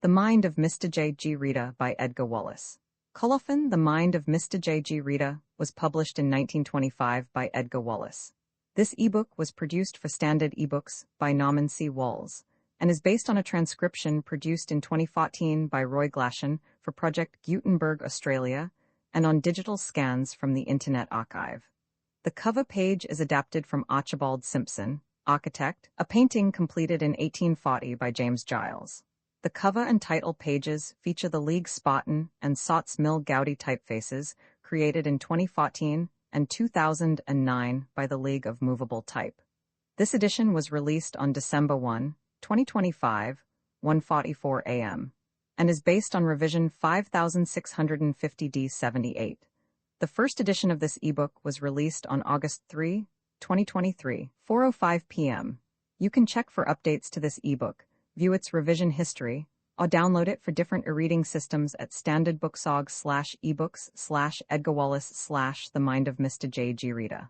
The Mind of Mr. J. G. Rita by Edgar Wallace. Colophon, The Mind of Mr. J. G. Rita was published in 1925 by Edgar Wallace. This ebook was produced for Standard eBooks by Norman C. Walls and is based on a transcription produced in 2014 by Roy Glashan for Project Gutenberg Australia and on digital scans from the Internet Archive. The cover page is adapted from Archibald Simpson, Architect, a painting completed in 1840 by James Giles. The cover and title pages feature the League Spartan and Sots Mill Gaudy typefaces created in 2014 and 2009 by the League of Movable Type. This edition was released on December 1, 2025, 1:44 a.m., and is based on revision 5650D78. The first edition of this ebook was released on August 3, 2023, 4:05 p.m. You can check for updates to this ebook, view its revision history, or download it for different e-reading systems at standardbooksorg/ebooks/edgarwallace/The Mind of Mr. J. G. Rita.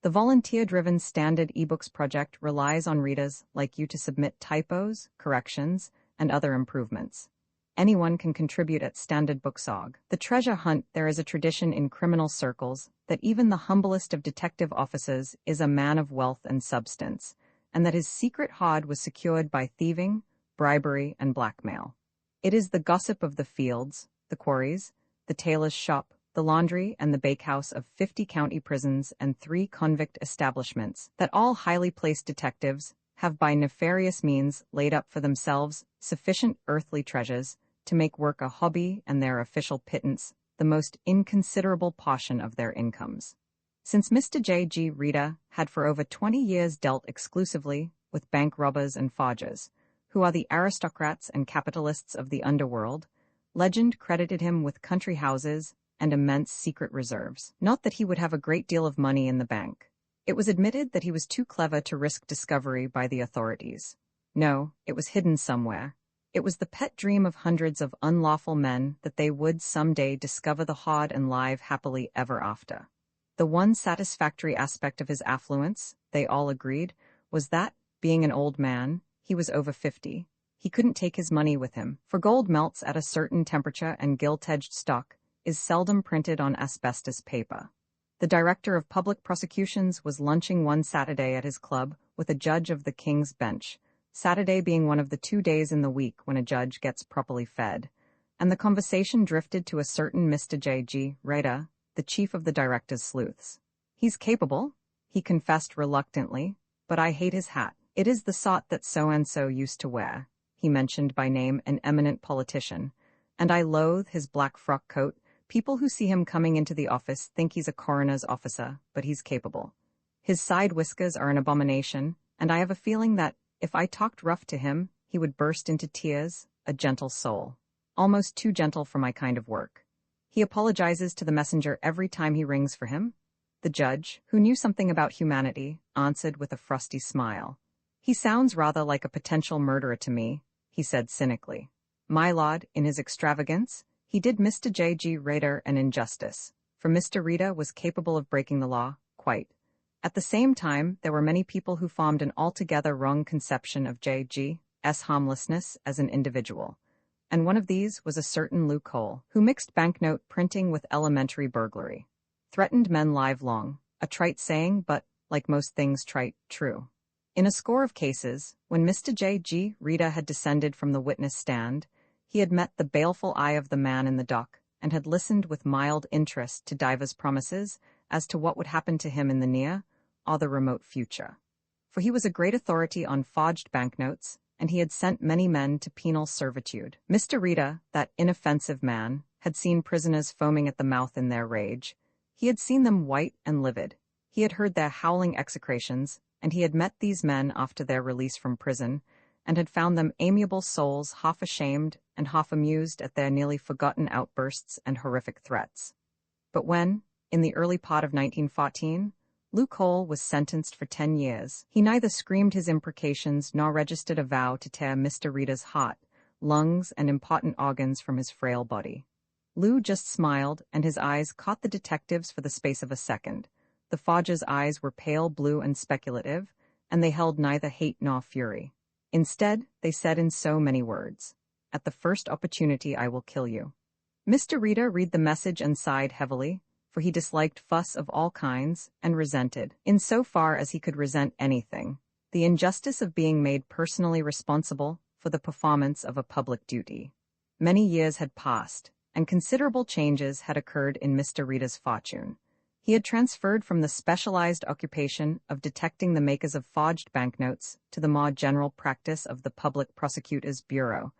The volunteer-driven Standard eBooks project relies on readers like you to submit typos, corrections, and other improvements. Anyone can contribute at Standard Booksorg. The treasure hunt. There is a tradition in criminal circles that even the humblest of detective officers is a man of wealth and substance, and that his secret hoard was secured by thieving, bribery, and blackmail. It is the gossip of the fields, the quarries, the tailor's shop, the laundry, and the bakehouse of 50 county prisons and 3 convict establishments that all highly placed detectives have by nefarious means laid up for themselves sufficient earthly treasures to make work a hobby and their official pittance the most inconsiderable portion of their incomes. Since Mr. J. G. Rita had for over 20 years dealt exclusively with bank robbers and forgers, who are the aristocrats and capitalists of the underworld, legend credited him with country houses and immense secret reserves. Not that he would have a great deal of money in the bank. It was admitted that he was too clever to risk discovery by the authorities. No, it was hidden somewhere. It was the pet dream of hundreds of unlawful men that they would someday discover the hoard and live happily ever after. The one satisfactory aspect of his affluence, they all agreed, was that, being an old man, he was over 50. He couldn't take his money with him, for gold melts at a certain temperature and gilt-edged stock is seldom printed on asbestos paper. The director of public prosecutions was lunching one Saturday at his club with a judge of the King's Bench, Saturday being one of the 2 days in the week when a judge gets properly fed, and the conversation drifted to a certain Mr. J. G. Rita, the chief of the director's sleuths. "He's capable," he confessed reluctantly, "but I hate his hat. It is the sort that so-and-so used to wear," he mentioned by name an eminent politician, "and I loathe his black frock coat. People who see him coming into the office think he's a coroner's officer, but he's capable. His side whiskers are an abomination, and I have a feeling that, if I talked rough to him, he would burst into tears, a gentle soul. Almost too gentle for my kind of work. He apologizes to the messenger every time he rings for him." The judge, who knew something about humanity, answered with a frosty smile. "He sounds rather like a potential murderer to me," he said cynically. "My lord, in his extravagance, he did Mr. J. G. Rita an injustice, for Mr. Rita was capable of breaking the law, quite. At the same time, there were many people who formed an altogether wrong conception of J. G.'s harmlessness as an individual, and one of these was a certain Lou Cole, who mixed banknote printing with elementary burglary. Threatened men livelong, a trite saying, but, like most things trite, true. In a score of cases, when Mr. J. G. Rita had descended from the witness stand, he had met the baleful eye of the man in the dock, and had listened with mild interest to divers promises as to what would happen to him in the near or the remote future. For he was a great authority on forged banknotes, and he had sent many men to penal servitude. Mr. Rita, that inoffensive man, had seen prisoners foaming at the mouth in their rage. He had seen them white and livid. He had heard their howling execrations, and he had met these men after their release from prison, and had found them amiable souls half ashamed and half amused at their nearly forgotten outbursts and horrific threats. But when, in the early part of 1914, Lou Cole was sentenced for 10 years, he neither screamed his imprecations nor registered a vow to tear Mr. Rita's heart, lungs, and important organs from his frail body. Lou just smiled, and his eyes caught the detective's for the space of a second. The forger's eyes were pale blue and speculative, and they held neither hate nor fury. Instead, they said in so many words, At the first opportunity I will kill you. Mr. Rita read the message and sighed heavily, for he disliked fuss of all kinds and resented, in so far as he could resent anything, the injustice of being made personally responsible for the performance of a public duty. Many years had passed, and considerable changes had occurred in Mr. Rita's fortune. He had transferred from the specialized occupation of detecting the makers of forged banknotes to the more general practice of the Public Prosecutor's Bureau,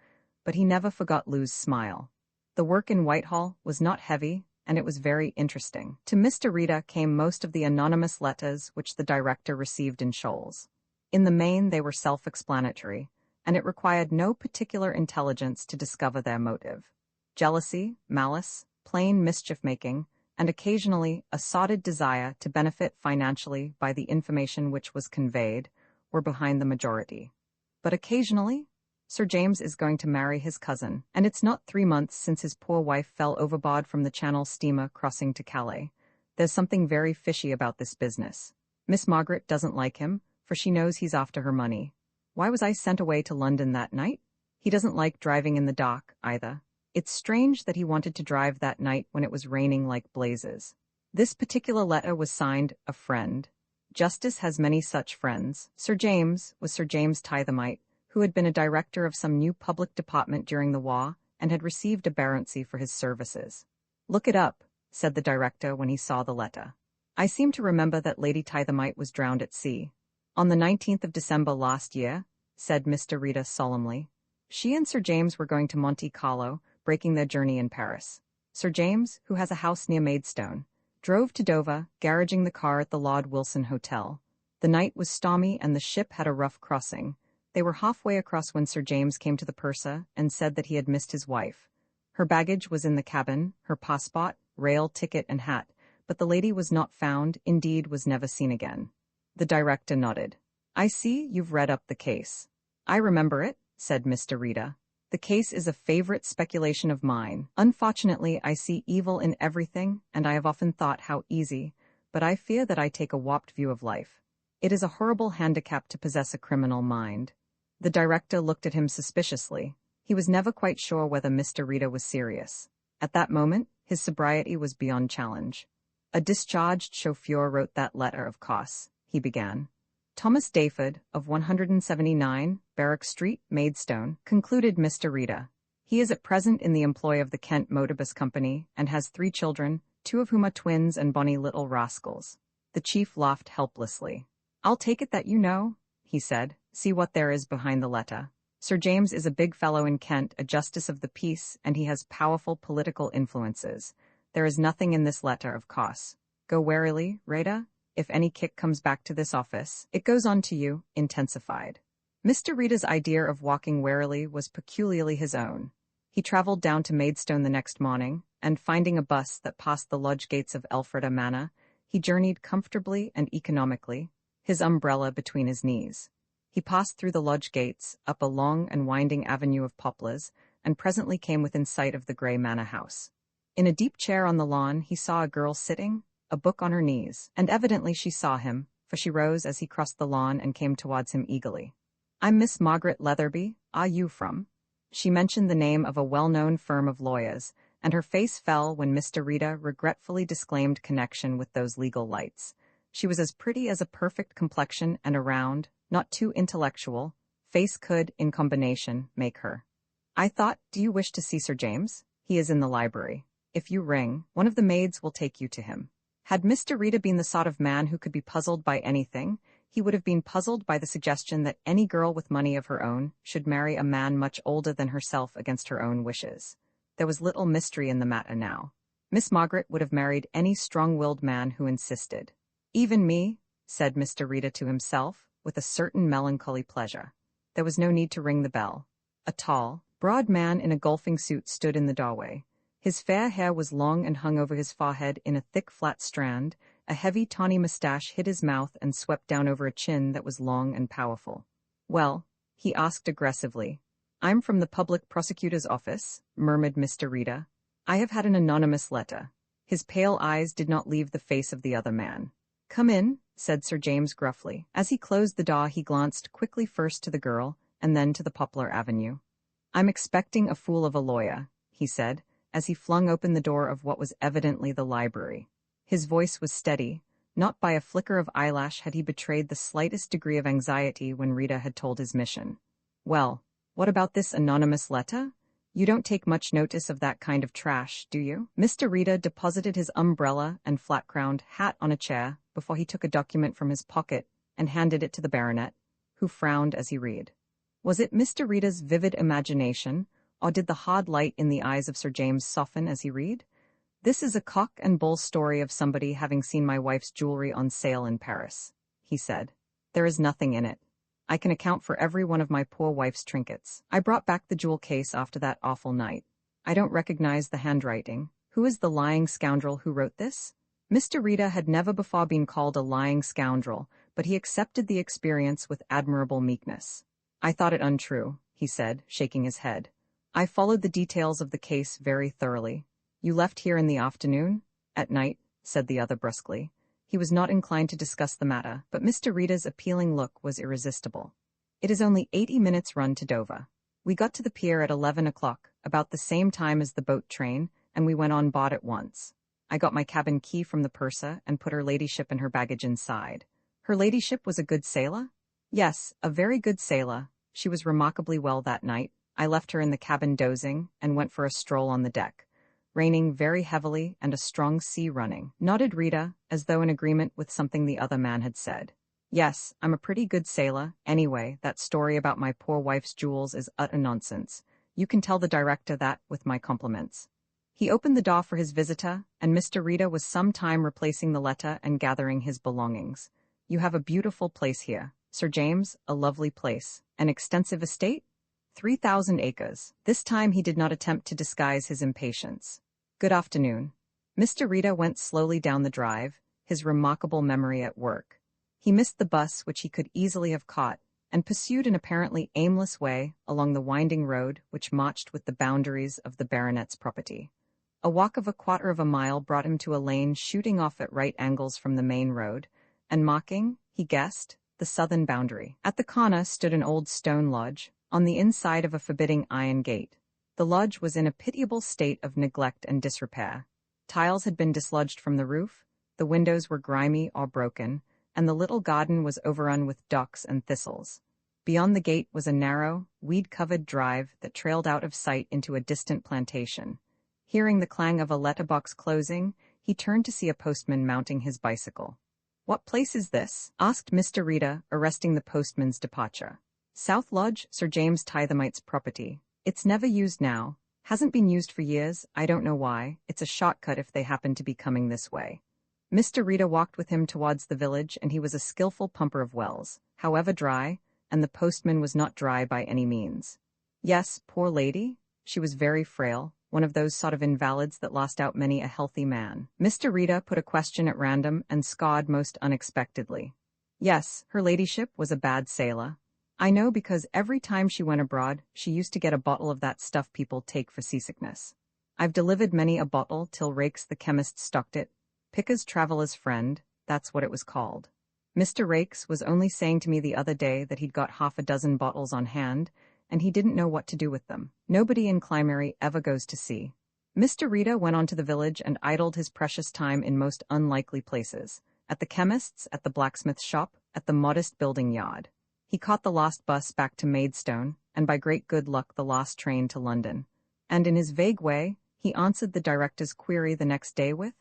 but he never forgot Lou's smile. The work in Whitehall was not heavy, and it was very interesting. To Mr. Rita came most of the anonymous letters which the director received in shoals. In the main they were self-explanatory, and it required no particular intelligence to discover their motive. Jealousy, malice, plain mischief-making, and occasionally a sordid desire to benefit financially by the information which was conveyed, were behind the majority. But occasionally, Sir James is going to marry his cousin, and it's not 3 months since his poor wife fell overboard from the Channel steamer crossing to Calais. There's something very fishy about this business. Miss Margaret doesn't like him, for she knows he's after her money. Why was I sent away to London that night? He doesn't like driving in the dark, either. It's strange that he wanted to drive that night when it was raining like blazes. This particular letter was signed, "A Friend." Justice has many such friends. Sir James was Sir James Tithamite, who had been a director of some new public department during the war and had received a baronetcy for his services. "Look it up," said the director when he saw the letter. "I seem to remember that Lady Tithamite was drowned at sea. On the 19th of December last year," said Mr. Rita solemnly. "She and Sir James were going to Monte Carlo, breaking their journey in Paris. Sir James, who has a house near Maidstone, drove to Dover, garaging the car at the Lord Wilson Hotel. The night was stormy and the ship had a rough crossing. They were halfway across when Sir James came to the purser and said that he had missed his wife. Her baggage was in the cabin, her passport, rail ticket and hat, but the lady was not found, indeed was never seen again." The director nodded. "I see you've read up the case." "I remember it," said Mr. Rita. "The case is a favorite speculation of mine. Unfortunately, I see evil in everything, and I have often thought how easy, but I fear that I take a warped view of life. It is a horrible handicap to possess a criminal mind." The director looked at him suspiciously. He was never quite sure whether Mr. Rita was serious. At that moment, his sobriety was beyond challenge. "A discharged chauffeur wrote that letter, of course," he began. "Thomas Dayford, of 179, Barrack Street, Maidstone," concluded Mr. Rita. "He is at present in the employ of the Kent Motor Bus Company and has 3 children, 2 of whom are twins and bonny little rascals." The chief laughed helplessly. "I'll take it that you know," he said. "See what there is behind the letter. Sir James is a big fellow in Kent, a justice of the peace, and he has powerful political influences. There is nothing in this letter, of course. Go warily, Rita. If any kick comes back to this office, it goes on to you, intensified." Mr. Rita's idea of walking warily was peculiarly his own. He traveled down to Maidstone the next morning, and finding a bus that passed the lodge gates of Elfrida Manor, he journeyed comfortably and economically, his umbrella between his knees. He passed through the lodge gates, up a long and winding avenue of poplars, and presently came within sight of the grey manor house. In a deep chair on the lawn he saw a girl sitting, a book on her knees, and evidently she saw him, for she rose as he crossed the lawn and came towards him eagerly. "I'm Miss Margaret Leatherby. Are you from?" She mentioned the name of a well-known firm of lawyers, and her face fell when Mr. Rita regretfully disclaimed connection with those legal lights. She was as pretty as a perfect complexion and a round, not too intellectual, face could, in combination, make her. "I thought, do you wish to see Sir James? He is in the library. If you ring, one of the maids will take you to him." Had Mr. Rita been the sort of man who could be puzzled by anything, he would have been puzzled by the suggestion that any girl with money of her own should marry a man much older than herself against her own wishes. There was little mystery in the matter now. Miss Margaret would have married any strong-willed man who insisted. "Even me," said Mr. Rita to himself, with a certain melancholy pleasure. There was no need to ring the bell. A tall, broad man in a golfing suit stood in the doorway. His fair hair was long and hung over his forehead in a thick flat strand, a heavy tawny moustache hid his mouth and swept down over a chin that was long and powerful. "Well?" he asked aggressively. "I'm from the Public Prosecutor's Office," murmured Mr. Rita. "I have had an anonymous letter." His pale eyes did not leave the face of the other man. "Come in," said Sir James gruffly. As he closed the door he glanced quickly first to the girl, and then to the poplar avenue. I'm expecting a fool of a lawyer, he said, as he flung open the door of what was evidently the library. His voice was steady. Not by a flicker of eyelash had he betrayed the slightest degree of anxiety when Rita had told his mission. Well, what about this anonymous letter? You don't take much notice of that kind of trash, do you? Mr. Rita deposited his umbrella and flat-crowned hat on a chair before he took a document from his pocket and handed it to the baronet, who frowned as he read. Was it Mr. Rita's vivid imagination, or did the hard light in the eyes of Sir James soften as he read? This is a cock and bull story of somebody having seen my wife's jewelry on sale in Paris, he said. There is nothing in it. I can account for every one of my poor wife's trinkets. I brought back the jewel case after that awful night. I don't recognize the handwriting. Who is the lying scoundrel who wrote this? Mr. Rita had never before been called a lying scoundrel, but he accepted the experience with admirable meekness. I thought it untrue, he said, shaking his head. I followed the details of the case very thoroughly. You left here in the afternoon? At night, said the other brusquely. He was not inclined to discuss the matter, but Mr. Rita's appealing look was irresistible. It is only 80 minutes' run to Dover. We got to the pier at 11 o'clock, about the same time as the boat train, and we went on board at once. I got my cabin key from the purser and put her ladyship and her baggage inside. Her ladyship was a good sailor? Yes, a very good sailor. She was remarkably well that night. I left her in the cabin dozing and went for a stroll on the deck. Raining very heavily and a strong sea running, nodded Rita, as though in agreement with something the other man had said. Yes, I'm a pretty good sailor. Anyway, that story about my poor wife's jewels is utter nonsense. You can tell the director that with my compliments. He opened the door for his visitor, and Mr. Rita was some time replacing the letter and gathering his belongings. You have a beautiful place here, Sir James, a lovely place. An extensive estate? 3,000 acres. This time he did not attempt to disguise his impatience. Good afternoon. Mr. Rita went slowly down the drive, his remarkable memory at work. He missed the bus which he could easily have caught, and pursued an apparently aimless way along the winding road which marched with the boundaries of the baronet's property. A walk of a quarter of a mile brought him to a lane shooting off at right angles from the main road, and marking, he guessed, the southern boundary. At the corner stood an old stone lodge, on the inside of a forbidding iron gate. The lodge was in a pitiable state of neglect and disrepair. Tiles had been dislodged from the roof, the windows were grimy or broken, and the little garden was overrun with docks and thistles. Beyond the gate was a narrow, weed-covered drive that trailed out of sight into a distant plantation. Hearing the clang of a letterbox closing, he turned to see a postman mounting his bicycle. "What place is this?" asked Mr. Rita, arresting the postman's departure. "South Lodge, Sir James Tithamite's property. It's never used now. Hasn't been used for years, I don't know why. It's a shortcut if they happen to be coming this way." Mr. Rita walked with him towards the village, and he was a skillful pumper of wells, however dry, and the postman was not dry by any means. Yes, poor lady. She was very frail, one of those sort of invalids that lost out many a healthy man. Mr. Rita put a question at random and scored most unexpectedly. Yes, her ladyship was a bad sailor. I know because every time she went abroad, she used to get a bottle of that stuff people take for seasickness. I've delivered many a bottle till Rakes the chemist stocked it. Picker's Traveller's Friend, that's what it was called. Mr. Rakes was only saying to me the other day that he'd got half a dozen bottles on hand, and he didn't know what to do with them. Nobody in Clymery ever goes to sea. Mr. Rita went on to the village and idled his precious time in most unlikely places. At the chemist's, at the blacksmith's shop, at the modest building yard. He caught the last bus back to Maidstone, and by great good luck the last train to London. And in his vague way, he answered the director's query the next day with,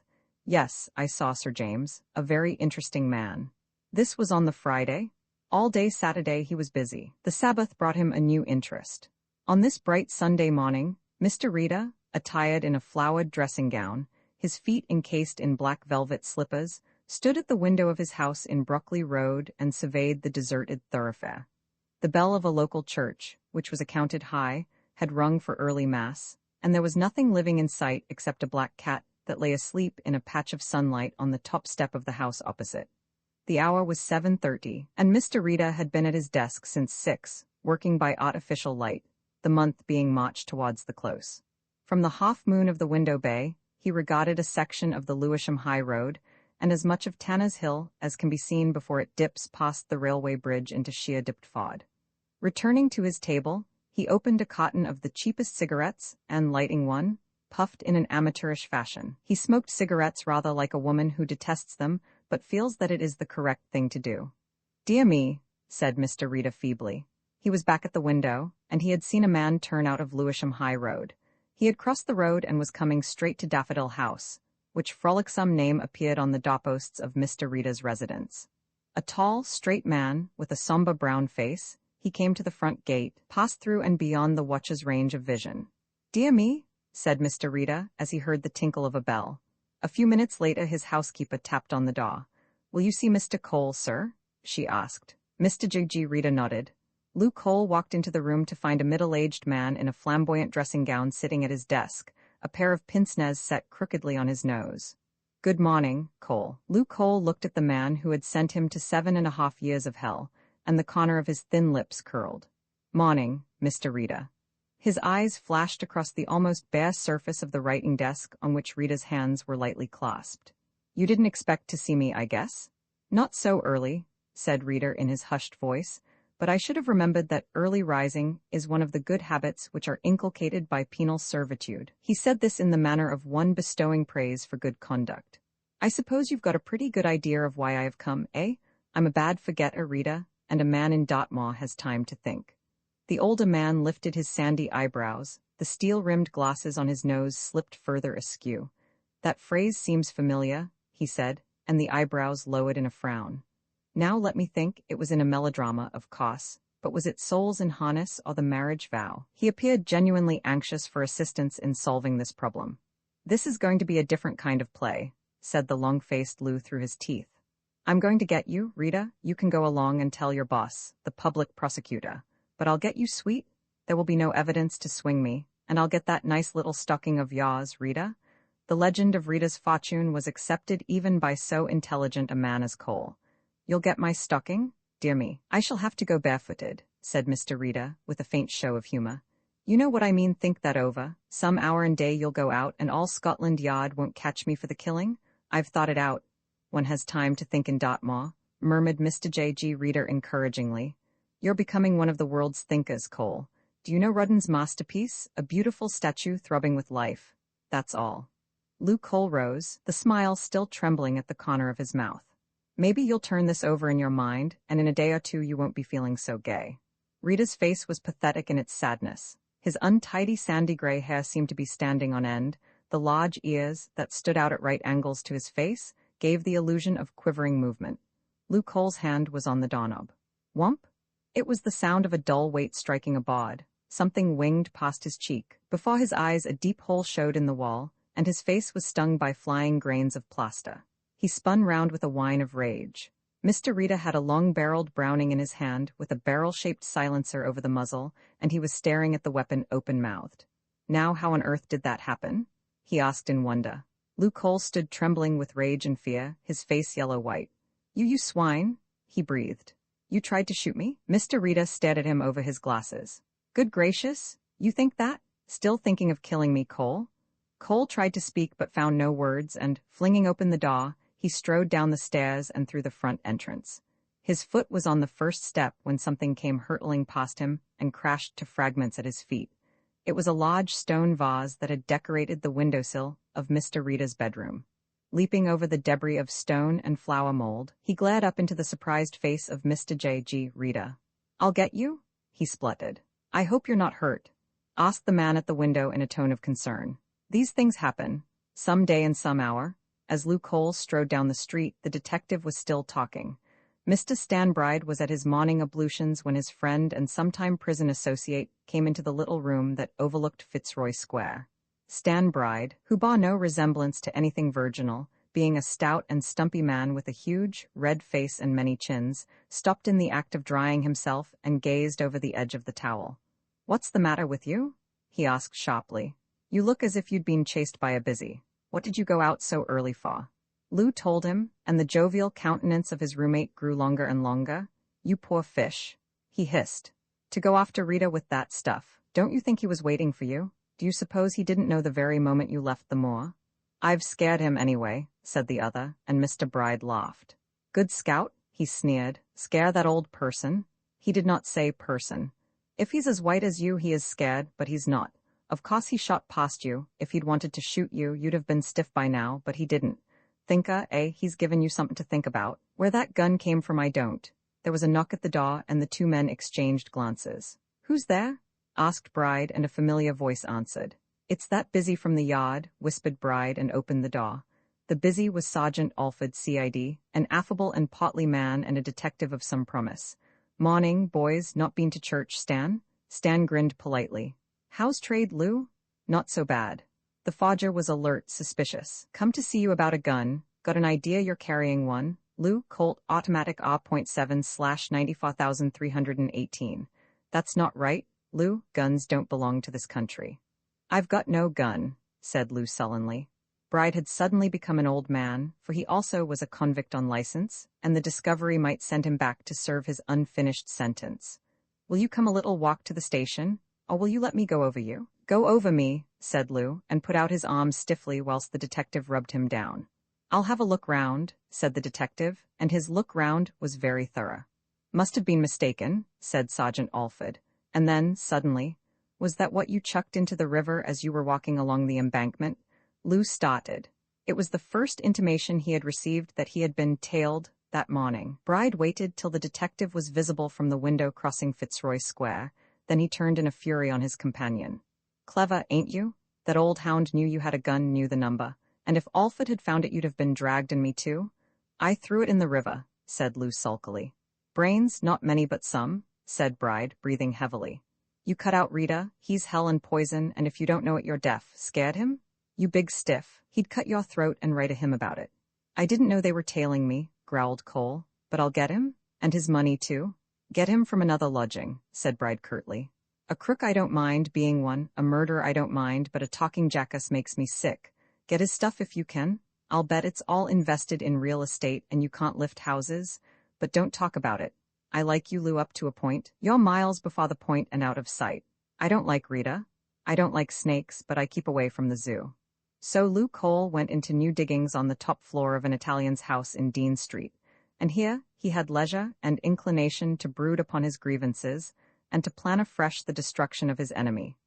"Yes, I saw Sir James, a very interesting man." This was on the Friday. All day Saturday he was busy. The Sabbath brought him a new interest. On this bright Sunday morning, Mr. Rita, attired in a flowered dressing gown, his feet encased in black velvet slippers, stood at the window of his house in Brockley Road and surveyed the deserted thoroughfare. The bell of a local church, which was accounted high, had rung for early mass, and there was nothing living in sight except a black cat that lay asleep in a patch of sunlight on the top step of the house opposite. The hour was 7:30, and Mr. Rita had been at his desk since 6, working by artificial light, the month being March towards the close. From the half-moon of the window bay, he regarded a section of the Lewisham High Road, and as much of Tanner's Hill as can be seen before it dips past the railway bridge into sheer Deptford. Returning to his table, He opened a carton of the cheapest cigarettes and, lighting one, puffed in an amateurish fashion. He smoked cigarettes rather like a woman who detests them but feels that it is the correct thing to do. "Dear me," said Mr. Rita feebly. He was back at the window, and he had seen a man turn out of Lewisham High Road. He had crossed the road and was coming straight to Daffodil House, which frolicsome name appeared on the doorposts of Mr. Rita's residence. A tall, straight man, with a somber brown face, he came to the front gate, passed through and beyond the watcher's range of vision. "Dear me," said Mr. Rita, as he heard the tinkle of a bell. A few minutes later his housekeeper tapped on the door. "Will you see Mr. Cole, sir?" she asked. Mr. J.G. Rita nodded. Lou Cole walked into the room to find a middle-aged man in a flamboyant dressing gown sitting at his desk, a pair of pince-nez set crookedly on his nose. "Good morning, Cole." Lou Cole looked at the man who had sent him to 7.5 years of hell, and the corner of his thin lips curled. "Morning, Mr. Rita." His eyes flashed across the almost bare surface of the writing desk on which Rita's hands were lightly clasped. "You didn't expect to see me, I guess?" "Not so early," said Rita in his hushed voice, "but I should have remembered that early rising is one of the good habits which are inculcated by penal servitude." He said this in the manner of one bestowing praise for good conduct. "I suppose you've got a pretty good idea of why I have come, eh? I'm a bad forgetter, Rita, and a man in Dartmoor has time to think." The older man lifted his sandy eyebrows, the steel-rimmed glasses on his nose slipped further askew. "That phrase seems familiar," he said, and the eyebrows lowered in a frown. "Now let me think, it was in a melodrama, of course, but was it Souls in Harness or The Marriage Vow?" He appeared genuinely anxious for assistance in solving this problem. "This is going to be a different kind of play," said the long-faced Lou through his teeth. "I'm going to get you, Rita. You can go along and tell your boss, the public prosecutor. But I'll get you sweet. There will be no evidence to swing me, and I'll get that nice little stocking of yours, Rita." The legend of Rita's fortune was accepted even by so intelligent a man as Cole. "You'll get my stocking? Dear me, I shall have to go barefooted," said Mr. Rita, with a faint show of humor. "You know what I mean, think that over. Some hour and day you'll go out, and all Scotland Yard won't catch me for the killing. I've thought it out. One has time to think in Dartmoor," murmured Mr. J.G. Rita encouragingly. "You're becoming one of the world's thinkers, Cole. Do you know Rudden's masterpiece? A beautiful statue throbbing with life. That's all." Lou Cole rose, the smile still trembling at the corner of his mouth. "Maybe you'll turn this over in your mind, and in a day or two you won't be feeling so gay." Rita's face was pathetic in its sadness. His untidy sandy gray hair seemed to be standing on end. The large ears, that stood out at right angles to his face, gave the illusion of quivering movement. Lou Cole's hand was on the doorknob. Whomp! It was the sound of a dull weight striking a board. Something winged past his cheek. Before his eyes a deep hole showed in the wall, and his face was stung by flying grains of plaster. He spun round with a whine of rage. Mr. Rita had a long-barreled Browning in his hand, with a barrel-shaped silencer over the muzzle, and he was staring at the weapon open-mouthed. "Now how on earth did that happen?" he asked in wonder. Lou Cole stood trembling with rage and fear, his face yellow-white. You swine," he breathed. "You tried to shoot me?" Mr. Rita stared at him over his glasses. "Good gracious, you think that? Still thinking of killing me, Cole?" Cole tried to speak but found no words, and, flinging open the door, he strode down the stairs and through the front entrance. His foot was on the first step when something came hurtling past him and crashed to fragments at his feet. It was a large stone vase that had decorated the windowsill of Mr. Rita's bedroom. Leaping over the debris of stone and flower mold, he glared up into the surprised face of Mr. J.G. Rita. "I'll get you?" he spluttered. "I hope you're not hurt," asked the man at the window in a tone of concern. "These things happen, some day and some hour." As Lou Cole strode down the street, the detective was still talking. Mr. Stanbride was at his morning ablutions when his friend and sometime prison associate came into the little room that overlooked Fitzroy Square. Stanbride, who bore no resemblance to anything virginal, being a stout and stumpy man with a huge, red face and many chins, stopped in the act of drying himself and gazed over the edge of the towel. "What's the matter with you?" he asked sharply. "You look as if you'd been chased by a busy. What did you go out so early for?" Lou told him, and the jovial countenance of his roommate grew longer and longer. "You poor fish," he hissed. "To go after Rita with that stuff. Don't you think he was waiting for you? Do you suppose he didn't know the very moment you left the moor?" "I've scared him anyway," said the other, and Mr. Bride laughed. "Good scout," he sneered. "Scare that old person?" He did not say person. If he's as white as you, he is scared, but he's not. Of course he shot past you. If he'd wanted to shoot you, you'd have been stiff by now, but he didn't. Thinka, eh? He's given you something to think about. Where that gun came from, I don't. There was a knock at the door, and the two men exchanged glances. Who's there? Asked Bride, and a familiar voice answered. It's that Busy from the yard, whispered Bride, and opened the door. The Busy was Sergeant Alford, CID, an affable and portly man and a detective of some promise. Morning, boys, not been to church, Stan? Stan grinned politely. How's trade, Lou? Not so bad. The Fodger was alert, suspicious. Come to see you about a gun. Got an idea you're carrying one? Lou, Colt Automatic A.7/94,318. That's not right, Lou. Guns don't belong to this country. I've got no gun, said Lou sullenly. Bride had suddenly become an old man, for he also was a convict on license, and the discovery might send him back to serve his unfinished sentence. Will you come a little walk to the station, or will you let me go over you? Go over me, said Lou, and put out his arms stiffly whilst the detective rubbed him down. I'll have a look round, said the detective, and his look round was very thorough. Must have been mistaken, said Sergeant Alford, and then, suddenly, was that what you chucked into the river as you were walking along the embankment? Lou started. It was the first intimation he had received that he had been tailed that morning. Bride waited till the detective was visible from the window crossing Fitzroy Square, then he turned in a fury on his companion. Clever, ain't you? That old hound knew you had a gun, knew the number, and if Alford had found it you'd have been dragged and me too? I threw it in the river, said Lou sulkily. Brains, not many but some, said Bride, breathing heavily. You cut out Rita, he's hell and poison, and if you don't know it you're deaf. Scared him? You big stiff. He'd cut your throat and write a hymn about it. I didn't know they were tailing me, growled Cole, but I'll get him, and his money too. Get him from another lodging, said Bride curtly. A crook I don't mind being one, a murderer I don't mind, but a talking jackass makes me sick. Get his stuff if you can. I'll bet it's all invested in real estate and you can't lift houses, but don't talk about it. I like you, Lou, up to a point. You're miles before the point and out of sight. I don't like Rita. I don't like snakes, but I keep away from the zoo. So Lou Cole went into new diggings on the top floor of an Italian's house in Dean Street, and here he had leisure and inclination to brood upon his grievances and to plan afresh the destruction of his enemy.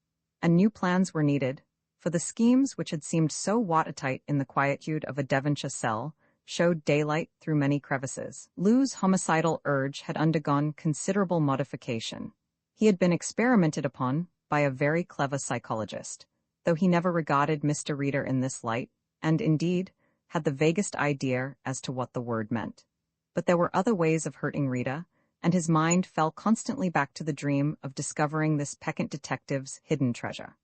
And new plans were needed, for the schemes which had seemed so watertight in the quietude of a Devonshire cell showed daylight through many crevices. Lou's homicidal urge had undergone considerable modification. He had been experimented upon by a very clever psychologist, though he never regarded Mr. Reader in this light, and indeed had the vaguest idea as to what the word meant. But there were other ways of hurting Rita, and his mind fell constantly back to the dream of discovering this peccant detective's hidden treasure.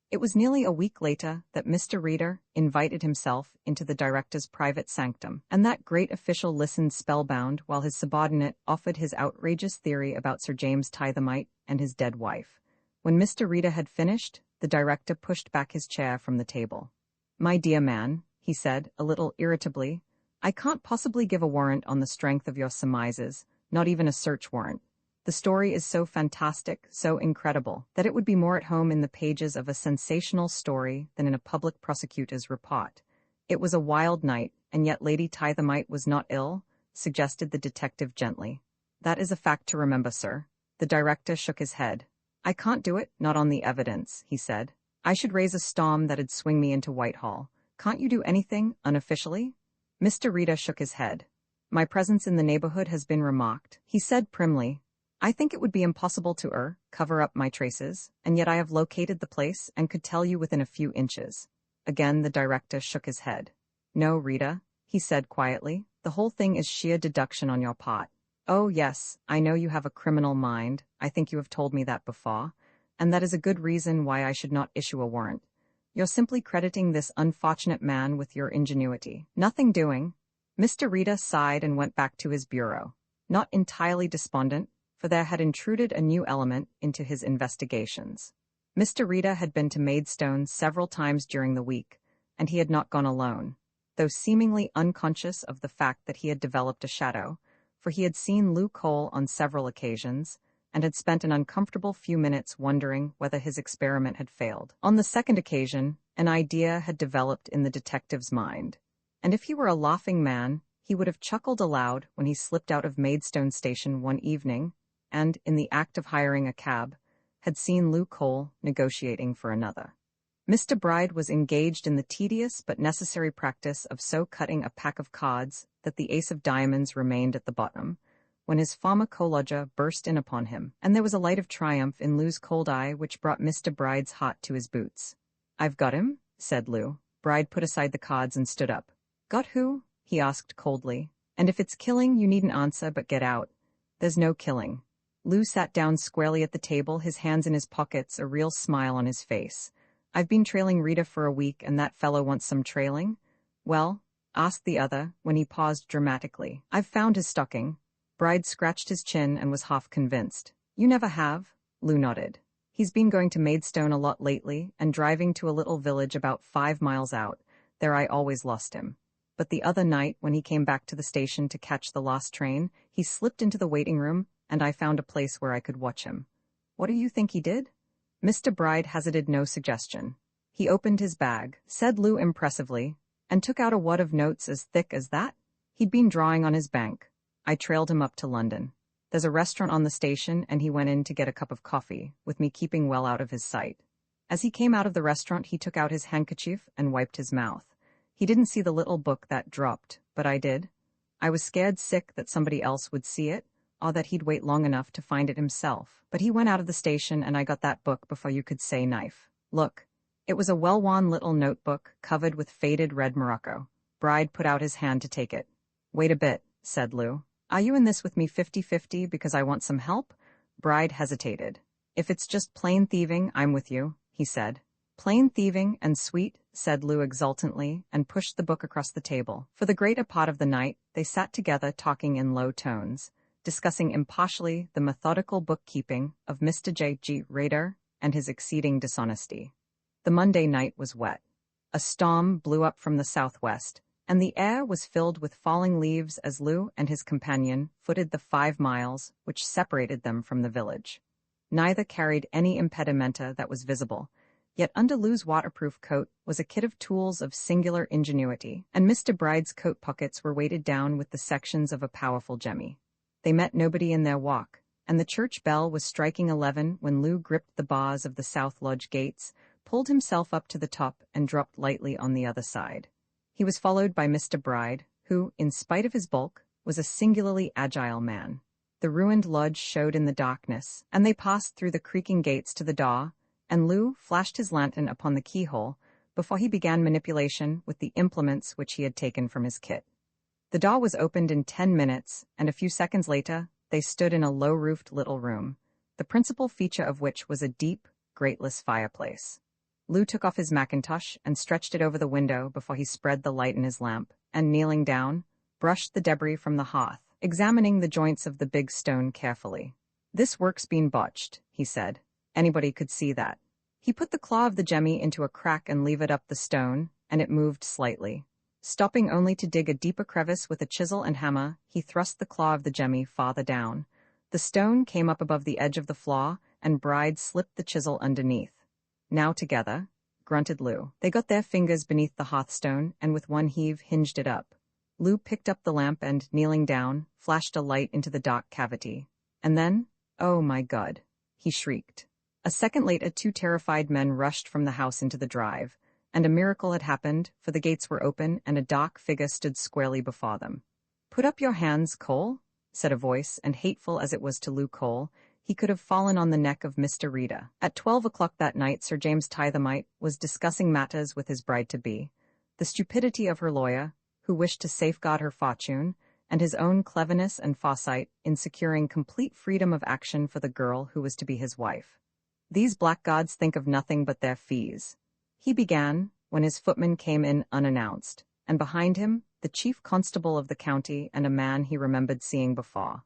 It was nearly a week later that Mr. Reader invited himself into the director's private sanctum, and that great official listened spellbound while his subordinate offered his outrageous theory about Sir James Tithermite and his dead wife. When Mr. Reader had finished, the director pushed back his chair from the table. My dear man, he said, a little irritably, I can't possibly give a warrant on the strength of your surmises, not even a search warrant. The story is so fantastic, so incredible, that it would be more at home in the pages of a sensational story than in a public prosecutor's report. It was a wild night, and yet Lady Tithermite was not ill, suggested the detective gently. That is a fact to remember, sir. The director shook his head. I can't do it, not on the evidence, he said. I should raise a storm that'd swing me into Whitehall. Can't you do anything, unofficially? Mr. Reader shook his head. My presence in the neighborhood has been remarked, he said primly. I think it would be impossible to cover up my traces, and yet I have located the place and could tell you within a few inches. Again the director shook his head. No, Rita, he said quietly, the whole thing is sheer deduction on your part. Oh yes, I know you have a criminal mind, I think you have told me that before, and that is a good reason why I should not issue a warrant. You're simply crediting this unfortunate man with your ingenuity. Nothing doing. Mr. Reader sighed and went back to his bureau, not entirely despondent, for there had intruded a new element into his investigations. Mr. Reader had been to Maidstone several times during the week, and he had not gone alone, though seemingly unconscious of the fact that he had developed a shadow, for he had seen Lou Cole on several occasions, and had spent an uncomfortable few minutes wondering whether his experiment had failed. On the second occasion, an idea had developed in the detective's mind, and if he were a laughing man, he would have chuckled aloud when he slipped out of Maidstone station one evening, and, in the act of hiring a cab, had seen Lou Cole negotiating for another. Mr. Bride was engaged in the tedious but necessary practice of so cutting a pack of cards that the ace of diamonds remained at the bottom, when his pharmacologia burst in upon him, and there was a light of triumph in Lou's cold eye which brought Mr. Bride's heart to his boots. "I've got him," said Lou. Bride put aside the cards and stood up. "Got who?" he asked coldly. "And if it's killing, you needn't answer, but get out. There's no killing." Lou sat down squarely at the table, his hands in his pockets, a real smile on his face. "I've been trailing Rita for a week, and that fellow wants some trailing?" "Well?" asked the other, when he paused dramatically. "I've found his stocking." Bride scratched his chin and was half convinced. "You never have?" Lou nodded. "He's been going to Maidstone a lot lately, and driving to a little village about 5 miles out. There I always lost him. But the other night, when he came back to the station to catch the last train, he slipped into the waiting room, and I found a place where I could watch him." "What do you think he did?" Mr. Bride hazarded no suggestion. "He opened his bag," said Lou impressively, "and took out a wad of notes as thick as that. He'd been drawing on his bank. I trailed him up to London. There's a restaurant on the station, and he went in to get a cup of coffee, with me keeping well out of his sight. As he came out of the restaurant, he took out his handkerchief and wiped his mouth. He didn't see the little book that dropped, but I did. I was scared sick that somebody else would see it, or that he'd wait long enough to find it himself. But he went out of the station, and I got that book before you could say knife. Look." It was a well-worn little notebook covered with faded red morocco. Bride put out his hand to take it. "Wait a bit," said Lou. "Are you in this with me 50-50 because I want some help?" Bride hesitated. "If it's just plain thieving, I'm with you," he said. "Plain thieving and sweet," said Lou exultantly, and pushed the book across the table. For the greater part of the night, they sat together talking in low tones, discussing impartially the methodical bookkeeping of Mr. J.G. Rader and his exceeding dishonesty. The Monday night was wet. A storm blew up from the southwest, and the air was filled with falling leaves as Lou and his companion footed the 5 miles which separated them from the village. Neither carried any impedimenta that was visible, yet under Lou's waterproof coat was a kit of tools of singular ingenuity, and Mr. Bride's coat pockets were weighted down with the sections of a powerful jemmy. They met nobody in their walk, and the church bell was striking 11 when Lou gripped the bars of the South Lodge gates, pulled himself up to the top, and dropped lightly on the other side. He was followed by Mr. Bride, who, in spite of his bulk, was a singularly agile man. The ruined lodge showed in the darkness, and they passed through the creaking gates to the door, and Lou flashed his lantern upon the keyhole before he began manipulation with the implements which he had taken from his kit. The door was opened in 10 minutes, and a few seconds later, they stood in a low-roofed little room, the principal feature of which was a deep, grateless fireplace. Lou took off his mackintosh and stretched it over the window before he spread the light in his lamp, and kneeling down, brushed the debris from the hearth, examining the joints of the big stone carefully. "This work's been botched," he said. "Anybody could see that." He put the claw of the jemmy into a crack and levered up the stone, and it moved slightly. Stopping only to dig a deeper crevice with a chisel and hammer, he thrust the claw of the jemmy farther down. The stone came up above the edge of the flaw, and Bride slipped the chisel underneath. "Now together," grunted Lou. They got their fingers beneath the hearthstone, and with one heave hinged it up. Lou picked up the lamp and, kneeling down, flashed a light into the dark cavity. And then, "Oh my God," he shrieked. A second later, 2 terrified men rushed from the house into the drive, and a miracle had happened, for the gates were open and a dark figure stood squarely before them. "Put up your hands, Cole," said a voice, and hateful as it was to Lou Cole, he could have fallen on the neck of Mr. Rita. At 12 o'clock that night, Sir James Tithermite was discussing matters with his bride-to-be. The stupidity of her lawyer, who wished to safeguard her fortune, and his own cleverness and foresight in securing complete freedom of action for the girl who was to be his wife. "These blackguards think of nothing but their fees," he began, when his footman came in unannounced, and behind him, the chief constable of the county and a man he remembered seeing before.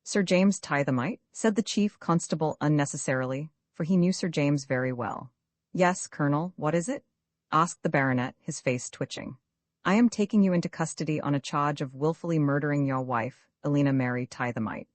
"Sir James Tithermite," said the chief constable unnecessarily, for he knew Sir James very well. "Yes, Colonel, what is it?" asked the baronet, his face twitching. "I am taking you into custody on a charge of willfully murdering your wife, Elena Mary Tithermite.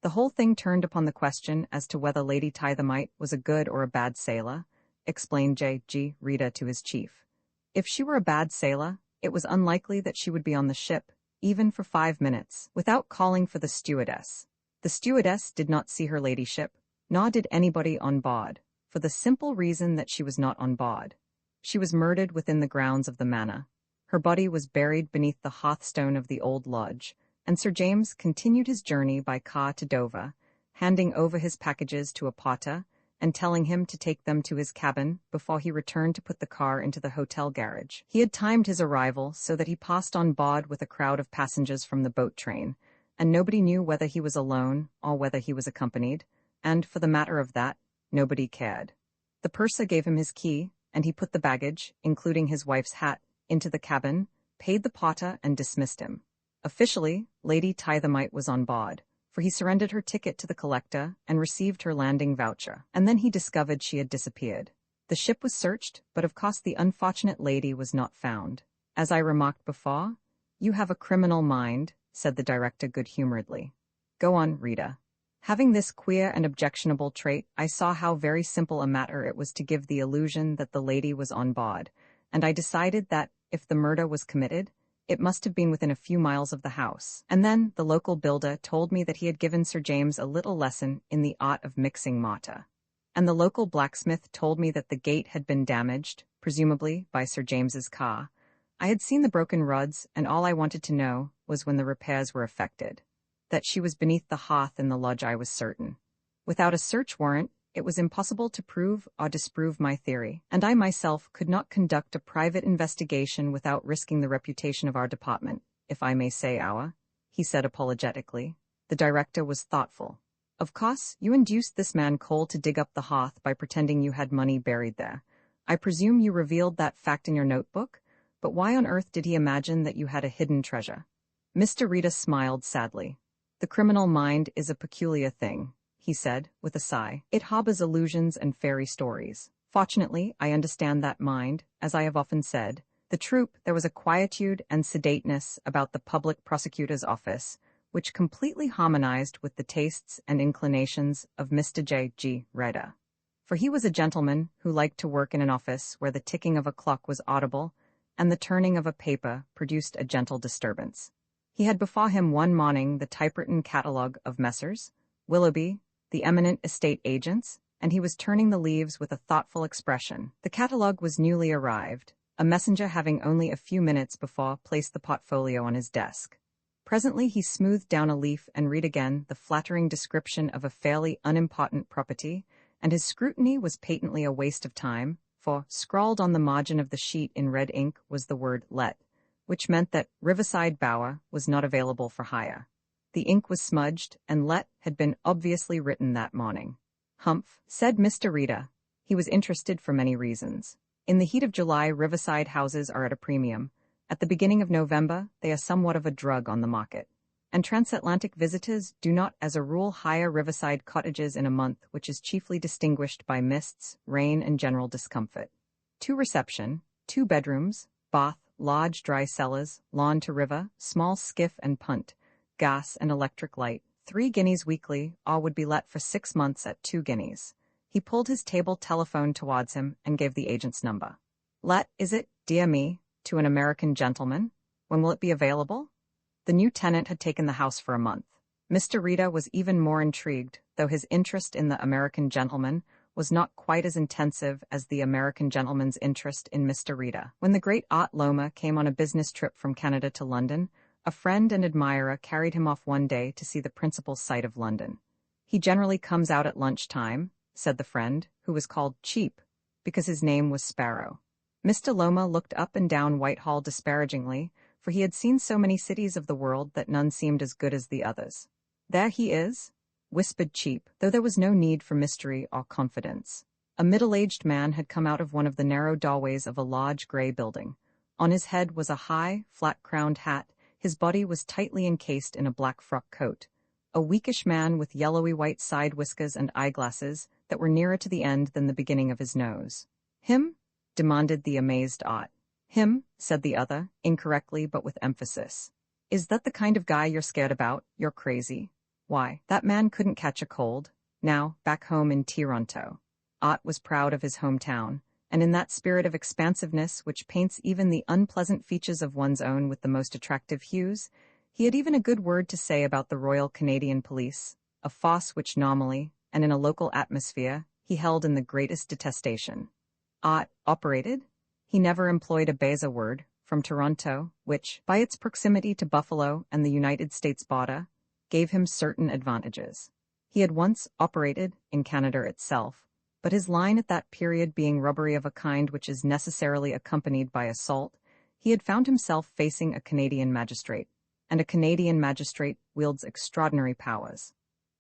The whole thing turned upon the question as to whether Lady Tithermite was a good or a bad sailor," explained J.G. Rita to his chief. "If she were a bad sailor, it was unlikely that she would be on the ship, even for 5 minutes, without calling for the stewardess. The stewardess did not see her ladyship, Nor did anybody on board, for the simple reason that she was not on board. She was murdered within the grounds of the manor. Her body was buried beneath the hearthstone of the old lodge, and Sir James continued his journey by car to Dover, handing over his packages to a porter and telling him to take them to his cabin before he returned to put the car into the hotel garage. He had timed his arrival so that he passed on board with a crowd of passengers from the boat train, and nobody knew whether he was alone or whether he was accompanied, and, for the matter of that, nobody cared. The purser gave him his key, and he put the baggage, including his wife's hat, into the cabin, paid the porter, and dismissed him. Officially, Lady Tithemite was on board, for he surrendered her ticket to the collector and received her landing voucher, and then he discovered she had disappeared. The ship was searched, but of course the unfortunate lady was not found. As I remarked before, you have a criminal mind, said the director good-humoredly. Go on, Rita. Having this queer and objectionable trait, I saw how very simple a matter it was to give the illusion that the lady was on board, and I decided that, if the murder was committed, it must have been within a few miles of the house. And then the local builder told me that he had given Sir James a little lesson in the art of mixing mortar. And the local blacksmith told me that the gate had been damaged, presumably by Sir James's car. I had seen the broken rods, and all I wanted to know was when the repairs were effected. That she was beneath the hearth in the lodge I was certain. Without a search warrant, it was impossible to prove or disprove my theory, and I myself could not conduct a private investigation without risking the reputation of our department, if I may say our, he said apologetically. The director was thoughtful. Of course, you induced this man Cole to dig up the hearth by pretending you had money buried there. I presume you revealed that fact in your notebook, but why on earth did he imagine that you had a hidden treasure? Mr. Rita smiled sadly. The criminal mind is a peculiar thing, he said, with a sigh. It harbors illusions and fairy stories. Fortunately, I understand that mind, as I have often said. The truth, there was a quietude and sedateness about the public prosecutor's office, which completely harmonized with the tastes and inclinations of Mr. J. G. Rita. For he was a gentleman who liked to work in an office where the ticking of a clock was audible, and the turning of a paper produced a gentle disturbance. He had before him one morning the typewritten catalogue of Messrs. Willoughby, the eminent estate agents, and he was turning the leaves with a thoughtful expression. The catalogue was newly arrived, a messenger having only a few minutes before placed the portfolio on his desk. Presently he smoothed down a leaf and read again the flattering description of a fairly unimportant property, and his scrutiny was patently a waste of time, for scrawled on the margin of the sheet in red ink was the word let, which meant that Riverside Bower was not available for hire. The ink was smudged, and let had been obviously written that morning. Humph, said Mr. Rita. He was interested for many reasons. In the heat of July, riverside houses are at a premium. At the beginning of November, they are somewhat of a drug on the market. And transatlantic visitors do not as a rule hire riverside cottages in a month which is chiefly distinguished by mists, rain, and general discomfort. 2 reception, 2 bedrooms, bath, large dry cellars, lawn to river, small skiff and punt, gas and electric light, 3 guineas weekly, all would be let for 6 months at 2 guineas. He pulled his table telephone towards him and gave the agent's number. Let, is it, dear me, to an American gentleman? When will it be available? The new tenant had taken the house for a month. Mr. Rita was even more intrigued, though his interest in the American gentleman was not quite as intensive as the American gentleman's interest in Mr. Rita. When the great Art Loma came on a business trip from Canada to London, a friend and admirer carried him off one day to see the principal sight of London. He generally comes out at lunchtime, said the friend, who was called Cheap, because his name was Sparrow. Mr. Loma looked up and down Whitehall disparagingly, for he had seen so many cities of the world that none seemed as good as the others. There he is, whispered Cheap, though there was no need for mystery or confidence. A middle-aged man had come out of one of the narrow doorways of a large gray building. On his head was a high, flat-crowned hat. His body was tightly encased in a black frock coat. A weakish man with yellowy white side whiskers and eyeglasses that were nearer to the end than the beginning of his nose. Him? Demanded the amazed Ott. Him, said the other, incorrectly but with emphasis. Is that the kind of guy you're scared about? You're crazy. Why, that man couldn't catch a cold. Now, back home in Toronto. Ott was proud of his hometown, and in that spirit of expansiveness which paints even the unpleasant features of one's own with the most attractive hues, he had even a good word to say about the Royal Canadian Police, a force which normally, and in a local atmosphere, he held in the greatest detestation. Operated? He never employed a Beza word, from Toronto, which, by its proximity to Buffalo and the United States border, gave him certain advantages. He had once operated in Canada itself, but his line at that period being robbery of a kind which is necessarily accompanied by assault, he had found himself facing a Canadian magistrate, and a Canadian magistrate wields extraordinary powers.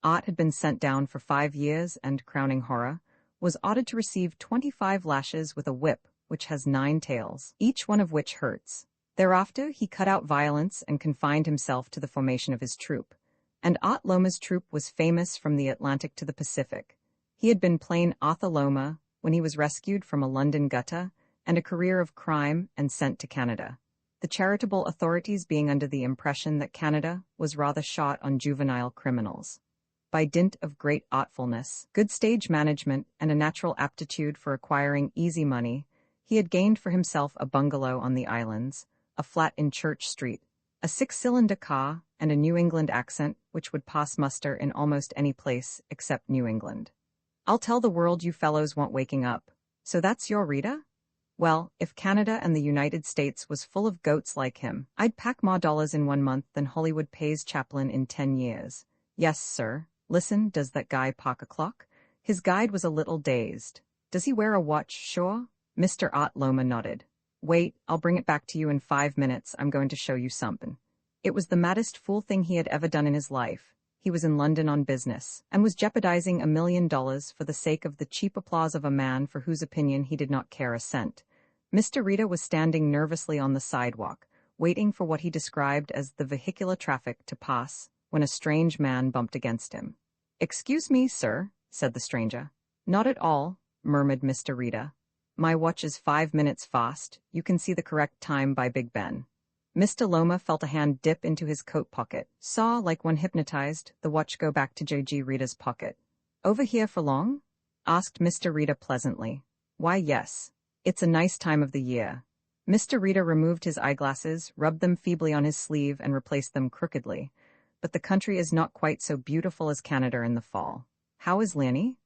Ott had been sent down for 5 years and, crowning horror, was ordered to receive 25 lashes with a whip which has 9 tails, each one of which hurts. Thereafter he cut out violence and confined himself to the formation of his troop. And Ott Loma's troop was famous from the Atlantic to the Pacific. He had been plain Arthur Loma when he was rescued from a London gutter and a career of crime and sent to Canada, the charitable authorities being under the impression that Canada was rather short on juvenile criminals. By dint of great artfulness, good stage management, and a natural aptitude for acquiring easy money, he had gained for himself a bungalow on the islands, a flat in Church Street, a 6-cylinder car, and a New England accent which would pass muster in almost any place except New England. I'll tell the world you fellows want waking up. So that's your Rita? Well, if Canada and the United States was full of goats like him, I'd pack more dollars in 1 month than Hollywood pays Chaplin in 10 years. Yes, sir. Listen, does that guy park a clock? His guide was a little dazed. Does he wear a watch, sure? Mr. Ott Loma nodded. Wait, I'll bring it back to you in 5 minutes. I'm going to show you something. It was the maddest fool thing he had ever done in his life. He was in London on business, and was jeopardizing $1 million for the sake of the cheap applause of a man for whose opinion he did not care a cent. Mr. Rita was standing nervously on the sidewalk, waiting for what he described as the vehicular traffic to pass, when a strange man bumped against him. Excuse me, sir, said the stranger. Not at all, murmured Mr. Rita. My watch is 5 minutes fast. You can see the correct time by Big Ben. Mr. Loma felt a hand dip into his coat pocket, saw, like one hypnotized, the watch go back to J.G. Rita's pocket. Over here for long? Asked Mr. Rita pleasantly. Why, yes. It's a nice time of the year. Mr. Rita removed his eyeglasses, rubbed them feebly on his sleeve, and replaced them crookedly. But the country is not quite so beautiful as Canada in the fall. How is Lanny?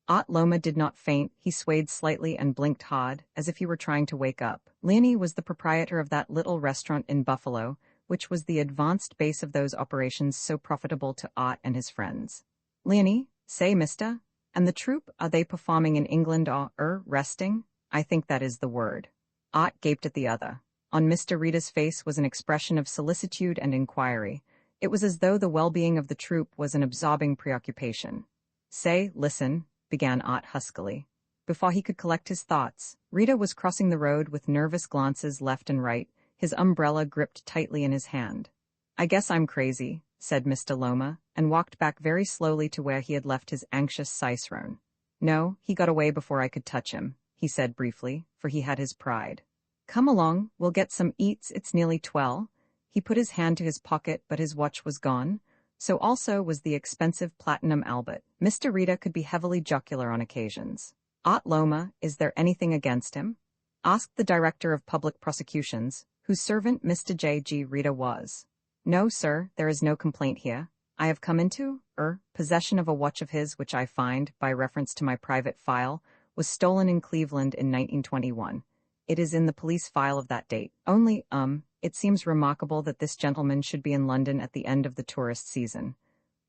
Ott Loma did not faint. He swayed slightly and blinked hard, as if he were trying to wake up. Lanny was the proprietor of that little restaurant in Buffalo, which was the advanced base of those operations so profitable to Ott and his friends. Lanny, say, mister, and the troupe, are they performing in England or, resting? I think that is the word. Ott gaped at the other. On Mr. Rita's face was an expression of solicitude and inquiry. It was as though the well-being of the troupe was an absorbing preoccupation. Say, listen, began Ott huskily. Before he could collect his thoughts, Rita was crossing the road with nervous glances left and right, his umbrella gripped tightly in his hand. I guess I'm crazy, said Mr. Loma, and walked back very slowly to where he had left his anxious cicerone. No, he got away before I could touch him, he said briefly, for he had his pride. Come along, we'll get some eats, it's nearly 12. He put his hand to his pocket, but his watch was gone. So also was the expensive platinum Albert. Mr. Rita could be heavily jocular on occasions. Ott Loma, is there anything against him? Asked the Director of Public Prosecutions, whose servant Mr. J.G. Rita was. No, sir, there is no complaint here. I have come into, possession of a watch of his which I find, by reference to my private file, was stolen in Cleveland in 1921. It is in the police file of that date. Only, it seems remarkable that this gentleman should be in London at the end of the tourist season.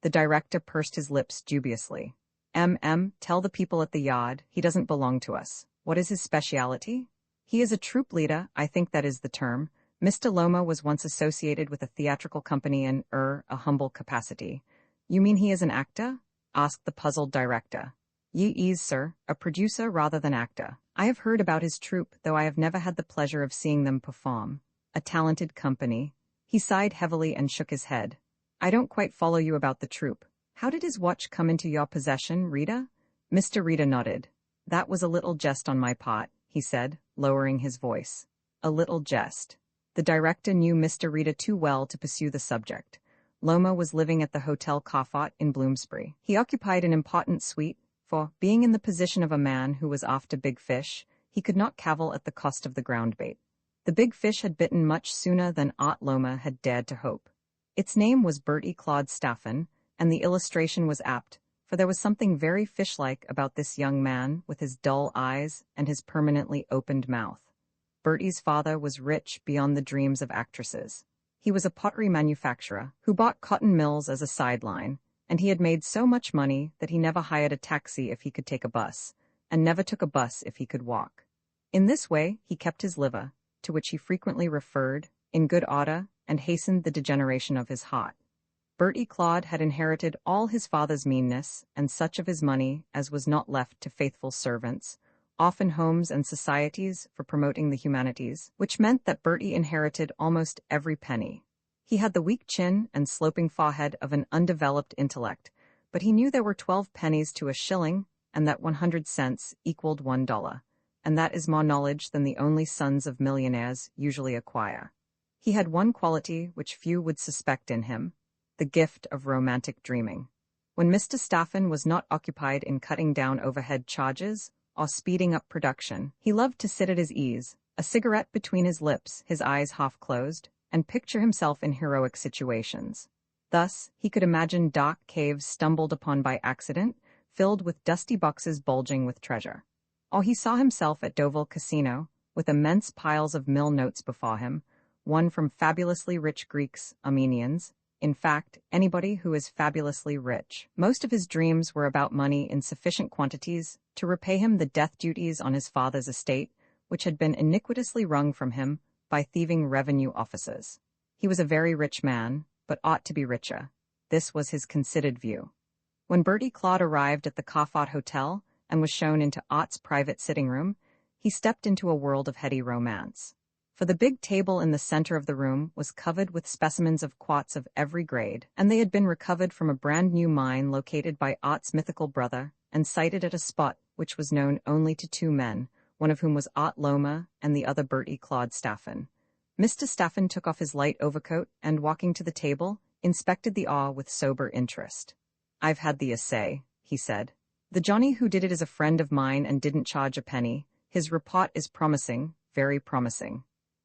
The director pursed his lips dubiously. Tell the people at the Yard, he doesn't belong to us. What is his speciality? He is a troupe leader, I think that is the term. Mr. Loma was once associated with a theatrical company in, a humble capacity. You mean he is an actor? Asked the puzzled director. Ye is, sir, a producer rather than actor. I have heard about his troupe, though I have never had the pleasure of seeing them perform. A talented company. He sighed heavily and shook his head. I don't quite follow you about the troupe. How did his watch come into your possession, Rita? Mr. Rita nodded. That was a little jest on my part, he said, lowering his voice. A little jest. The director knew Mr. Rita too well to pursue the subject. Loma was living at the Hotel Coffot in Bloomsbury. He occupied an important suite, for, being in the position of a man who was after big fish, he could not cavil at the cost of the ground bait. The big fish had bitten much sooner than Ott Loma had dared to hope. Its name was Bertie Claude Staffen, and the illustration was apt, for there was something very fish-like about this young man with his dull eyes and his permanently opened mouth. Bertie's father was rich beyond the dreams of actresses. He was a pottery manufacturer who bought cotton mills as a sideline, and he had made so much money that he never hired a taxi if he could take a bus, and never took a bus if he could walk. In this way, he kept his liver, to which he frequently referred, in good order, and hastened the degeneration of his heart. Bertie Claude had inherited all his father's meanness and such of his money as was not left to faithful servants, often homes and societies for promoting the humanities, which meant that Bertie inherited almost every penny. He had the weak chin and sloping forehead of an undeveloped intellect, but he knew there were 12 pennies to a shilling, and that 100 cents equaled $1, and that is more knowledge than the only sons of millionaires usually acquire. He had one quality which few would suspect in him, the gift of romantic dreaming. When Mr. Staffen was not occupied in cutting down overhead charges or speeding up production, he loved to sit at his ease, a cigarette between his lips, his eyes half closed, and picture himself in heroic situations. Thus, he could imagine dark caves stumbled upon by accident, filled with dusty boxes bulging with treasure. Or he saw himself at Deauville Casino, with immense piles of mill notes before him, one from fabulously rich Greeks, Armenians, in fact, anybody who is fabulously rich. Most of his dreams were about money in sufficient quantities to repay him the death duties on his father's estate, which had been iniquitously wrung from him by thieving revenue officers. He was a very rich man, but ought to be richer. This was his considered view. When Bertie Claude arrived at the Carfart Hotel and was shown into Art's private sitting room, he stepped into a world of heady romance. For the big table in the center of the room was covered with specimens of quartz of every grade, and they had been recovered from a brand-new mine located by Art's mythical brother and sited at a spot which was known only to 2 men, one of whom was Art Loma and the other Bertie Claude Staffen. Mr. Staffen took off his light overcoat and, walking to the table, inspected the ore with sober interest. "I've had the assay," he said. "The Johnny who did it is a friend of mine and didn't charge a penny. His report is promising, very promising."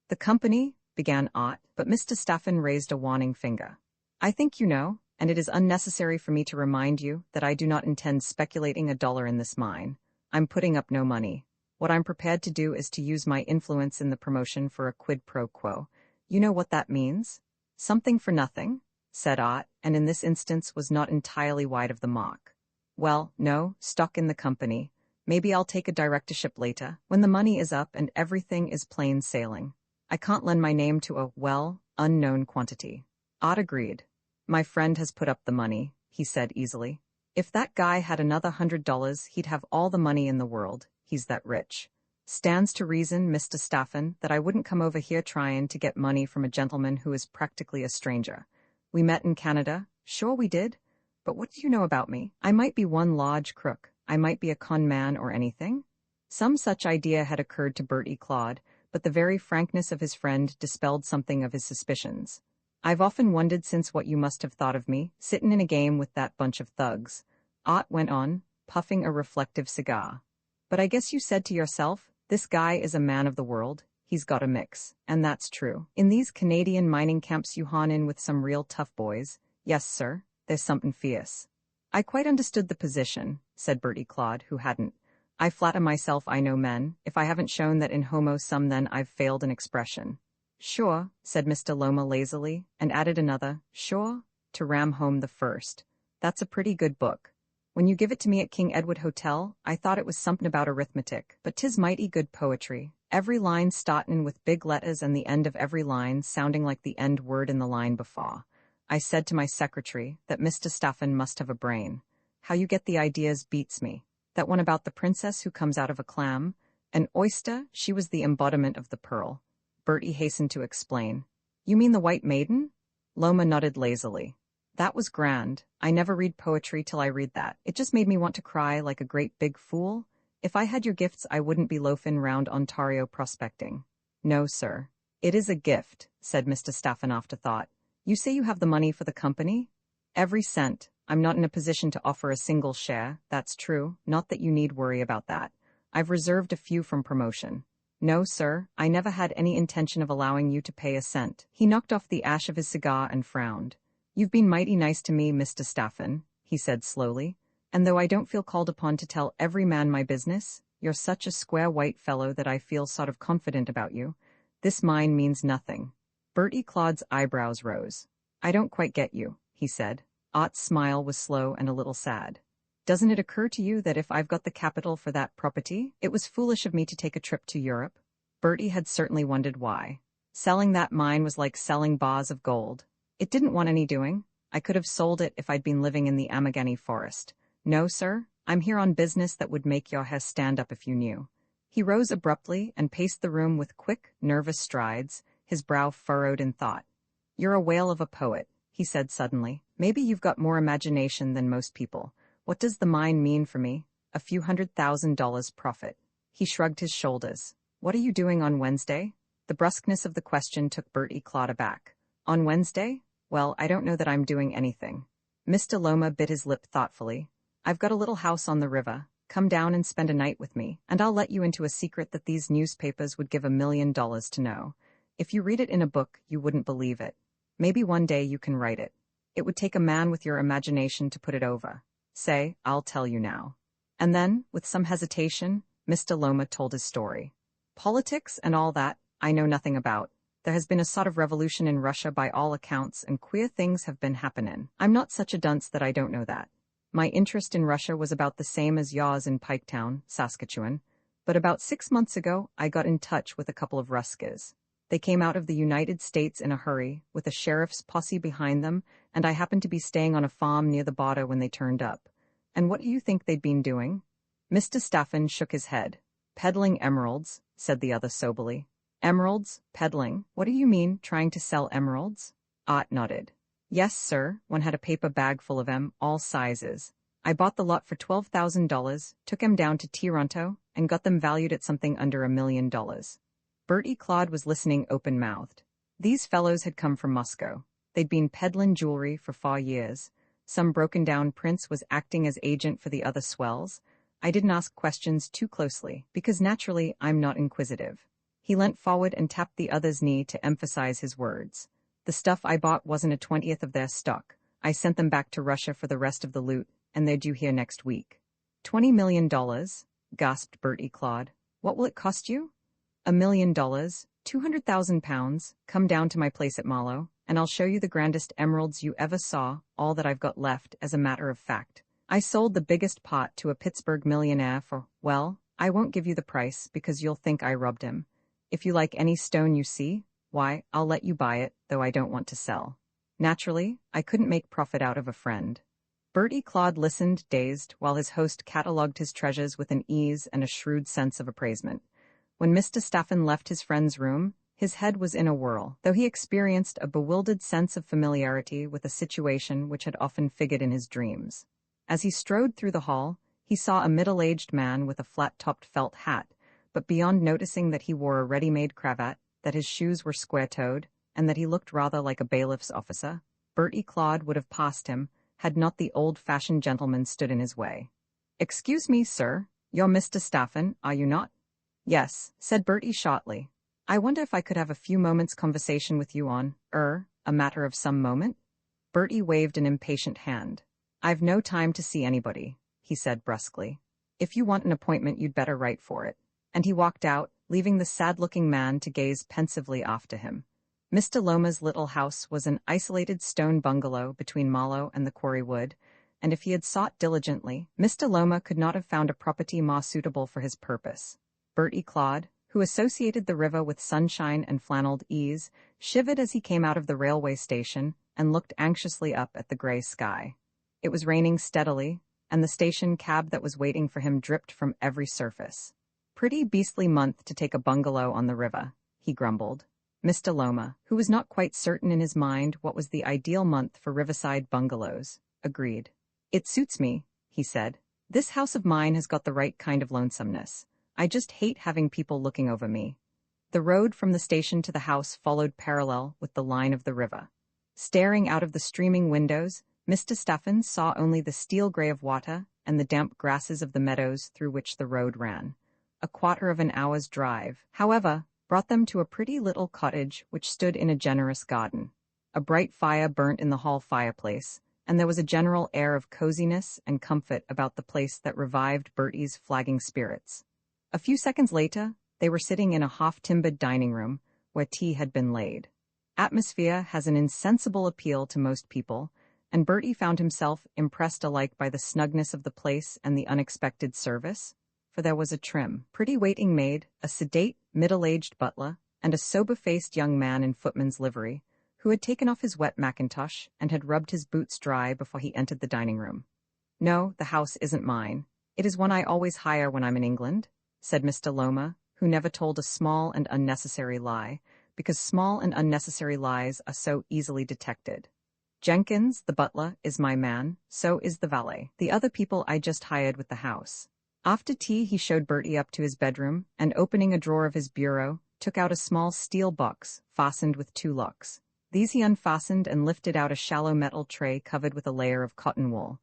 "The company," began Art, but Mr. Staffen raised a warning finger. "I think you know, and it is unnecessary for me to remind you that I do not intend speculating a dollar in this mine. I'm putting up no money. What I'm prepared to do is to use my influence in the promotion for a quid pro quo. You know what that means? Something for nothing," said Art, and in this instance was not entirely wide of the mark. "Well, no, stock in the company. Maybe I'll take a directorship later, when the money is up and everything is plain sailing. I can't lend my name to a, well, unknown quantity." Art agreed. "My friend has put up the money," he said easily. "If that guy had another $100, he'd have all the money in the world. He's that rich. Stands to reason, Mr. Staffen, that I wouldn't come over here trying to get money from a gentleman who is practically a stranger. We met in Canada. Sure we did. But what do you know about me? I might be one large crook. I might be a con man or anything." Some such idea had occurred to Bertie Claude, but the very frankness of his friend dispelled something of his suspicions. "I've often wondered since what you must have thought of me, sittin' in a game with that bunch of thugs," Art went on, puffing a reflective cigar. "But I guess you said to yourself, this guy is a man of the world, he's got a mix, and that's true. In these Canadian mining camps you hon in with some real tough boys. Yes, sir, there's somethin' fierce." "I quite understood the position," said Bertie Claude, who hadn't. "I flatter myself I know men. If I haven't shown that in homo sum then I've failed in expression." "Sure," said Mr. Loma lazily, and added another, "sure," to ram home the first. "That's a pretty good book. When you give it to me at King Edward Hotel, I thought it was somethin' about arithmetic, but 'tis mighty good poetry. Every line startin' with big letters and the end of every line sounding like the end word in the line before. I said to my secretary that Mr. Staffen must have a brain. How you get the ideas beats me. That one about the princess who comes out of a clam, an oyster, she was the embodiment of the pearl." Bertie hastened to explain. "You mean the White Maiden?" Loma nodded lazily. "That was grand. I never read poetry till I read that. It just made me want to cry like a great big fool. If I had your gifts I wouldn't be loafin' round Ontario prospecting." "No, sir." "It is a gift," said Mr. Staffen afterthought. "You say you have the money for the company?" "Every cent. I'm not in a position to offer a single share, that's true, not that you need worry about that. I've reserved a few from promotion." "No, sir, I never had any intention of allowing you to pay a cent." He knocked off the ash of his cigar and frowned. "You've been mighty nice to me, Mr. Staffen," he said slowly, And though I don't feel called upon to tell every man my business, you're such a square white fellow that I feel sort of confident about you. This mine means nothing. Bertie Claude's eyebrows rose. I don't quite get you, he said. Ott's smile was slow and a little sad. Doesn't it occur to you that if I've got the capital for that property, it was foolish of me to take a trip to Europe? Bertie had certainly wondered why. Selling that mine was like selling bars of gold. It didn't want any doing. I could have sold it if I'd been living in the Amagani forest. No, sir, I'm here on business that would make your hair stand up if you knew. He rose abruptly and paced the room with quick, nervous strides, his brow furrowed in thought. You're a whale of a poet, he said suddenly. Maybe you've got more imagination than most people. What does the mine mean for me? A few $100,000 profit. He shrugged his shoulders. What are you doing on Wednesday? The brusqueness of the question took Bertie Claude aback. On Wednesday? Well, I don't know that I'm doing anything. Mr. Loma bit his lip thoughtfully. I've got a little house on the river. Come down and spend a night with me, and I'll let you into a secret that these newspapers would give $1 million to know. If you read it in a book, you wouldn't believe it. Maybe one day you can write it. It would take a man with your imagination to put it over. Say, I'll tell you now. And then, with some hesitation, Mr. Loma told his story. Politics and all that, I know nothing about. There has been a sort of revolution in Russia by all accounts, and queer things have been happening. I'm not such a dunce that I don't know that. My interest in Russia was about the same as yours in Piketown, Saskatchewan, but about 6 months ago I got in touch with a couple of Ruskers. They came out of the United States in a hurry, with a sheriff's posse behind them, and I happened to be staying on a farm near the border when they turned up. And what do you think they'd been doing? Mr. Staffen shook his head. Peddling emeralds, said the other soberly. Emeralds? Peddling? What do you mean, trying to sell emeralds? Ott nodded. Yes, sir, one had a paper bag full of 'em, all sizes. I bought the lot for $12,000, took 'em down to Toronto, and got them valued at something under $1 million. Bertie Claude was listening open-mouthed. These fellows had come from Moscow. They'd been peddling jewelry for 4 years. Some broken-down prince was acting as agent for the other swells. I didn't ask questions too closely, because naturally I'm not inquisitive. He leant forward and tapped the other's knee to emphasize his words. The stuff I bought wasn't a 20th of their stock. I sent them back to Russia for the rest of the loot, and they're due here next week. $20 million? Gasped Bertie Claude. What will it cost you? $1 million, 200,000 pounds. Come down to my place at Marlow, and I'll show you the grandest emeralds you ever saw, all that I've got left, as a matter of fact. I sold the biggest pot to a Pittsburgh millionaire for, well, I won't give you the price because you'll think I robbed him. If you like any stone you see, why, I'll let you buy it, though I don't want to sell. Naturally, I couldn't make profit out of a friend. Bertie Claude listened, dazed, while his host catalogued his treasures with an ease and a shrewd sense of appraisement. When Mr. Staffen left his friend's room, his head was in a whirl, though he experienced a bewildered sense of familiarity with a situation which had often figured in his dreams. As he strode through the hall, he saw a middle-aged man with a flat-topped felt hat, but beyond noticing that he wore a ready-made cravat, that his shoes were square-toed, and that he looked rather like a bailiff's officer, Bertie Claude would have passed him, had not the old-fashioned gentleman stood in his way. "Excuse me, sir, you're Mr. Staffen, are you not?" "Yes," said Bertie shortly. "I wonder if I could have a few moments' conversation with you on, a matter of some moment?" Bertie waved an impatient hand. "I've no time to see anybody," he said brusquely. "If you want an appointment, you'd better write for it." And he walked out, leaving the sad-looking man to gaze pensively after him. Mr. Loma's little house was an isolated stone bungalow between Marlow and the Quarry Wood, and if he had sought diligently, Mr. Loma could not have found a property more suitable for his purpose. Bertie Claude, who associated the river with sunshine and flannelled ease, shivered as he came out of the railway station and looked anxiously up at the grey sky. It was raining steadily, and the station cab that was waiting for him dripped from every surface. "Pretty beastly month to take a bungalow on the river," he grumbled. Mr. Loma, who was not quite certain in his mind what was the ideal month for riverside bungalows, agreed. "It suits me," he said. "This house of mine has got the right kind of lonesomeness. I just hate having people looking over me." The road from the station to the house followed parallel with the line of the river. Staring out of the streaming windows, Mr. Staffen saw only the steel grey of water and the damp grasses of the meadows through which the road ran. A quarter of an hour's drive, however, brought them to a pretty little cottage which stood in a generous garden. A bright fire burnt in the hall fireplace, and there was a general air of coziness and comfort about the place that revived Bertie's flagging spirits. A few seconds later, they were sitting in a half-timbered dining room where tea had been laid. Atmosphere has an insensible appeal to most people, and Bertie found himself impressed alike by the snugness of the place and the unexpected service, for there was a trim, pretty waiting maid, a sedate, middle-aged butler, and a sober-faced young man in footman's livery, who had taken off his wet mackintosh and had rubbed his boots dry before he entered the dining room. "No, the house isn't mine. It is one I always hire when I'm in England," said Mr. Loma, who never told a small and unnecessary lie, because small and unnecessary lies are so easily detected. "Jenkins, the butler, is my man, so is the valet. The other people I just hired with the house." After tea he showed Bertie up to his bedroom, and opening a drawer of his bureau, took out a small steel box, fastened with 2 locks. These he unfastened and lifted out a shallow metal tray covered with a layer of cotton wool.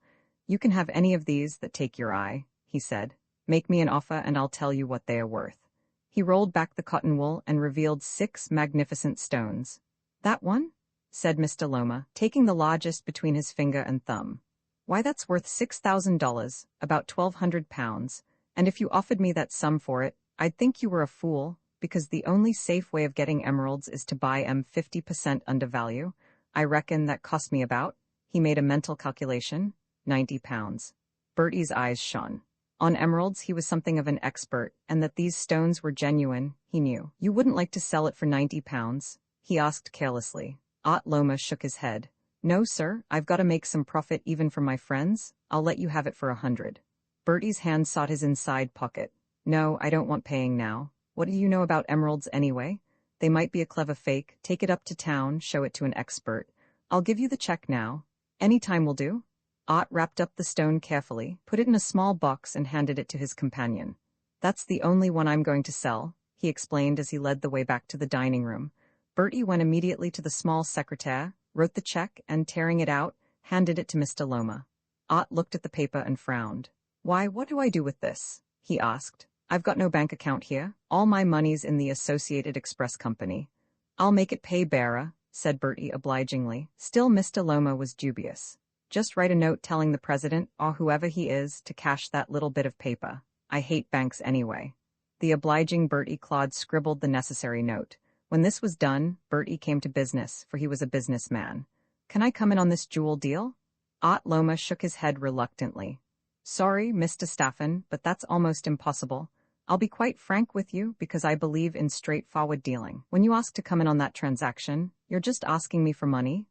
"You can have any of these that take your eye," he said. "Make me an offer and I'll tell you what they are worth." He rolled back the cotton wool and revealed 6 magnificent stones. "That one?" said Mr. Loma, taking the largest between his finger and thumb. "Why, that's worth $6,000, about £1,200, and if you offered me that sum for it, I'd think you were a fool, because the only safe way of getting emeralds is to buy 'em 50% under value. I reckon that cost me about," he made a mental calculation, £90. Bertie's eyes shone. On emeralds he was something of an expert, and that these stones were genuine, he knew. "You wouldn't like to sell it for £90? He asked carelessly. Art Loma shook his head. "No, sir, I've got to make some profit even from my friends. I'll let you have it for 100. Bertie's hand sought his inside pocket. "No, I don't want paying now. What do you know about emeralds anyway? They might be a clever fake. Take it up to town, show it to an expert. I'll give you the check now. Any time will do." Art wrapped up the stone carefully, put it in a small box and handed it to his companion. "That's the only one I'm going to sell," he explained as he led the way back to the dining room. Bertie went immediately to the small secretaire, wrote the check, and tearing it out, handed it to Mr. Loma. Art looked at the paper and frowned. "Why, what do I do with this?" he asked. "I've got no bank account here. All my money's in the Associated Express Company." "I'll make it pay bearer," said Bertie obligingly. Still Mr. Loma was dubious. "Just write a note telling the president, or whoever he is, to cash that little bit of paper. I hate banks anyway." The obliging Bertie Claude scribbled the necessary note. When this was done, Bertie came to business, for he was a businessman. "Can I come in on this jewel deal?" Art Loma shook his head reluctantly. "Sorry, Mr. Staffen, but that's almost impossible. I'll be quite frank with you because I believe in straightforward dealing. When you ask to come in on that transaction, you're just asking me for money."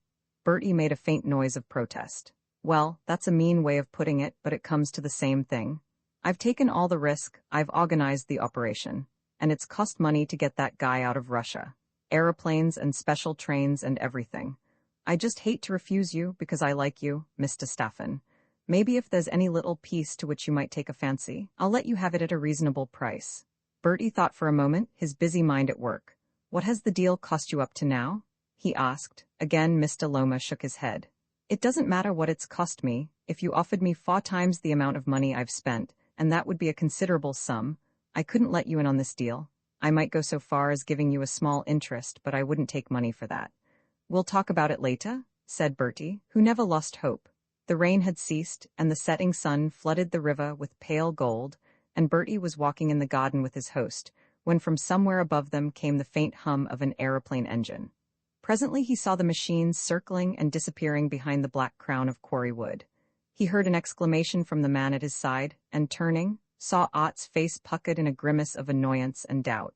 Bertie made a faint noise of protest. "Well, that's a mean way of putting it, but it comes to the same thing. I've taken all the risk, I've organized the operation, and it's cost money to get that guy out of Russia. Aeroplanes and special trains and everything. I just hate to refuse you because I like you, Mr. Staffen. Maybe if there's any little piece to which you might take a fancy, I'll let you have it at a reasonable price." Bertie thought for a moment, his busy mind at work. "What has the deal cost you up to now?" he asked. Again Mr. Loma shook his head. "It doesn't matter what it's cost me. If you offered me 4 times the amount of money I've spent, and that would be a considerable sum, I couldn't let you in on this deal. I might go so far as giving you a small interest, but I wouldn't take money for that." "We'll talk about it later," said Bertie, who never lost hope. The rain had ceased, and the setting sun flooded the river with pale gold, and Bertie was walking in the garden with his host, when from somewhere above them came the faint hum of an aeroplane engine. Presently he saw the machines circling and disappearing behind the black crown of quarry wood. He heard an exclamation from the man at his side, and turning, saw Art's face puckered in a grimace of annoyance and doubt.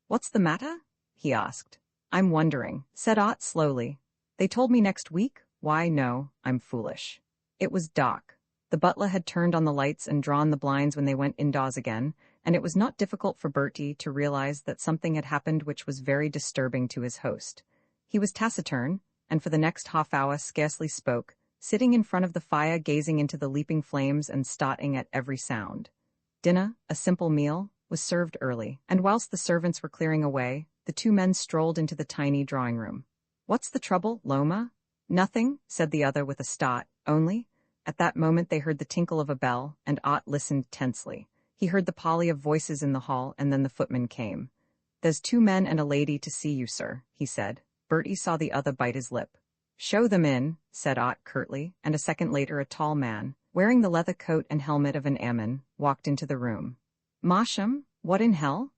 "What's the matter?" he asked. "I'm wondering," said Art slowly. "They told me next week. Why, no, I'm foolish." It was dark. The butler had turned on the lights and drawn the blinds when they went indoors again, and it was not difficult for Bertie to realize that something had happened which was very disturbing to his host. He was taciturn, and for the next half-hour scarcely spoke, sitting in front of the fire gazing into the leaping flames and starting at every sound. Dinner, a simple meal, was served early, and whilst the servants were clearing away, the 2 men strolled into the tiny drawing room. "What's the trouble, Loma?" "Nothing," said the other with a start, "only—" At that moment they heard the tinkle of a bell, and Art listened tensely. He heard the parley of voices in the hall, and then the footman came. "There's 2 men and a lady to see you, sir," he said. Bertie saw the other bite his lip. "Show them in," said Ott curtly, and a second later a tall man, wearing the leather coat and helmet of an airman, walked into the room. "Marsham, what in hell?"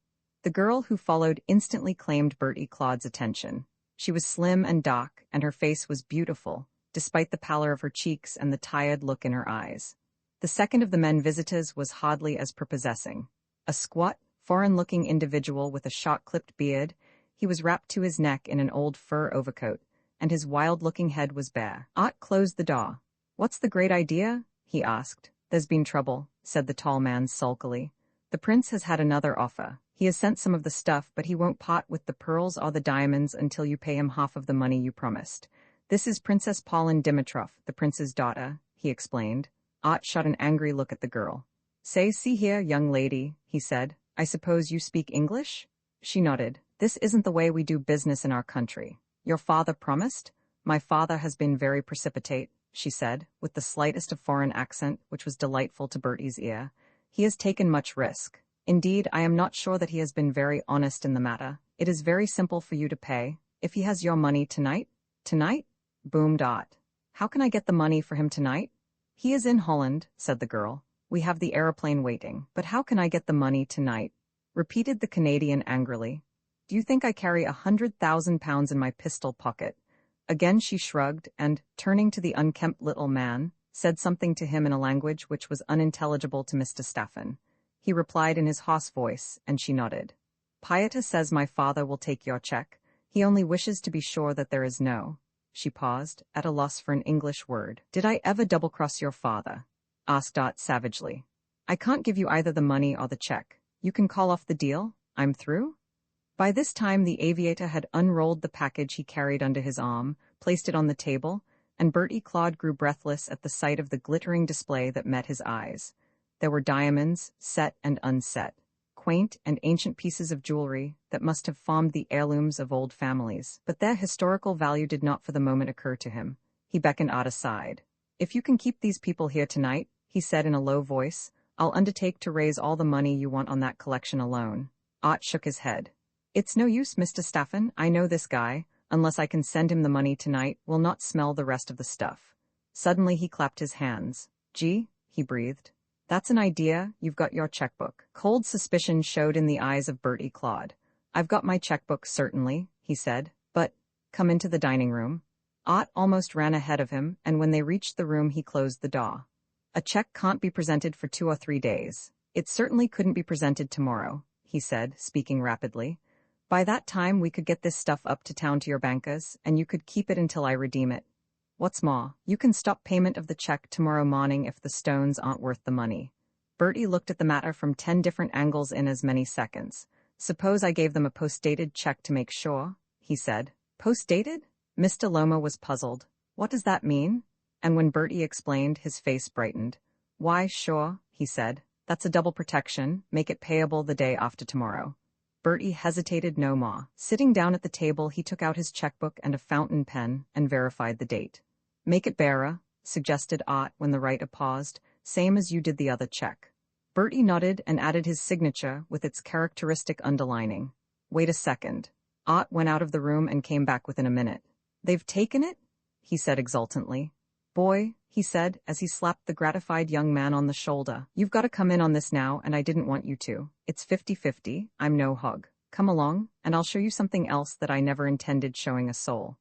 The girl who followed instantly claimed Bertie Claude's attention. She was slim and dark, and her face was beautiful, despite the pallor of her cheeks and the tired look in her eyes. The second of the men visitors was hardly as prepossessing. A squat, foreign-looking individual with a short-clipped beard, he was wrapped to his neck in an old fur overcoat, and his wild-looking head was bare. Ott closed the door. "What's the great idea?" he asked. "There's been trouble," said the tall man sulkily. "The prince has had another offer. He has sent some of the stuff, but he won't part with the pearls or the diamonds until you pay him half of the money you promised. This is Princess Pauline Dimitrov, the prince's daughter," he explained. Ott shot an angry look at the girl. "See here, young lady," he said. "I suppose you speak English?" She nodded. "This isn't the way we do business in our country. Your father promised?" "My father has been very precipitate," she said, with the slightest of foreign accent, which was delightful to Bertie's ear. "He has taken much risk. Indeed, I am not sure that he has been very honest in the matter. It is very simple for you to pay. If he has your money tonight—" "Tonight?" boomed Ott. "How can I get the money for him tonight?" "He is in Holland," said the girl. "We have the aeroplane waiting. But how can I get the money tonight?" repeated the Canadian angrily. "Do you think I carry 100,000 pounds in my pistol pocket?" Again she shrugged and, turning to the unkempt little man, said something to him in a language which was unintelligible to Mr. Staffen. He replied in his hoarse voice, and she nodded. "Pieta says my father will take your check. He only wishes to be sure that there is no—" She paused, at a loss for an English word. "Did I ever double-cross your father?" asked Ott savagely. "I can't give you either the money or the check. You can call off the deal. I'm through?" By this time the aviator had unrolled the package he carried under his arm, placed it on the table, and Bertie Claude grew breathless at the sight of the glittering display that met his eyes. There were diamonds, set and unset, quaint and ancient pieces of jewelry that must have formed the heirlooms of old families, but their historical value did not for the moment occur to him. He beckoned Ott aside. "If you can keep these people here tonight," he said in a low voice, "I'll undertake to raise all the money you want on that collection alone." Ott shook his head. "It's no use, Mr. Staffen. I know this guy, unless I can send him the money tonight, will not smell the rest of the stuff." Suddenly he clapped his hands. "Gee," he breathed. "That's an idea. You've got your checkbook." Cold suspicion showed in the eyes of Bertie Claude. "I've got my checkbook, certainly," he said, "but—" "Come into the dining room." Ott almost ran ahead of him, and when they reached the room he closed the door. "A check can't be presented for 2 or 3 days. It certainly couldn't be presented tomorrow," he said, speaking rapidly. "By that time we could get this stuff up to town to your bankers, and you could keep it until I redeem it. What's more, you can stop payment of the check tomorrow morning if the stones aren't worth the money." Bertie looked at the matter from 10 different angles in as many seconds. "Suppose I gave them a post-dated check to make sure?" he said. "Post-dated?" Mr. Loma was puzzled. "What does that mean?" And when Bertie explained, his face brightened. "Why, sure," he said. "That's a double protection. Make it payable the day after tomorrow." Bertie hesitated no more. Sitting down at the table, he took out his checkbook and a fountain pen and verified the date. "Make it bearer," suggested Ott when the writer paused, "same as you did the other check." Bertie nodded and added his signature with its characteristic underlining. "Wait a second." Ott went out of the room and came back within a minute. "They've taken it?" he said exultantly. "Boy," he said as he slapped the gratified young man on the shoulder, "you've got to come in on this now, and I didn't want you to. It's 50-50, I'm no hog. Come along, and I'll show you something else that I never intended showing a soul."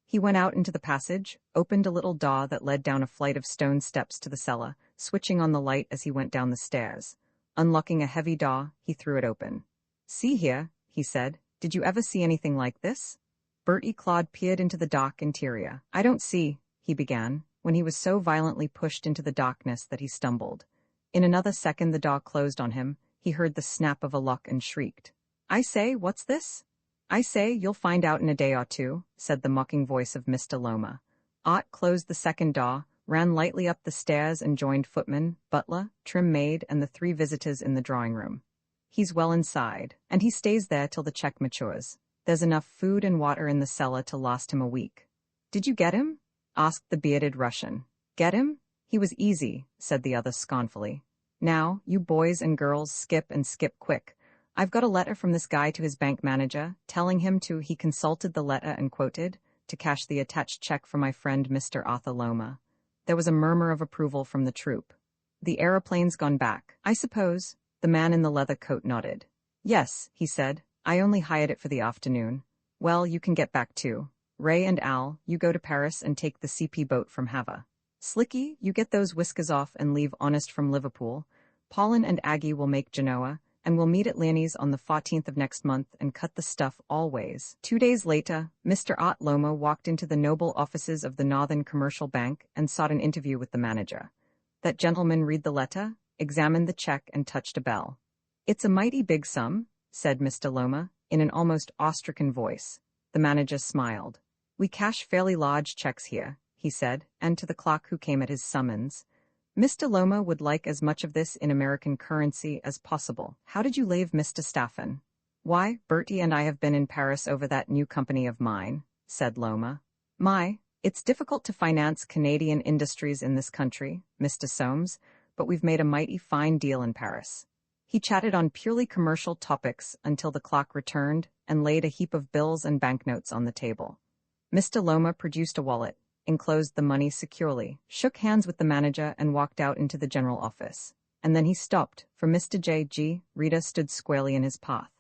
He went out into the passage, opened a little door that led down a flight of stone steps to the cellar, switching on the light as he went down the stairs. Unlocking a heavy door, he threw it open. "See here," he said, "did you ever see anything like this?" Bertie Claude peered into the dark interior. "I don't see," he began, when he was so violently pushed into the darkness that he stumbled. In another second the door closed on him. He heard the snap of a lock and shrieked. "I say, what's this?" "I say, you'll find out in a day or two," said the mocking voice of Mr. Loma. Ott closed the second door, ran lightly up the stairs and joined footman, butler, trim maid, and the 3 visitors in the drawing-room. "He's well inside, and he stays there till the check matures. There's enough food and water in the cellar to last him a week." "Did you get him?" asked the bearded Russian. "Get him? He was easy," said the other scornfully. "Now, you boys and girls skip and skip quick. I've got a letter from this guy to his bank manager, telling him to he consulted the letter and quoted, to cash the attached check for my friend Mr. Arthur Loma. There was a murmur of approval from the troop. The aeroplane's gone back, I suppose. The man in the leather coat nodded. Yes, he said. I only hired it for the afternoon. Well, you can get back too. Ray and Al, you go to Paris and take the CP boat from Havre. Slicky, you get those whiskers off and leave Honest from Liverpool. Paulin and Aggie will make Genoa, and we'll meet at Leonie's on the 14th of next month and cut the stuff always. 2 days later, Mr. Art Loma walked into the noble offices of the Northern Commercial Bank and sought an interview with the manager. That gentleman read the letter, examined the check, and touched a bell. It's a mighty big sum, said Mr. Loma, in an almost awe-stricken voice. The manager smiled. We cash fairly large checks here, he said, and to the clerk who came at his summons, Mr. Loma would like as much of this in American currency as possible. How did you leave Mr. Staffen? Why, Bertie and I have been in Paris over that new company of mine, said Loma. My, it's difficult to finance Canadian industries in this country, Mr. Soames, but we've made a mighty fine deal in Paris. He chatted on purely commercial topics until the clerk returned and laid a heap of bills and banknotes on the table. Mr. Loma produced a wallet, enclosed the money securely, shook hands with the manager and walked out into the general office. And then he stopped, for Mr. J.G. Rita stood squarely in his path.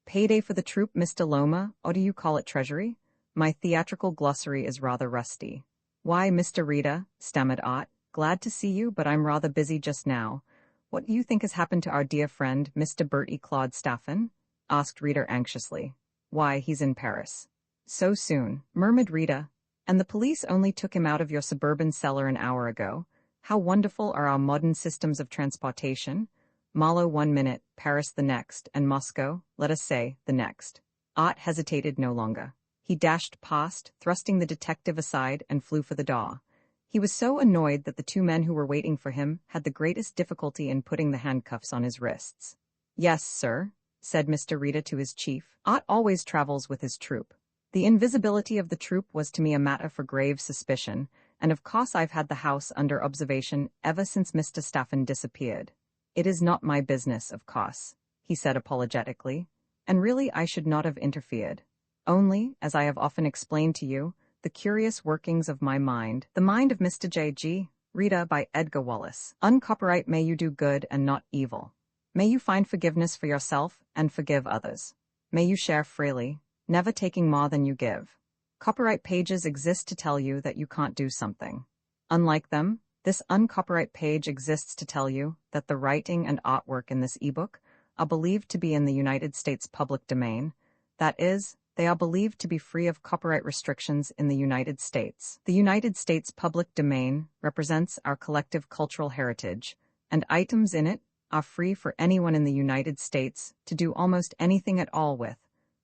Payday for the troop, Mr. Loma, or do you call it treasury? My theatrical glossary is rather rusty. Why, Mr. Rita, stammered Art, glad to see you, but I'm rather busy just now. What do you think has happened to our dear friend, Mr. Bertie Claude Staffen? Asked Rita anxiously. Why, he's in Paris. So soon, murmured Rita. And the police only took him out of your suburban cellar an hour ago. How wonderful are our modern systems of transportation? Malo 1 minute, Paris the next, and Moscow, let us say, the next. Art hesitated no longer. He dashed past, thrusting the detective aside, and flew for the door. He was so annoyed that the 2 men who were waiting for him had the greatest difficulty in putting the handcuffs on his wrists. Yes, sir, said Mr. Rita to his chief. Art always travels with his troop. The invisibility of the troop was to me a matter for grave suspicion, and of course I've had the house under observation ever since Mr. Staffen disappeared. It is not my business, of course, he said apologetically, and really I should not have interfered. Only, as I have often explained to you, the curious workings of my mind, the mind of Mr. J.G. Rita by Edgar Wallace. Uncopyright may you do good and not evil. May you find forgiveness for yourself and forgive others. May you share freely, never taking more than you give. Copyright pages exist to tell you that you can't do something. Unlike them, this uncopyright page exists to tell you that the writing and artwork in this ebook are believed to be in the United States public domain. That is, they are believed to be free of copyright restrictions in the United States. The United States public domain represents our collective cultural heritage, and items in it are free for anyone in the United States to do almost anything at all with,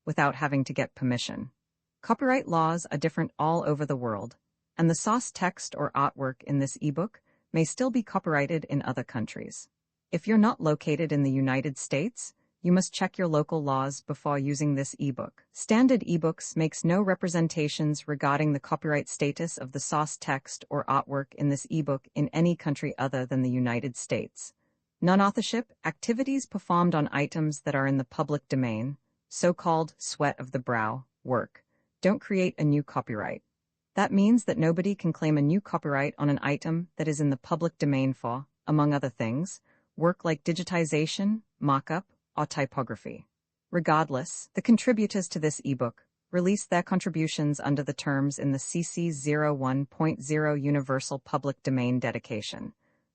without having to get permission. Copyright laws are different all over the world, and the source text or artwork in this ebook may still be copyrighted in other countries. If you're not located in the United States, you must check your local laws before using this ebook. Standard ebooks makes no representations regarding the copyright status of the source text or artwork in this ebook in any country other than the United States. Non-authorship, activities performed on items that are in the public domain, so-called sweat of the brow, work, don't create a new copyright. That means that nobody can claim a new copyright on an item that is in the public domain for, among other things, work like digitization, mock-up, or typography. Regardless, the contributors to this ebook release their contributions under the terms in the CC 01.0 Universal Public Domain Dedication,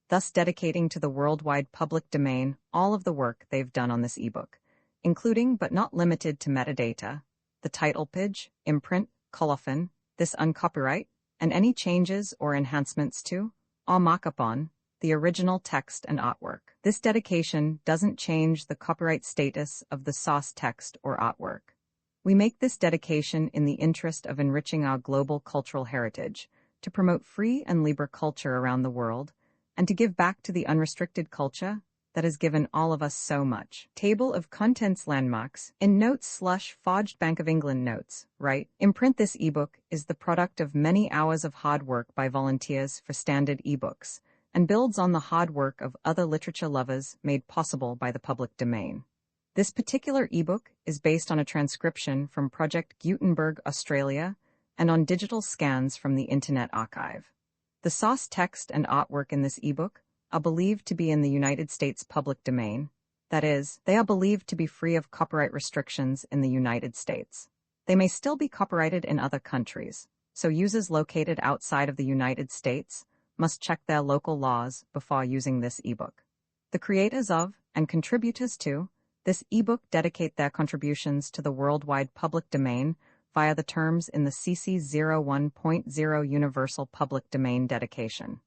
thus dedicating to the worldwide public domain all of the work they've done on this ebook, including but not limited to metadata, the title page, imprint, colophon, this uncopyright, and any changes or enhancements to, or mock-up on, the original text and artwork. This dedication doesn't change the copyright status of the source text or artwork. We make this dedication in the interest of enriching our global cultural heritage, to promote free and libre culture around the world, and to give back to the unrestricted culture that has given all of us so much. Table of Contents Landmarks. In notes / forged Bank of England notes, right? Imprint this ebook is the product of many hours of hard work by volunteers for standard ebooks, and builds on the hard work of other literature lovers made possible by the public domain. This particular ebook is based on a transcription from Project Gutenberg Australia and on digital scans from the Internet Archive. The source text and artwork in this ebook are believed to be in the United States public domain. That is, they are believed to be free of copyright restrictions in the United States. They may still be copyrighted in other countries, so users located outside of the United States must check their local laws before using this ebook. The creators of, and contributors to, this ebook dedicate their contributions to the worldwide public domain via the terms in the CC 01.0 Universal Public Domain Dedication.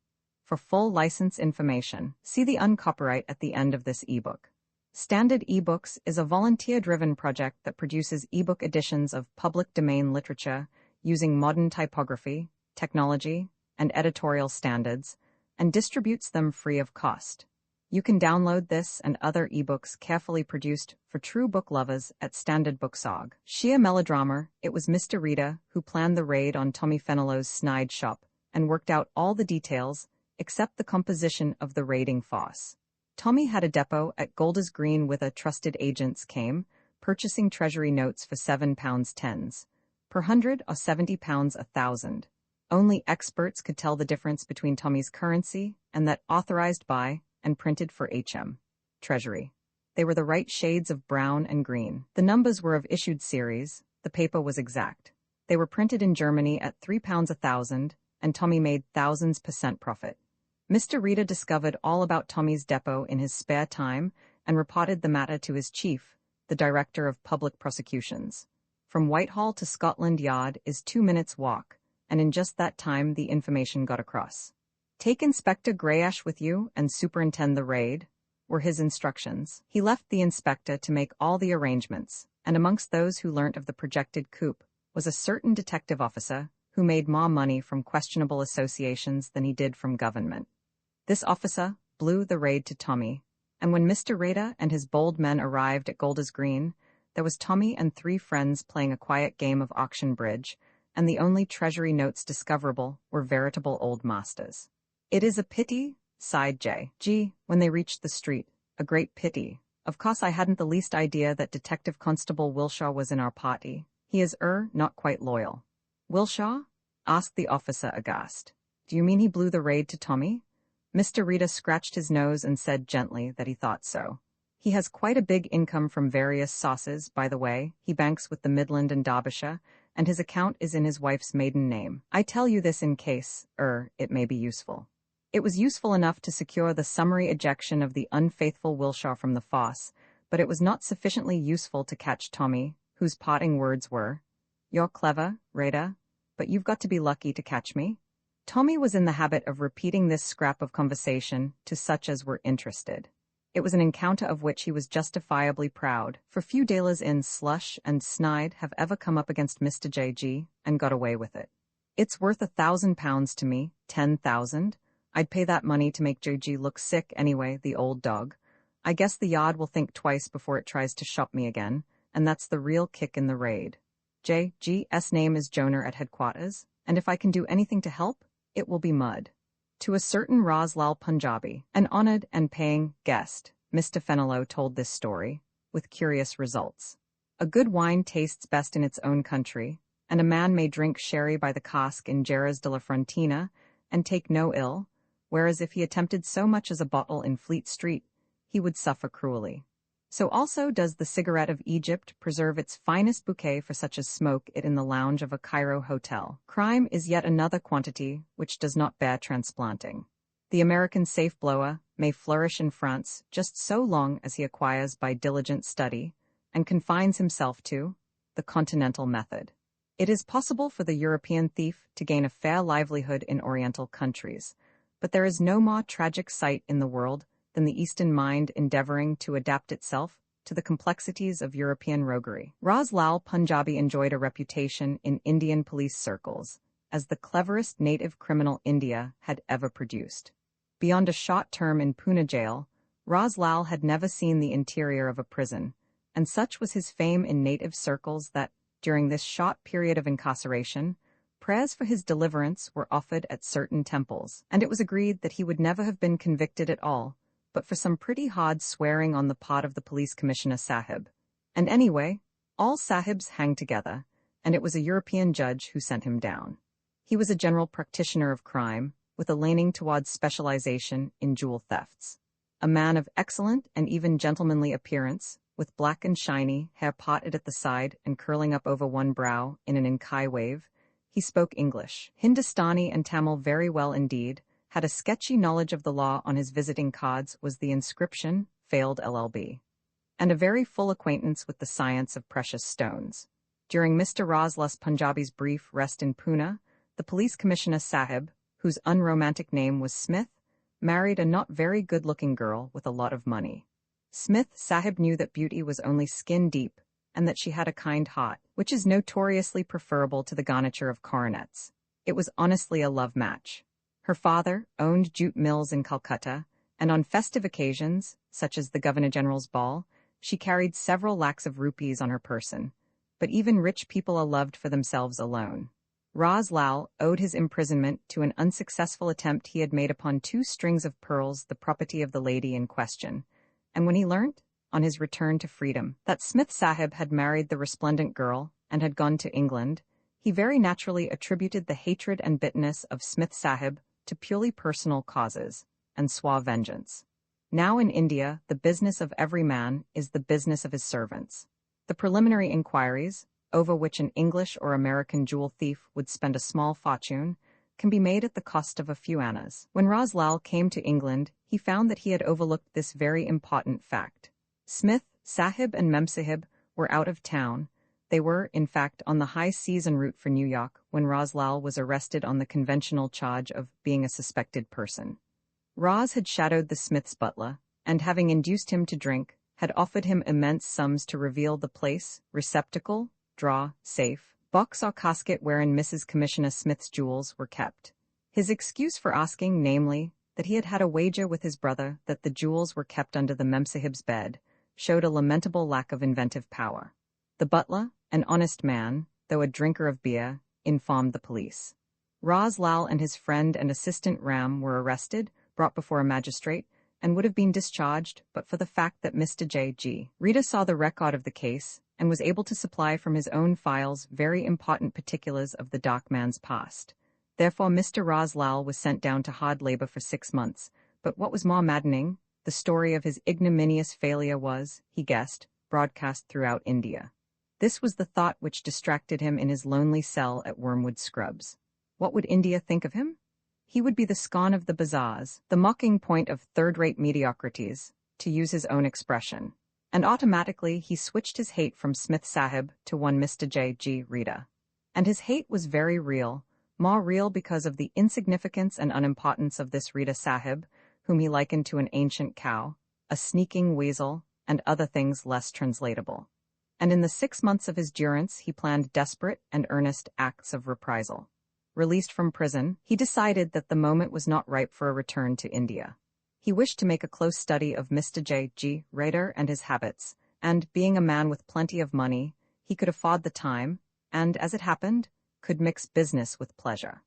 For full license information, see the uncopyright at the end of this ebook. Standard eBooks is a volunteer-driven project that produces ebook editions of public domain literature using modern typography, technology, and editorial standards, and distributes them free of cost. You can download this and other ebooks carefully produced for true book lovers at standardbooks.org. Sheer melodrama, it was Mr. Reader who planned the raid on Tommy Fenelon's snide shop and worked out all the details, except the composition of the raiding force. Tommy had a depot at Golders Green whither trusted agents came, purchasing treasury notes for £7.10 per hundred or £70 a thousand. Only experts could tell the difference between Tommy's currency and that authorized by and printed for HM Treasury. They were the right shades of brown and green. The numbers were of issued series, the paper was exact. They were printed in Germany at £3 a thousand, and Tommy made thousands% profit. Mr. Reader discovered all about Tommy's depot in his spare time and reported the matter to his chief, the Director of Public Prosecutions. From Whitehall to Scotland Yard is 2 minutes' walk, and in just that time the information got across. Take Inspector Greyash with you and superintend the raid, were his instructions. He left the inspector to make all the arrangements, and amongst those who learnt of the projected coup was a certain detective officer who made more money from questionable associations than he did from government. This officer blew the raid to Tommy, and when Mr. Reader and his bold men arrived at Golders Green, there was Tommy and 3 friends playing a quiet game of auction bridge, and the only treasury notes discoverable were veritable old masters. It is a pity, sighed J.G., when they reached the street. A great pity. Of course I hadn't the least idea that Detective Constable Wilshaw was in our party. He is not quite loyal. Wilshaw? Asked the officer aghast. Do you mean he blew the raid to Tommy? Mr. Reader scratched his nose and said gently that he thought so. He has quite a big income from various sources, by the way. He banks with the Midland and Derbyshire, and his account is in his wife's maiden name. I tell you this in case, it may be useful. It was useful enough to secure the summary ejection of the unfaithful Wilshaw from the fosse, but it was not sufficiently useful to catch Tommy, whose parting words were, "You're clever, Rada, but you've got to be lucky to catch me." Tommy was in the habit of repeating this scrap of conversation to such as were interested. It was an encounter of which he was justifiably proud, for few dealers in slush and snide have ever come up against Mr. J.G. and got away with it. It's worth £1,000 to me, 10,000. I'd pay that money to make J.G. look sick anyway, the old dog. I guess the yard will think twice before it tries to shop me again, and that's the real kick in the raid. J.G.'s name is Joner at headquarters, and if I can do anything to help, it will be mud. To a certain Raslal Punjabi, an honored and paying guest, Mr. Fenelon told this story, with curious results. A good wine tastes best in its own country, and a man may drink sherry by the cask in Gerras de la Frontina and take no ill, whereas if he attempted so much as a bottle in Fleet Street, he would suffer cruelly. So also does the cigarette of Egypt preserve its finest bouquet for such as smoke it in the lounge of a Cairo hotel. Crime is yet another quantity which does not bear transplanting. The American safe blower may flourish in France just so long as he acquires by diligent study and confines himself to the continental method. It is possible for the European thief to gain a fair livelihood in Oriental countries, but there is no more tragic sight in the world than the Eastern mind endeavoring to adapt itself to the complexities of European roguery. Raslal Punjabi enjoyed a reputation in Indian police circles as the cleverest native criminal India had ever produced. Beyond a short term in Pune jail, Raslal had never seen the interior of a prison, and such was his fame in native circles that, during this short period of incarceration, prayers for his deliverance were offered at certain temples, and it was agreed that he would never have been convicted at all, but for some pretty hard swearing on the part of the police commissioner Sahib. And anyway, all Sahibs hang together, and it was a European judge who sent him down. He was a general practitioner of crime, with a leaning towards specialization in jewel thefts. A man of excellent and even gentlemanly appearance, with black and shiny hair parted at the side and curling up over one brow in an Inkai wave, he spoke English, Hindustani and Tamil very well indeed, had a sketchy knowledge of the law. On his visiting cards was the inscription, failed LLB, and a very full acquaintance with the science of precious stones. During Mr. Wallace Punjabi's brief rest in Pune, the police commissioner Sahib, whose unromantic name was Smith, married a not very good-looking girl with a lot of money. Smith Sahib knew that beauty was only skin deep, and that she had a kind heart, which is notoriously preferable to the garniture of coronets. It was honestly a love match. Her father owned jute mills in Calcutta, and on festive occasions, such as the Governor-General's ball, she carried several lakhs of rupees on her person. But even rich people are loved for themselves alone. Ras Lal owed his imprisonment to an unsuccessful attempt he had made upon 2 strings of pearls, the property of the lady in question, and when he learnt, on his return to freedom, that Smith Sahib had married the resplendent girl and had gone to England, he very naturally attributed the hatred and bitterness of Smith Sahib to purely personal causes, and swore vengeance. Now in India, the business of every man is the business of his servants. The preliminary inquiries, over which an English or American jewel thief would spend a small fortune, can be made at the cost of a few annas. When Ras Lal came to England, he found that he had overlooked this very important fact. Smith, Sahib and Memsahib were out of town. They were, in fact, on the high seas en route for New York when Ras Lal was arrested on the conventional charge of being a suspected person. Ras had shadowed the Smith's butler, and having induced him to drink, had offered him immense sums to reveal the place, receptacle, drawer, safe, box or casket wherein Mrs. Commissioner Smith's jewels were kept. His excuse for asking, namely, that he had had a wager with his brother that the jewels were kept under the Memsahib's bed, showed a lamentable lack of inventive power. The butler, an honest man, though a drinker of beer, informed the police. Ras Lal and his friend and assistant Ram were arrested, brought before a magistrate, and would have been discharged but for the fact that Mr. J.G. Rita saw the record of the case and was able to supply from his own files very important particulars of the dark man's past. Therefore Mr. Ras Lal was sent down to hard labor for 6 months, but what was more maddening, the story of his ignominious failure was, he guessed, broadcast throughout India. This was the thought which distracted him in his lonely cell at Wormwood Scrubs. What would India think of him? He would be the scorn of the bazaars, the mocking point of third-rate mediocrities, to use his own expression. And automatically he switched his hate from Smith Sahib to one Mr. J.G. Rita. And his hate was very real, more real because of the insignificance and unimportance of this Rita Sahib, whom he likened to an ancient cow, a sneaking weasel, and other things less translatable. And in the 6 months of his durance he planned desperate and earnest acts of reprisal. Released from prison, he decided that the moment was not ripe for a return to India. He wished to make a close study of Mr. J.G. Rita and his habits, and, being a man with plenty of money, he could afford the time, and, as it happened, could mix business with pleasure.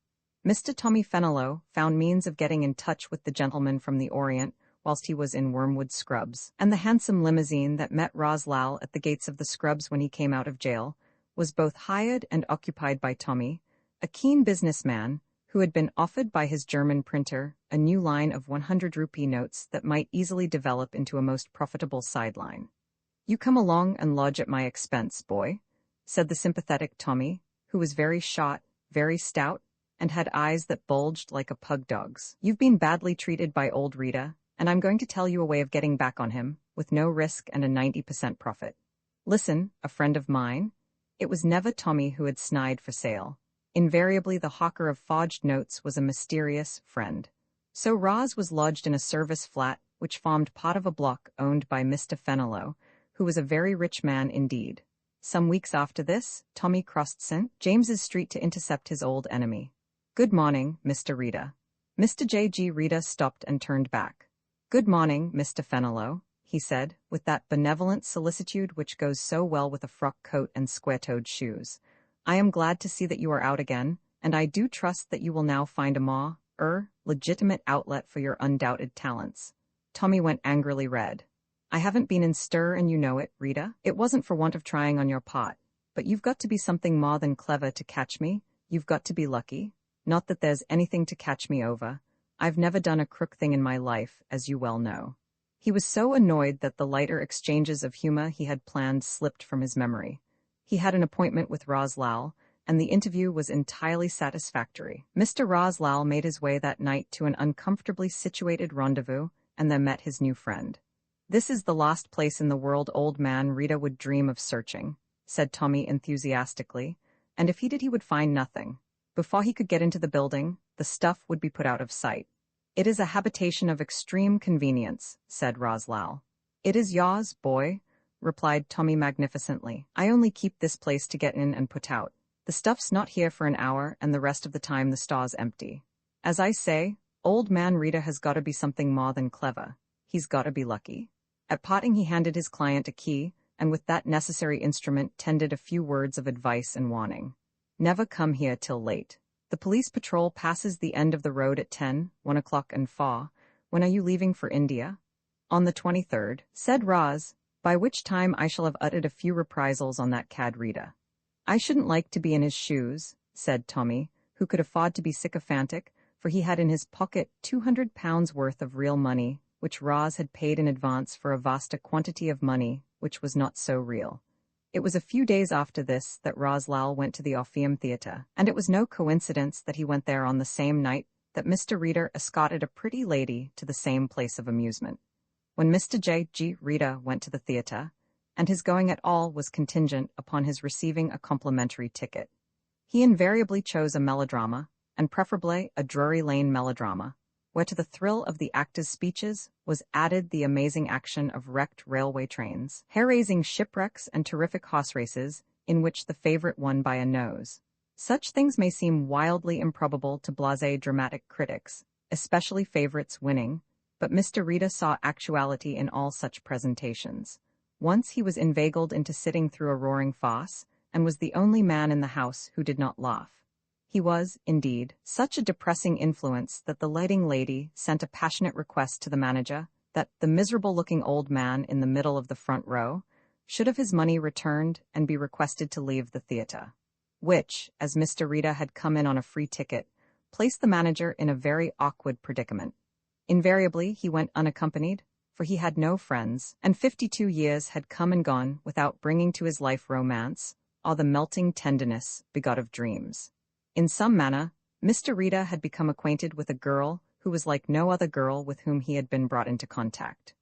Mr. Tommy Fenelon found means of getting in touch with the gentleman from the Orient whilst he was in Wormwood Scrubs, and the handsome limousine that met Ras Lal at the gates of the Scrubs when he came out of jail was both hired and occupied by Tommy, a keen businessman who had been offered by his German printer a new line of 100-rupee notes that might easily develop into a most profitable sideline. "You come along and lodge at my expense, boy," said the sympathetic Tommy, who was very short, very stout, and had eyes that bulged like a pug dog's. "You've been badly treated by old Rita, and I'm going to tell you a way of getting back on him, with no risk and a 90% profit. Listen, a friend of mine." It was never Tommy who had snide for sale. Invariably the hawker of forged notes was a mysterious friend. So Ras was lodged in a service flat which formed part of a block owned by Mr. Fenelon, who was a very rich man indeed. Some weeks after this, Tommy crossed St. James's Street to intercept his old enemy. "Good morning, Mr. Rita." Mr. J.G. Rita stopped and turned back. "Good morning, Mr. Fenelon," he said, with that benevolent solicitude which goes so well with a frock coat and square-toed shoes. "I am glad to see that you are out again, and I do trust that you will now find a more, legitimate outlet for your undoubted talents." Tommy went angrily red. "I haven't been in stir and you know it, Rita. It wasn't for want of trying on your part. But you've got to be something more than clever to catch me. You've got to be lucky. Not that there's anything to catch me over. I've never done a crook thing in my life, as you well know." He was so annoyed that the lighter exchanges of humor he had planned slipped from his memory. He had an appointment with Roslal, and the interview was entirely satisfactory. Mr. Roslal made his way that night to an uncomfortably situated rendezvous, and there met his new friend. "This is the last place in the world old man Rita would dream of searching," said Tommy enthusiastically, and if he did he would find nothing. Before he could get into the building, the stuff would be put out of sight. "It is a habitation of extreme convenience," said Roslal. "It is yours, boy," replied Tommy magnificently. "I only keep this place to get in and put out. The stuff's not here for an hour, and the rest of the time the store's empty. As I say, old man Rita has got to be something more than clever. He's got to be lucky." At parting he handed his client a key, and with that necessary instrument tended a few words of advice and warning. "Never come here till late. The police patrol passes the end of the road at 10, 1 o'clock and 4. When are you leaving for India?" "On the 23rd, said Roz, "by which time I shall have uttered a few reprisals on that cad Rita." "I shouldn't like to be in his shoes," said Tommy, who could afford to be sycophantic, for he had in his pocket £200 worth of real money, which Roz had paid in advance for a vast quantity of money, which was not so real. It was a few days after this that Roslal went to the Orpheum Theatre, and it was no coincidence that he went there on the same night that Mr. Rita escorted a pretty lady to the same place of amusement. When Mr. J.G. Rita went to the theatre, and his going at all was contingent upon his receiving a complimentary ticket, he invariably chose a melodrama, and preferably a Drury Lane melodrama, where to the thrill of the actors' speeches was added the amazing action of wrecked railway trains, hair-raising shipwrecks, and terrific horse races, in which the favorite won by a nose. Such things may seem wildly improbable to blasé dramatic critics, especially favorites winning, but Mr. Rita saw actuality in all such presentations. Once he was inveigled into sitting through a roaring farce, and was the only man in the house who did not laugh. He was, indeed, such a depressing influence that the lighting lady sent a passionate request to the manager that the miserable-looking old man in the middle of the front row should have his money returned and be requested to leave the theatre, which, as Mr. Rita had come in on a free ticket, placed the manager in a very awkward predicament. Invariably he went unaccompanied, for he had no friends, and 52 years had come and gone without bringing to his life romance, or the melting tenderness begot of dreams. In some manner, Mr. Rita had become acquainted with a girl who was like no other girl with whom he had been brought into contact.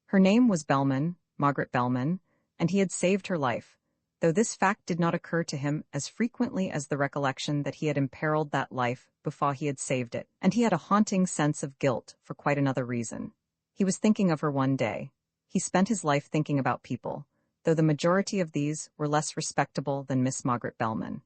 Her name was Bellman, Margaret Bellman, and he had saved her life, though this fact did not occur to him as frequently as the recollection that he had imperiled that life before he had saved it, and he had a haunting sense of guilt for quite another reason. He was thinking of her one day. He spent his life thinking about people, though the majority of these were less respectable than Miss Margaret Bellman.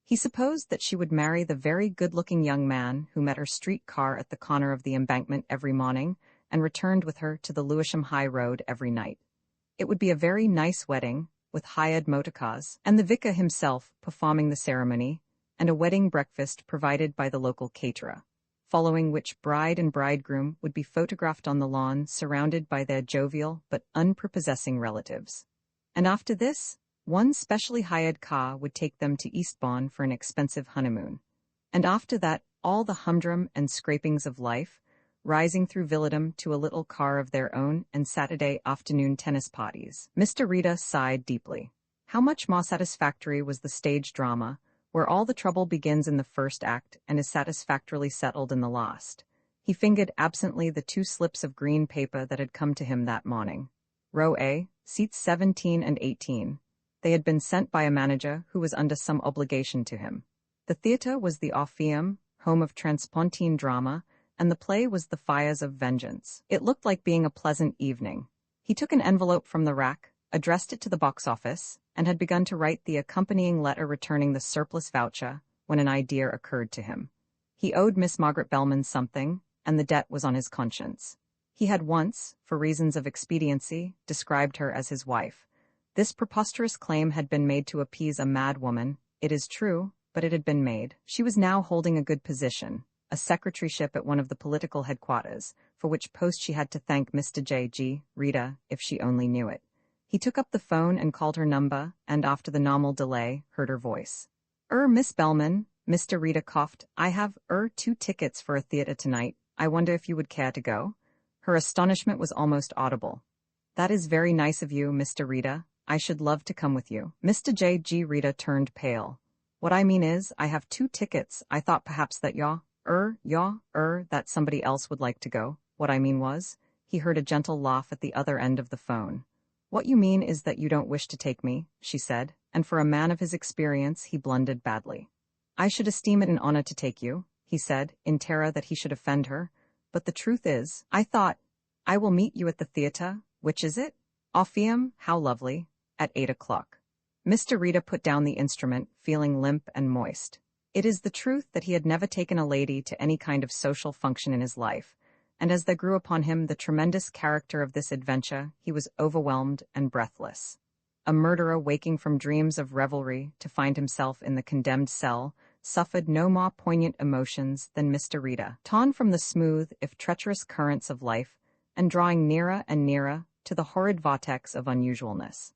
He supposed that she would marry the very good-looking young man who met her street car at the corner of the embankment every morning and returned with her to the Lewisham High Road every night. It would be a very nice wedding, with hired motor cars, and the vicar himself performing the ceremony, and a wedding breakfast provided by the local caterer, following which bride and bridegroom would be photographed on the lawn surrounded by their jovial but unprepossessing relatives. And after this, one specially hired car would take them to Eastbourne for an expensive honeymoon. And after that, all the humdrum and scrapings of life, rising through villadom to a little car of their own and Saturday afternoon tennis parties. Mr. Rita sighed deeply. How much more satisfactory was the stage drama, where all the trouble begins in the first act and is satisfactorily settled in the last. He fingered absently the 2 slips of green paper that had come to him that morning. Row A, seats 17 and 18. They had been sent by a manager who was under some obligation to him. The theatre was the Orpheum, home of transpontine drama, and the play was The Fires of Vengeance. It looked like being a pleasant evening. He took an envelope from the rack, addressed it to the box office, and had begun to write the accompanying letter returning the surplus voucher when an idea occurred to him. He owed Miss Margaret Bellman something, and the debt was on his conscience. He had once, for reasons of expediency, described her as his wife. This preposterous claim had been made to appease a mad woman, it is true, but it had been made. She was now holding a good position, a secretaryship at one of the political headquarters, for which post she had to thank Mr. J.G. Rita, if she only knew it. He took up the phone and called her number, and after the normal delay, heard her voice. Miss Bellman, Mr. Rita coughed. I have, 2 tickets for a theater tonight. I wonder if you would care to go? Her astonishment was almost audible. That is very nice of you, Mr. Rita. I should love to come with you. Mr. J.G. Rita turned pale. What I mean is, I have 2 tickets. I thought perhaps that that somebody else would like to go. What I mean was, he heard a gentle laugh at the other end of the phone. What you mean is that you don't wish to take me, she said, and for a man of his experience, he blundered badly. I should esteem it an honor to take you, he said, in terror that he should offend her. But the truth is, I will meet you at the theater. Which is it? Orpheum, how lovely. At 8 o'clock. Mr. Rita put down the instrument, feeling limp and moist. It is the truth that he had never taken a lady to any kind of social function in his life, and as there grew upon him the tremendous character of this adventure, he was overwhelmed and breathless. A murderer waking from dreams of revelry to find himself in the condemned cell suffered no more poignant emotions than Mr. Rita, torn from the smooth, if treacherous currents of life, and drawing nearer and nearer to the horrid vortex of unusualness.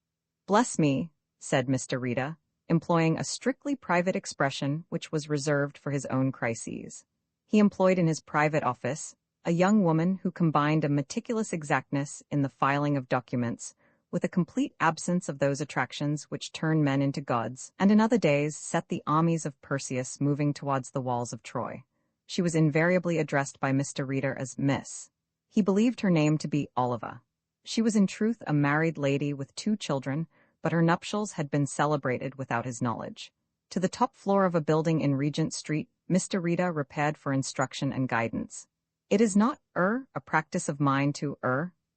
Bless me, said Mr. Rita, employing a strictly private expression which was reserved for his own crises. He employed in his private office a young woman who combined a meticulous exactness in the filing of documents with a complete absence of those attractions which turn men into gods, and in other days set the armies of Perseus moving towards the walls of Troy. She was invariably addressed by Mr. Reader as Miss. He believed her name to be Oliver. She was in truth a married lady with 2 children, but her nuptials had been celebrated without his knowledge. To the top floor of a building in Regent Street, Mr. Rita repaired for instruction and guidance. It is not, a practice of mine to,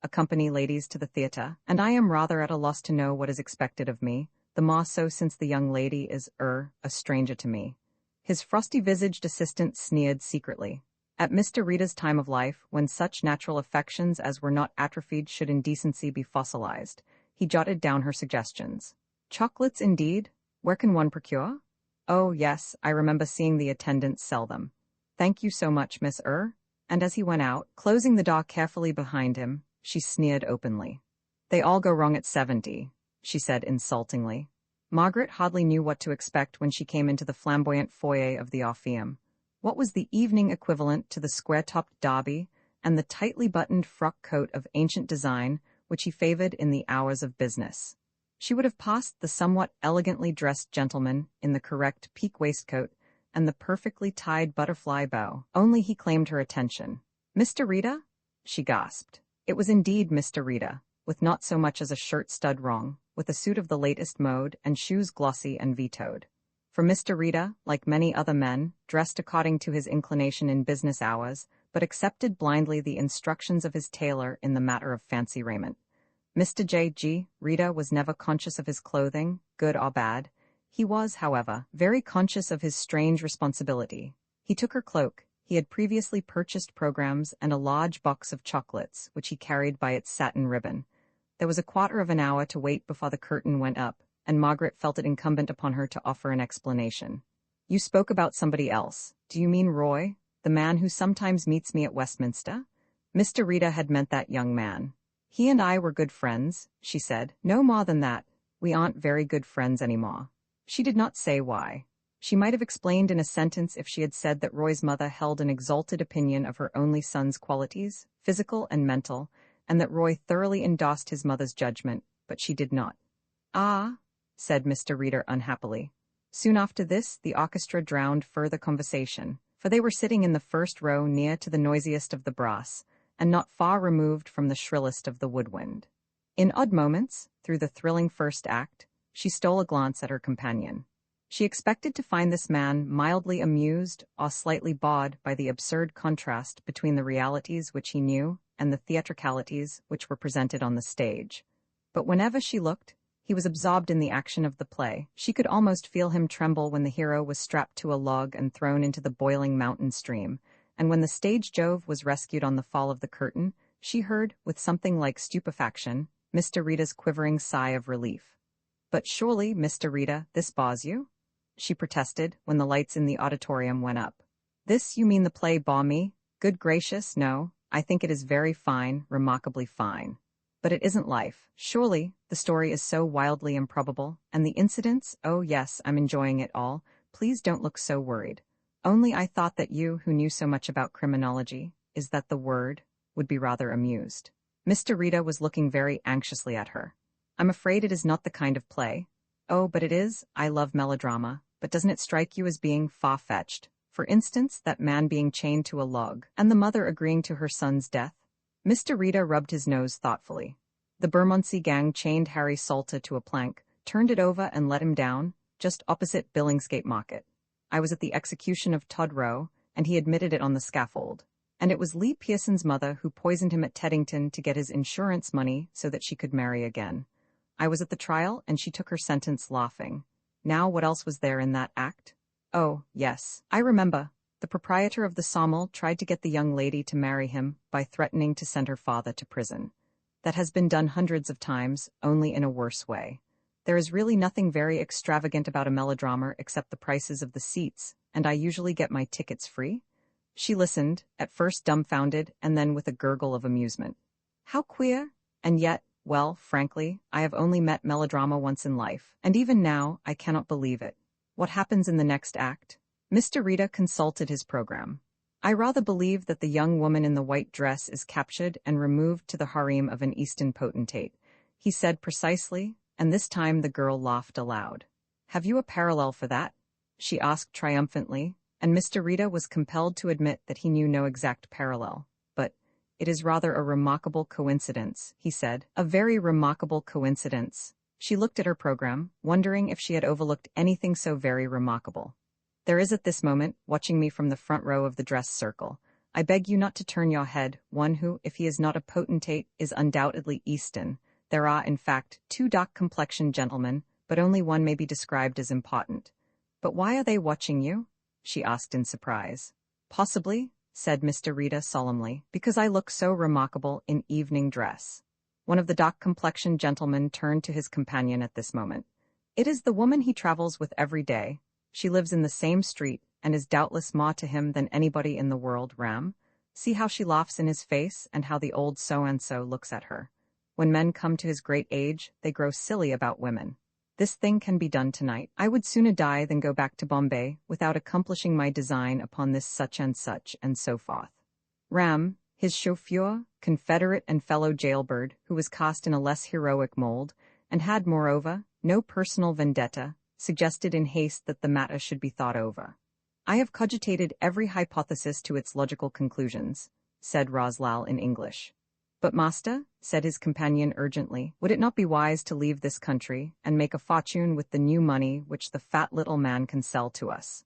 accompany ladies to the theatre, and I am rather at a loss to know what is expected of me, the more so since the young lady is, a stranger to me. His frosty-visaged assistant sneered secretly. At Mr. Rita's time of life, when such natural affections as were not atrophied should in decency be fossilized, he jotted down her suggestions. Chocolates, indeed? Where can one procure? Oh, yes, I remember seeing the attendants sell them. Thank you so much, Miss And as he went out, closing the door carefully behind him, she sneered openly. They all go wrong at 70, she said insultingly. Margaret hardly knew what to expect when she came into the flamboyant foyer of the Orpheum. What was the evening equivalent to the square-topped derby and the tightly buttoned frock coat of ancient design which he favored in the hours of business? She would have passed the somewhat elegantly dressed gentleman in the correct pique waistcoat and the perfectly tied butterfly bow, only he claimed her attention. Mr. Rita? She gasped. It was indeed Mr. Rita, with not so much as a shirt stud wrong, with a suit of the latest mode and shoes glossy and vetoed. For Mr. Rita, like many other men, dressed according to his inclination in business hours, but accepted blindly the instructions of his tailor in the matter of fancy raiment. Mr. J.G. Rita was never conscious of his clothing, good or bad. He was, however, very conscious of his strange responsibility. He took her cloak. He had previously purchased programs and a large box of chocolates, which he carried by its satin ribbon. There was a quarter of an hour to wait before the curtain went up, and Margaret felt it incumbent upon her to offer an explanation. You spoke about somebody else. Do you mean Roy, the man who sometimes meets me at Westminster? Mr. Rita had meant that young man. He and I were good friends, she said. No more than that. We aren't very good friends anymore. She did not say why. She might have explained in a sentence if she had said that Roy's mother held an exalted opinion of her only son's qualities, physical and mental, and that Roy thoroughly endorsed his mother's judgment, but she did not. Ah, said Mr. Reader unhappily. Soon after this, the orchestra drowned further conversation, for they were sitting in the first row near to the noisiest of the brass, and not far removed from the shrillest of the woodwind. In odd moments, through the thrilling first act, she stole a glance at her companion. She expected to find this man mildly amused or slightly awed by the absurd contrast between the realities which he knew and the theatricalities which were presented on the stage. But whenever she looked, he was absorbed in the action of the play. She could almost feel him tremble when the hero was strapped to a log and thrown into the boiling mountain stream, and when the stage Jove was rescued on the fall of the curtain, she heard, with something like stupefaction, Mr. Rita's quivering sigh of relief. But surely, Mr. Rita, this bores you? She protested when the lights in the auditorium went up. This, you mean the play bore me? Good gracious, no. I think it is very fine, remarkably fine. But it isn't life. Surely, the story is so wildly improbable, and the incidents, oh yes, I'm enjoying it all. Please don't look so worried. Only I thought that you, who knew so much about criminology, is that the word, would be rather amused. Mr. Rita was looking very anxiously at her. I'm afraid it is not the kind of play. Oh, but it is. I love melodrama. But doesn't it strike you as being far-fetched? For instance, that man being chained to a log, and the mother agreeing to her son's death? Mr. Rita rubbed his nose thoughtfully. The Bermondsey gang chained Harry Salter to a plank, turned it over and let him down, just opposite Billingsgate Market. I was at the execution of Todd Rowe, and he admitted it on the scaffold. And it was Lee Pearson's mother who poisoned him at Teddington to get his insurance money so that she could marry again. I was at the trial, and she took her sentence laughing. Now what else was there in that act? Oh, yes, I remember. The proprietor of the sawmill tried to get the young lady to marry him by threatening to send her father to prison. That has been done hundreds of times, only in a worse way. There is really nothing very extravagant about a melodrama except the prices of the seats, and I usually get my tickets free. She listened, at first dumbfounded and then with a gurgle of amusement. How queer! And yet, well, frankly, I have only met melodrama once in life, and even now, I cannot believe it. What happens in the next act? Mr. Rita consulted his program. I rather believe that the young woman in the white dress is captured and removed to the harem of an Eastern potentate, he said precisely, and this time the girl laughed aloud. Have you a parallel for that? She asked triumphantly, and Mr. Rita was compelled to admit that he knew no exact parallel. But it is rather a remarkable coincidence, he said. A very remarkable coincidence. She looked at her program, wondering if she had overlooked anything so very remarkable. There is at this moment, watching me from the front row of the dress circle. I beg you not to turn your head, one who, if he is not a potentate, is undoubtedly Eastern. There are, in fact, 2 dark-complexioned gentlemen, but only one may be described as important. But why are they watching you? She asked in surprise. Possibly, said Mr. Rita solemnly, because I look so remarkable in evening dress. One of the dark-complexioned gentlemen turned to his companion at this moment. It is the woman he travels with every day. She lives in the same street, and is doubtless more to him than anybody in the world, Ram. See how she laughs in his face, and how the old so-and-so looks at her. When men come to his great age, they grow silly about women. This thing can be done tonight. I would sooner die than go back to Bombay without accomplishing my design upon this such, and so forth. Ram, his chauffeur, confederate and fellow jailbird, who was cast in a less heroic mold, and had, moreover, no personal vendetta, suggested in haste that the matter should be thought over. I have cogitated every hypothesis to its logical conclusions, said Roslal in English. But master, said his companion urgently, would it not be wise to leave this country and make a fortune with the new money which the fat little man can sell to us?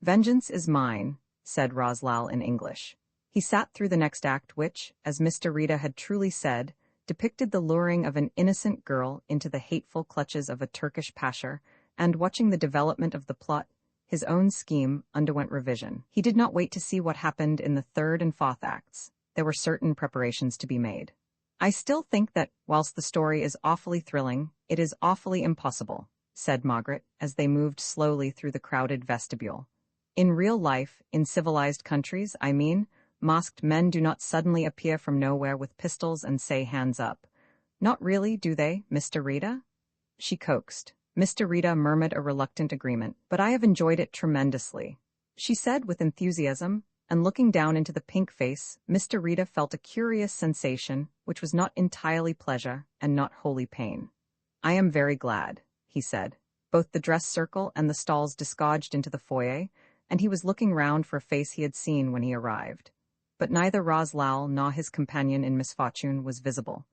Vengeance is mine, said Roslal in English. He sat through the next act which, as Mr. Rita had truly said, depicted the luring of an innocent girl into the hateful clutches of a Turkish pasha, and watching the development of the plot, his own scheme underwent revision. He did not wait to see what happened in the 3rd and 4th acts. There were certain preparations to be made. I still think that, whilst the story is awfully thrilling, it is awfully impossible, said Margaret, as they moved slowly through the crowded vestibule. In real life, in civilized countries, I mean, masked men do not suddenly appear from nowhere with pistols and say hands up. Not really, do they, Mr. Rita? She coaxed. Mr. Rita murmured a reluctant agreement. But I have enjoyed it tremendously, she said with enthusiasm, and looking down into the pink face, Mr. Rita felt a curious sensation, which was not entirely pleasure and not wholly pain. I am very glad, he said. Both the dress circle and the stalls disgorged into the foyer, and he was looking round for a face he had seen when he arrived. But neither Roslal nor his companion in misfortune was visible.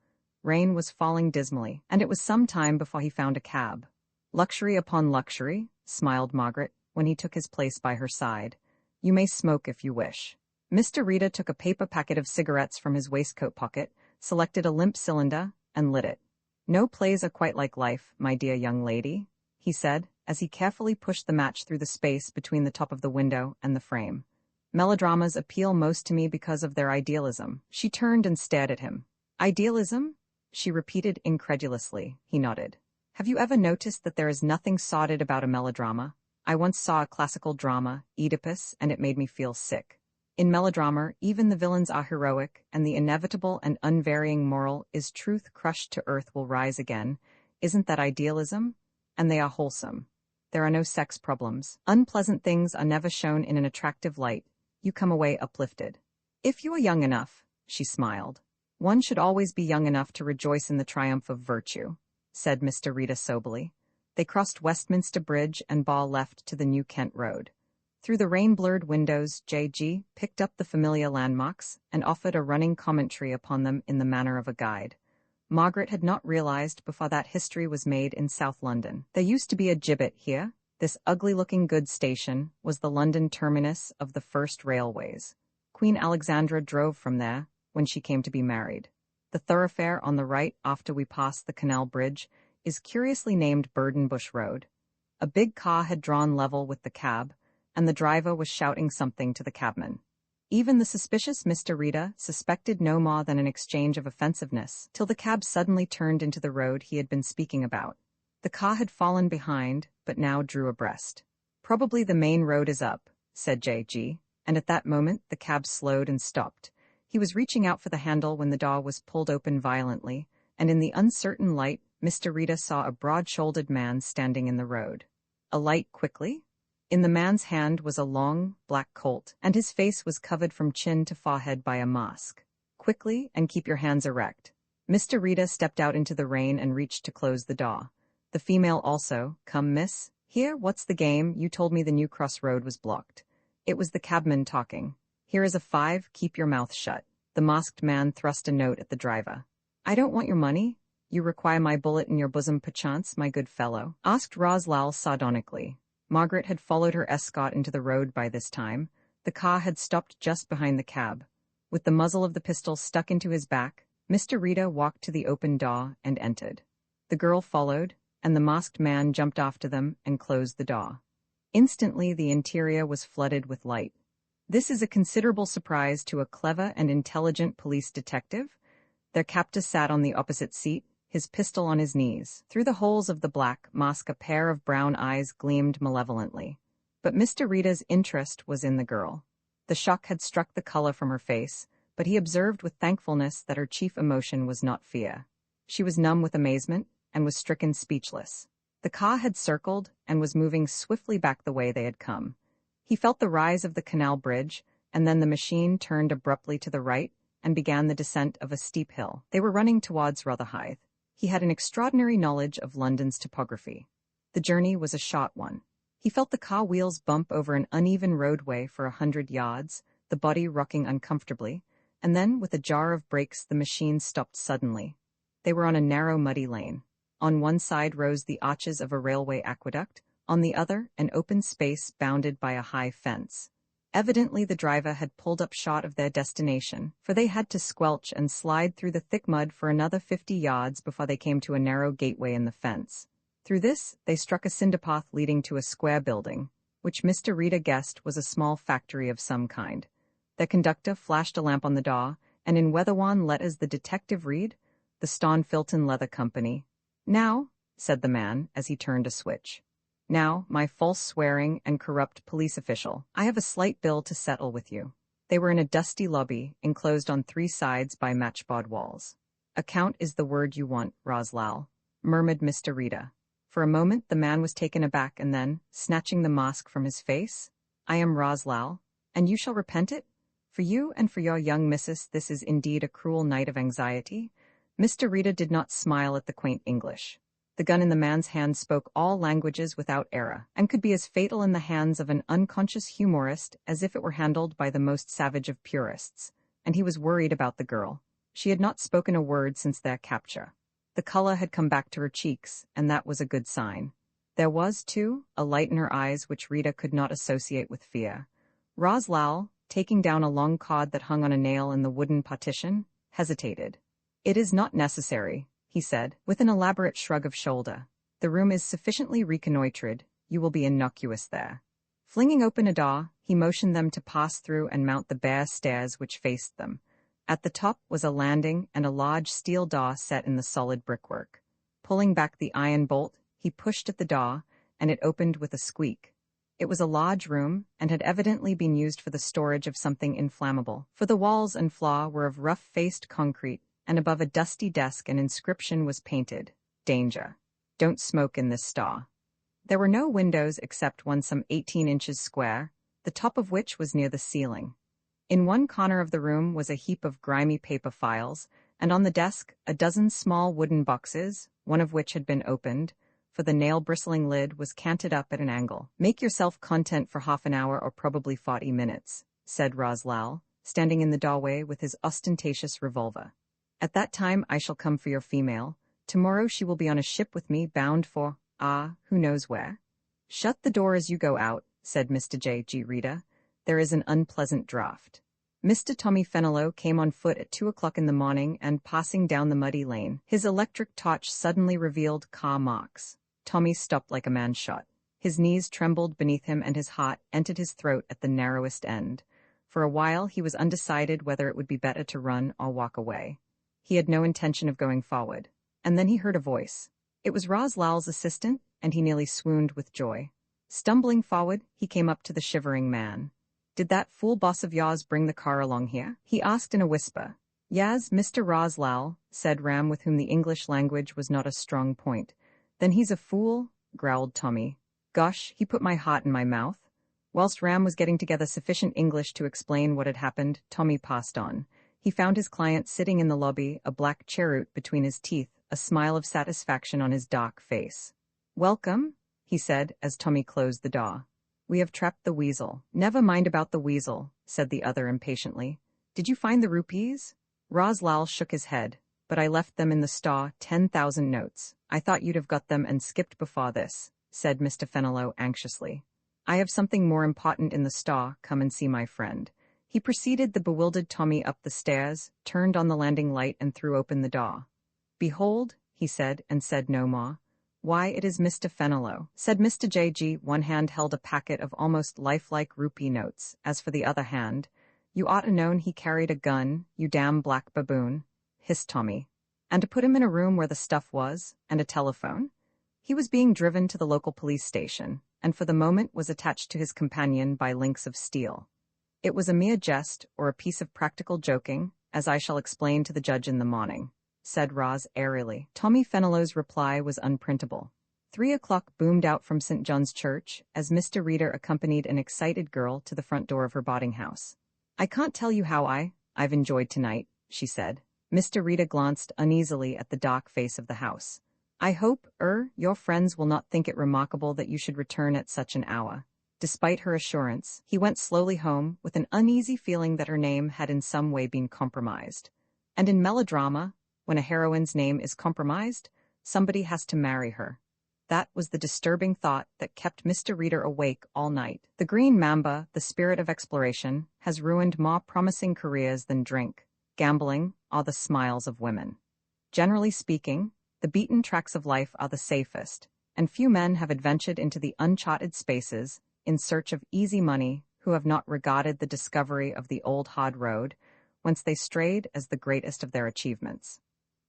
Rain was falling dismally, and it was some time before he found a cab. Luxury upon luxury, smiled Margaret, when he took his place by her side. You may smoke if you wish. Mr. Rita took a paper packet of cigarettes from his waistcoat pocket, selected a limp cylinder, and lit it. No plays are quite like life, my dear young lady, he said, as he carefully pushed the match through the space between the top of the window and the frame. Melodramas appeal most to me because of their idealism. She turned and stared at him. Idealism? She repeated incredulously. He nodded. Have you ever noticed that there is nothing sordid about a melodrama? I once saw a classical drama, Oedipus, and it made me feel sick. In melodrama, even the villains are heroic, and the inevitable and unvarying moral is truth crushed to earth will rise again. Isn't that idealism? And they are wholesome. There are no sex problems. Unpleasant things are never shown in an attractive light. You come away uplifted. If you are young enough, she smiled. One should always be young enough to rejoice in the triumph of virtue, said Mr. Rita soberly. They crossed Westminster Bridge and Ball left to the New Kent Road. Through the rain-blurred windows, J.G. picked up the familiar landmarks and offered a running commentary upon them in the manner of a guide. Margaret had not realized before that history was made in South London. There used to be a gibbet here. This ugly-looking goods station was the London terminus of the first railways. Queen Alexandra drove from there when she came to be married. The thoroughfare on the right after we pass the canal bridge is curiously named Burdenbush Road. A big car had drawn level with the cab, and the driver was shouting something to the cabman. Even the suspicious Mr. Rita suspected no more than an exchange of offensiveness, till the cab suddenly turned into the road he had been speaking about. The car had fallen behind, but now drew abreast. Probably the main road is up, said J.G., and at that moment the cab slowed and stopped. He was reaching out for the handle when the door was pulled open violently, and in the uncertain light, Mr. Rita saw a broad-shouldered man standing in the road. Alight quickly? In the man's hand was a long, black Colt, and his face was covered from chin to forehead by a mask. Quickly, and keep your hands erect. Mr. Rita stepped out into the rain and reached to close the door. The female also, come miss. Here, what's the game? You told me the New Cross Road was blocked. It was the cabman talking. Here is a 5, keep your mouth shut. The masked man thrust a note at the driver. I don't want your money. You require my bullet in your bosom perchance, my good fellow? Asked Roslal sardonically. Margaret had followed her escort into the road by this time. The car had stopped just behind the cab. With the muzzle of the pistol stuck into his back, Mr. Rita walked to the open door and entered. The girl followed, and the masked man jumped after them and closed the door. Instantly the interior was flooded with light. This is a considerable surprise to a clever and intelligent police detective. Their captor sat on the opposite seat, his pistol on his knees. Through the holes of the black mask a pair of brown eyes gleamed malevolently. But Mr. Rita's interest was in the girl. The shock had struck the color from her face, but he observed with thankfulness that her chief emotion was not fear. She was numb with amazement and was stricken speechless. The car had circled and was moving swiftly back the way they had come. He felt the rise of the canal bridge, and then the machine turned abruptly to the right and began the descent of a steep hill. They were running towards Rotherhithe. He had an extraordinary knowledge of London's topography. The journey was a short one. He felt the car wheels bump over an uneven roadway for 100 yards, the body rocking uncomfortably, and then, with a jar of brakes, the machine stopped suddenly. They were on a narrow, muddy lane. On one side rose the arches of a railway aqueduct, on the other, an open space bounded by a high fence. Evidently the driver had pulled up short of their destination, for they had to squelch and slide through the thick mud for another 50 yards before they came to a narrow gateway in the fence. Through this, they struck a cinder path leading to a square building, which Mr. Rita guessed was a small factory of some kind. Their conductor flashed a lamp on the door, and in Weatherwan let as the detective read, the Stawn Filton Leather Company. Now, said the man as he turned a switch. Now, my false swearing and corrupt police official, I have a slight bill to settle with you. They were in a dusty lobby, enclosed on 3 sides by matchboard walls. Account is the word you want, Roslal, murmured Mr. Rita. For a moment the man was taken aback and then, snatching the mask from his face, I am Roslal, and you shall repent it? For you and for your young missus this is indeed a cruel night of anxiety. Mr. Rita did not smile at the quaint English. The gun in the man's hand spoke all languages without error, and could be as fatal in the hands of an unconscious humorist as if it were handled by the most savage of purists. And he was worried about the girl. She had not spoken a word since their capture. The color had come back to her cheeks, and that was a good sign. There was, too, a light in her eyes which Rita could not associate with fear. Roslal, taking down a long cord that hung on a nail in the wooden partition, hesitated. It is not necessary, he said, with an elaborate shrug of shoulder. The room is sufficiently reconnoitred. You will be innocuous there. Flinging open a door, he motioned them to pass through and mount the bare stairs which faced them. At the top was a landing and a large steel door set in the solid brickwork. Pulling back the iron bolt, he pushed at the door, and it opened with a squeak. It was a large room, and had evidently been used for the storage of something inflammable, for the walls and floor were of rough-faced concrete, and above a dusty desk an inscription was painted, "Danger. Don't smoke in this store." There were no windows except one some 18 inches square, the top of which was near the ceiling. In one corner of the room was a heap of grimy paper files, and on the desk a dozen small wooden boxes, one of which had been opened, for the nail-bristling lid was canted up at an angle. "Make yourself content for half an hour or probably 40 minutes, said Roslal, standing in the doorway with his ostentatious revolver. "At that time I shall come for your female. Tomorrow she will be on a ship with me bound for, who knows where." "Shut the door as you go out," said Mr. J.G. Rita. "There is an unpleasant draught." Mr. Tommy Fenelon came on foot at 2 o'clock in the morning and, passing down the muddy lane, his electric torch suddenly revealed car marks. Tommy stopped like a man shot. His knees trembled beneath him and his heart entered his throat at the narrowest end. For a while he was undecided whether it would be better to run or walk away. He had no intention of going forward. And then he heard a voice. It was Roslal's assistant, and he nearly swooned with joy. Stumbling forward, he came up to the shivering man. "Did that fool boss of yours bring the car along here?" he asked in a whisper. "Yas, Mr. Roslal," said Ram, with whom the English language was not a strong point. "Then he's a fool," growled Tommy. "Gosh, he put my heart in my mouth." Whilst Ram was getting together sufficient English to explain what had happened, Tommy passed on. He found his client sitting in the lobby, a black cheroot between his teeth, a smile of satisfaction on his dark face. "Welcome," he said as Tommy closed the door. "We have trapped the weasel." "Never mind about the weasel," said the other impatiently. "Did you find the rupees?" Roslal shook his head. "But I left them in the store, 10,000 notes. I thought you'd have got them and skipped before this," said Mr. Fenelon anxiously. "I have something more important in the store. Come and see my friend." He preceded the bewildered Tommy up the stairs, turned on the landing light and threw open the door. "Behold," he said, and said no more. "Why, it is Mr. Fenelon," said Mr. J.G. One hand held a packet of almost lifelike rupee notes. As for the other hand, "You ought to known he carried a gun, you damn black baboon," hissed Tommy. "And to put him in a room where the stuff was, and a telephone?" He was being driven to the local police station, and for the moment was attached to his companion by links of steel. It was a mere jest, or a piece of practical joking, as I shall explain to the judge in the morning, said Roz airily. Tommy Fenelon's reply was unprintable. 3 o'clock boomed out from St. John's Church as Mr. Reader accompanied an excited girl to the front door of her boarding house. "I can't tell you how I've enjoyed tonight," she said. Mr. Reader glanced uneasily at the dark face of the house. "I hope, your friends will not think it remarkable that you should return at such an hour." Despite her assurance, he went slowly home with an uneasy feeling that her name had in some way been compromised. And in melodrama, when a heroine's name is compromised, somebody has to marry her. That was the disturbing thought that kept Mr. Reader awake all night. The green mamba, the spirit of exploration, has ruined more promising careers than drink, gambling, or the smiles of women. Generally speaking, the beaten tracks of life are the safest, and few men have adventured into the uncharted spaces in search of easy money who have not regarded the discovery of the old hard road, whence they strayed, as the greatest of their achievements.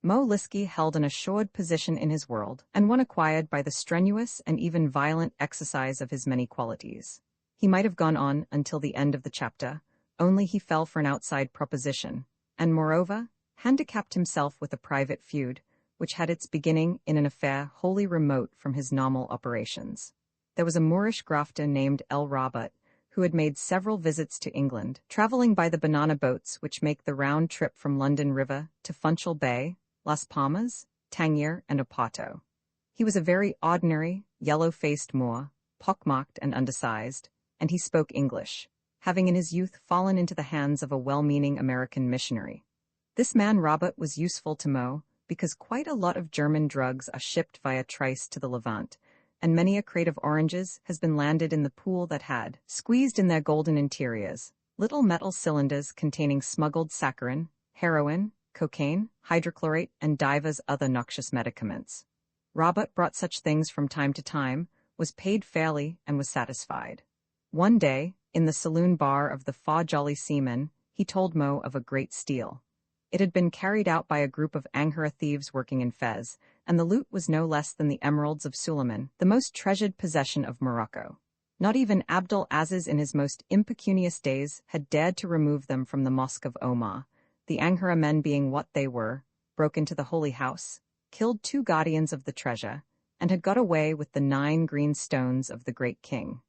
Mo Liskey held an assured position in his world, and one acquired by the strenuous and even violent exercise of his many qualities. He might have gone on until the end of the chapter, only he fell for an outside proposition, and moreover, handicapped himself with a private feud, which had its beginning in an affair wholly remote from his normal operations. There was a Moorish grafter named El Rabat, who had made several visits to England, traveling by the banana boats which make the round trip from London River to Funchal Bay, Las Palmas, Tangier, and Oporto. He was a very ordinary, yellow-faced Moor, pockmarked and undersized, and he spoke English, having in his youth fallen into the hands of a well-meaning American missionary. This man Rabat was useful to Mo, because quite a lot of German drugs are shipped via Trice to the Levant, and many a crate of oranges has been landed in the pool that had, squeezed in their golden interiors, little metal cylinders containing smuggled saccharin, heroin, cocaine, hydrochlorate, and divers other noxious medicaments. Rabat brought such things from time to time, was paid fairly, and was satisfied. One day, in the saloon bar of the Four Jolly Seamen, he told Mo of a great steal. It had been carried out by a group of Angora thieves working in Fez, and the loot was no less than the emeralds of Suleiman, the most treasured possession of Morocco. Not even Abdul Aziz in his most impecunious days had dared to remove them from the Mosque of Omar. The Anghara men, being what they were, broke into the holy house, killed 2 guardians of the treasure, and had got away with the 9 green stones of the great king.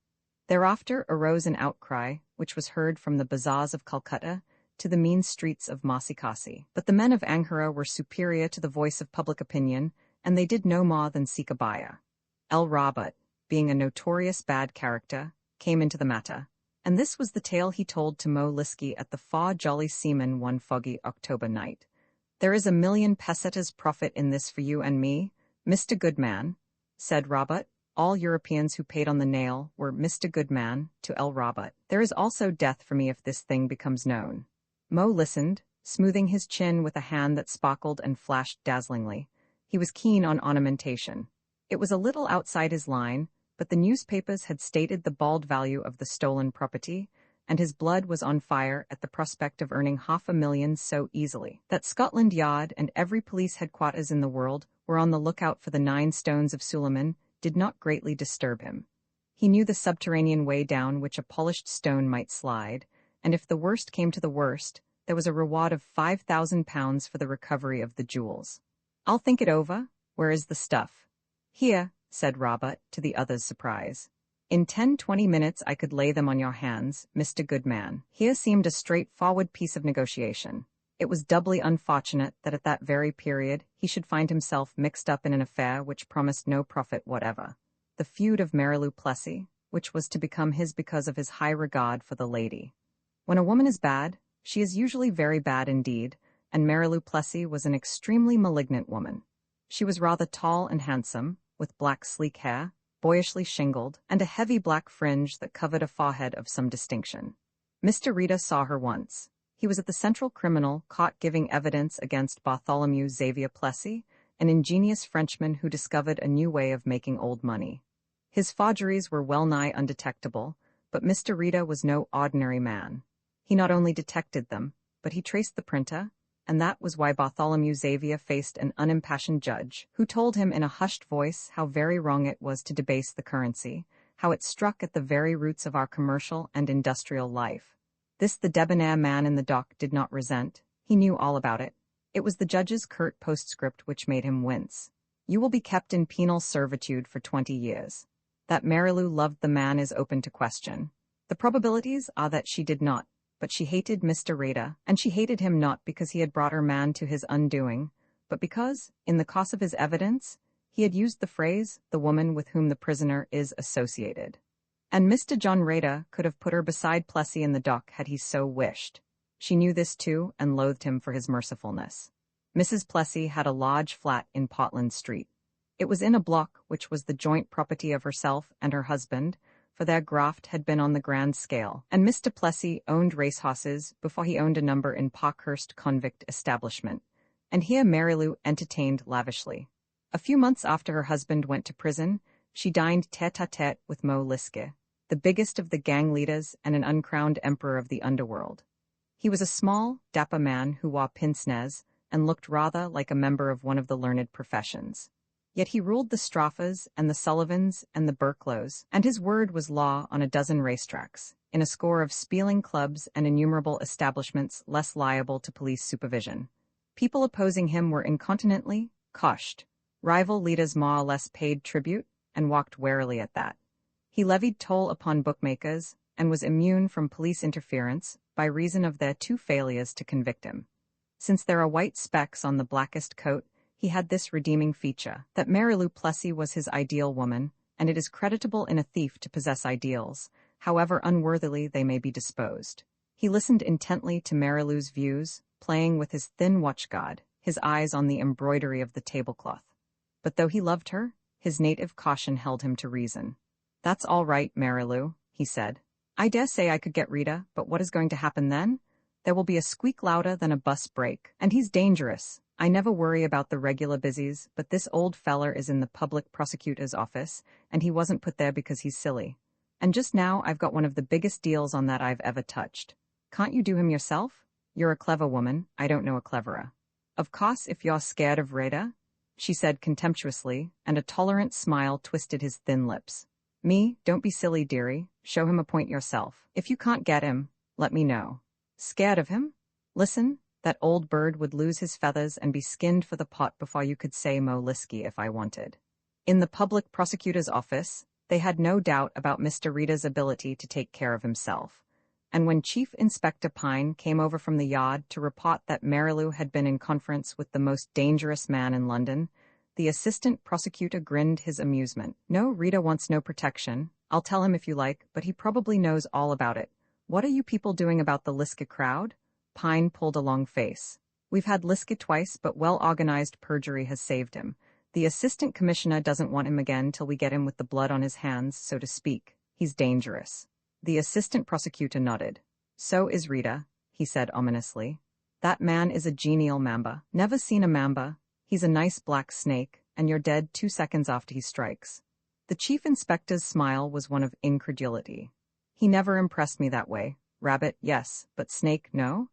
Thereafter arose an outcry, which was heard from the bazaars of Calcutta to the mean streets of Marsikasi. But the men of Anghara were superior to the voice of public opinion, and they did no more than seek a buyer. El Rabat, being a notorious bad character, came into the matter, and this was the tale he told to Mo Liski at the Far Jolly Seaman one foggy October night. "There is 1,000,000 pesetas profit in this for you and me, Mr. Goodman," said Rabat. All Europeans who paid on the nail were Mr. Goodman to El Rabat. "There is also death for me if this thing becomes known." Mo listened, smoothing his chin with a hand that sparkled and flashed dazzlingly. He was keen on ornamentation. It was a little outside his line, but the newspapers had stated the bald value of the stolen property, and his blood was on fire at the prospect of earning 500,000 so easily. That Scotland Yard and every police headquarters in the world were on the lookout for the 9 stones of Suleiman did not greatly disturb him. He knew the subterranean way down which a polished stone might slide, and if the worst came to the worst, there was a reward of £5,000 for the recovery of the jewels. "I'll think it over. Where is the stuff?" "Here," said Rabat, to the other's surprise. "In 10-20 minutes I could lay them on your hands, Mr. Goodman." Here seemed a straightforward piece of negotiation. It was doubly unfortunate that at that very period he should find himself mixed up in an affair which promised no profit whatever. The feud of Marilou Plessy, which was to become his because of his high regard for the lady. When a woman is bad, she is usually very bad indeed, and Marilou Plessy was an extremely malignant woman. She was rather tall and handsome, with black sleek hair, boyishly shingled, and a heavy black fringe that covered a forehead of some distinction. Mr. Rita saw her once. He was at the central criminal caught giving evidence against Bartholomew Xavier Plessy, an ingenious Frenchman who discovered a new way of making old money. His forgeries were well-nigh undetectable, but Mr. Rita was no ordinary man. He not only detected them, but he traced the printer, and that was why Bartholomew Xavier faced an unimpassioned judge, who told him in a hushed voice how very wrong it was to debase the currency, how it struck at the very roots of our commercial and industrial life. This the debonair man in the dock did not resent. He knew all about it. It was the judge's curt postscript which made him wince. "You will be kept in penal servitude for 20 years. That Marilou loved the man is open to question. The probabilities are that she did not, but she hated Mr. Rita, and she hated him not because he had brought her man to his undoing, but because, in the course of his evidence, he had used the phrase, 'the woman with whom the prisoner is associated.' And Mr. John Rita could have put her beside Plessy in the dock had he so wished. She knew this too, and loathed him for his mercifulness. Mrs. Plessy had a large flat in Portland Street. It was in a block which was the joint property of herself and her husband, for their graft had been on the grand scale, and Mr. Plessy owned racehorses before he owned a number in Parkhurst convict establishment, and here Marilou entertained lavishly. A few months after her husband went to prison, she dined tête-à-tête with Mo Liske, the biggest of the gang leaders and an uncrowned emperor of the underworld. He was a small, dapper man who wore pince-nez and looked rather like a member of one of the learned professions. Yet he ruled the Straffas and the Sullivans and the Burklows, and his word was law on a dozen racetracks, in a score of spieling clubs and innumerable establishments less liable to police supervision. People opposing him were incontinently coshed. Rival leaders more or less paid tribute and walked warily at that. He levied toll upon bookmakers and was immune from police interference by reason of their 2 failures to convict him. Since there are white specks on the blackest coat, he had this redeeming feature, that Marilou Plessy was his ideal woman, and it is creditable in a thief to possess ideals, however unworthily they may be disposed. He listened intently to Marilou's views, playing with his thin watchguard, his eyes on the embroidery of the tablecloth. But though he loved her, his native caution held him to reason. "That's all right, Marilou," he said. "I dare say I could get Rita, but what is going to happen then? There will be a squeak louder than a bus brake, and he's dangerous. I never worry about the regular busies, but this old feller is in the public prosecutor's office, and he wasn't put there because he's silly. And just now I've got one of the biggest deals on that I've ever touched. Can't you do him yourself? You're a clever woman, I don't know a cleverer. Of course, if you're scared of Rita," she said contemptuously, and a tolerant smile twisted his thin lips. Me, don't be silly, dearie. Show him a point yourself. If you can't get him, let me know. Scared of him? Listen, that old bird would lose his feathers and be skinned for the pot before you could say Mo Liskey if I wanted. In the public prosecutor's office, they had no doubt about Mr. Rita's ability to take care of himself. And when Chief Inspector Pine came over from the yard to report that Marilou had been in conference with the most dangerous man in London, the assistant prosecutor grinned his amusement. No, Rita wants no protection. I'll tell him if you like, but he probably knows all about it. What are you people doing about the Liske crowd? Pine pulled a long face. We've had Liske twice, but well-organized perjury has saved him. The assistant commissioner doesn't want him again till we get him with the blood on his hands, so to speak. He's dangerous. The assistant prosecutor nodded. So is Rita, he said ominously. That man is a genial mamba. Never seen a mamba. He's a nice black snake, and you're dead 2 seconds after he strikes. The chief inspector's smile was one of incredulity. He never impressed me that way. Rabbit, yes, but snake, no?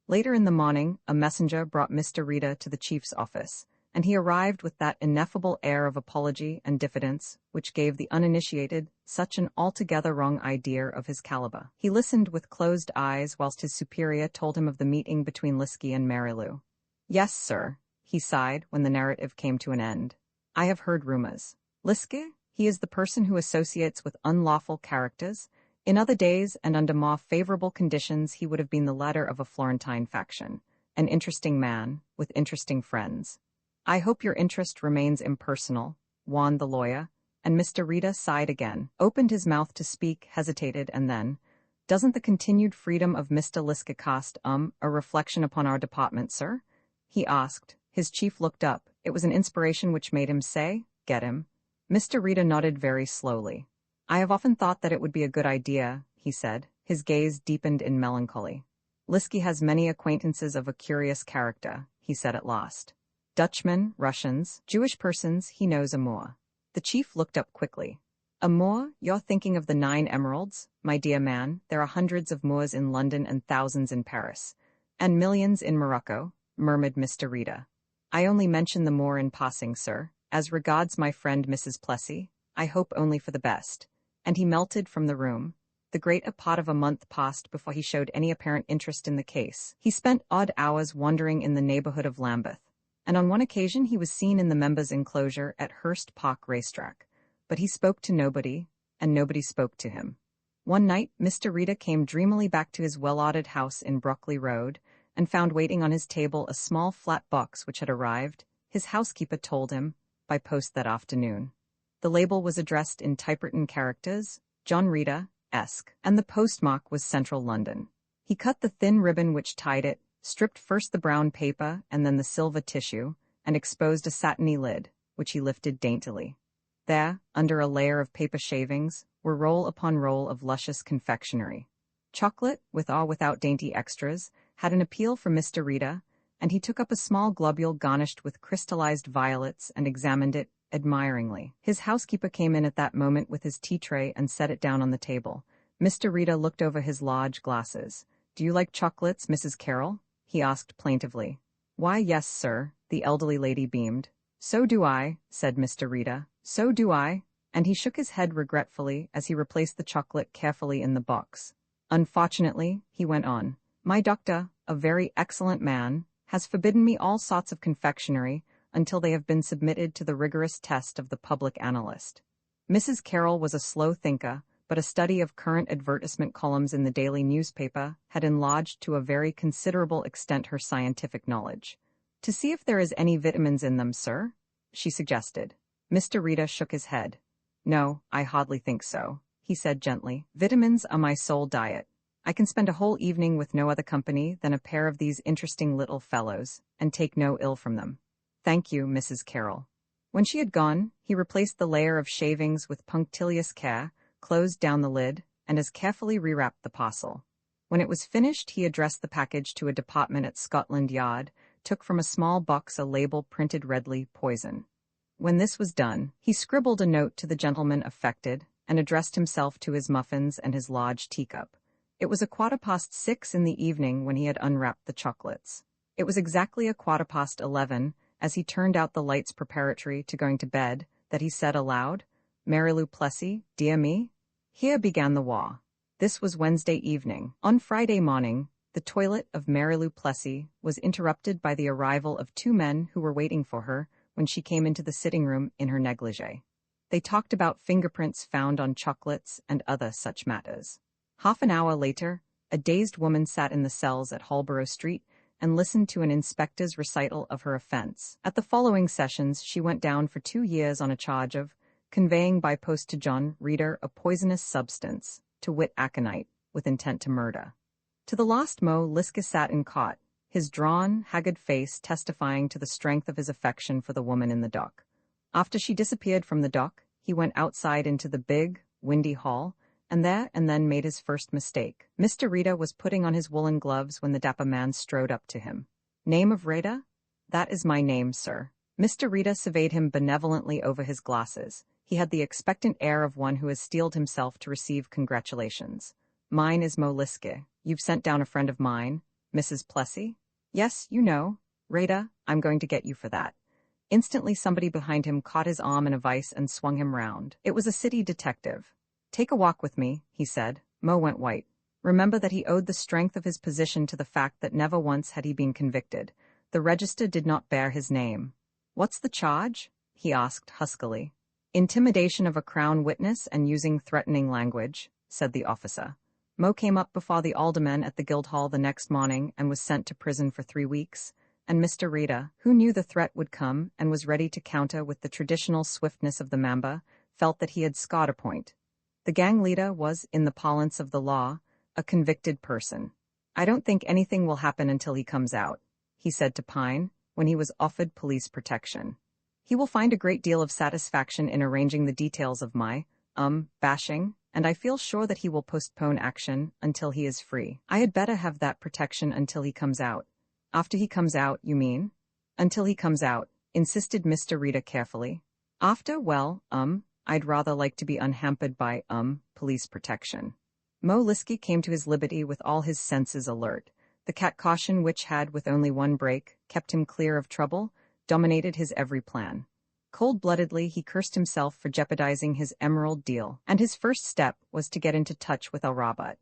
Later in the morning, a messenger brought Mr. Rita to the chief's office, and he arrived with that ineffable air of apology and diffidence which gave the uninitiated such an altogether wrong idea of his caliber. He listened with closed eyes whilst his superior told him of the meeting between Liske and Marilou. Yes, sir, he sighed when the narrative came to an end. I have heard rumors. Liske? He is the person who associates with unlawful characters. In other days and under more favorable conditions he would have been the leader of a Florentine faction. An interesting man, with interesting friends. I hope your interest remains impersonal, warned the lawyer, and Mr. Rita sighed again, opened his mouth to speak, hesitated, and then, doesn't the continued freedom of Mr. Liske cast, a reflection upon our department, sir? He asked. His chief looked up. It was an inspiration which made him say, get him. Mr. Rita nodded very slowly. I have often thought that it would be a good idea, he said. His gaze deepened in melancholy. Liske has many acquaintances of a curious character, he said at last. Dutchmen, Russians, Jewish persons, he knows a Moor. The chief looked up quickly. A Moor? You're thinking of the 9 emeralds? My dear man, there are hundreds of Moors in London and thousands in Paris. And millions in Morocco, murmured Mr. Rita. I only mention the Moor in passing, sir. As regards my friend Mrs. Plessy, I hope only for the best. And he melted from the room. The greater part of a month passed before he showed any apparent interest in the case. He spent odd hours wandering in the neighborhood of Lambeth, and on one occasion he was seen in the members' enclosure at Hurst Park racetrack. But he spoke to nobody, and nobody spoke to him. One night, Mr. Rita came dreamily back to his well-ordered house in Brockley Road, and found waiting on his table a small flat box which had arrived, his housekeeper told him, by post that afternoon. The label was addressed in typewritten characters, John Rita, Esq., and the postmark was Central London. He cut the thin ribbon which tied it, stripped first the brown paper and then the silver tissue, and exposed a satiny lid, which he lifted daintily. There, under a layer of paper shavings, were roll upon roll of luscious confectionery. Chocolate, with or without dainty extras, had an appeal for Mr. Rita, and he took up a small globule garnished with crystallized violets and examined it admiringly. His housekeeper came in at that moment with his tea tray and set it down on the table. Mr. Rita looked over his large glasses. Do you like chocolates, Mrs. Carroll? He asked plaintively. Why, yes, sir, the elderly lady beamed. So do I, said Mr. Rita. So do I. And he shook his head regretfully as he replaced the chocolate carefully in the box. Unfortunately, he went on, my doctor, a very excellent man, has forbidden me all sorts of confectionery until they have been submitted to the rigorous test of the public analyst. Mrs. Carroll was a slow thinker, but a study of current advertisement columns in the daily newspaper had enlarged to a very considerable extent her scientific knowledge. To see if there is any vitamins in them, sir? She suggested. Mr. Rita shook his head. No, I hardly think so, he said gently. Vitamins are my sole diet. I can spend a whole evening with no other company than a pair of these interesting little fellows, and take no ill from them. Thank you, Mrs. Carroll. When she had gone, he replaced the layer of shavings with punctilious care, closed down the lid, and as carefully rewrapped the parcel. When it was finished, he addressed the package to a department at Scotland Yard, took from a small box a label printed redly, poison. When this was done, he scribbled a note to the gentleman affected, and addressed himself to his muffins and his large teacup. It was 6:15 in the evening when he had unwrapped the chocolates. It was exactly 11:15, as he turned out the lights preparatory to going to bed, that he said aloud, Mary-Lou Plessy, dear me? Here began the war. This was Wednesday evening. On Friday morning, the toilet of Mary-Lou Plessy was interrupted by the arrival of two men who were waiting for her when she came into the sitting room in her negligee. They talked about fingerprints found on chocolates and other such matters. Half an hour later, a dazed woman sat in the cells at Holborough Street and listened to an inspector's recital of her offense. At the following sessions, she went down for 2 years on a charge of conveying by post to John Reader a poisonous substance, to wit aconite, with intent to murder. To the last Mo Liske sat in cot, his drawn, haggard face testifying to the strength of his affection for the woman in the dock. After she disappeared from the dock, he went outside into the big, windy hall, and there and then made his first mistake. Mr. Reader was putting on his woolen gloves when the dapper man strode up to him. Name of Reader? That is my name, sir. Mr. Reader surveyed him benevolently over his glasses. He had the expectant air of one who has steeled himself to receive congratulations. Mine is Mo Liske. You've sent down a friend of mine, Mrs. Plessy? Yes, you know. Reader, I'm going to get you for that. Instantly somebody behind him caught his arm in a vice and swung him round. It was a city detective. Take a walk with me, he said. Mo went white. Remember that he owed the strength of his position to the fact that never once had he been convicted. The register did not bear his name. What's the charge? He asked huskily. Intimidation of a Crown witness and using threatening language, said the officer. Mo came up before the aldermen at the Guildhall the next morning and was sent to prison for 3 weeks, and Mr. Reader, who knew the threat would come and was ready to counter with the traditional swiftness of the member, felt that he had scored a point. The gang leader was, in the parlance of the law, a convicted person. I don't think anything will happen until he comes out, he said to Pine, when he was offered police protection. He will find a great deal of satisfaction in arranging the details of my, bashing, and I feel sure that he will postpone action until he is free. I had better have that protection until he comes out. After he comes out, you mean? Until he comes out, insisted Mr. Reader carefully. After, well, I'd rather like to be unhampered by, police protection. Mo Liske came to his liberty with all his senses alert. The cat caution which had, with only one break, kept him clear of trouble, dominated his every plan. Cold-bloodedly, he cursed himself for jeopardizing his emerald deal, and his first step was to get into touch with El Rabat.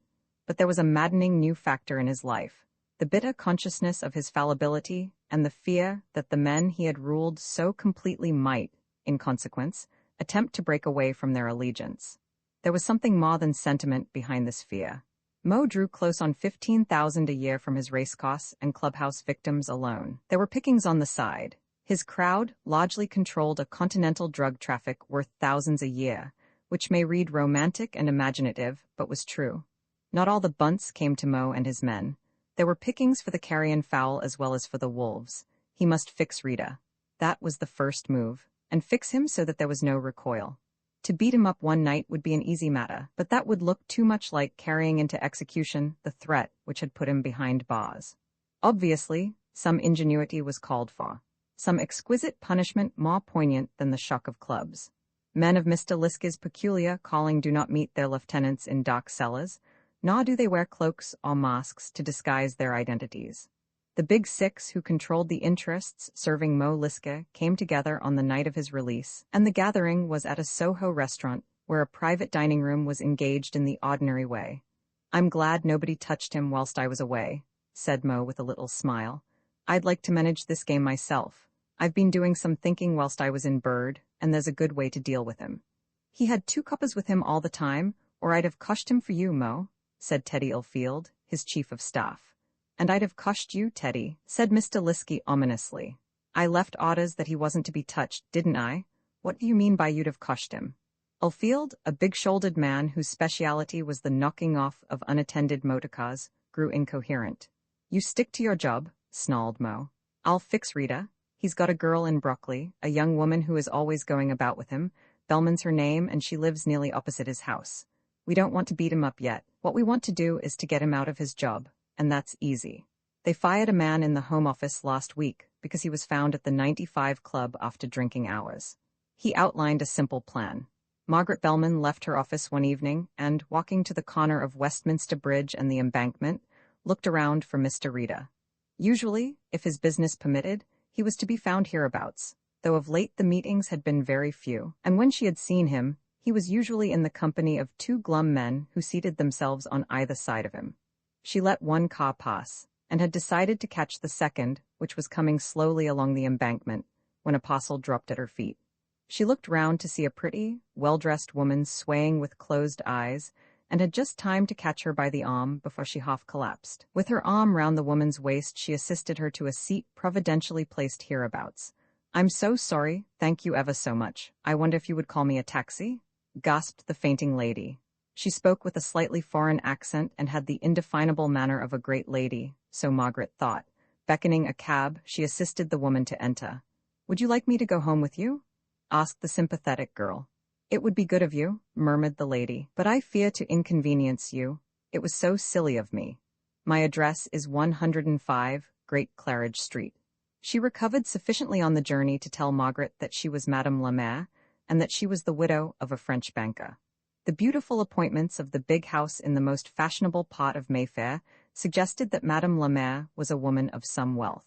But there was a maddening new factor in his life, the bitter consciousness of his fallibility and the fear that the men he had ruled so completely might, in consequence, attempt to break away from their allegiance. There was something more than sentiment behind this fear. Mo drew close on $15,000 a year from his race costs and clubhouse victims alone. There were pickings on the side. His crowd largely controlled a continental drug traffic worth thousands a year, which may read romantic and imaginative, but was true. Not all the bunts came to Mo and his men. There were pickings for the carrion fowl as well as for the wolves. He must fix Rita. That was the first move, and fix him so that there was no recoil. To beat him up one night would be an easy matter, but that would look too much like carrying into execution the threat which had put him behind bars. Obviously, some ingenuity was called for. Some exquisite punishment more poignant than the shock of clubs. Men of Mr. Liske's peculiar calling do not meet their lieutenants in dark cellars, nor do they wear cloaks or masks to disguise their identities. The Big Six who controlled the interests serving Mo Liske came together on the night of his release, and the gathering was at a Soho restaurant where a private dining room was engaged in the ordinary way. I'm glad nobody touched him whilst I was away, said Mo with a little smile. I'd like to manage this game myself. I've been doing some thinking whilst I was in Bird, and there's a good way to deal with him. He had 2 coppers with him all the time, or I'd have coshed him for you, Mo, said Teddy Ilfield, his chief of staff. And I'd have coshed you, Teddy, said Mr. Liske ominously. I left orders that he wasn't to be touched, didn't I? What do you mean by you'd have coshed him? Ilfield, a big-shouldered man whose speciality was the knocking off of unattended motorcars, grew incoherent. You stick to your job, snarled Mo. I'll fix Rita. He's got a girl in Brockley, a young woman who is always going about with him. Bellman's her name, and she lives nearly opposite his house. We don't want to beat him up yet. What we want to do is to get him out of his job, and that's easy. They fired a man in the Home Office last week because he was found at the 95 Club after drinking hours. He outlined a simple plan. Margaret Bellman left her office one evening and, walking to the corner of Westminster Bridge and the Embankment, looked around for Mr. Reader. Usually, if his business permitted, he was to be found hereabouts, though of late the meetings had been very few, and when she had seen him, He was usually in the company of two glum men who seated themselves on either side of him. She let one car pass, and had decided to catch the second, which was coming slowly along the embankment, when a parcel dropped at her feet. She looked round to see a pretty, well-dressed woman swaying with closed eyes, and had just time to catch her by the arm before she half collapsed. With her arm round the woman's waist, she assisted her to a seat providentially placed hereabouts. "I'm so sorry, thank you ever so much. I wonder if you would call me a taxi?" gasped the fainting lady. She spoke with a slightly foreign accent and had the indefinable manner of a great lady, so Margaret thought. Beckoning a cab, she assisted the woman to enter. "Would you like me to go home with you?" asked the sympathetic girl. "It would be good of you," murmured the lady, "but I fear to inconvenience you. It was so silly of me. My address is 105 Great Claridge Street." She recovered sufficiently on the journey to tell Margaret that she was Madame la Mare, and that she was the widow of a French banker. The beautiful appointments of the big house in the most fashionable part of Mayfair suggested that Madame la Mare was a woman of some wealth.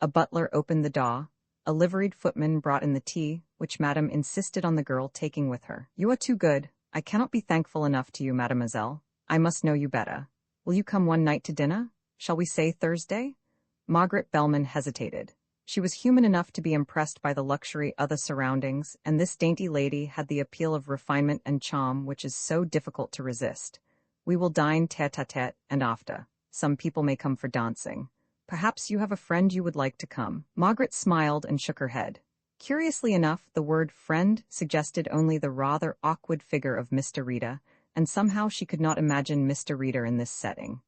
A butler opened the door. A liveried footman brought in the tea, which Madame insisted on the girl taking with her. "You are too good. I cannot be thankful enough to you, mademoiselle. I must know you better. Will you come one night to dinner? Shall we say Thursday?" Margaret Bellman hesitated. She was human enough to be impressed by the luxury of the surroundings, and this dainty lady had the appeal of refinement and charm which is so difficult to resist. "We will dine tête-à-tête, and after. Some people may come for dancing. Perhaps you have a friend you would like to come." Margaret smiled and shook her head. Curiously enough, the word friend suggested only the rather awkward figure of Mr. Reader, and somehow she could not imagine Mr. Reader in this setting.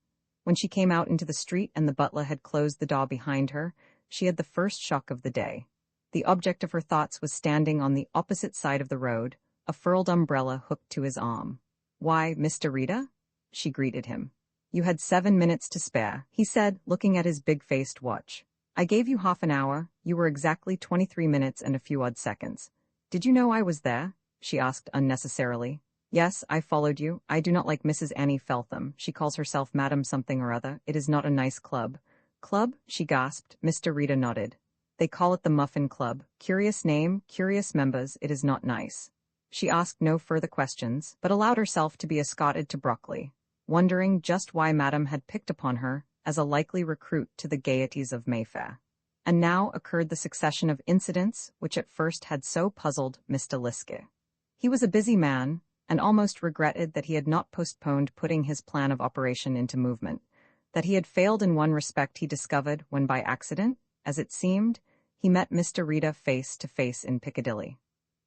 When she came out into the street and the butler had closed the door behind her, she had the first shock of the day. The object of her thoughts was standing on the opposite side of the road, a furled umbrella hooked to his arm. "Why, Mr. Reader?" she greeted him. "You had 7 minutes to spare," he said, looking at his big-faced watch. "I gave you half an hour. You were exactly 23 minutes and a few odd seconds. Did you know I was there?" she asked unnecessarily. "Yes, I followed you. I do not like Mrs. Annie Feltham. She calls herself Madam something or other. It is not a nice club." "Club?" she gasped. Mr. Reader nodded. "They call it the Muffin Club. Curious name, curious members. It is not nice." She asked no further questions, but allowed herself to be escorted to Brockley, wondering just why Madame had picked upon her as a likely recruit to the gaieties of Mayfair. And now occurred the succession of incidents which at first had so puzzled Mr. Liske. He was a busy man, and almost regretted that he had not postponed putting his plan of operation into movement. That he had failed in one respect he discovered when by accident, as it seemed, he met Mr. Reader face to face in Piccadilly.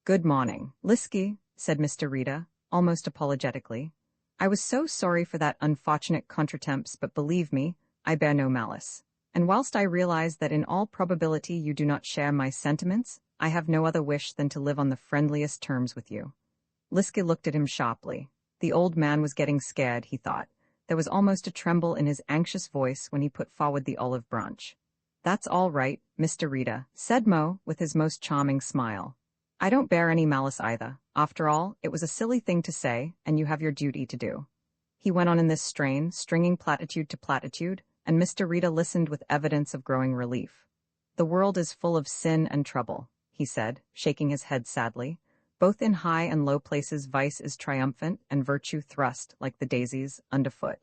"Good morning, Liske," said Mr. Reader, almost apologetically. "I was so sorry for that unfortunate contretemps, but believe me, I bear no malice. And whilst I realize that in all probability you do not share my sentiments, I have no other wish than to live on the friendliest terms with you." Liske looked at him sharply. The old man was getting scared, he thought. There was almost a tremble in his anxious voice when he put forward the olive branch. "That's all right, Mr. Reader," said Mo, with his most charming smile. "I don't bear any malice either. After all, it was a silly thing to say, and you have your duty to do." He went on in this strain, stringing platitude to platitude, and Mr. Reader listened with evidence of growing relief. "The world is full of sin and trouble," he said, shaking his head sadly. "Both in high and low places vice is triumphant and virtue thrust, like the daisies, underfoot.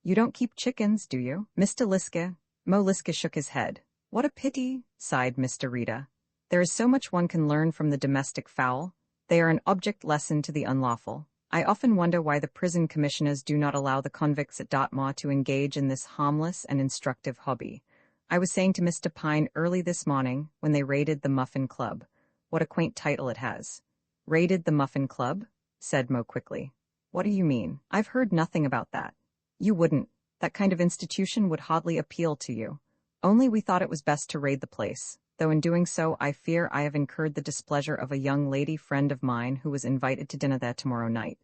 You don't keep chickens, do you, Mr. Liske?" Mo Liske shook his head. "What a pity," sighed Mr. Reader. "There is so much one can learn from the domestic fowl. They are an object lesson to the unlawful. I often wonder why the prison commissioners do not allow the convicts at Dartmoor to engage in this harmless and instructive hobby. I was saying to Mr. Pine early this morning, when they raided the Muffin Club. What a quaint title it has." "Raided the Muffin Club?" said Mo quickly. "What do you mean? I've heard nothing about that." "You wouldn't. That kind of institution would hardly appeal to you. Only we thought it was best to raid the place, though in doing so I fear I have incurred the displeasure of a young lady friend of mine who was invited to dinner there tomorrow night.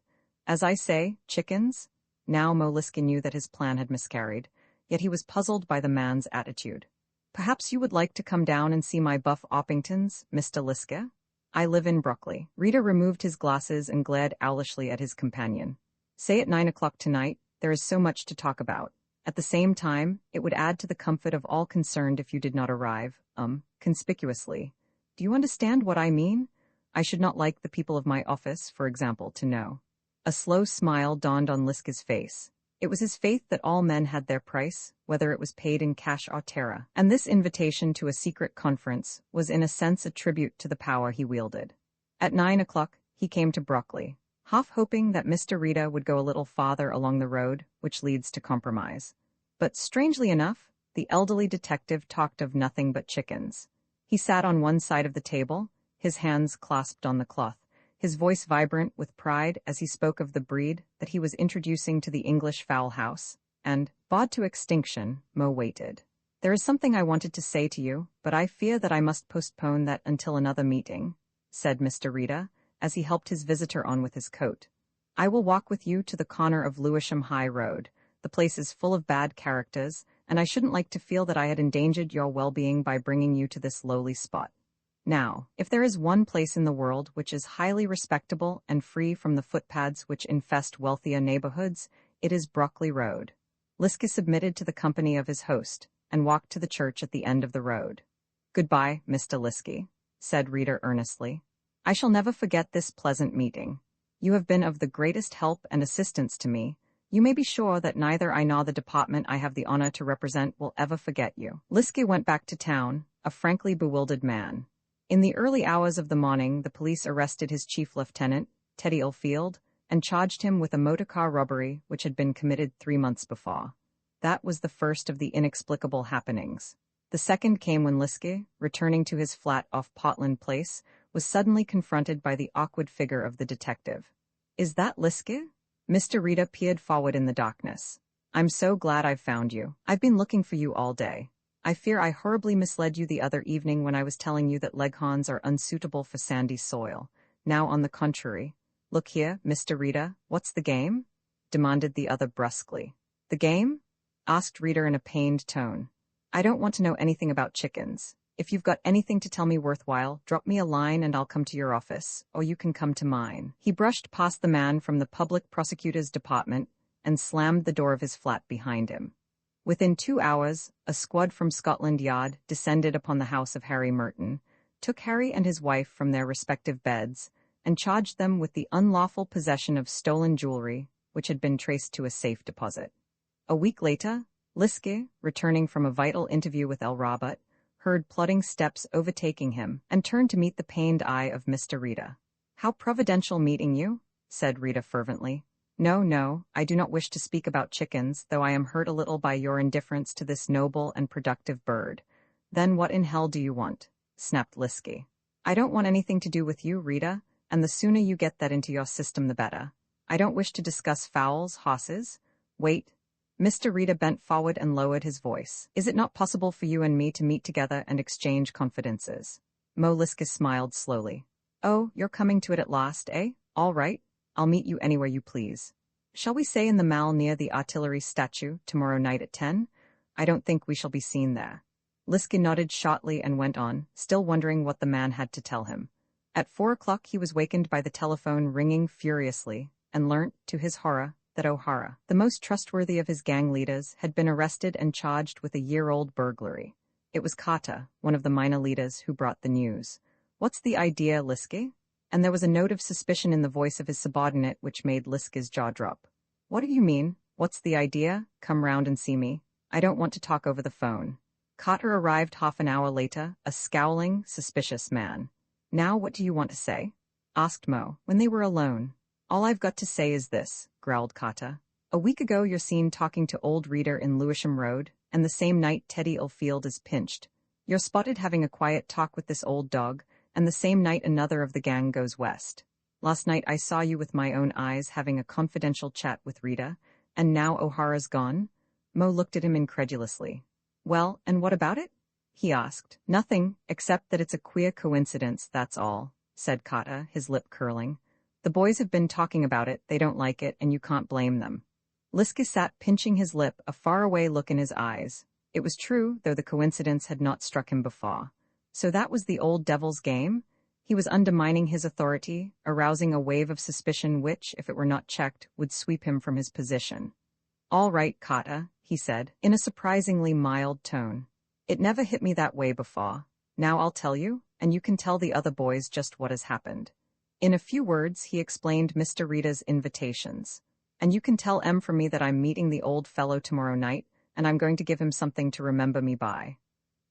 As I say, chickens?" Now Mo Liske knew that his plan had miscarried, yet he was puzzled by the man's attitude. "Perhaps you would like to come down and see my Buff Oppingtons, Mr. Liske? I live in Brockley." Reader removed his glasses and glared owlishly at his companion. "Say at 9 o'clock tonight. There is so much to talk about. At the same time, it would add to the comfort of all concerned if you did not arrive, conspicuously. Do you understand what I mean? I should not like the people of my office, for example, to know. A slow smile dawned on Liska's face. It was his faith that all men had their price, whether it was paid in cash or terra, and this invitation to a secret conference was in a sense a tribute to the power he wielded. At 9 o'clock, he came to Brockley, half hoping that Mr. Rita would go a little farther along the road which leads to compromise. But strangely enough, the elderly detective talked of nothing but chickens. He sat on one side of the table, his hands clasped on the cloth, his voice vibrant with pride as he spoke of the breed that he was introducing to the English fowl house, and, bawed to extinction, Mo waited. "There is something I wanted to say to you, but I fear that I must postpone that until another meeting," said Mr. Rita, as he helped his visitor on with his coat. "I will walk with you to the corner of Lewisham High Road. The place is full of bad characters, and I shouldn't like to feel that I had endangered your well-being by bringing you to this lowly spot. Now, if there is one place in the world which is highly respectable and free from the footpads which infest wealthier neighborhoods, it is Brockley Road." Liska submitted to the company of his host, and walked to the church at the end of the road. "Goodbye, Mr. Liske," said Rita earnestly. "I shall never forget this pleasant meeting. You have been of the greatest help and assistance to me. You may be sure that neither I nor the department I have the honor to represent will ever forget you." Liske went back to town, a frankly bewildered man. In the early hours of the morning, the police arrested his chief lieutenant, Teddy Oldfield, and charged him with a motor car robbery which had been committed 3 months before. That was the first of the inexplicable happenings. The second came when Liske, returning to his flat off Portland Place, was suddenly confronted by the awkward figure of the detective. "Is that Liske?" Mr. Rita peered forward in the darkness. "I'm so glad I've found you. I've been looking for you all day. I fear I horribly misled you the other evening when I was telling you that leghorns are unsuitable for sandy soil. Now, on the contrary. Look here, Mr. Rita, what's the game?" demanded the other brusquely. "The game?" asked Rita in a pained tone. "I don't want to know anything about chickens. If you've got anything to tell me worthwhile, drop me a line and I'll come to your office, or you can come to mine." He brushed past the man from the public prosecutor's department and slammed the door of his flat behind him. Within 2 hours, a squad from Scotland Yard descended upon the house of Harry Merton, took Harry and his wife from their respective beds, and charged them with the unlawful possession of stolen jewelry, which had been traced to a safe deposit. A week later, Liske, returning from a vital interview with El Rabat, heard plodding steps overtaking him, and turned to meet the pained eye of Mr. Rita. "How providential meeting you," said Rita fervently. No, I do not wish to speak about chickens, though I am hurt a little by your indifference to this noble and productive bird." "Then what in hell do you want?" snapped Liske. "I don't want anything to do with you, Rita, and the sooner you get that into your system the better. I don't wish to discuss fowls, horses." "Wait." Mr. Rita bent forward and lowered his voice. "Is it not possible for you and me to meet together and exchange confidences?" Mo Liske smiled slowly. "Oh, you're coming to it at last, eh? All right. I'll meet you anywhere you please. Shall we say in the Mall near the artillery statue tomorrow night at 10? I don't think we shall be seen there." Liske nodded shortly and went on, still wondering what the man had to tell him. At 4 o'clock he was wakened by the telephone ringing furiously, and learnt, to his horror, that O'Hara, the most trustworthy of his gang leaders, had been arrested and charged with a year-old burglary. It was Kata, one of the minor leaders, who brought the news. "What's the idea, Liske?" And there was a note of suspicion in the voice of his subordinate which made Liske's jaw drop. "What do you mean? What's the idea? Come round and see me. I don't want to talk over the phone." Cotter arrived half an hour later, a scowling, suspicious man. "Now what do you want to say?" asked Mo, when they were alone. "All I've got to say is this," growled Cotter. "A week ago you're seen talking to old Reader in Lewisham Road, and the same night Teddy Oldfield is pinched. You're spotted having a quiet talk with this old dog, and the same night another of the gang goes west. Last night I saw you with my own eyes having a confidential chat with Rita, and now O'Hara's gone?" Mo looked at him incredulously. "Well, and what about it?" he asked. "Nothing, except that it's a queer coincidence, that's all," said Kata, his lip curling. "The boys have been talking about it, they don't like it, and you can't blame them." Liske sat pinching his lip, a faraway look in his eyes. It was true, though the coincidence had not struck him before. So that was the old devil's game? He was undermining his authority, arousing a wave of suspicion which, if it were not checked, would sweep him from his position. "All right, Kata," he said, in a surprisingly mild tone. "It never hit me that way before. Now I'll tell you. and you can tell the other boys just what has happened." In a few words, he explained Mr. Rita's invitations. "And you can tell M from me that I'm meeting the old fellow tomorrow night, and I'm going to give him something to remember me by."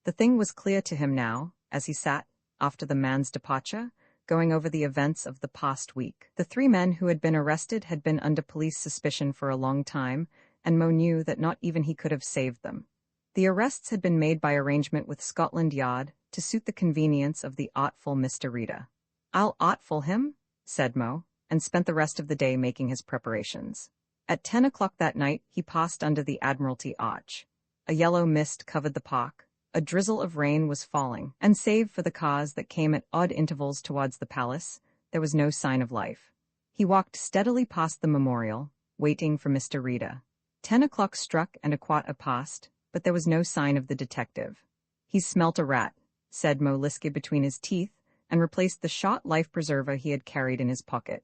The thing was clear to him now, as he sat, after the man's departure, going over the events of the past week. The 3 men who had been arrested had been under police suspicion for a long time, and Mo knew that not even he could have saved them. The arrests had been made by arrangement with Scotland Yard to suit the convenience of the artful Mr. Rita. "I'll artful him," said Mo, and spent the rest of the day making his preparations. At 10 o'clock that night, he passed under the Admiralty Arch. A yellow mist covered the park. A drizzle of rain was falling, and save for the cars that came at odd intervals towards the palace, there was no sign of life. He walked steadily past the memorial, waiting for Mr. Rita. 10 o'clock struck and a quarter passed, but there was no sign of the detective. "He smelt a rat," said Mo Liske between his teeth, and replaced the shot life-preserver he had carried in his pocket.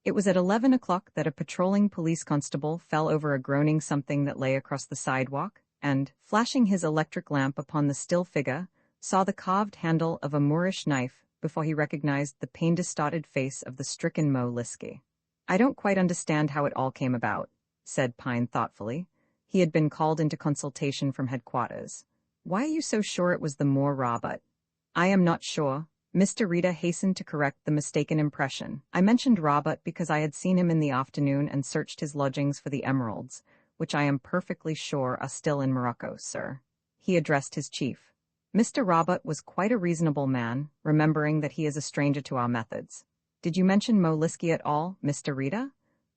It was at 11 o'clock that a patrolling police constable fell over a groaning something that lay across the sidewalk, and, flashing his electric lamp upon the still figure, saw the carved handle of a Moorish knife before he recognized the pain-distorted face of the stricken Mo Liske. "I don't quite understand how it all came about," said Pine thoughtfully. He had been called into consultation from headquarters. "Why are you so sure it was the Moor Robert?" "I am not sure." Mr. Rita hastened to correct the mistaken impression. "I mentioned Robert because I had seen him in the afternoon and searched his lodgings for the emeralds, which I am perfectly sure are still in Morocco, sir." He addressed his chief. Mr. Robert was quite a reasonable man, remembering that he is a stranger to our methods. "Did you mention Mo Liske at all, Mr. Rita?"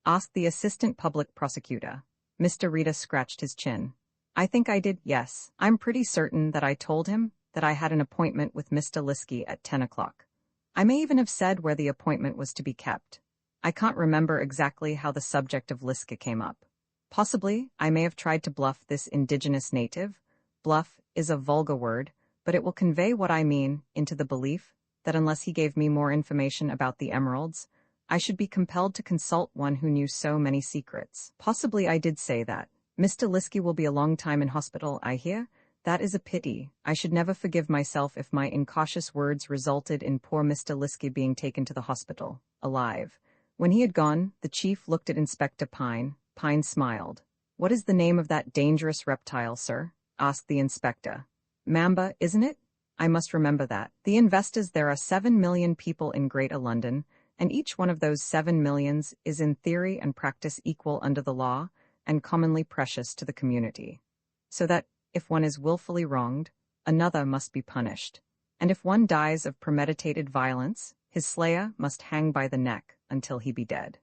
asked the assistant public prosecutor. Mr. Rita scratched his chin. "I think I did, yes. I'm pretty certain that I told him that I had an appointment with Mr. Liske at 10 o'clock. I may even have said where the appointment was to be kept. I can't remember exactly how the subject of Liske came up. Possibly, I may have tried to bluff this indigenous native. Bluff is a vulgar word, but it will convey what I mean into the belief that unless he gave me more information about the emeralds, I should be compelled to consult one who knew so many secrets. Possibly I did say that. Mr. Liske will be a long time in hospital, I hear. That is a pity. I should never forgive myself if my incautious words resulted in poor Mr. Liske being taken to the hospital, alive." When he had gone, the chief looked at Inspector Pine. Pine smiled. "What is the name of that dangerous reptile, sir?" asked the inspector. "Mamba, isn't it? I must remember that. The investors, there are 7 million people in Greater London, and each one of those 7 millions is in theory and practice equal under the law and commonly precious to the community. So that, if one is willfully wronged, another must be punished. And if one dies of premeditated violence, his slayer must hang by the neck until he be dead.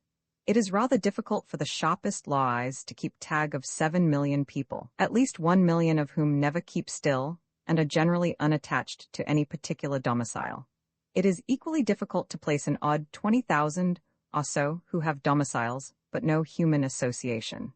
It is rather difficult for the sharpest law eyes to keep tag of 7 million people, at least 1 million of whom never keep still and are generally unattached to any particular domicile. It is equally difficult to place an odd 20,000 or so who have domiciles but no human association.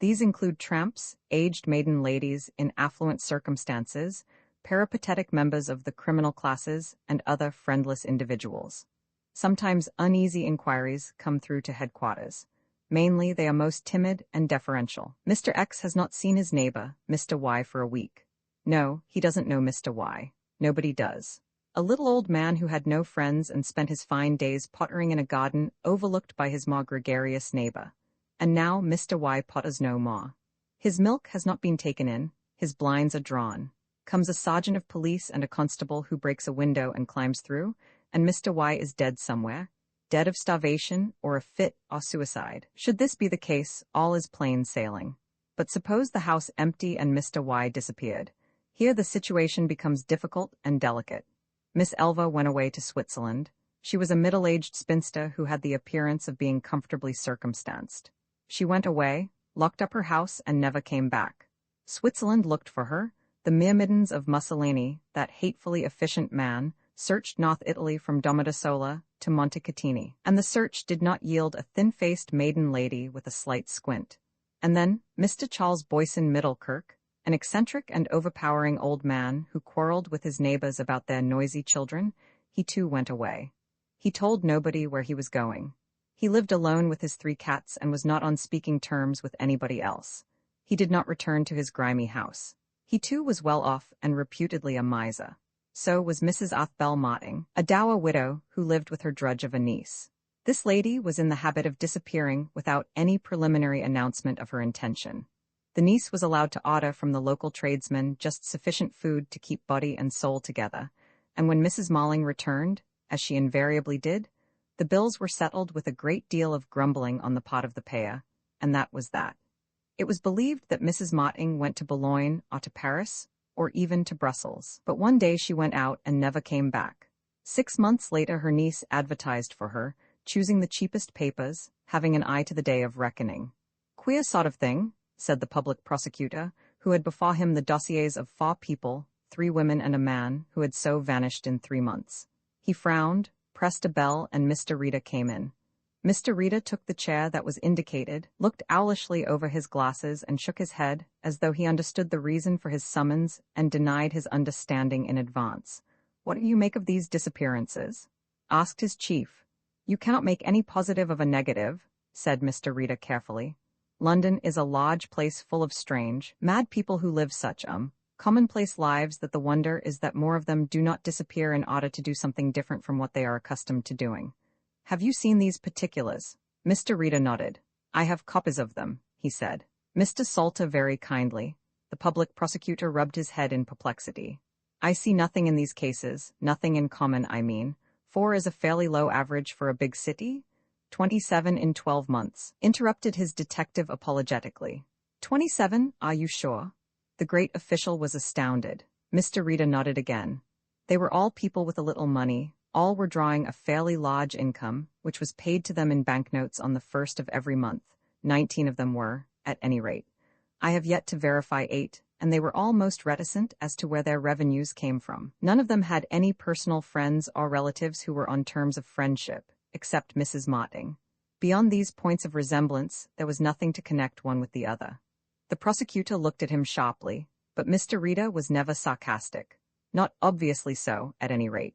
These include tramps, aged maiden ladies in affluent circumstances, peripatetic members of the criminal classes, and other friendless individuals. Sometimes uneasy inquiries come through to headquarters. Mainly, they are most timid and deferential. Mr. X has not seen his neighbor, Mr. Y, for a week. No, he doesn't know Mr. Y. Nobody does. A little old man who had no friends and spent his fine days pottering in a garden overlooked by his more gregarious neighbor. And now Mr. Y potters no more. His milk has not been taken in, his blinds are drawn. Comes a sergeant of police and a constable who breaks a window and climbs through, and Mr. Y is dead somewhere, dead of starvation or a fit or suicide. Should this be the case, all is plain sailing. But suppose the house empty and Mr. Y disappeared. Here the situation becomes difficult and delicate. Miss Elva went away to Switzerland. She was a middle-aged spinster who had the appearance of being comfortably circumstanced. She went away, locked up her house, and never came back. Switzerland looked for her. The myrmidons of Mussolini, that hatefully efficient man, searched North Italy from Domodossola to Montecatini, and the search did not yield a thin-faced maiden lady with a slight squint. And then Mr. Charles Boyson Middlekirk, an eccentric and overpowering old man who quarreled with his neighbors about their noisy children, he too went away. He told nobody where he was going. He lived alone with his 3 cats and was not on speaking terms with anybody else. He did not return to his grimy house. He too was well off and reputedly a miser. So was Mrs. Athbel Motting, a dour widow who lived with her drudge of a niece. This lady was in the habit of disappearing without any preliminary announcement of her intention. The niece was allowed to order from the local tradesman just sufficient food to keep body and soul together, and when Mrs. Malling returned, as she invariably did, the bills were settled with a great deal of grumbling on the part of the payer, and that was that. It was believed that Mrs. Motting went to Boulogne or to Paris, or even to Brussels, but one day she went out and never came back. 6 months later her niece advertised for her, choosing the cheapest papers, having an eye to the day of reckoning. "Queer sort of thing," said the public prosecutor, who had before him the dossiers of 4 people, 3 women and a man, who had so vanished in 3 months. He frowned, pressed a bell, and Mr. Rita came in. Mr. Rita took the chair that was indicated, looked owlishly over his glasses, and shook his head, as though he understood the reason for his summons and denied his understanding in advance. "What do you make of these disappearances?" asked his chief. "You cannot make any positive of a negative," said Mr. Rita carefully. "London is a large place full of strange, mad people who live such commonplace lives that the wonder is that more of them do not disappear in order to do something different from what they are accustomed to doing. Have you seen these particulars?" Mr. Rita nodded. "I have copies of them," he said. Mr. Salter very kindly. The public prosecutor rubbed his head in perplexity. "I see nothing in these cases, nothing in common, I mean. 4 is a fairly low average for a big city?" 27 in 12 months, interrupted his detective apologetically. 27, are you sure? The great official was astounded. Mr. Rita nodded again. They were all people with a little money. All were drawing a fairly large income, which was paid to them in banknotes on the 1st of every month. 19 of them were, at any rate. I have yet to verify 8, and they were all most reticent as to where their revenues came from. None of them had any personal friends or relatives who were on terms of friendship, except Mrs. Motting. Beyond these points of resemblance, there was nothing to connect one with the other. The prosecutor looked at him sharply, but Mr. Rita was never sarcastic. Not obviously so, at any rate.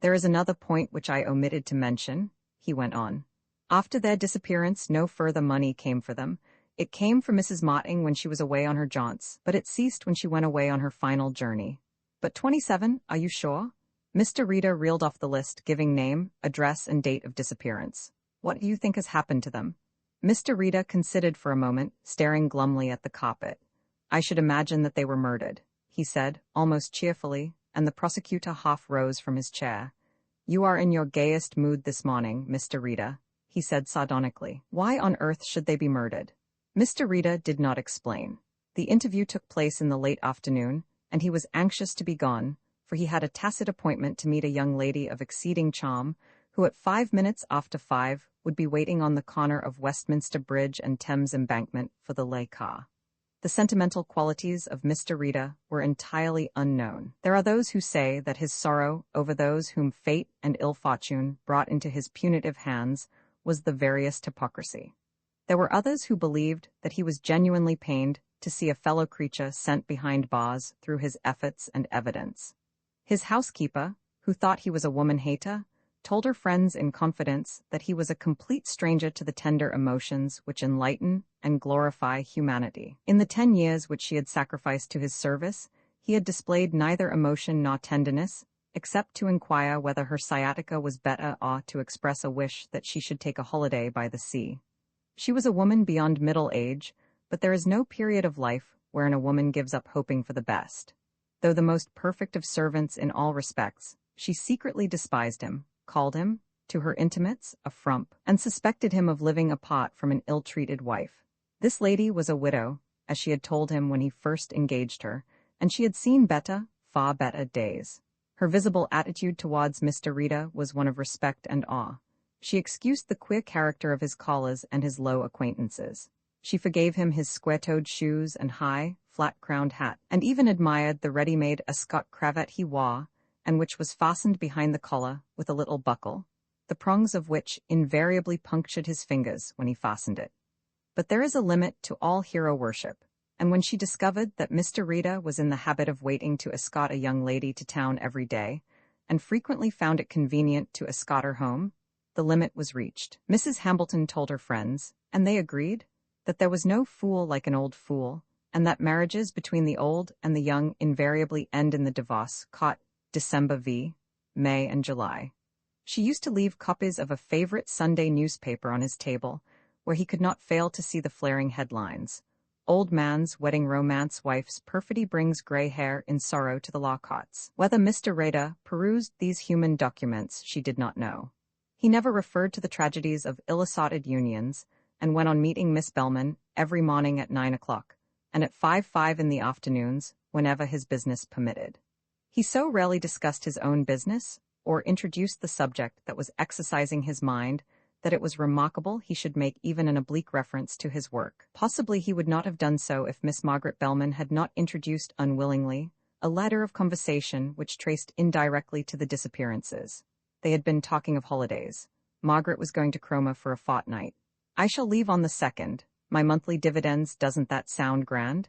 "There is another point which I omitted to mention," he went on. "After their disappearance, no further money came for them. It came for Mrs. Motting when she was away on her jaunts, but it ceased when she went away on her final journey. But 27, are you sure?" Mr. Rita reeled off the list, giving name, address, and date of disappearance. "What do you think has happened to them?" Mr. Rita considered for a moment, staring glumly at the carpet. "I should imagine that they were murdered," he said, almost cheerfully, and the prosecutor half rose from his chair. "You are in your gayest mood this morning, Mr. Rita," he said sardonically. "Why on earth should they be murdered?" Mr. Rita did not explain. The interview took place in the late afternoon, and he was anxious to be gone, for he had a tacit appointment to meet a young lady of exceeding charm, who at 5 minutes after 5 would be waiting on the corner of Westminster Bridge and Thames Embankment for the lay car. The sentimental qualities of Mr. Rita were entirely unknown. There are those who say that his sorrow over those whom fate and ill fortune brought into his punitive hands was the veriest hypocrisy. There were others who believed that he was genuinely pained to see a fellow creature sent behind bars through his efforts and evidence. His housekeeper, who thought he was a woman-hater, told her friends in confidence that he was a complete stranger to the tender emotions which enlighten and glorify humanity. In the 10 years which she had sacrificed to his service, he had displayed neither emotion nor tenderness, except to inquire whether her sciatica was better or to express a wish that she should take a holiday by the sea. She was a woman beyond middle age, but there is no period of life wherein a woman gives up hoping for the best. Though the most perfect of servants in all respects, she secretly despised him, called him, to her intimates, a frump, and suspected him of living apart from an ill-treated wife. This lady was a widow, as she had told him when he first engaged her, and she had seen better, far better days. Her visible attitude towards Mr. Rita was one of respect and awe. She excused the queer character of his callers and his low acquaintances. She forgave him his square-toed shoes and high, flat-crowned hat, and even admired the ready-made Ascot cravat he wore, and which was fastened behind the collar with a little buckle, the prongs of which invariably punctured his fingers when he fastened it. But there is a limit to all hero worship, and when she discovered that Mr. Rita was in the habit of waiting to escort a young lady to town every day, and frequently found it convenient to escort her home, the limit was reached. Mrs. Hambleton told her friends, and they agreed, that there was no fool like an old fool, and that marriages between the old and the young invariably end in the divorce, caught December v. May and July. She used to leave copies of a favorite Sunday newspaper on his table, where he could not fail to see the flaring headlines. Old man's wedding romance, wife's perfidy brings gray hair in sorrow to the Lockotts. Whether Mr. Rader perused these human documents, she did not know. He never referred to the tragedies of ill-assorted unions, and went on meeting Miss Bellman every morning at 9 o'clock, and at 5 in the afternoons, whenever his business permitted. He so rarely discussed his own business, or introduced the subject that was exercising his mind, that it was remarkable he should make even an oblique reference to his work. Possibly he would not have done so if Miss Margaret Bellman had not introduced unwillingly a ladder of conversation which traced indirectly to the disappearances. They had been talking of holidays. Margaret was going to Cromer for a fortnight. "I shall leave on the 2nd. My monthly dividends, doesn't that sound grand?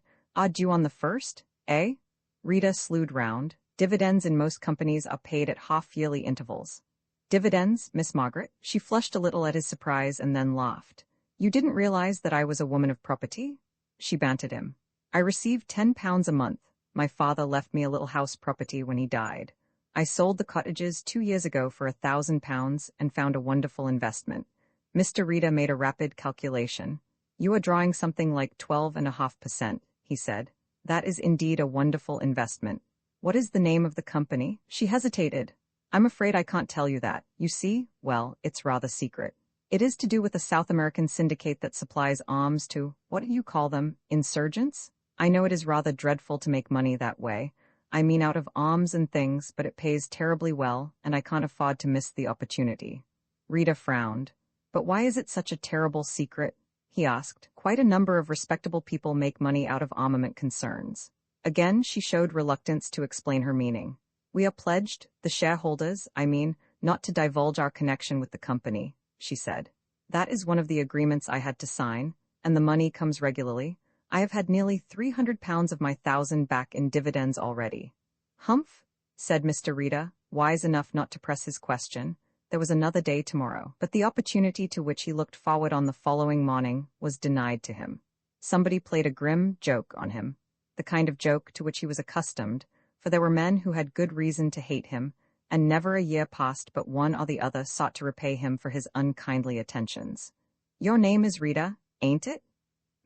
Due on the 1st, eh?" Rita slewed round. "Dividends in most companies are paid at half-yearly intervals." "Dividends, Miss Margaret?" She flushed a little at his surprise and then laughed. "You didn't realize that I was a woman of property?" She bantered him. "I received £10 a month. My father left me a little house property when he died. I sold the cottages 2 years ago for £1,000 and found a wonderful investment." Mr. Rita made a rapid calculation. "You are drawing something like 12.5%, he said. "That is indeed a wonderful investment. What is the name of the company?" She hesitated. "I'm afraid I can't tell you that. You see, well, it's rather secret. It is to do with a South American syndicate that supplies arms to, what do you call them, insurgents? I know it is rather dreadful to make money that way. I mean out of arms and things, but it pays terribly well, and I can't afford to miss the opportunity." Rita frowned. "But why is it such a terrible secret?" he asked. "Quite a number of respectable people make money out of armament concerns." Again she showed reluctance to explain her meaning. "We are pledged, the shareholders, I mean, not to divulge our connection with the company," she said. "That is one of the agreements I had to sign, and the money comes regularly. I have had nearly £300 of my 1,000 back in dividends already." "Humph," said Mr. Rita, wise enough not to press his question. There was another day tomorrow, but the opportunity to which he looked forward on the following morning was denied to him. Somebody played a grim joke on him, the kind of joke to which he was accustomed, for there were men who had good reason to hate him, and never a year passed but one or the other sought to repay him for his unkindly attentions. "Your name is Rita, ain't it?"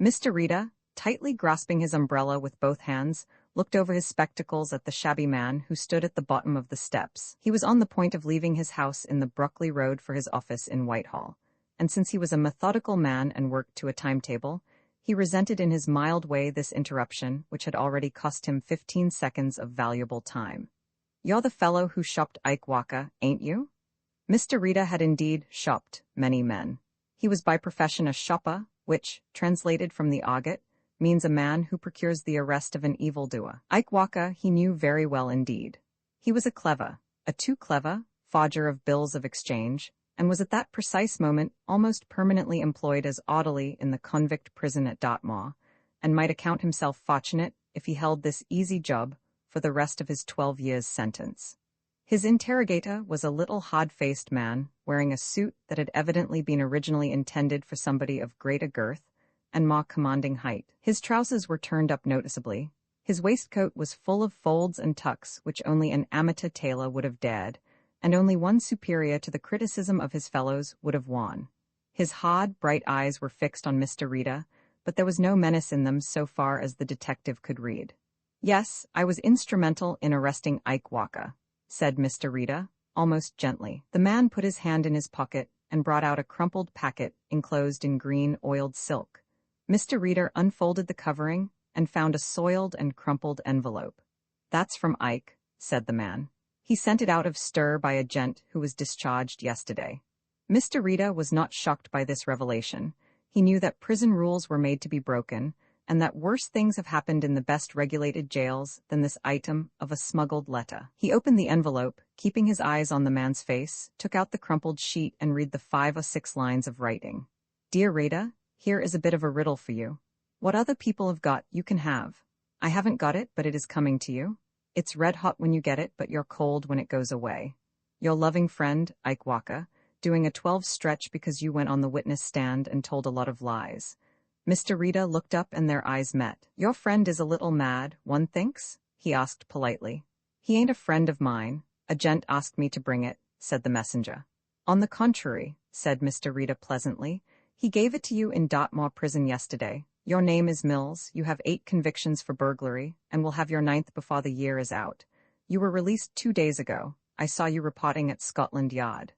Mr. Rita, tightly grasping his umbrella with both hands, looked over his spectacles at the shabby man who stood at the bottom of the steps. He was on the point of leaving his house in the Brockley Road for his office in Whitehall, and since he was a methodical man and worked to a timetable, he resented in his mild way this interruption, which had already cost him 15 seconds of valuable time. "You're the fellow who shopped Ike Walker, ain't you?" Mr. Rita had indeed shopped many men. He was by profession a shopper, which, translated from the argot, means a man who procures the arrest of an evildoer. Ike Walker he knew very well indeed. He was a too clever, forger of bills of exchange, and was at that precise moment almost permanently employed as orderly in the convict prison at Dartmoor, and might account himself fortunate if he held this easy job for the rest of his 12 years' sentence. His interrogator was a little hard-faced man, wearing a suit that had evidently been originally intended for somebody of greater girth and more commanding height. His trousers were turned up noticeably. His waistcoat was full of folds and tucks which only an amateur tailor would have dared, and only one superior to the criticism of his fellows would have worn. His hard, bright eyes were fixed on Mr. Rita, but there was no menace in them so far as the detective could read. "Yes, I was instrumental in arresting Ike Walker," said Mr. Rita, almost gently. The man put his hand in his pocket and brought out a crumpled packet enclosed in green oiled silk. Mr. Rita unfolded the covering and found a soiled and crumpled envelope. "That's from Ike," said the man. "He sent it out of stir by a gent who was discharged yesterday." Mr. Rita was not shocked by this revelation. He knew that prison rules were made to be broken, and that worse things have happened in the best regulated jails than this item of a smuggled letter. He opened the envelope, keeping his eyes on the man's face, took out the crumpled sheet and read the 5 or 6 lines of writing. "Dear Rita, here is a bit of a riddle for you. What other people have got, you can have. I haven't got it, but it is coming to you. It's red hot when you get it, but you're cold when it goes away. Your loving friend, Ike Walker, doing a 12 stretch because you went on the witness stand and told a lot of lies." Mr. Rita looked up and their eyes met. "Your friend is a little mad, one thinks?" he asked politely. He ain't a friend of mine. A gent asked me to bring it, said the messenger. On the contrary, said Mr. Rita pleasantly, he gave it to you in Dartmoor prison yesterday. Your name is Mills, you have 8 convictions for burglary, and will have your 9th before the year is out. You were released 2 days ago. I saw you reporting at Scotland Yard.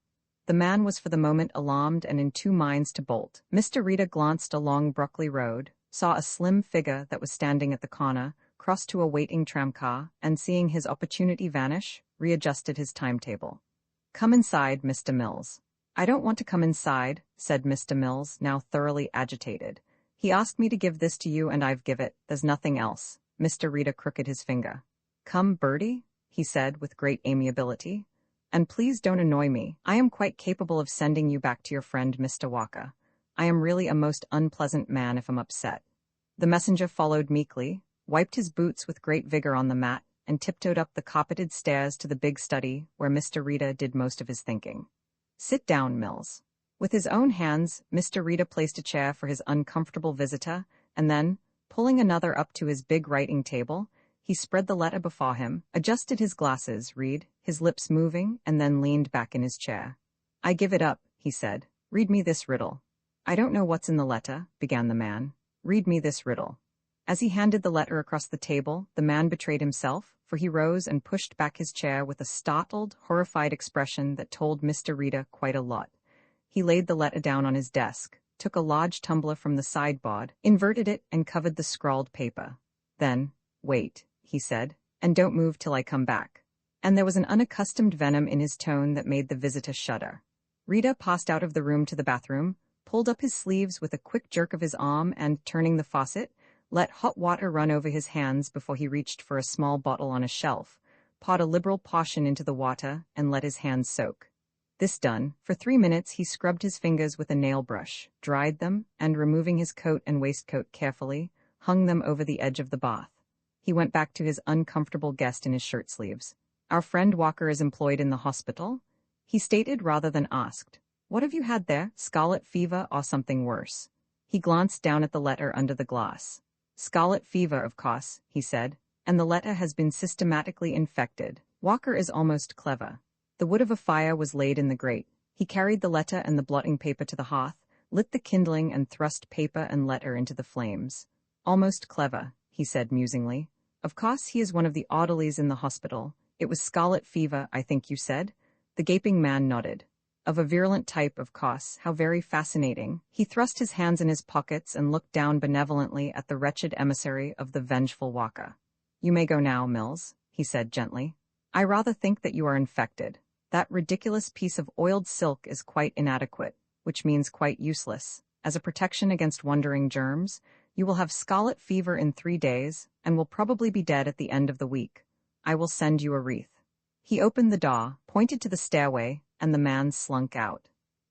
The man was for the moment alarmed and in 2 minds to bolt. Mr. Rita glanced along Brockley Road, saw a slim figure that was standing at the corner, crossed to a waiting tramcar, and seeing his opportunity vanish, readjusted his timetable. Come inside, Mr. Mills. I don't want to come inside, said Mr. Mills, now thoroughly agitated. He asked me to give this to you and I've give it, there's nothing else. Mr. Rita crooked his finger. Come, Bertie, he said with great amiability. And please don't annoy me. I am quite capable of sending you back to your friend Mr. Walker. I am really a most unpleasant man if I'm upset. The messenger followed meekly, wiped his boots with great vigor on the mat, and tiptoed up the carpeted stairs to the big study where Mr. Rita did most of his thinking. Sit down, Mills. With his own hands, Mr. Rita placed a chair for his uncomfortable visitor, and then, pulling another up to his big writing table, he spread the letter before him, adjusted his glasses, his lips moving, and then leaned back in his chair. I give it up, he said. Read me this riddle. I don't know what's in the letter, began the man. Read me this riddle. As he handed the letter across the table, the man betrayed himself, for he rose and pushed back his chair with a startled, horrified expression that told Mr. Rita quite a lot. He laid the letter down on his desk, took a large tumbler from the sideboard, inverted it, and covered the scrawled paper. Then, wait, he said, and don't move till I come back. And there was an unaccustomed venom in his tone that made the visitor shudder. Rita passed out of the room to the bathroom, pulled up his sleeves with a quick jerk of his arm and, turning the faucet, let hot water run over his hands before he reached for a small bottle on a shelf, poured a liberal portion into the water, and let his hands soak. This done, for 3 minutes he scrubbed his fingers with a nail brush, dried them, and removing his coat and waistcoat carefully, hung them over the edge of the bath. He went back to his uncomfortable guest in his shirt sleeves. Our friend Walker is employed in the hospital? He stated rather than asked. What have you had there, scarlet fever or something worse? He glanced down at the letter under the glass. Scarlet fever, of course, he said, and the letter has been systematically infected. Walker is almost clever. The wood of a fire was laid in the grate. He carried the letter and the blotting paper to the hearth, lit the kindling and thrust paper and letter into the flames. Almost clever, he said musingly. Of course he is one of the orderlies in the hospital. It was scarlet fever, I think you said? The gaping man nodded. Of a virulent type, of course. How very fascinating. He thrust his hands in his pockets and looked down benevolently at the wretched emissary of the vengeful Walker. You may go now, Mills, he said gently. I rather think that you are infected. That ridiculous piece of oiled silk is quite inadequate, which means quite useless. As a protection against wandering germs, you will have scarlet fever in 3 days, and will probably be dead at the end of the week. I will send you a wreath. He opened the door, pointed to the stairway, and the man slunk out.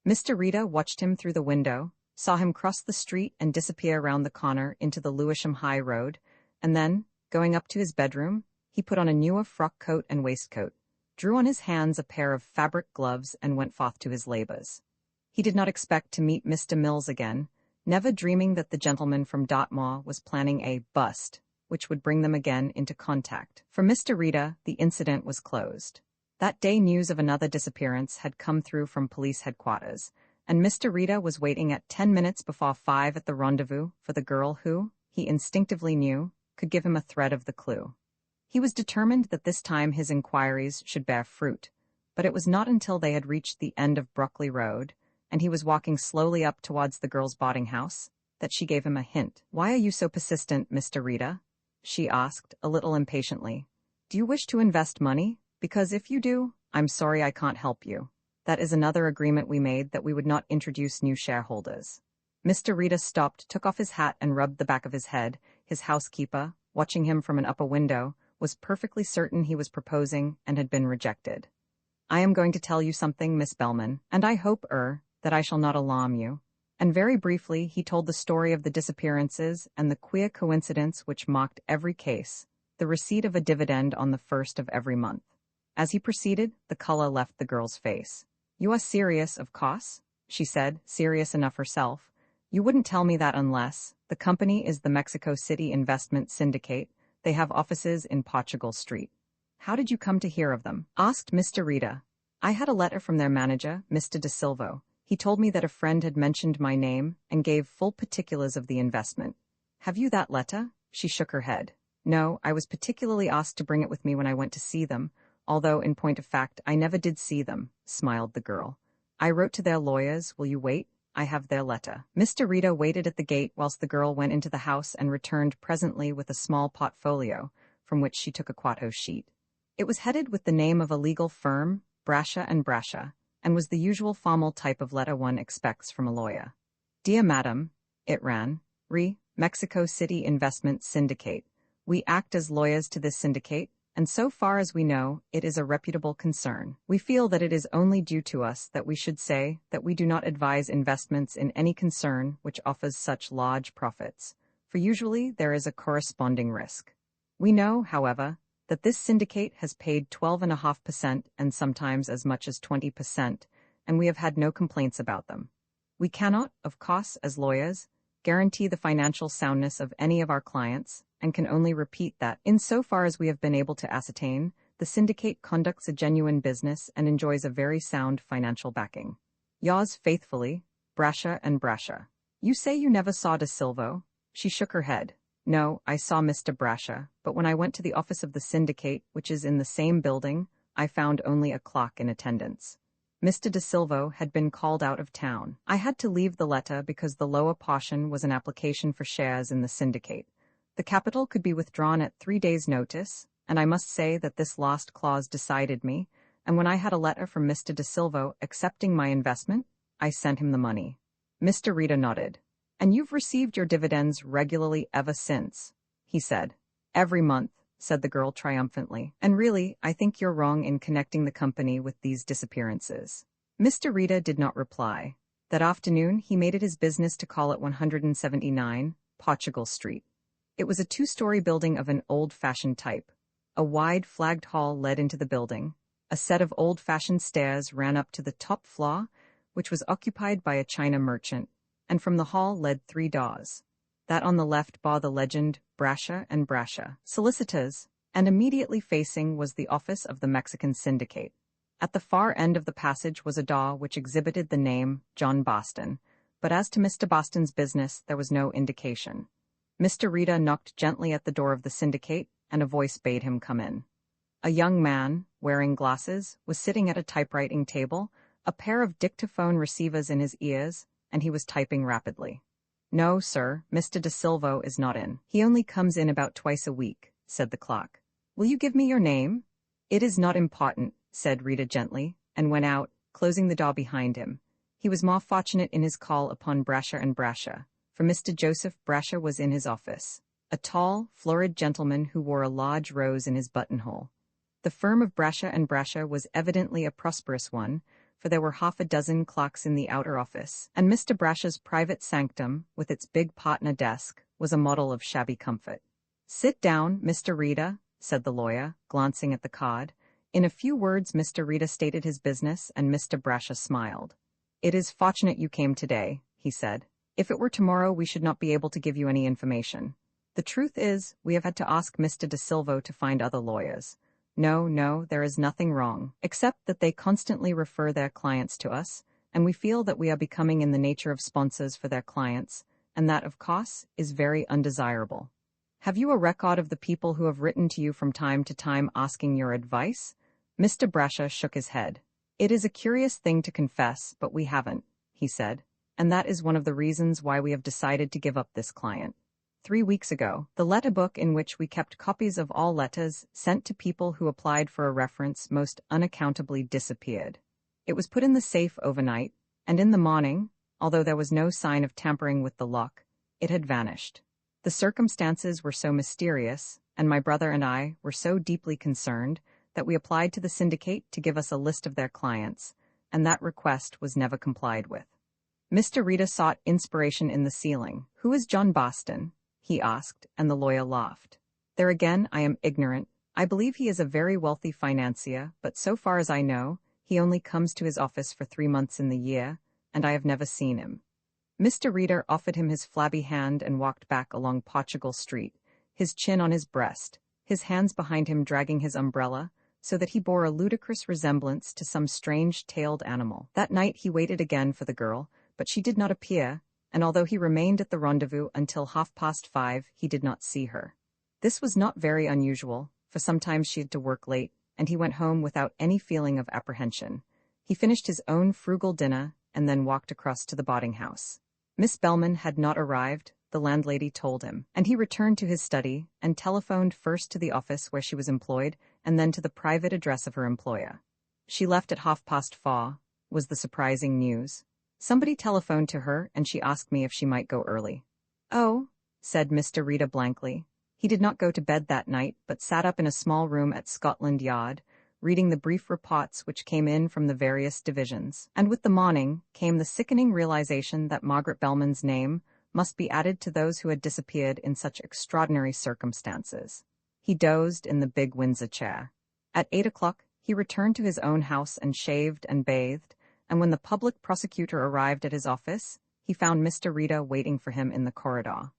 Mr. Rita watched him through the window, saw him cross the street and disappear round the corner into the Lewisham High Road, and then, going up to his bedroom, he put on a newer frock coat and waistcoat, drew on his hands a pair of fabric gloves, and went forth to his labours. He did not expect to meet Mr. Mills again, never dreaming that the gentleman from Dartmoor was planning a bust, which would bring them again into contact. For Mr. Rita, the incident was closed. That day news of another disappearance had come through from police headquarters, and Mr. Rita was waiting at 10 minutes before 5 at the rendezvous for the girl who, he instinctively knew, could give him a thread of the clue. He was determined that this time his inquiries should bear fruit, but it was not until they had reached the end of Brockley Road, and he was walking slowly up towards the girl's boarding house, that she gave him a hint. Why are you so persistent, Mr. Rita? She asked, a little impatiently. Do you wish to invest money? Because if you do, I'm sorry I can't help you. That is another agreement we made, that we would not introduce new shareholders. Mr. Rita stopped, took off his hat and rubbed the back of his head. His housekeeper, watching him from an upper window, was perfectly certain he was proposing and had been rejected. I am going to tell you something, Miss Bellman, and I hope, that I shall not alarm you. And very briefly he told the story of the disappearances and the queer coincidence which mocked every case, the receipt of a dividend on the 1st of every month. As he proceeded, the color left the girl's face. You are serious, of course, she said, serious enough herself. You wouldn't tell me that unless. The company is the Mexico City Investment Syndicate. They have offices in Portugal Street. How did you come to hear of them? Asked Mr. Rita. I had a letter from their manager, Mr. De Silvo. He told me that a friend had mentioned my name and gave full particulars of the investment. Have you that letter? She shook her head. No, I was particularly asked to bring it with me when I went to see them, although in point of fact I never did see them, smiled the girl. I wrote to their lawyers. Will you wait? I have their letter. Mr. Rita waited at the gate whilst the girl went into the house and returned presently with a small portfolio, from which she took a quarto sheet. It was headed with the name of a legal firm, Brasher and Brasher, and was the usual formal type of letter one expects from a lawyer. Dear Madam, it ran, Mexico City Investment Syndicate. We act as lawyers to this syndicate, and so far as we know, it is a reputable concern. We feel that it is only due to us that we should say that we do not advise investments in any concern which offers such large profits, for usually there is a corresponding risk. We know, however, that this syndicate has paid 12.5% and sometimes as much as 20%, and we have had no complaints about them. We cannot, of course, as lawyers, guarantee the financial soundness of any of our clients, and can only repeat that, insofar as we have been able to ascertain, the syndicate conducts a genuine business and enjoys a very sound financial backing. Yours faithfully, Brasher and Brasher. You say you never saw De Silvo? She shook her head. No, I saw Mr. Brasher, but when I went to the office of the syndicate, which is in the same building, I found only a clock in attendance. Mr. De Silvo had been called out of town. I had to leave the letter because the lower portion was an application for shares in the syndicate. The capital could be withdrawn at 3 days' notice, and I must say that this last clause decided me, and when I had a letter from Mr. De Silvo accepting my investment, I sent him the money. Mr. Rita nodded. And you've received your dividends regularly ever since, he said. Every month, said the girl triumphantly. And really, I think you're wrong in connecting the company with these disappearances. Mr. Rita did not reply. That afternoon, he made it his business to call at 179 Portugal Street. It was a 2-story building of an old-fashioned type. A wide flagged hall led into the building. A set of old-fashioned stairs ran up to the top floor, which was occupied by a China merchant, and from the hall led 3 doors. That on the left bore the legend Brasher and Brasher, solicitors, and immediately facing was the office of the Mexican syndicate. At the far end of the passage was a door which exhibited the name John Boston, but as to Mr. Boston's business there was no indication. Mr. Rita knocked gently at the door of the syndicate, and a voice bade him come in. A young man, wearing glasses, was sitting at a typewriting table, a pair of dictaphone receivers in his ears, and he was typing rapidly. No, sir, Mr. De Silvo is not in. He only comes in about twice a week, said the clerk. Will you give me your name? It is not important, said Rita gently, and went out, closing the door behind him. He was more fortunate in his call upon Brasher and Brasher, for Mr. Joseph Brasher was in his office, a tall, florid gentleman who wore a large rose in his buttonhole. The firm of Brasher and Brasher was evidently a prosperous one, for there were 6 clocks in the outer office, and Mr. Brasher's private sanctum, with its big partner desk, was a model of shabby comfort. Sit down, Mr. Rita, said the lawyer, glancing at the card. In a few words Mr. Rita stated his business, and Mr. Brasher smiled. It is fortunate you came today, he said. If it were tomorrow we should not be able to give you any information. The truth is, we have had to ask Mr. De Silvo to find other lawyers. No, there is nothing wrong, except that they constantly refer their clients to us, and we feel that we are becoming in the nature of sponsors for their clients, and that, of course, is very undesirable. Have you a record of the people who have written to you from time to time asking your advice? Mr. Brasher shook his head. It is a curious thing to confess, but we haven't, he said, and that is one of the reasons why we have decided to give up this client. 3 weeks ago, the letter book in which we kept copies of all letters sent to people who applied for a reference most unaccountably disappeared. It was put in the safe overnight, and in the morning, although there was no sign of tampering with the lock, it had vanished. The circumstances were so mysterious, and my brother and I were so deeply concerned, that we applied to the syndicate to give us a list of their clients, and that request was never complied with. Mr. Rita sought inspiration in the ceiling. Who is John Boston? He asked, and the lawyer laughed. There again I am ignorant. I believe he is a very wealthy financier, but so far as I know, he only comes to his office for 3 months in the year, and I have never seen him. Mr. Rita offered him his flabby hand and walked back along Portugal Street, his chin on his breast, his hands behind him dragging his umbrella, so that he bore a ludicrous resemblance to some strange tailed animal. That night he waited again for the girl, but she did not appear, and although he remained at the rendezvous until 5:30, he did not see her. This was not very unusual, for sometimes she had to work late, and he went home without any feeling of apprehension. He finished his own frugal dinner and then walked across to the boarding house. Miss Bellman had not arrived, the landlady told him, and he returned to his study and telephoned first to the office where she was employed and then to the private address of her employer. She left at 4:30, was the surprising news. Somebody telephoned to her and she asked me if she might go early. Oh, said Mr. Rita blankly. He did not go to bed that night, but sat up in a small room at Scotland Yard, reading the brief reports which came in from the various divisions. And with the morning came the sickening realization that Margaret Bellman's name must be added to those who had disappeared in such extraordinary circumstances. He dozed in the big Windsor chair. At 8 o'clock, he returned to his own house and shaved and bathed, and when the public prosecutor arrived at his office, he found Mr. Rita waiting for him in the corridor.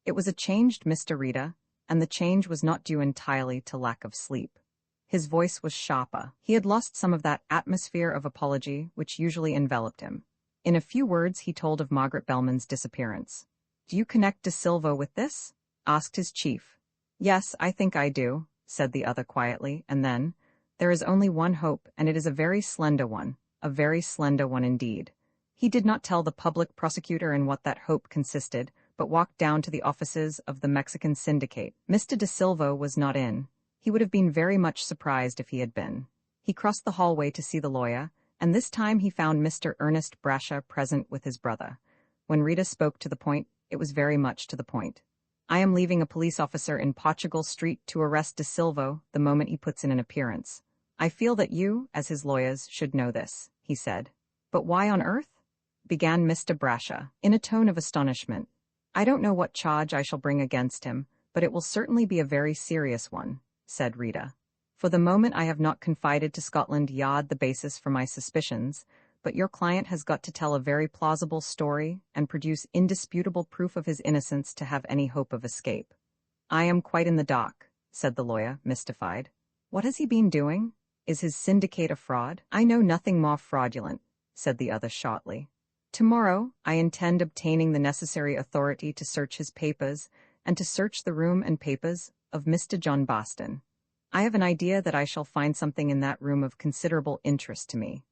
It was a changed Mr. Rita, and the change was not due entirely to lack of sleep. His voice was sharper. He had lost some of that atmosphere of apology which usually enveloped him. In a few words he told of Margaret Bellman's disappearance. "Do you connect De Silva with this?" asked his chief. "Yes, I think I do," said the other quietly, and then, "There is only one hope, and it is a very slender one indeed." He did not tell the public prosecutor in what that hope consisted, but walked down to the offices of the Mexican syndicate. Mr. De Silva was not in. He would have been very much surprised if he had been. He crossed the hallway to see the lawyer, and this time he found Mr. Ernest Brasher present with his brother. When Rita spoke to the point, it was very much to the point. "I am leaving a police officer in Portugal Street to arrest De Silva the moment he puts in an appearance. I feel that you, as his lawyers, should know this," he said. "But why on earth?" began Mr. Brasher, in a tone of astonishment. "I don't know what charge I shall bring against him, but it will certainly be a very serious one," said Rita. "For the moment I have not confided to Scotland Yard the basis for my suspicions, but your client has got to tell a very plausible story and produce indisputable proof of his innocence to have any hope of escape." "I am quite in the dark," said the lawyer, mystified. "What has he been doing? Is his syndicate a fraud?" "I know nothing more fraudulent," said the other shortly. "Tomorrow I intend obtaining the necessary authority to search his papers and to search the room and papers of Mr. John Boston. I have an idea that I shall find something in that room of considerable interest to me."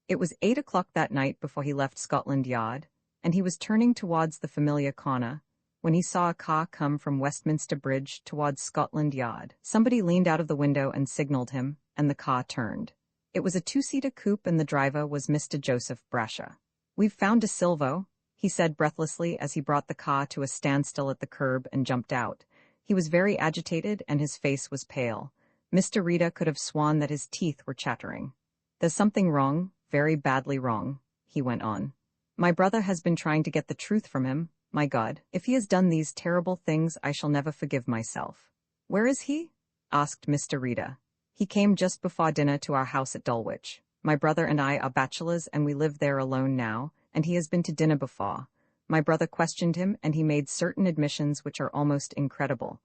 It was 8 o'clock that night before he left Scotland Yard, and he was turning towards the familiar corner, when he saw a car come from Westminster Bridge towards Scotland Yard. Somebody leaned out of the window and signaled him, and the car turned. It was a two-seater coupe and the driver was Mr. Joseph Brasher. "We've found De Silva," he said breathlessly as he brought the car to a standstill at the curb and jumped out. He was very agitated and his face was pale. Mr. Rita could have sworn that his teeth were chattering. "There's something wrong, very badly wrong," he went on. "My brother has been trying to get the truth from him. My God, if he has done these terrible things, I shall never forgive myself." "Where is he?" asked Mr. Rita. "He came just before dinner to our house at Dulwich. My brother and I are bachelors and we live there alone now, and he has been to dinner before. My brother questioned him and he made certain admissions which are almost incredible.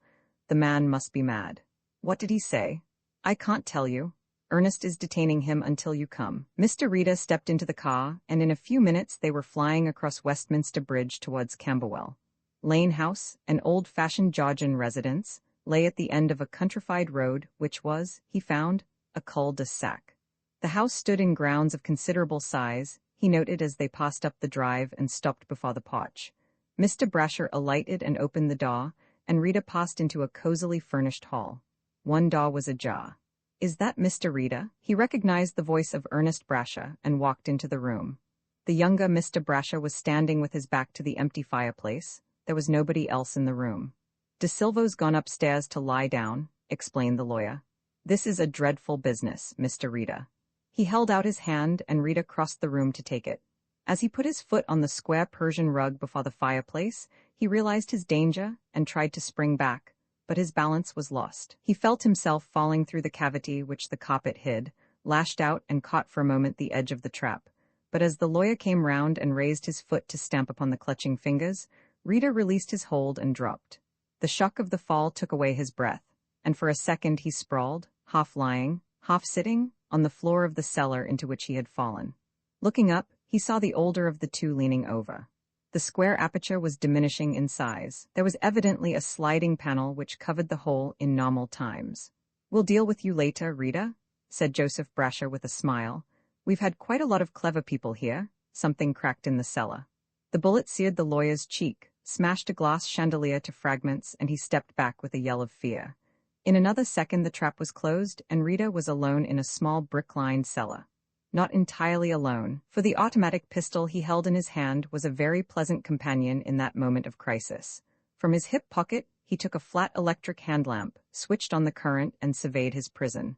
The man must be mad." "What did he say?" "I can't tell you. Ernest is detaining him until you come." Mr. Rita stepped into the car, and in a few minutes they were flying across Westminster Bridge towards Camberwell. Lane House, an old-fashioned Georgian residence, lay at the end of a countrified road which was, he found, a cul-de-sac. The house stood in grounds of considerable size, he noted as they passed up the drive and stopped before the porch. Mr. Brasher alighted and opened the door, and Rita passed into a cosily furnished hall. One door was ajar. "Is that Mr. Rita?" He recognized the voice of Ernest Brasher and walked into the room. The younger Mr. Brasher was standing with his back to the empty fireplace. There was nobody else in the room. "De Silva's gone upstairs to lie down," explained the lawyer. "This is a dreadful business, Mr. Rita." He held out his hand and Rita crossed the room to take it. As he put his foot on the square Persian rug before the fireplace, he realized his danger and tried to spring back, but his balance was lost. He felt himself falling through the cavity which the carpet hid, lashed out and caught for a moment the edge of the trap. But as the lawyer came round and raised his foot to stamp upon the clutching fingers, Rita released his hold and dropped. The shock of the fall took away his breath, and for a second he sprawled, half lying, half sitting, on the floor of the cellar into which he had fallen. Looking up, he saw the older of the two leaning over. The square aperture was diminishing in size. There was evidently a sliding panel which covered the hole in normal times. "We'll deal with you later, Rita," said Joseph Brasher with a smile. "We've had quite a lot of clever people here." Something cracked in the cellar. The bullet seared the lawyer's cheek, smashed a glass chandelier to fragments, and he stepped back with a yell of fear. In another second the trap was closed, and Rita was alone in a small brick-lined cellar. Not entirely alone, for the automatic pistol he held in his hand was a very pleasant companion in that moment of crisis. From his hip pocket, he took a flat electric hand lamp, switched on the current, and surveyed his prison.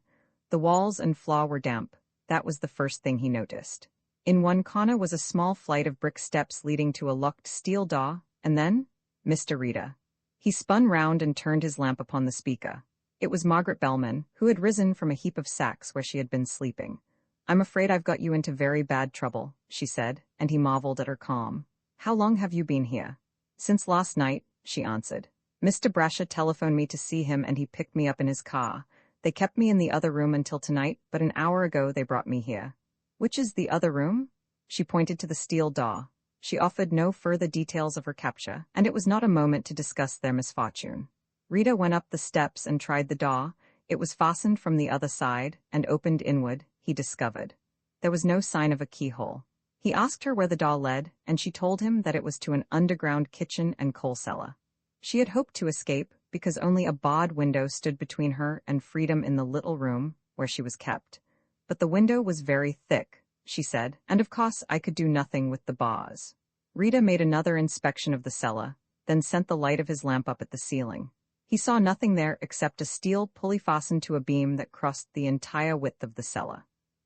The walls and floor were damp. That was the first thing he noticed. In one corner was a small flight of brick steps leading to a locked steel door, and then Mr. Rita. He spun round and turned his lamp upon the speaker. It was Margaret Bellman, who had risen from a heap of sacks where she had been sleeping. "I'm afraid I've got you into very bad trouble," she said, and he marveled at her calm. "How long have you been here?" "Since last night," she answered. "Mr. Brasher telephoned me to see him and he picked me up in his car. They kept me in the other room until tonight, but an hour ago they brought me here." "Which is the other room?" She pointed to the steel door. She offered no further details of her capture, and it was not a moment to discuss their misfortune. Rita went up the steps and tried the door. It was fastened from the other side, and opened inward, he discovered. There was no sign of a keyhole. He asked her where the door led, and she told him that it was to an underground kitchen and coal cellar. She had hoped to escape, because only a barred window stood between her and freedom in the little room where she was kept. But the window was very thick, she said, and of course I could do nothing with the bars. Rita made another inspection of the cellar, then sent the light of his lamp up at the ceiling. He saw nothing there except a steel pulley fastened to a beam that crossed the entire width of the cellar.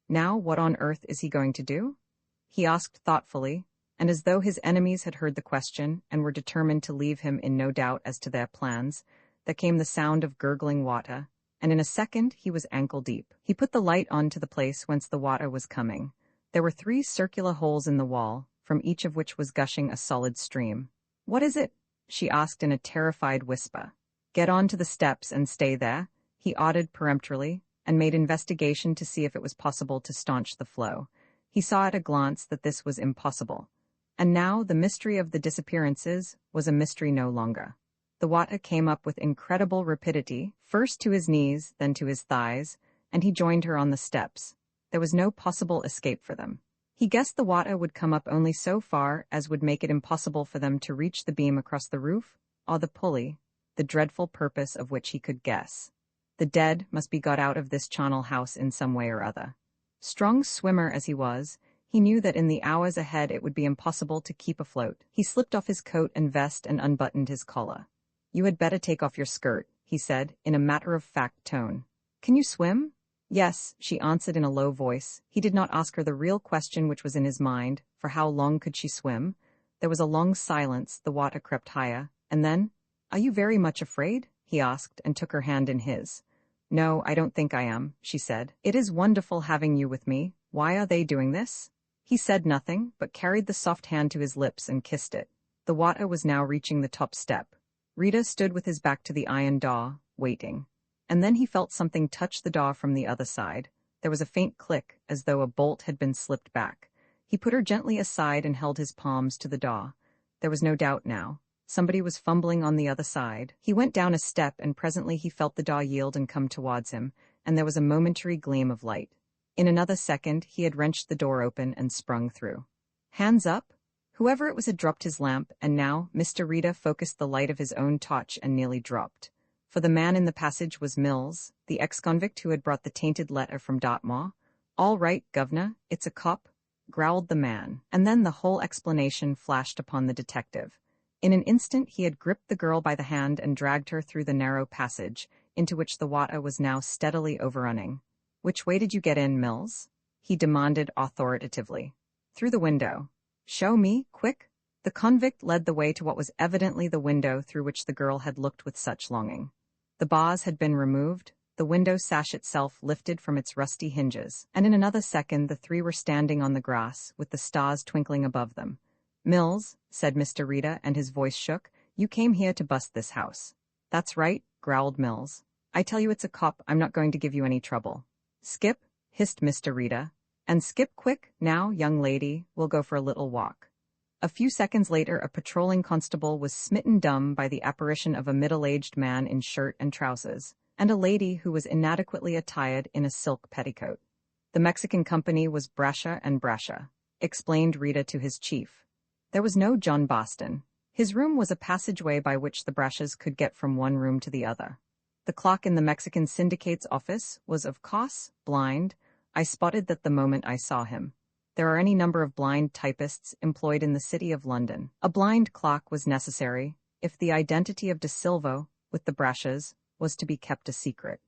Now what on earth is he going to do? He asked thoughtfully, and as though his enemies had heard the question and were determined to leave him in no doubt as to their plans, there came the sound of gurgling water, and in a second he was ankle-deep. He put the light on to the place whence the water was coming. There were 3 circular holes in the wall, from each of which was gushing a solid stream. "What is it?" she asked in a terrified whisper. "Get on to the steps and stay there," he ordered peremptorily, and made investigation to see if it was possible to staunch the flow. He saw at a glance that this was impossible. And now the mystery of the disappearances was a mystery no longer. The water came up with incredible rapidity, first to his knees, then to his thighs, and he joined her on the steps. There was no possible escape for them. He guessed the water would come up only so far as would make it impossible for them to reach the beam across the roof, or the pulley, the dreadful purpose of which he could guess. The dead must be got out of this charnel house in some way or other. Strong swimmer as he was, he knew that in the hours ahead it would be impossible to keep afloat. He slipped off his coat and vest and unbuttoned his collar. "You had better take off your skirt," he said, in a matter-of-fact tone. "Can you swim?" "Yes," she answered in a low voice. He did not ask her the real question which was in his mind, for how long could she swim? There was a long silence, the water crept higher, and then, "Are you very much afraid?" he asked, and took her hand in his. "No, I don't think I am," she said. "It is wonderful having you with me. Why are they doing this?" He said nothing, but carried the soft hand to his lips and kissed it. The water was now reaching the top step. Rita stood with his back to the iron door, waiting. And then he felt something touch the door from the other side. There was a faint click, as though a bolt had been slipped back. He put her gently aside and held his palms to the door. There was no doubt now. Somebody was fumbling on the other side. He went down a step, and presently he felt the door yield and come towards him, and there was a momentary gleam of light. In another second he had wrenched the door open and sprung through. Hands up? Whoever it was had dropped his lamp, and now Mr. Rita focused the light of his own torch and nearly dropped. For the man in the passage was Mills, the ex-convict who had brought the tainted letter from Dartmoor. "All right, governor, it's a cop," growled the man, and then the whole explanation flashed upon the detective. In an instant he had gripped the girl by the hand and dragged her through the narrow passage, into which the water was now steadily overrunning. "Which way did you get in, Mills?" he demanded authoritatively. "Through the window." "Show me, quick." The convict led the way to what was evidently the window through which the girl had looked with such longing. The bars had been removed, the window sash itself lifted from its rusty hinges, and in another second the 3 were standing on the grass, with the stars twinkling above them. "Mills," said Mr. Rita, and his voice shook, "you came here to bust this house." "That's right," growled Mills. I tell you it's a cop, I'm not going to give you any trouble. Skip, hissed Mr. Rita. And skip quick, now, young lady, we'll go for a little walk. A few seconds later, a patrolling constable was smitten dumb by the apparition of a middle-aged man in shirt and trousers, and a lady who was inadequately attired in a silk petticoat. The Mexican company was Brasha and Brasha, explained Rita to his chief. There was no John Boston. His room was a passageway by which the Brashas could get from one room to the other. The clock in the Mexican syndicate's office was, of course, blind. I spotted that the moment I saw him. There are any number of blind typists employed in the city of London. A blind clock was necessary if the identity of De Silva, with the Brashas, was to be kept a secret.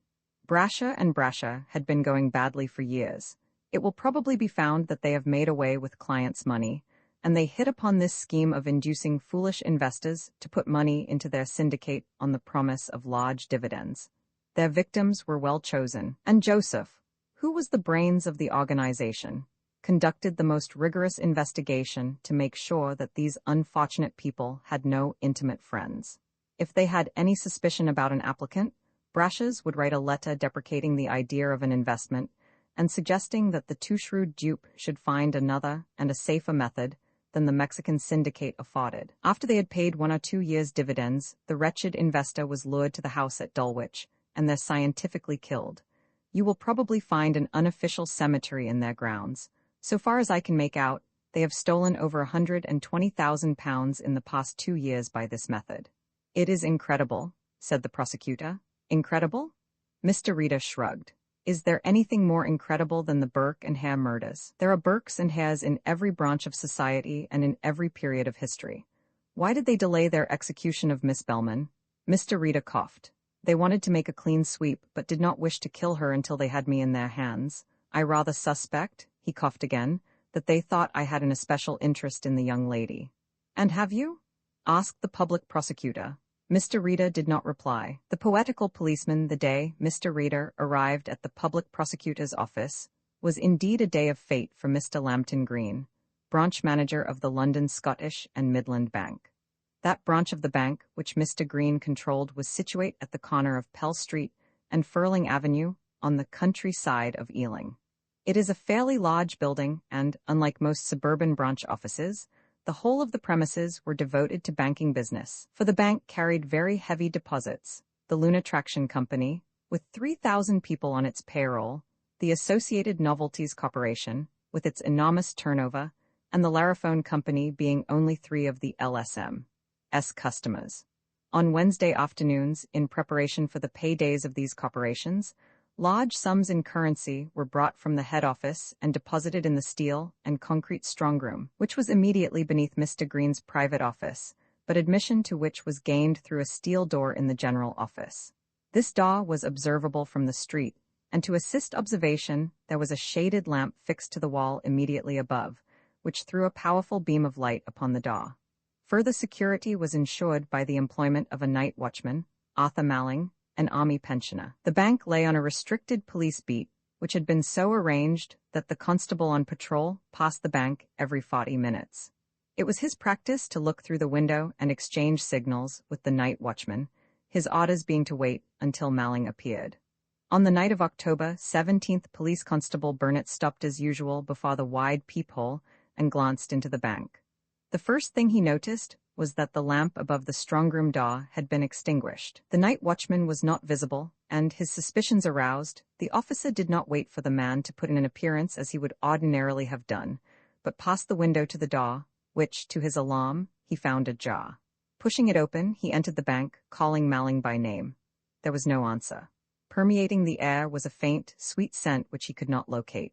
Brasha and Brasha had been going badly for years. It will probably be found that they have made away with clients' money, and they hit upon this scheme of inducing foolish investors to put money into their syndicate on the promise of large dividends. Their victims were well chosen, and Joseph, who was the brains of the organization, conducted the most rigorous investigation to make sure that these unfortunate people had no intimate friends. If they had any suspicion about an applicant, Brashas would write a letter deprecating the idea of an investment and suggesting that the too shrewd dupe should find another and a safer method than the Mexican syndicate afforded. After they had paid 1 or 2 years' dividends, the wretched investor was lured to the house at Dulwich, and they're scientifically killed. You will probably find an unofficial cemetery in their grounds. So far as I can make out, they have stolen over £120,000 in the past 2 years by this method. It is incredible, said the prosecutor. Incredible? Mr. Rita shrugged. Is there anything more incredible than the Burke and Hare murders? There are Burkes and Hares in every branch of society and in every period of history. Why did they delay their execution of Miss Bellman? Mr. Rita coughed. They wanted to make a clean sweep, but did not wish to kill her until they had me in their hands. I rather suspect, he coughed again, that they thought I had an especial interest in the young lady. And have you? Asked the public prosecutor. Mr. Rita did not reply. The poetical policeman, the day Mr. Rita arrived at the public prosecutor's office, was indeed a day of fate for Mr. Lambton Green, branch manager of the London Scottish and Midland Bank. That branch of the bank which Mr. Green controlled was situate at the corner of Pell Street and Furling Avenue on the countryside of Ealing. It is a fairly large building and, unlike most suburban branch offices, the whole of the premises were devoted to banking business, for the bank carried very heavy deposits. The Luna Traction Company, with 3,000 people on its payroll, the Associated Novelties Corporation, with its enormous turnover, and the Laraphone Company being only 3 of the LSM's customers. On Wednesday afternoons, in preparation for the paydays of these corporations, large sums in currency were brought from the head office and deposited in the steel and concrete strongroom, which was immediately beneath Mr. Green's private office, but admission to which was gained through a steel door in the general office. This door was observable from the street, and to assist observation, there was a shaded lamp fixed to the wall immediately above, which threw a powerful beam of light upon the door. Further security was ensured by the employment of a night watchman, Arthur Malling, an army pensioner. The bank lay on a restricted police beat, which had been so arranged that the constable on patrol passed the bank every 40 minutes. It was his practice to look through the window and exchange signals with the night watchman, his orders being to wait until Malling appeared. On the night of October 17th, Police Constable Burnett stopped as usual before the wide peephole and glanced into the bank. The first thing he noticed was that the lamp above the strongroom door had been extinguished. The night watchman was not visible, and, his suspicions aroused, the officer did not wait for the man to put in an appearance as he would ordinarily have done, but passed the window to the door, which, to his alarm, he found ajar. Pushing it open, he entered the bank, calling Malling by name. There was no answer. Permeating the air was a faint, sweet scent which he could not locate.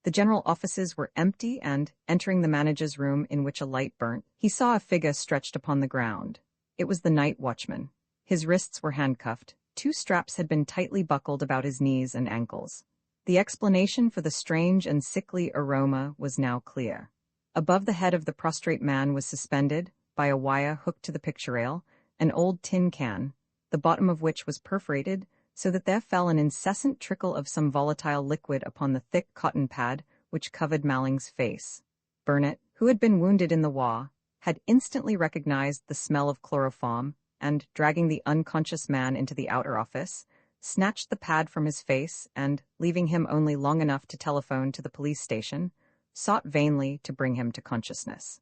The general offices were empty, and, entering the manager's room in which a light burnt, he saw a figure stretched upon the ground. It was the night watchman. His wrists were handcuffed. 2 straps had been tightly buckled about his knees and ankles. The explanation for the strange and sickly aroma was now clear. Above the head of the prostrate man was suspended, by a wire hooked to the picture rail, an old tin can, the bottom of which was perforated, so that there fell an incessant trickle of some volatile liquid upon the thick cotton pad which covered Malling's face. Burnett, who had been wounded in the war, had instantly recognized the smell of chloroform, and, dragging the unconscious man into the outer office, snatched the pad from his face and, leaving him only long enough to telephone to the police station, sought vainly to bring him to consciousness.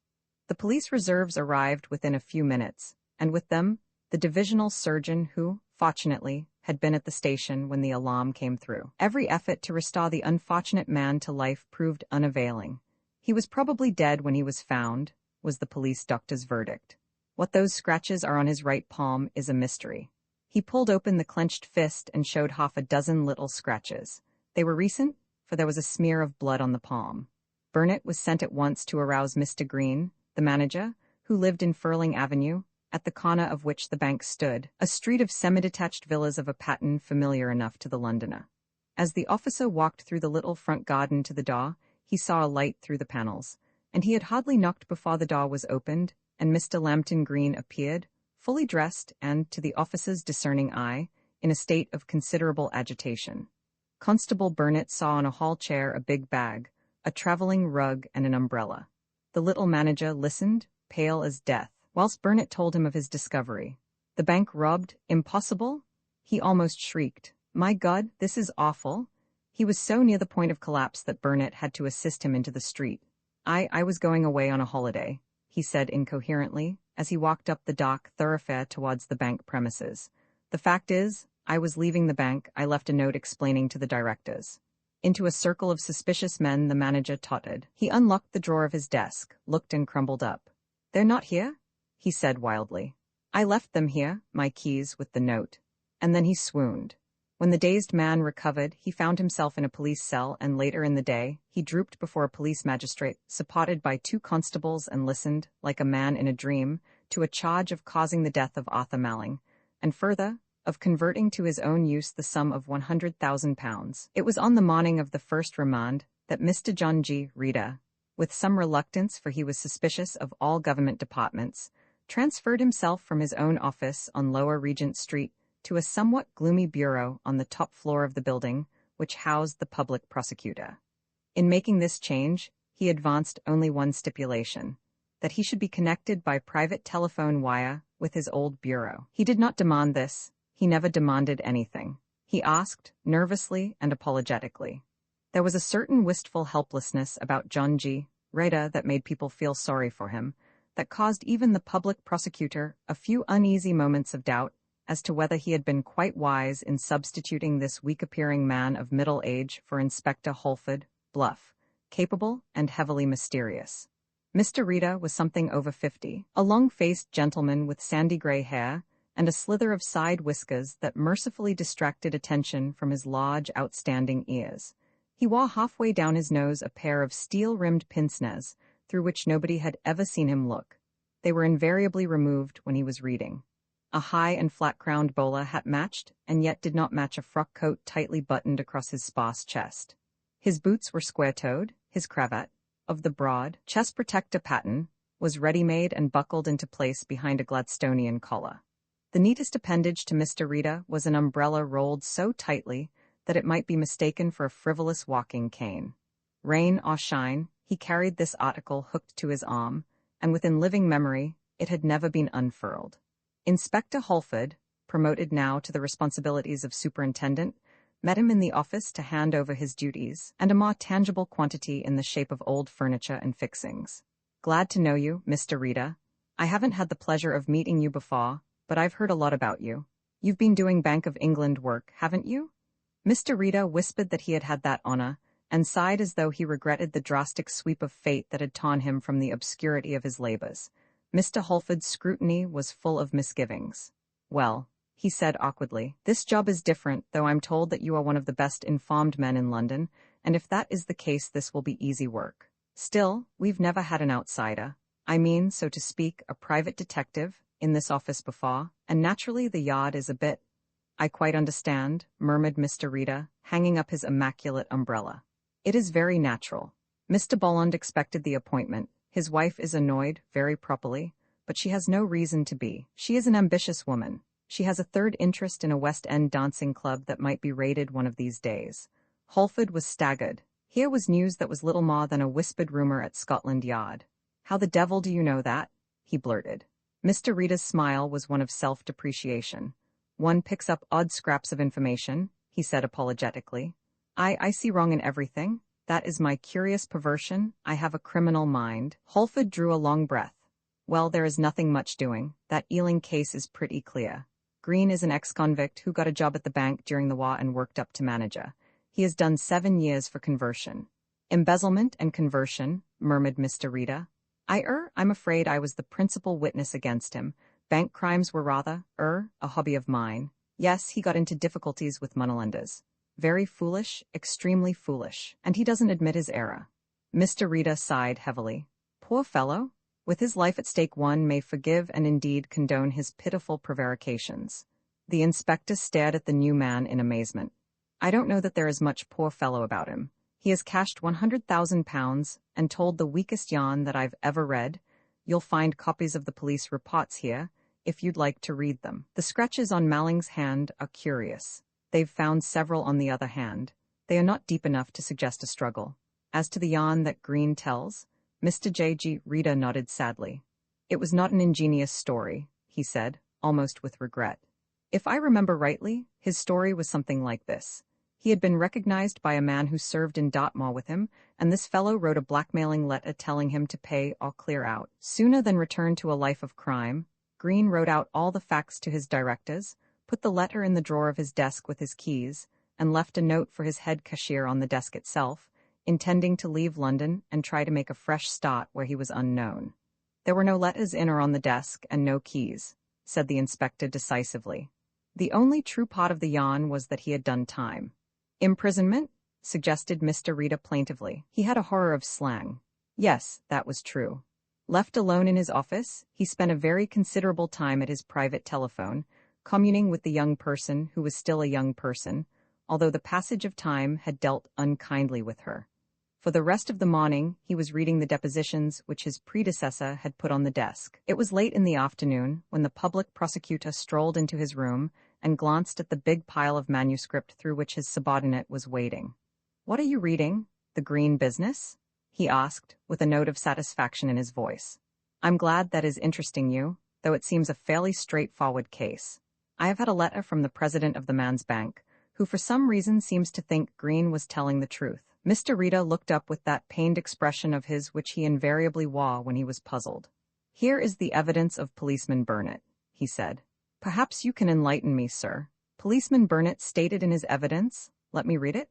The police reserves arrived within a few minutes, and with them, the divisional surgeon who, fortunately, had been at the station when the alarm came through. Every effort to restore the unfortunate man to life proved unavailing. He was probably dead when he was found, was the police doctor's verdict. What those scratches are on his right palm is a mystery. He pulled open the clenched fist and showed half a dozen little scratches. They were recent, for there was a smear of blood on the palm. Burnett was sent at once to arouse Mr. Green, the manager, who lived in Furling Avenue, at the corner of which the bank stood, a street of semi-detached villas of a pattern familiar enough to the Londoner. As the officer walked through the little front garden to the door, he saw a light through the panels, and he had hardly knocked before the door was opened, and Mr. Lambton Green appeared, fully dressed and, to the officer's discerning eye, in a state of considerable agitation. Constable Burnett saw on a hall chair a big bag, a travelling rug and an umbrella. The little manager listened, pale as death, whilst Burnett told him of his discovery. The bank robbed? Impossible? He almost shrieked. My God, this is awful. He was so near the point of collapse that Burnett had to assist him into the street. I was going away on a holiday, he said incoherently, as he walked up the dark thoroughfare towards the bank premises. The fact is, I was leaving the bank. I left a note explaining to the directors. Into a circle of suspicious men the manager tottered. He unlocked the drawer of his desk, looked and crumbled up. They're not here? He said wildly. I left them here, my keys with the note. And then he swooned. When the dazed man recovered, he found himself in a police cell, and later in the day, he drooped before a police magistrate, supported by 2 constables, and listened, like a man in a dream, to a charge of causing the death of Arthur Malling, and further, of converting to his own use the sum of £100,000. It was on the morning of the first remand that Mr. John G. Reader, with some reluctance, for he was suspicious of all government departments, transferred himself from his own office on Lower Regent Street to a somewhat gloomy bureau on the top floor of the building, which housed the public prosecutor. In making this change, he advanced only one stipulation, that he should be connected by private telephone wire with his old bureau. He did not demand this. He never demanded anything. He asked, nervously and apologetically. There was a certain wistful helplessness about John G. Reader that made people feel sorry for him, that caused even the public prosecutor a few uneasy moments of doubt as to whether he had been quite wise in substituting this weak-appearing man of middle age for Inspector Holford, bluff, capable, and heavily mysterious. Mr. Reader was something over 50, a long-faced gentleman with sandy grey hair, and a slither of side whiskers that mercifully distracted attention from his large, outstanding ears. He wore halfway down his nose a pair of steel-rimmed pince-nez, through which nobody had ever seen him look. They were invariably removed when he was reading. A high and flat-crowned bowler hat matched, and yet did not match a frock coat tightly buttoned across his sparse chest. His boots were square-toed, his cravat, of the broad, chest-protector pattern, was ready-made and buckled into place behind a Gladstonian collar. The neatest appendage to Mr. Reader was an umbrella rolled so tightly that it might be mistaken for a frivolous walking cane. Rain or shine, he carried this article hooked to his arm, and within living memory, it had never been unfurled. Inspector Holford, promoted now to the responsibilities of superintendent, met him in the office to hand over his duties, and a more tangible quantity in the shape of old furniture and fixings. Glad to know you, Mr. Reader. I haven't had the pleasure of meeting you before, but I've heard a lot about you. You've been doing Bank of England work, haven't you? Mr. Reader whispered that he had had that honor, and sighed as though he regretted the drastic sweep of fate that had torn him from the obscurity of his labors. Mr. Holford's scrutiny was full of misgivings. Well, he said awkwardly, this job is different, though I'm told that you are one of the best informed men in London, and if that is the case this will be easy work. Still, we've never had an outsider, I mean, so to speak, a private detective, in this office before, and naturally the yard is a bit— I quite understand, murmured Mr. Reader, hanging up his immaculate umbrella. It is very natural. Mr. Bolland expected the appointment. His wife is annoyed, very properly, but she has no reason to be. She is an ambitious woman. She has a third interest in a West End dancing club that might be raided one of these days. Holford was staggered. Here was news that was little more than a whispered rumor at Scotland Yard. How the devil do you know that? He blurted. Mr. Reader's smile was one of self-depreciation. One picks up odd scraps of information, he said apologetically. I see wrong in everything. That is my curious perversion. I have a criminal mind. Holford drew a long breath. Well, there is nothing much doing. That Ealing case is pretty clear. Green is an ex-convict who got a job at the bank during the war and worked up to manager. He has done 7 years for conversion. Embezzlement and conversion, murmured Mr. Rita. I'm afraid I was the principal witness against him. Bank crimes were rather, a hobby of mine. Yes, he got into difficulties with moneylenders. Very foolish, extremely foolish, and he doesn't admit his error. Mr. Rita sighed heavily. Poor fellow. With his life at stake, one may forgive and indeed condone his pitiful prevarications. The inspector stared at the new man in amazement. I don't know that there is much poor fellow about him. He has cashed £100,000 and told the weakest yarn that I've ever read. You'll find copies of the police reports here, if you'd like to read them. The scratches on Malling's hand are curious. They've found several on the other hand. They are not deep enough to suggest a struggle. As to the yarn that Green tells, Mr. J.G. Rita nodded sadly. It was not an ingenious story, he said, almost with regret. If I remember rightly, his story was something like this. He had been recognized by a man who served in Dartmoor with him, and this fellow wrote a blackmailing letter telling him to pay or clear out. Sooner than return to a life of crime, Green wrote out all the facts to his directors, put the letter in the drawer of his desk with his keys, and left a note for his head cashier on the desk itself, intending to leave London and try to make a fresh start where he was unknown. There were no letters in or on the desk and no keys, said the inspector decisively. The only true part of the yarn was that he had done time. Imprisonment? Suggested Mr. Rita plaintively. He had a horror of slang. Yes, that was true. Left alone in his office, he spent a very considerable time at his private telephone, communing with the young person who was still a young person, although the passage of time had dealt unkindly with her. For the rest of the morning, he was reading the depositions which his predecessor had put on the desk. It was late in the afternoon when the public prosecutor strolled into his room and glanced at the big pile of manuscript through which his subordinate was wading. What are you reading? The Green business? He asked, with a note of satisfaction in his voice. I'm glad that is interesting you, though it seems a fairly straightforward case. I have had a letter from the president of the man's bank, who for some reason seems to think Green was telling the truth. Mr. Rita looked up with that pained expression of his which he invariably wore when he was puzzled. Here is the evidence of Policeman Burnett, he said. Perhaps you can enlighten me, sir. Policeman Burnett stated in his evidence, let me read it.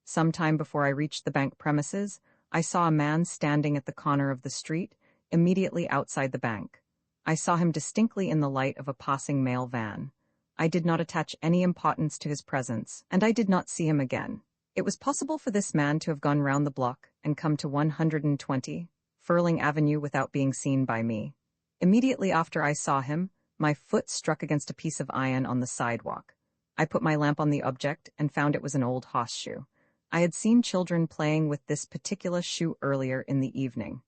Some time before I reached the bank premises, I saw a man standing at the corner of the street, immediately outside the bank. I saw him distinctly in the light of a passing mail van. I did not attach any importance to his presence, and I did not see him again. It was possible for this man to have gone round the block and come to 120 Furling Avenue without being seen by me. Immediately after I saw him, my foot struck against a piece of iron on the sidewalk. I put my lamp on the object and found it was an old horseshoe. I had seen children playing with this particular shoe earlier in the evening.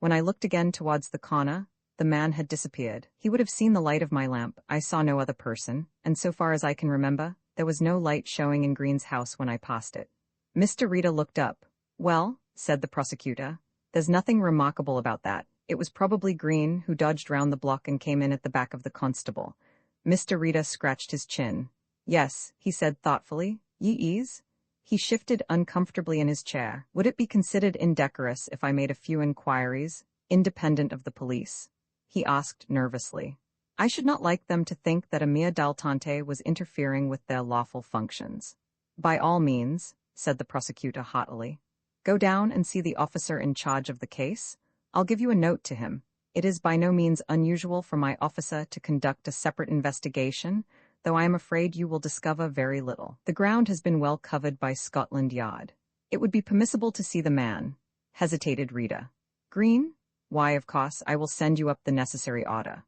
When I looked again towards the corner, the man had disappeared. He would have seen the light of my lamp. I saw no other person, and so far as I can remember, there was no light showing in Green's house when I passed it. Mr. Rita looked up. Well, said the prosecutor, there's nothing remarkable about that. It was probably Green who dodged round the block and came in at the back of the constable. Mr. Rita scratched his chin. Yes, he said thoughtfully. Ye ease? He shifted uncomfortably in his chair. Would it be considered indecorous if I made a few inquiries, independent of the police? He asked nervously. I should not like them to think that a mere dilettante was interfering with their lawful functions. By all means, said the prosecutor haughtily. Go down and see the officer in charge of the case. I'll give you a note to him. It is by no means unusual for my officer to conduct a separate investigation, though I am afraid you will discover very little. The ground has been well covered by Scotland Yard. It would be permissible to see the man, hesitated Rita. Green? Why, of course, I will send you up the necessary order.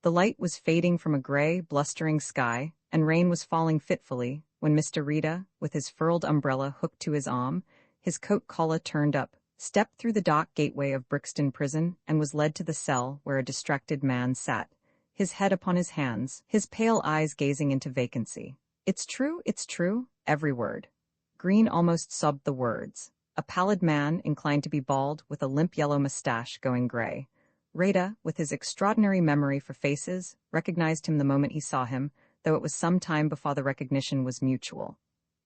The light was fading from a grey, blustering sky, and rain was falling fitfully, when Mr. Rita, with his furled umbrella hooked to his arm, his coat collar turned up, stepped through the dark gateway of Brixton Prison and was led to the cell where a distracted man sat, his head upon his hands, his pale eyes gazing into vacancy. It's true, every word. Green almost sobbed the words. A pallid man, inclined to be bald, with a limp yellow mustache going grey. Rita, with his extraordinary memory for faces, recognized him the moment he saw him, though it was some time before the recognition was mutual.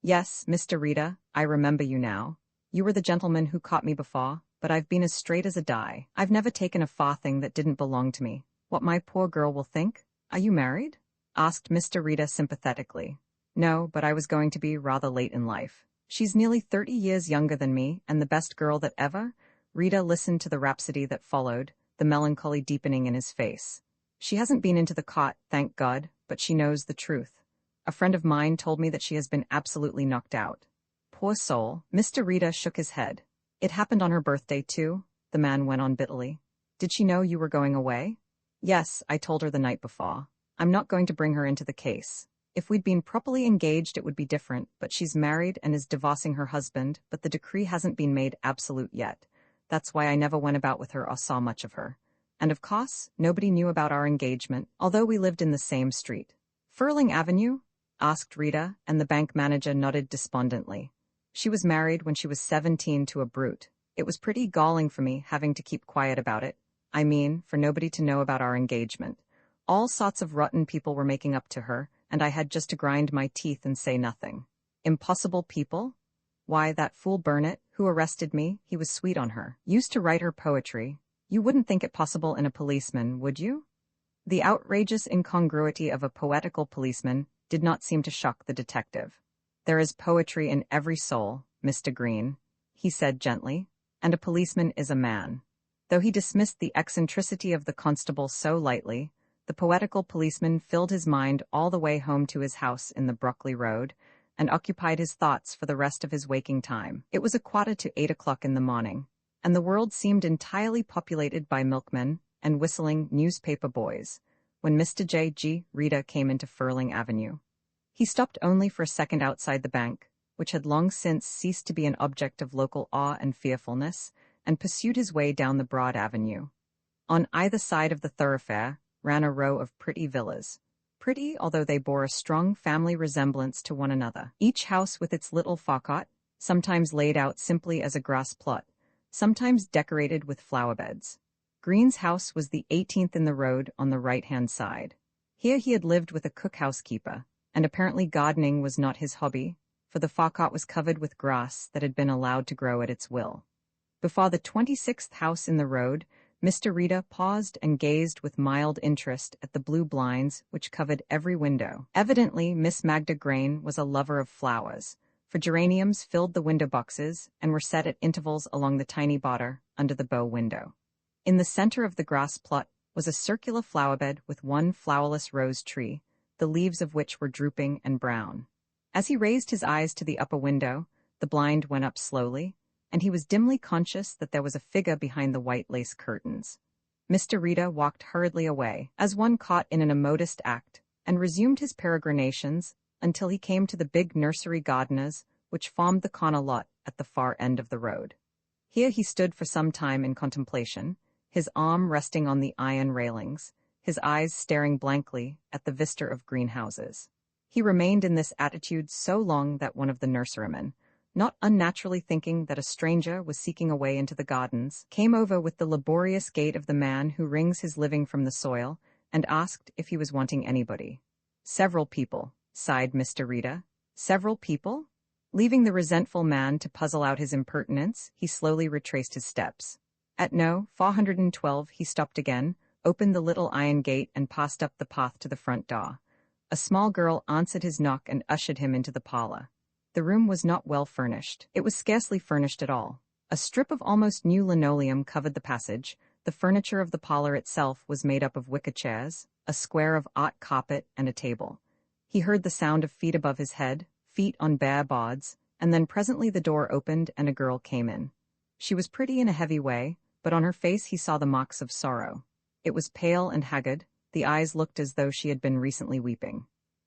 Yes, Mr. Rita, I remember you now. You were the gentleman who caught me before, but I've been as straight as a die. I've never taken a farthing that didn't belong to me. What my poor girl will think? Are you married? Asked Mr. Rita sympathetically. No, but I was going to be rather late in life. She's nearly 30 years younger than me, and the best girl that ever. Rita listened to the rhapsody that followed, the melancholy deepening in his face. She hasn't been into the cot, thank God, but she knows the truth. A friend of mine told me that she has been absolutely knocked out. Poor soul. Mr. Rita shook his head. It happened on her birthday, too, the man went on bitterly. Did she know you were going away? Yes, I told her the night before. I'm not going to bring her into the case. If we'd been properly engaged, it would be different, but she's married and is divorcing her husband, but the decree hasn't been made absolute yet. That's why I never went about with her or saw much of her. And of course, nobody knew about our engagement, although we lived in the same street. Furling Avenue? Asked Rita, and the bank manager nodded despondently. She was married when she was 17 to a brute. It was pretty galling for me having to keep quiet about it. I mean, for nobody to know about our engagement. All sorts of rotten people were making up to her, and I had just to grind my teeth and say nothing. Impossible people? Why, that fool Burnett, who arrested me, he was sweet on her. Used to write her poetry. You wouldn't think it possible in a policeman, would you? The outrageous incongruity of a poetical policeman did not seem to shock the detective. There is poetry in every soul, Mr. Green, he said gently, and a policeman is a man. Though he dismissed the eccentricity of the constable so lightly, the poetical policeman filled his mind all the way home to his house in the Brockley Road, and occupied his thoughts for the rest of his waking time. It was 7:45 in the morning, and the world seemed entirely populated by milkmen and whistling newspaper boys, when Mr. J.G. Rita came into Furling Avenue. He stopped only for a second outside the bank, which had long since ceased to be an object of local awe and fearfulness, and pursued his way down the broad avenue. On either side of the thoroughfare ran a row of pretty villas. Pretty, although they bore a strong family resemblance to one another. Each house with its little facade, sometimes laid out simply as a grass plot, sometimes decorated with flower beds. Green's house was the 18th in the road on the right-hand side. Here he had lived with a cook-housekeeper, and apparently gardening was not his hobby, for the facade was covered with grass that had been allowed to grow at its will. Before the 26th house in the road, Mr. Rita paused and gazed with mild interest at the blue blinds which covered every window. Evidently, Miss Magda Grain was a lover of flowers, for geraniums filled the window boxes and were set at intervals along the tiny border under the bow window. In the center of the grass plot was a circular flower bed with one flowerless rose tree, the leaves of which were drooping and brown. As he raised his eyes to the upper window, the blind went up slowly, and he was dimly conscious that there was a figure behind the white lace curtains. Mr. Rita walked hurriedly away, as one caught in an immodest act, and resumed his peregrinations until he came to the big nursery gardeners which formed the corner lot at the far end of the road. Here he stood for some time in contemplation, his arm resting on the iron railings, his eyes staring blankly at the vista of greenhouses. He remained in this attitude so long that one of the nurserymen, not unnaturally thinking that a stranger was seeking a way into the gardens, came over with the laborious gait of the man who wrings his living from the soil, and asked if he was wanting anybody. Several people, sighed Mr. Rita. Several people? Leaving the resentful man to puzzle out his impertinence, he slowly retraced his steps. At No. 412 he stopped again, opened the little iron gate and passed up the path to the front door. A small girl answered his knock and ushered him into the parlor. The room was not well furnished. It was scarcely furnished at all. A strip of almost new linoleum covered the passage. The furniture of the parlor itself was made up of wicker chairs, a square of art carpet, and a table. He heard the sound of feet above his head, feet on bare boards, and then presently the door opened and a girl came in. She was pretty in a heavy way, but on her face he saw the marks of sorrow. It was pale and haggard. The eyes looked as though she had been recently weeping.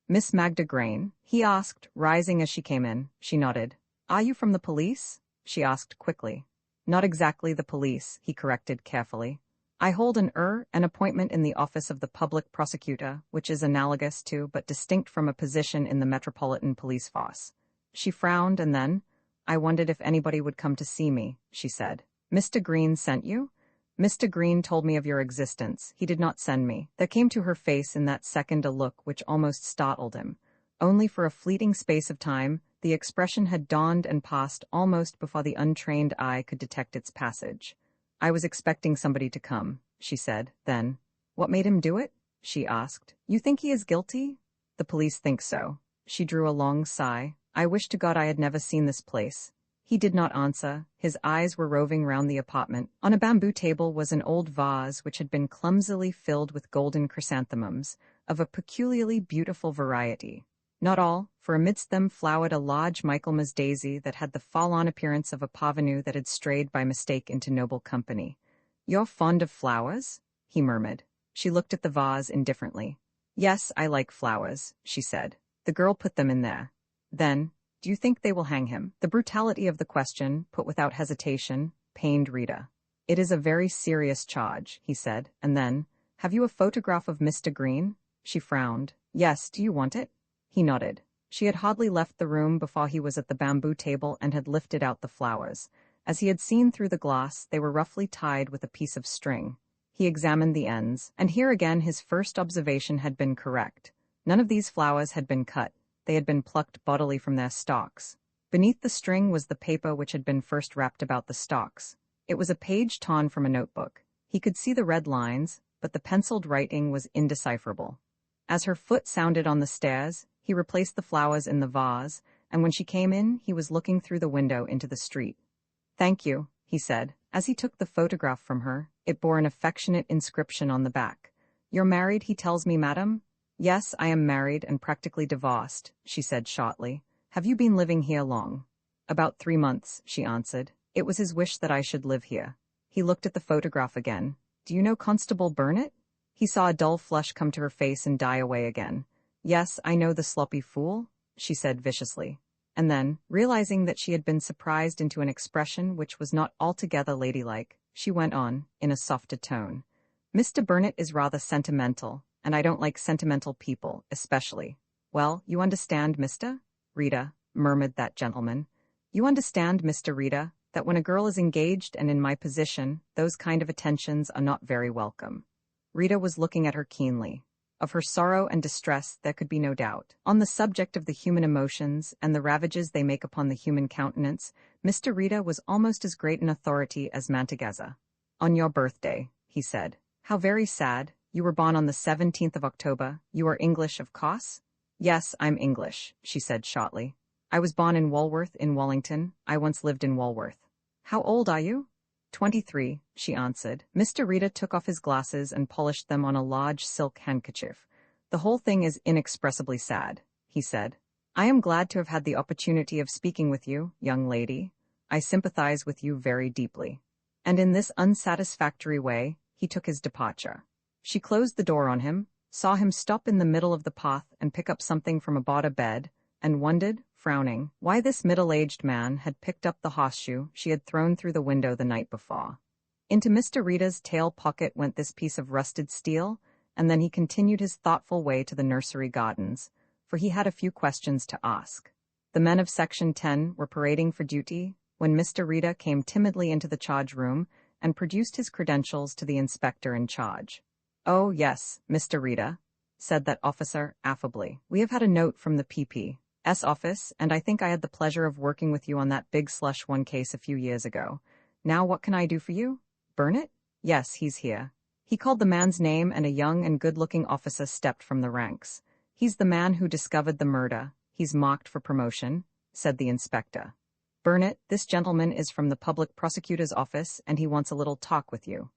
Miss Magda Grain? He asked, rising as she came in. She nodded. Are you from the police? She asked quickly. Not exactly the police, he corrected carefully. I hold an appointment in the office of the public prosecutor, which is analogous to but distinct from a position in the Metropolitan Police Force. She frowned and then, I wondered if anybody would come to see me, she said. Mr. Green sent you? Mr. Green told me of your existence. He did not send me. There came to her face in that second a look which almost startled him. Only for a fleeting space of time, the expression had dawned and passed almost before the untrained eye could detect its passage. I was expecting somebody to come, she said. Then, what made him do it? She asked. You think he is guilty? The police think so. She drew a long sigh. I wish to God I had never seen this place. He did not answer. His eyes were roving round the apartment. On a bamboo table was an old vase which had been clumsily filled with golden chrysanthemums, of a peculiarly beautiful variety. Not all, for amidst them flowered a large Michaelmas daisy that had the fall-on appearance of a parvenu that had strayed by mistake into noble company. You're fond of flowers? He murmured. She looked at the vase indifferently. Yes, I like flowers, she said. The girl put them in there. Then, do you think they will hang him? The brutality of the question, put without hesitation, pained Rita. It is a very serious charge, he said, and then, have you a photograph of Mr. Green? She frowned. Yes, do you want it? He nodded. She had hardly left the room before he was at the bamboo table and had lifted out the flowers. As he had seen through the glass, they were roughly tied with a piece of string. He examined the ends, and here again his first observation had been correct. None of these flowers had been cut. They had been plucked bodily from their stalks. Beneath the string was the paper which had been first wrapped about the stalks. It was a page torn from a notebook. He could see the red lines, but the penciled writing was indecipherable. As her foot sounded on the stairs, he replaced the flowers in the vase, and when she came in, he was looking through the window into the street. Thank you, he said. As he took the photograph from her, it bore an affectionate inscription on the back. You're married, he tells me, madam? Yes, I am married and practically divorced, she said shortly. Have you been living here long? About 3 months, she answered. It was his wish that I should live here. He looked at the photograph again. Do you know Constable Burnett? He saw a dull flush come to her face and die away again. Yes, I know the sloppy fool, she said viciously. And then, realizing that she had been surprised into an expression which was not altogether ladylike, she went on, in a softer tone. Mr. Burnett is rather sentimental, and I don't like sentimental people, especially. Well, you understand, Mr. Rita, murmured that gentleman. You understand, Mr. Rita, that when a girl is engaged and in my position, those kind of attentions are not very welcome. Rita was looking at her keenly. Of her sorrow and distress there could be no doubt. On the subject of the human emotions and the ravages they make upon the human countenance, Mr. Rita was almost as great an authority as Mantegazza. On your birthday, he said. How very sad. You were born on the 17th of October. You are English, of course? Yes, I'm English, she said shortly. I was born in Walworth, in Wallington. I once lived in Walworth. How old are you? 23, she answered. Mr. Rita took off his glasses and polished them on a large silk handkerchief. The whole thing is inexpressibly sad, he said. I am glad to have had the opportunity of speaking with you, young lady. I sympathize with you very deeply. And in this unsatisfactory way, he took his departure. She closed the door on him, saw him stop in the middle of the path and pick up something from about a bed, and wondered, frowning, why this middle-aged man had picked up the horseshoe she had thrown through the window the night before. Into Mr. Rita's tail pocket went this piece of rusted steel, and then he continued his thoughtful way to the nursery gardens, for he had a few questions to ask. The men of Section 10 were parading for duty when Mr. Rita came timidly into the charge room and produced his credentials to the inspector in charge. Oh, yes, Mr. Rita, said that officer affably. We have had a note from the P.P.'s office, and I think I had the pleasure of working with you on that big slush one case a few years ago. Now what can I do for you? Burnett? Yes, he's here. He called the man's name, and a young and good-looking officer stepped from the ranks. He's the man who discovered the murder. He's marked for promotion, said the inspector. Burnett, this gentleman is from the public prosecutor's office, and he wants a little talk with you.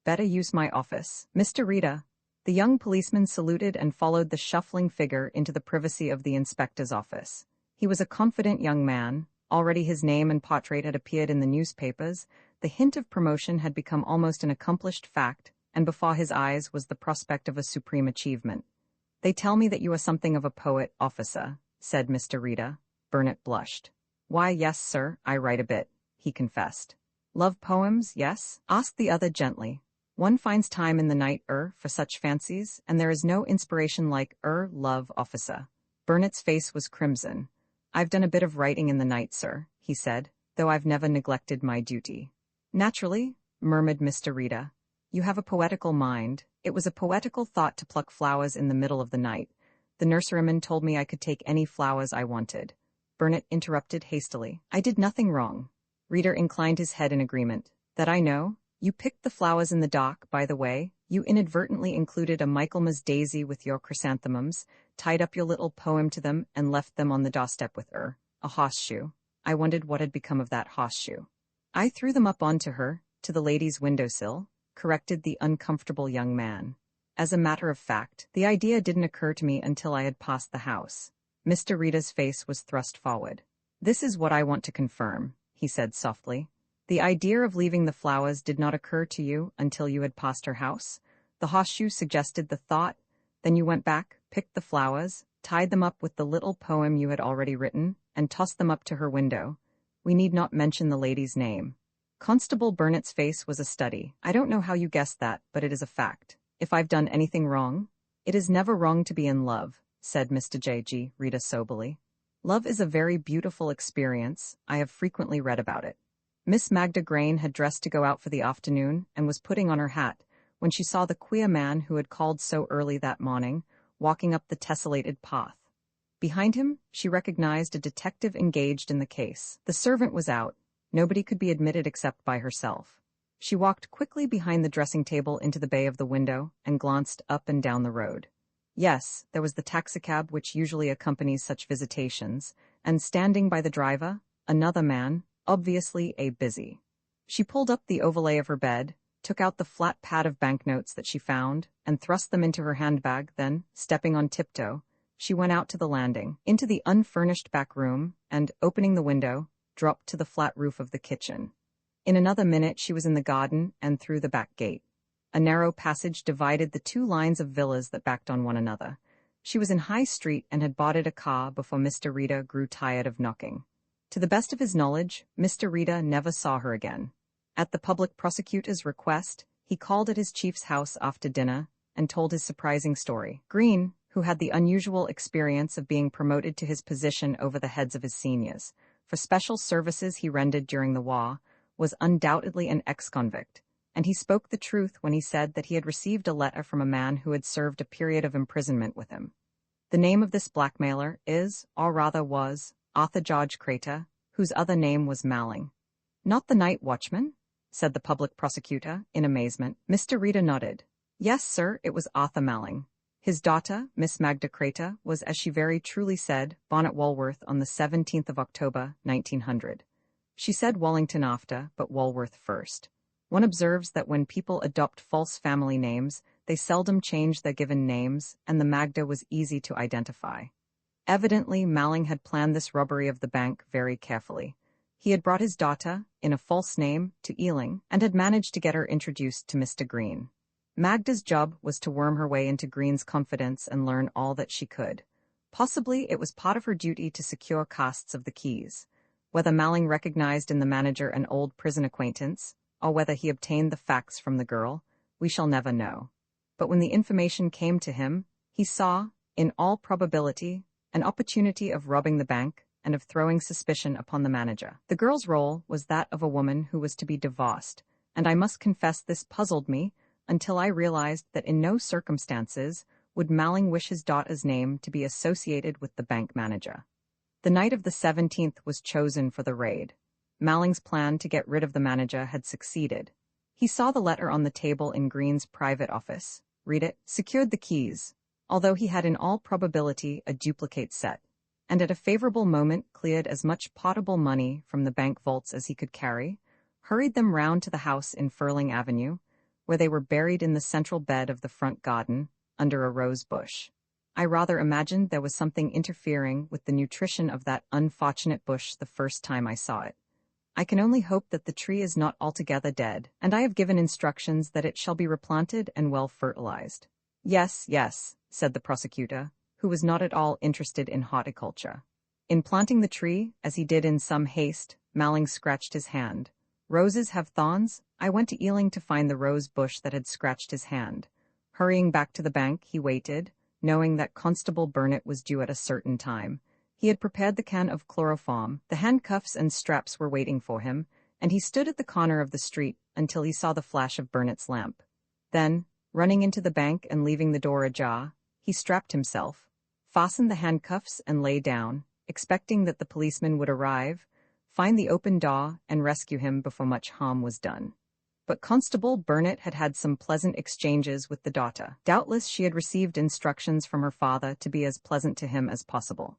Better use my office. Mr. Rita. The young policeman saluted and followed the shuffling figure into the privacy of the inspector's office. He was a confident young man. Already his name and portrait had appeared in the newspapers. The hint of promotion had become almost an accomplished fact, and before his eyes was the prospect of a supreme achievement. They tell me that you are something of a poet, officer, said Mr. Rita. Burnett blushed. Why, yes, sir, I write a bit, he confessed. Love poems, yes? Asked the other gently. One finds time in the night, for such fancies, and there is no inspiration like, love, officer. Burnett's face was crimson. I've done a bit of writing in the night, sir, he said, though I've never neglected my duty. Naturally, murmured Mr. Rita. You have a poetical mind. It was a poetical thought to pluck flowers in the middle of the night. The nurseryman told me I could take any flowers I wanted. Burnett interrupted hastily. I did nothing wrong. Rita inclined his head in agreement. That I know. You picked the flowers in the dock, by the way. You inadvertently included a Michaelmas daisy with your chrysanthemums, tied up your little poem to them, and left them on the doorstep with a horseshoe. I wondered what had become of that horseshoe. I threw them up onto her, to the lady's windowsill, corrected the uncomfortable young man. As a matter of fact, the idea didn't occur to me until I had passed the house. Mr. Rita's face was thrust forward. This is what I want to confirm, he said softly. The idea of leaving the flowers did not occur to you until you had passed her house? The horseshoe suggested the thought. Then you went back, picked the flowers, tied them up with the little poem you had already written, and tossed them up to her window. We need not mention the lady's name. Constable Burnett's face was a study. I don't know how you guessed that, but it is a fact. If I've done anything wrong? It is never wrong to be in love, said Mr. J.G. Rita soberly. Love is a very beautiful experience. I have frequently read about it. Miss Magda Grain had dressed to go out for the afternoon and was putting on her hat when she saw the queer man who had called so early that morning walking up the tessellated path. Behind him, she recognized a detective engaged in the case. The servant was out. Nobody could be admitted except by herself. She walked quickly behind the dressing table into the bay of the window and glanced up and down the road. Yes, there was the taxicab which usually accompanies such visitations, and standing by the driver, another man, obviously a busy. She pulled up the overlay of her bed, took out the flat pad of banknotes that she found, and thrust them into her handbag, then, stepping on tiptoe, she went out to the landing, into the unfurnished back room, and, opening the window, dropped to the flat roof of the kitchen. In another minute she was in the garden and through the back gate. A narrow passage divided the two lines of villas that backed on one another. She was in High Street and had boarded a car before Mr. Rita grew tired of knocking. To the best of his knowledge, Mr. Rita never saw her again. At the public prosecutor's request, he called at his chief's house after dinner and told his surprising story. Green, who had the unusual experience of being promoted to his position over the heads of his seniors, for special services he rendered during the war, was undoubtedly an ex-convict, and he spoke the truth when he said that he had received a letter from a man who had served a period of imprisonment with him. The name of this blackmailer is, or rather was, Arthur George Crater, whose other name was Malling. Not the night watchman? Said the public prosecutor, in amazement. Mr. Rita nodded. Yes, sir, it was Arthur Malling. His daughter, Miss Magda Crater, was, as she very truly said, born at Walworth on the 17th of October, 1900. She said Wallington after, but Walworth first. One observes that when people adopt false family names, they seldom change their given names, and the Magda was easy to identify. Evidently, Malling had planned this robbery of the bank very carefully. He had brought his daughter, in a false name, to Ealing, and had managed to get her introduced to Mr. Green. Magda's job was to worm her way into Green's confidence and learn all that she could. Possibly it was part of her duty to secure costs of the keys. Whether Malling recognized in the manager an old prison acquaintance, or whether he obtained the facts from the girl, we shall never know. But when the information came to him, he saw, in all probability, an opportunity of robbing the bank and of throwing suspicion upon the manager. The girl's role was that of a woman who was to be divorced, and I must confess this puzzled me until I realized that in no circumstances would Malling wish his daughter's name to be associated with the bank manager. The night of the 17th was chosen for the raid. Malling's plan to get rid of the manager had succeeded. He saw the letter on the table in Green's private office, read it, secured the keys, although he had in all probability a duplicate set, and at a favorable moment cleared as much potable money from the bank vaults as he could carry, hurried them round to the house in Furling Avenue, where they were buried in the central bed of the front garden, under a rose bush. I rather imagined there was something interfering with the nutrition of that unfortunate bush the first time I saw it. I can only hope that the tree is not altogether dead, and I have given instructions that it shall be replanted and well fertilized. Yes, yes, said the prosecutor, who was not at all interested in horticulture. In planting the tree, as he did in some haste, Malling scratched his hand. Roses have thorns. I went to Ealing to find the rose bush that had scratched his hand. Hurrying back to the bank, he waited, knowing that Constable Burnett was due at a certain time. He had prepared the can of chloroform, the handcuffs and straps were waiting for him, and he stood at the corner of the street, until he saw the flash of Burnett's lamp. Then, running into the bank and leaving the door ajar, he strapped himself, fastened the handcuffs and lay down, expecting that the policeman would arrive, find the open door, and rescue him before much harm was done. But Constable Burnett had had some pleasant exchanges with the daughter. Doubtless she had received instructions from her father to be as pleasant to him as possible.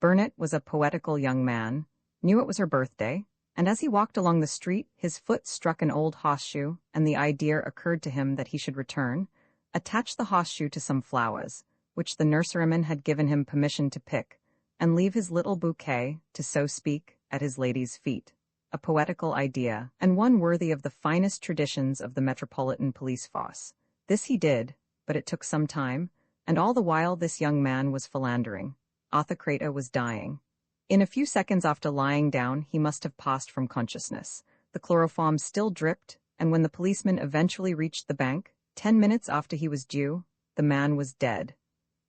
Burnett was a poetical young man, knew it was her birthday, and as he walked along the street, his foot struck an old horseshoe, and the idea occurred to him that he should return, attach the horseshoe to some flowers, which the nurseryman had given him permission to pick, and leave his little bouquet, to so speak, at his lady's feet. A poetical idea, and one worthy of the finest traditions of the Metropolitan Police Force. This he did, but it took some time, and all the while this young man was philandering. Arthur Crater was dying. In a few seconds after lying down, he must have passed from consciousness. The chloroform still dripped, and when the policeman eventually reached the bank, 10 minutes after he was due, the man was dead.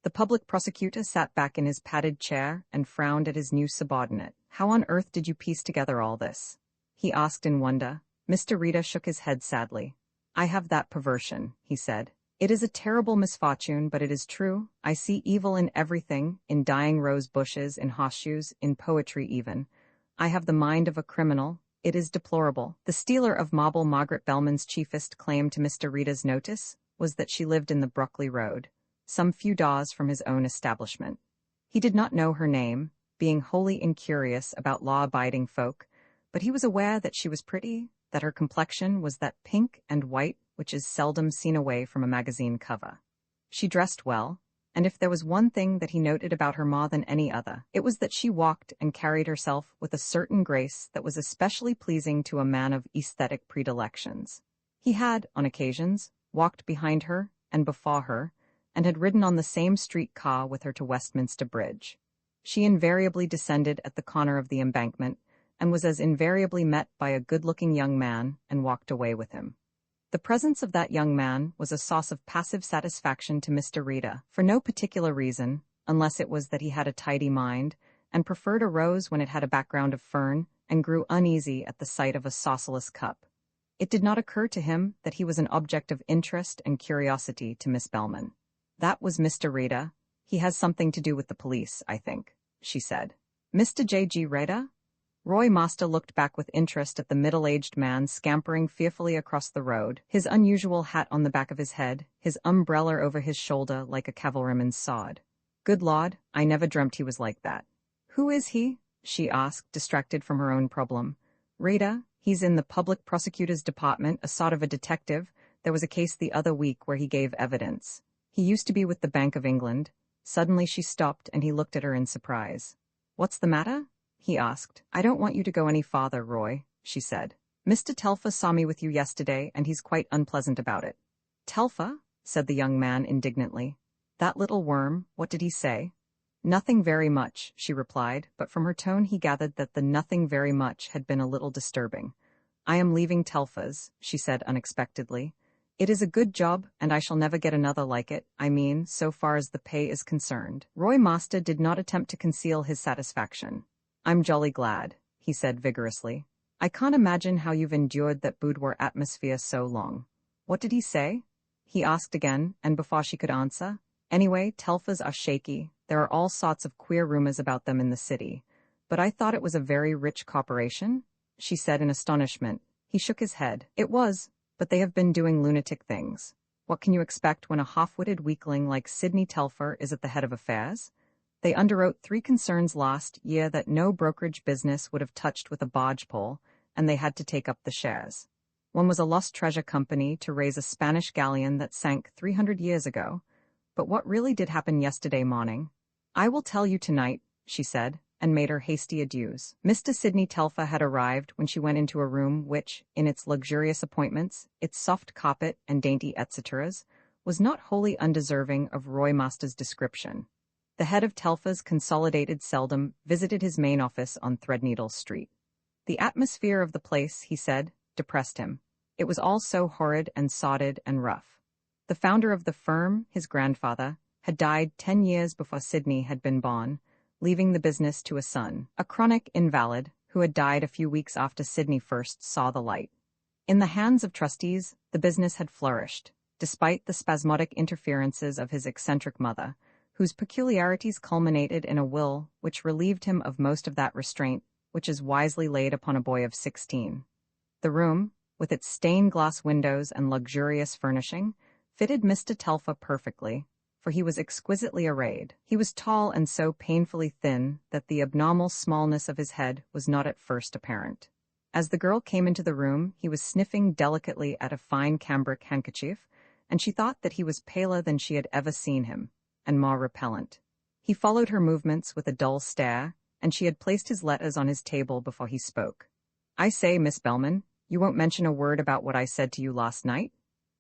The public prosecutor sat back in his padded chair and frowned at his new subordinate. "How on earth did you piece together all this?" he asked in wonder. Mr. Rita shook his head sadly. "I have that perversion," he said. "It is a terrible misfortune, but it is true. I see evil in everything, in dying rose bushes, in horseshoes, in poetry even. I have the mind of a criminal. It is deplorable." The stealer of marble Margaret Bellman's chiefest claim to Mr. Rita's notice was that she lived in the Brockley Road, some few doors from his own establishment. He did not know her name, being wholly incurious about law-abiding folk, but he was aware that she was pretty, that her complexion was that pink and white which is seldom seen away from a magazine cover. She dressed well, and if there was one thing that he noted about her more than any other, it was that she walked and carried herself with a certain grace that was especially pleasing to a man of aesthetic predilections. He had, on occasions, walked behind her and before her, and had ridden on the same street car with her to Westminster Bridge. She invariably descended at the corner of the embankment, and was as invariably met by a good-looking young man and walked away with him. The presence of that young man was a source of passive satisfaction to Mr. Rita, for no particular reason, unless it was that he had a tidy mind, and preferred a rose when it had a background of fern, and grew uneasy at the sight of a saucerless cup. It did not occur to him that he was an object of interest and curiosity to Miss Bellman. "That was Mr. Rita. He has something to do with the police, I think," she said. "Mr. J.G. Rita?" Roy Master looked back with interest at the middle-aged man scampering fearfully across the road, his unusual hat on the back of his head, his umbrella over his shoulder like a cavalryman's sword. "Good Lord, I never dreamt he was like that." "Who is he?" she asked, distracted from her own problem. "Rita, he's in the public prosecutor's department, a sort of a detective. There was a case the other week where he gave evidence. He used to be with the Bank of England." Suddenly she stopped and he looked at her in surprise. "What's the matter?" he asked. "I don't want you to go any farther, Roy," she said. "Mr. Telfer saw me with you yesterday, and he's quite unpleasant about it." "Telfer?" said the young man indignantly. "That little worm, what did he say?" "Nothing very much," she replied, but from her tone he gathered that the nothing very much had been a little disturbing. "I am leaving Telfer's," she said unexpectedly. "It is a good job, and I shall never get another like it, I mean, so far as the pay is concerned." Roy Master did not attempt to conceal his satisfaction. "I'm jolly glad," he said vigorously. "I can't imagine how you've endured that boudoir atmosphere so long." "What did he say?" he asked again, and before she could answer. "Anyway, Telfers are shaky. There are all sorts of queer rumors about them in the city. But I thought it was a very rich corporation?" she said in astonishment. He shook his head. "It was, but they have been doing lunatic things. What can you expect when a half-witted weakling like Sidney Telfer is at the head of affairs? They underwrote 3 concerns last year that no brokerage business would have touched with a barge pole, and they had to take up the shares. One was a lost treasure company to raise a Spanish galleon that sank 300 years ago. But what really did happen yesterday morning? I will tell you tonight," she said, and made her hasty adieus. Mr. Sidney Telfer had arrived when she went into a room which, in its luxurious appointments, its soft carpet and dainty et ceteras, was not wholly undeserving of Roy Master's description. The head of Telfer's Consolidated seldom visited his main office on Threadneedle Street. The atmosphere of the place, he said, depressed him. It was all so horrid and sordid and rough. The founder of the firm, his grandfather, had died 10 years before Sidney had been born, leaving the business to a son, a chronic invalid, who had died a few weeks after Sidney first saw the light. In the hands of trustees, the business had flourished, despite the spasmodic interferences of his eccentric mother, whose peculiarities culminated in a will which relieved him of most of that restraint which is wisely laid upon a boy of 16. The room, with its stained-glass windows and luxurious furnishing, fitted Mr. Telfer perfectly, for he was exquisitely arrayed. He was tall and so painfully thin that the abnormal smallness of his head was not at first apparent. As the girl came into the room, he was sniffing delicately at a fine cambric handkerchief, and she thought that he was paler than she had ever seen him, and more repellent. He followed her movements with a dull stare, and she had placed his letters on his table before he spoke. "I say, Miss Bellman, you won't mention a word about what I said to you last night?"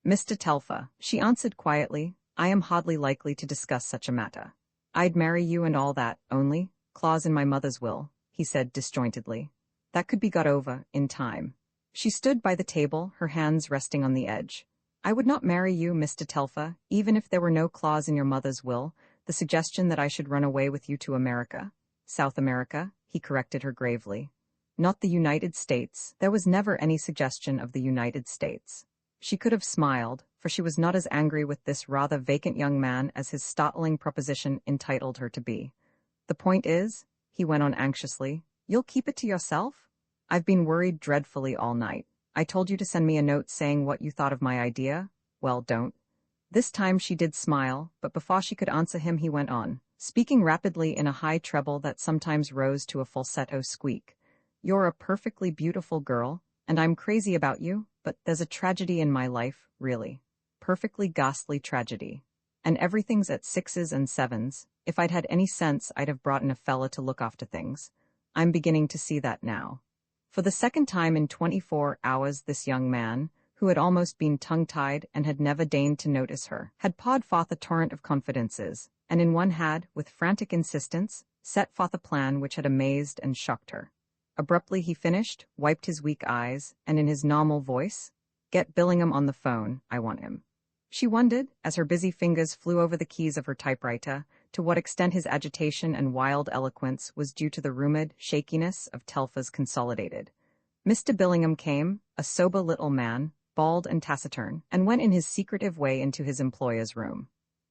"Mr. Telfer," she answered quietly, "I am hardly likely to discuss such a matter. I'd marry you and all that, only, clause in my mother's will," he said disjointedly. "That could be got over, in time." She stood by the table, her hands resting on the edge. "I would not marry you, Mr. Telfer, even if there were no clause in your mother's will, the suggestion that I should run away with you to America. South America," he corrected her gravely. "Not the United States." There was never any suggestion of the United States. She could have smiled, for she was not as angry with this rather vacant young man as his startling proposition entitled her to be. "The point is," he went on anxiously, "you'll keep it to yourself? I've been worried dreadfully all night. I told you to send me a note saying what you thought of my idea. Well, don't." This time she did smile, but before she could answer him he went on, speaking rapidly in a high treble that sometimes rose to a falsetto squeak. "You're a perfectly beautiful girl, and I'm crazy about you, but there's a tragedy in my life, really. Perfectly ghastly tragedy. And everything's at 6s and 7s. If I'd had any sense, I'd have brought in a fella to look after things. I'm beginning to see that now." For the second time in 24 hours this young man, who had almost been tongue-tied and had never deigned to notice her, had poured forth a torrent of confidences, and in one had, with frantic insistence, set forth a plan which had amazed and shocked her. Abruptly he finished, wiped his weak eyes, and in his normal voice, "Get Billingham on the phone, I want him." She wondered, as her busy fingers flew over the keys of her typewriter, to what extent his agitation and wild eloquence was due to the rumored shakiness of Telfa's Consolidated. Mr. Billingham came, a sober little man, bald and taciturn, and went in his secretive way into his employer's room.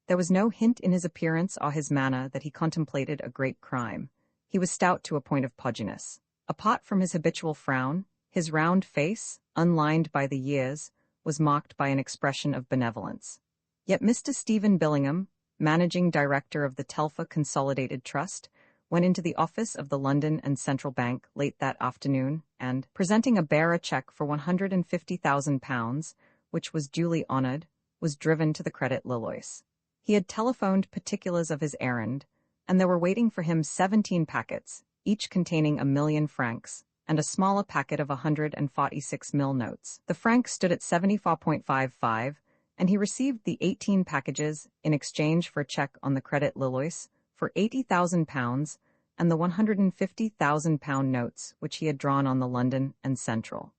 There was no hint in his appearance or his manner that he contemplated a great crime. He was stout to a point of pudginess. Apart from his habitual frown, his round face, unlined by the years, was marked by an expression of benevolence. Yet Mr. Stephen Billingham, managing director of the Telfa Consolidated Trust, went into the office of the London and Central Bank late that afternoon and, presenting a bearer cheque for £150,000, which was duly honoured, was driven to the Credit Lillois. He had telephoned particulars of his errand, and there were waiting for him 17 packets, each containing 1,000,000 francs, and a smaller packet of 146 mil notes. The francs stood at 74.55, and he received the 18 packages in exchange for a cheque on the Credit Lillois for £80,000 and the £150,000 notes which he had drawn on the London and Central.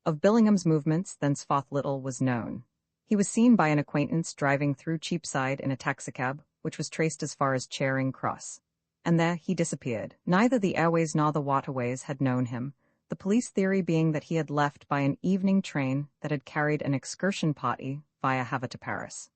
Of Billingham's movements thenceforth little was known. He was seen by an acquaintance driving through Cheapside in a taxicab, which was traced as far as Charing Cross. And there he disappeared. Neither the airways nor the waterways had known him, the police theory being that he had left by an evening train that had carried an excursion party via Havre to Paris.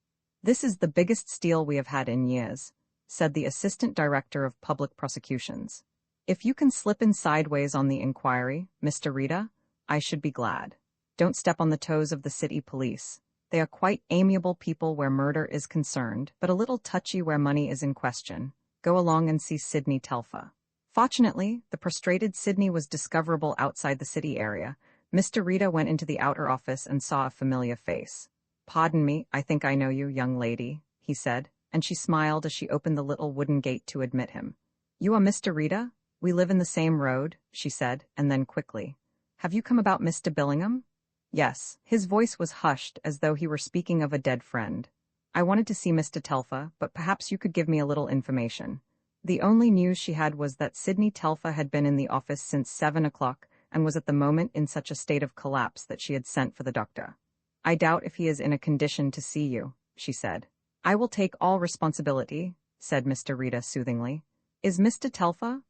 "This is the biggest steal we have had in years," said the Assistant Director of Public Prosecutions. "If you can slip in sideways on the inquiry, Mr. Rita, I should be glad. Don't step on the toes of the city police. They are quite amiable people where murder is concerned, but a little touchy where money is in question. Go along and see Sidney Telfa." Fortunately, the prostrated Sidney was discoverable outside the city area. Mr. Rita went into the outer office and saw a familiar face. "Pardon me, I think I know you, young lady," he said, and she smiled as she opened the little wooden gate to admit him. "You are Mr. Rita? We live in the same road," she said, and then quickly, "Have you come about Mr. Billingham?" "Yes." His voice was hushed as though he were speaking of a dead friend. "I wanted to see Mr. Telfa, but perhaps you could give me a little information." The only news she had was that Sidney Telfa had been in the office since 7 o'clock and was at the moment in such a state of collapse that she had sent for the doctor. "I doubt if he is in a condition to see you," she said. "I will take all responsibility," said Mr. Rita soothingly. "Is Mr. Telfa,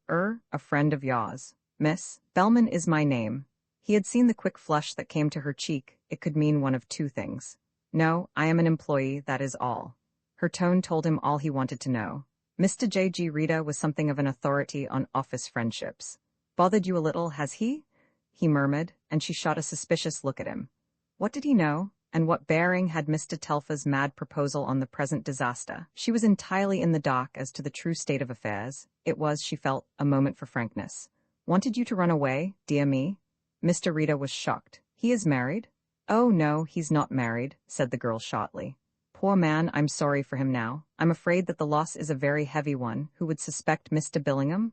a friend of yours?" "Miss Bellman is my name." He had seen the quick flush that came to her cheek. It could mean one of two things. No, I am an employee, that is all. Her tone told him all he wanted to know. Mr. J.G. Rita was something of an authority on office friendships. Bothered you a little, has he? He murmured, and she shot a suspicious look at him. What did he know? And what bearing had Mr. Telfa's mad proposal on the present disaster? She was entirely in the dark as to the true state of affairs. It was, she felt, a moment for frankness. Wanted you to run away, dear me? Mr. Rita was shocked. He is married? Oh no, he's not married, said the girl shortly. Poor man, I'm sorry for him now. I'm afraid that the loss is a very heavy one. Who would suspect Mr. Billingham?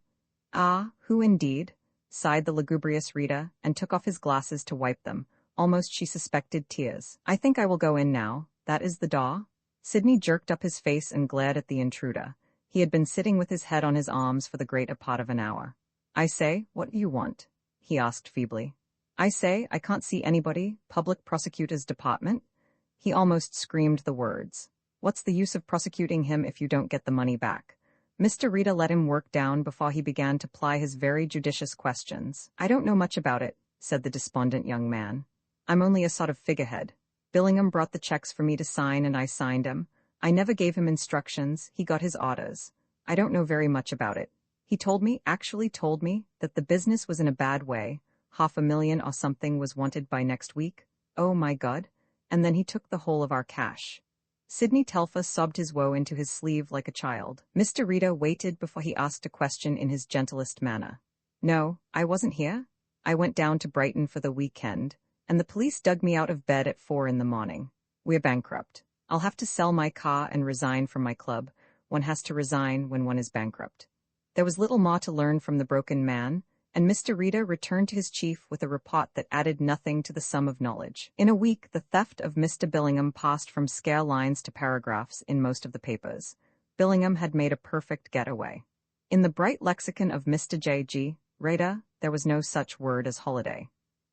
Ah, who indeed? Sighed the lugubrious Rita, and took off his glasses to wipe them. Almost she suspected tears. I think I will go in now. That is the door. Sidney jerked up his face and glared at the intruder. He had been sitting with his head on his arms for the greater part of an hour. I say, what do you want? He asked feebly. I say, I can't see anybody. Public Prosecutor's Department? He almost screamed the words. What's the use of prosecuting him if you don't get the money back? Mr. Rita let him work down before he began to ply his very judicious questions. I don't know much about it, said the despondent young man. I'm only a sort of figurehead. Billingham brought the checks for me to sign and I signed them. I never gave him instructions, he got his orders. I don't know very much about it. He actually told me, that the business was in a bad way. $500,000 or something was wanted by next week. Oh my God. And then he took the whole of our cash. Sidney Telfa sobbed his woe into his sleeve like a child. Mr. Rita waited before he asked a question in his gentlest manner. No, I wasn't here. I went down to Brighton for the weekend, and the police dug me out of bed at 4 in the morning. We're bankrupt. I'll have to sell my car and resign from my club. One has to resign when one is bankrupt. There was little more to learn from the broken man, and Mr. Rita returned to his chief with a report that added nothing to the sum of knowledge. In a week, the theft of Mr. Billingham passed from scare lines to paragraphs in most of the papers. Billingham had made a perfect getaway. In the bright lexicon of Mr. J.G. Rita, there was no such word as holiday.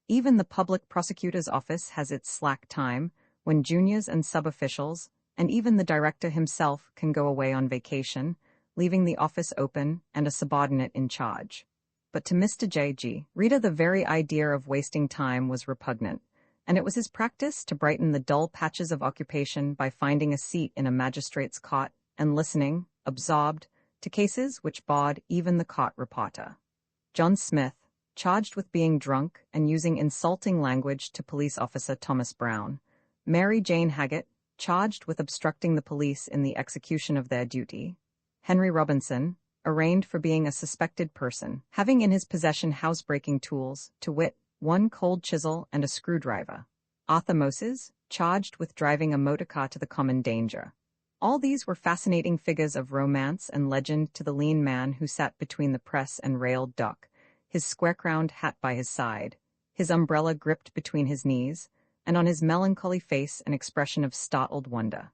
Even the public prosecutor's office has its slack time, when juniors and sub-officials, and even the director himself, can go away on vacation, leaving the office open and a subordinate in charge. But to Mr. J.G. Rita, the very idea of wasting time was repugnant, and it was his practice to brighten the dull patches of occupation by finding a seat in a magistrate's court and listening, absorbed, to cases which bored even the court reporter. John Smith, charged with being drunk and using insulting language to police officer Thomas Brown. Mary Jane Haggett, charged with obstructing the police in the execution of their duty. Henry Robinson, arraigned for being a suspected person, having in his possession housebreaking tools, to wit, 1 cold chisel and a screwdriver. Arthur Moses, charged with driving a motorcar to the common danger. All these were fascinating figures of romance and legend to the lean man who sat between the press and railed dock, his square-crowned hat by his side, his umbrella gripped between his knees, and on his melancholy face an expression of startled wonder.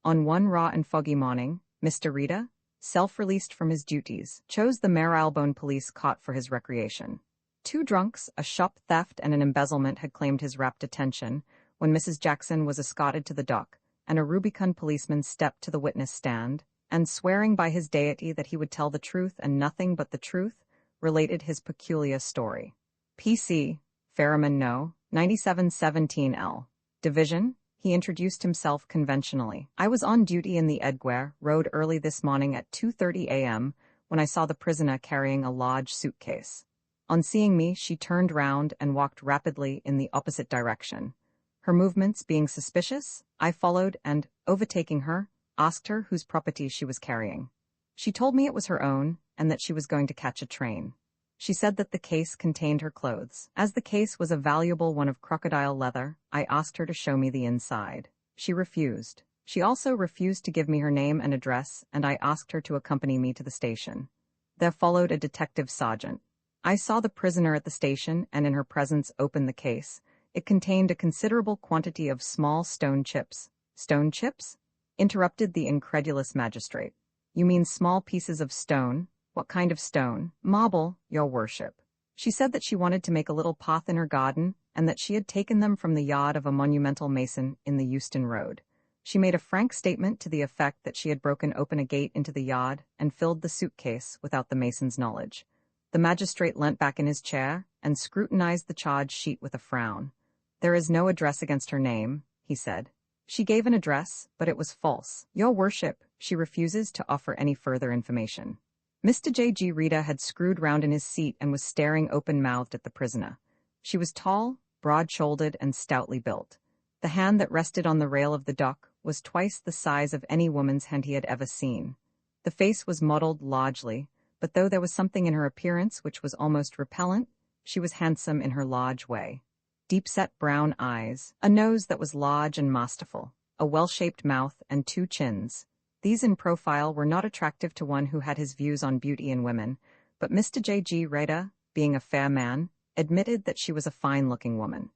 On one raw and foggy morning, Mr. Rita, self-released from his duties, chose the Marylebone police court for his recreation. 2 drunks, a shop theft and an embezzlement had claimed his rapt attention, when Mrs. Jackson was escorted to the dock, and a rubicund policeman stepped to the witness stand, and swearing by his deity that he would tell the truth and nothing but the truth, related his peculiar story. P.C. Ferriman No. 9717L. Division. He introduced himself conventionally. I was on duty in the Edgar, rode early this morning at 2:30 a.m., when I saw the prisoner carrying a large suitcase. On seeing me, she turned round and walked rapidly in the opposite direction. Her movements being suspicious, I followed and, overtaking her, asked her whose property she was carrying. She told me it was her own, and that she was going to catch a train. She said that the case contained her clothes. As the case was a valuable one of crocodile leather, I asked her to show me the inside. She refused. She also refused to give me her name and address, and I asked her to accompany me to the station. There followed a detective sergeant. I saw the prisoner at the station and in her presence open the case. It contained a considerable quantity of small stone chips. Stone chips? Interrupted the incredulous magistrate. You mean small pieces of stone? What kind of stone? Marble, your worship. She said that she wanted to make a little path in her garden, and that she had taken them from the yard of a monumental mason in the Euston Road. She made a frank statement to the effect that she had broken open a gate into the yard and filled the suitcase without the mason's knowledge. The magistrate leant back in his chair and scrutinized the charge sheet with a frown. "There is no address against her name," he said. "She gave an address, but it was false. Your worship, she refuses to offer any further information." Mr. J.G. Rita had screwed round in his seat and was staring open-mouthed at the prisoner. She was tall, broad-shouldered, and stoutly built. The hand that rested on the rail of the dock was twice the size of any woman's hand he had ever seen. The face was modeled largely, but though there was something in her appearance which was almost repellent, she was handsome in her large way. Deep-set brown eyes, a nose that was large and masterful, a well-shaped mouth, and 2 chins. These in profile were not attractive to one who had his views on beauty in women, but Mr. J.G. Rita, being a fair man, admitted that she was a fine-looking woman.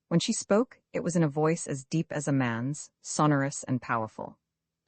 When she spoke, it was in a voice as deep as a man's, sonorous and powerful.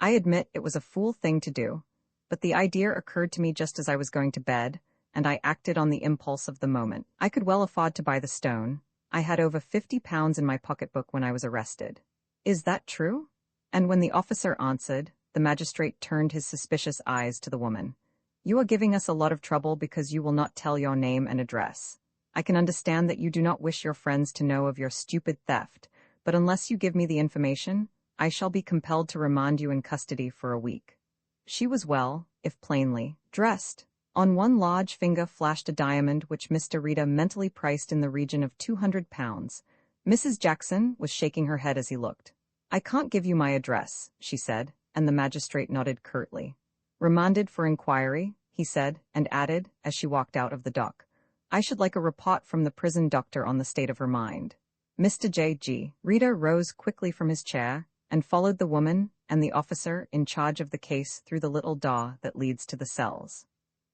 "I admit it was a fool thing to do, but the idea occurred to me just as I was going to bed, and I acted on the impulse of the moment. I could well afford to buy the stone. I had over £50 in my pocketbook when I was arrested." "Is that true?" And when the officer answered, the magistrate turned his suspicious eyes to the woman. "You are giving us a lot of trouble because you will not tell your name and address. I can understand that you do not wish your friends to know of your stupid theft, but unless you give me the information, I shall be compelled to remand you in custody for a week." She was well, if plainly, dressed. On one large finger flashed a diamond which Mr. Rita mentally priced in the region of £200. Mrs. Jackson was shaking her head as he looked. "I can't give you my address," she said, and the magistrate nodded curtly. "Remanded for inquiry," he said, and added, as she walked out of the dock, "I should like a report from the prison doctor on the state of her mind." Mr. J.G. Rita rose quickly from his chair and followed the woman and the officer in charge of the case through the little door that leads to the cells.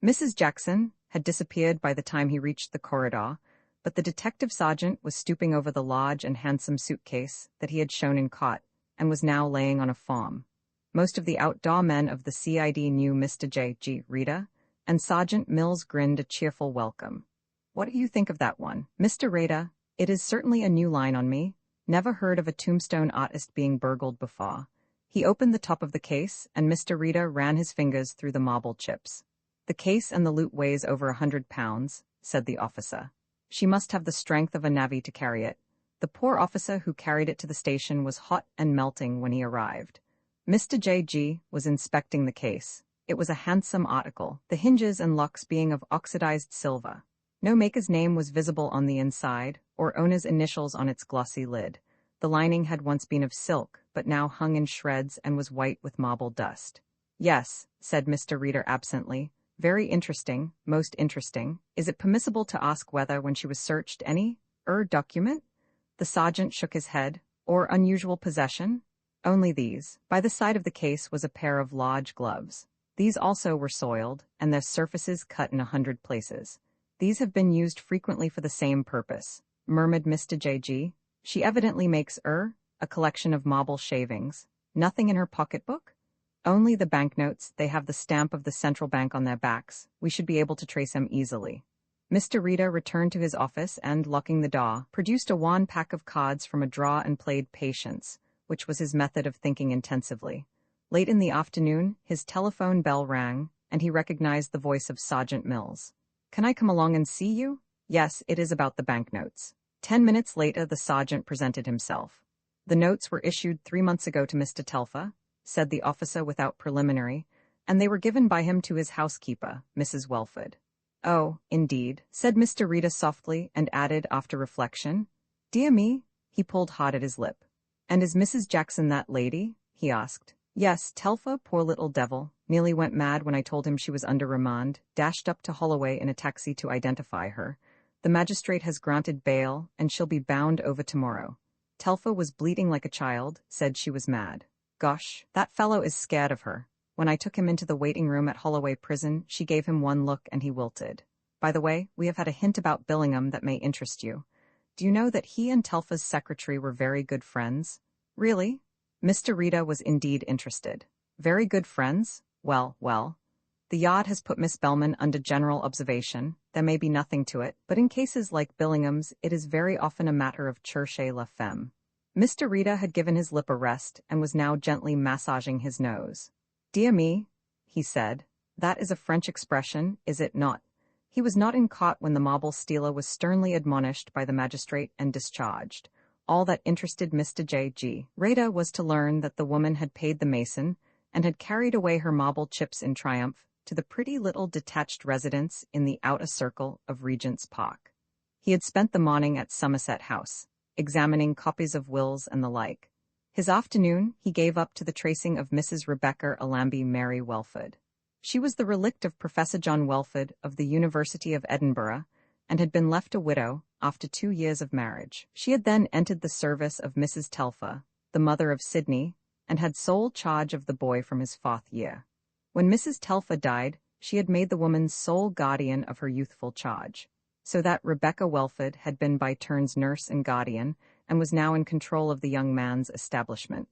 Mrs. Jackson had disappeared by the time he reached the corridor, but the detective sergeant was stooping over the large and handsome suitcase that he had shown in court and was now laying on a form. Most of the outdoor men of the CID knew Mr. J.G. Rita, and Sergeant Mills grinned a cheerful welcome. "What do you think of that one, Mr. Rita? It is certainly a new line on me. Never heard of a tombstone artist being burgled before." He opened the top of the case, and Mr. Rita ran his fingers through the marble chips. "The case and the loot weighs over £100, said the officer. "She must have the strength of a navvy to carry it." The poor officer who carried it to the station was hot and melting when he arrived. Mr. J.G. was inspecting the case. It was a handsome article, the hinges and locks being of oxidized silver. No maker's name was visible on the inside, or owner's initials on its glossy lid. The lining had once been of silk, but now hung in shreds and was white with marble dust. "Yes," said Mr. Reader absently. "Very interesting, most interesting. Is it permissible to ask whether, when she was searched, any document?" The sergeant shook his head. "Or unusual possession?" "Only these." By the side of the case was a pair of large gloves. These also were soiled, and their surfaces cut in 100 places. "These have been used frequently for the same purpose," murmured Mr. J.G. "She evidently makes a collection of marble shavings. Nothing in her pocketbook?" "Only the banknotes. They have the stamp of the central bank on their backs. We should be able to trace them easily." Mr. Rita returned to his office and, locking the door, produced a wan pack of cards from a drawer and played patience, which was his method of thinking intensively. Late in the afternoon, his telephone bell rang, and he recognized the voice of Sergeant Mills. "Can I come along and see you?" "Yes, it is about the banknotes." 10 minutes later, the sergeant presented himself. "The notes were issued 3 months ago to Mr. Telfer," said the officer without preliminary, "and they were given by him to his housekeeper, Mrs. Welford." "Oh, indeed," said Mr. Rita softly, and added after reflection, "Dear me." He pulled hard at his lip. "And is Mrs. Jackson that lady?" he asked. "Yes, Telfer, poor little devil, nearly went mad when I told him she was under remand, dashed up to Holloway in a taxi to identify her. The magistrate has granted bail, and she'll be bound over tomorrow. Telfer was bleating like a child, said she was mad. Gosh, that fellow is scared of her. When I took him into the waiting room at Holloway Prison, she gave him one look and he wilted. By the way, we have had a hint about Billingham that may interest you. Do you know that he and Telfer's secretary were very good friends?" "Really?" Mr. Rita was indeed interested. "Very good friends? Well, well. The yard has put Miss Bellman under general observation. There may be nothing to it, but in cases like Billingham's, it is very often a matter of cherchez la femme." Mr. Rita had given his lip a rest and was now gently massaging his nose. "Dear me," he said, "that is a French expression, is it not?" He was not in caught when the marble stealer was sternly admonished by the magistrate and discharged. All that interested Mr. J.G. Rita was to learn that the woman had paid the mason and had carried away her marble chips in triumph to the pretty little detached residence in the outer circle of Regent's Park. He had spent the morning at Somerset House, examining copies of wills and the like. His afternoon he gave up to the tracing of Mrs. Rebecca Allambie Mary Welford. She was the relict of Professor John Welford of the University of Edinburgh, and had been left a widow after 2 years of marriage. She had then entered the service of Mrs. Telfer, the mother of Sidney, and had sole charge of the boy from his 4th year. When Mrs. Telfer died, she had made the woman sole guardian of her youthful charge, so that Rebecca Welford had been by turns nurse and guardian, and was now in control of the young man's establishment.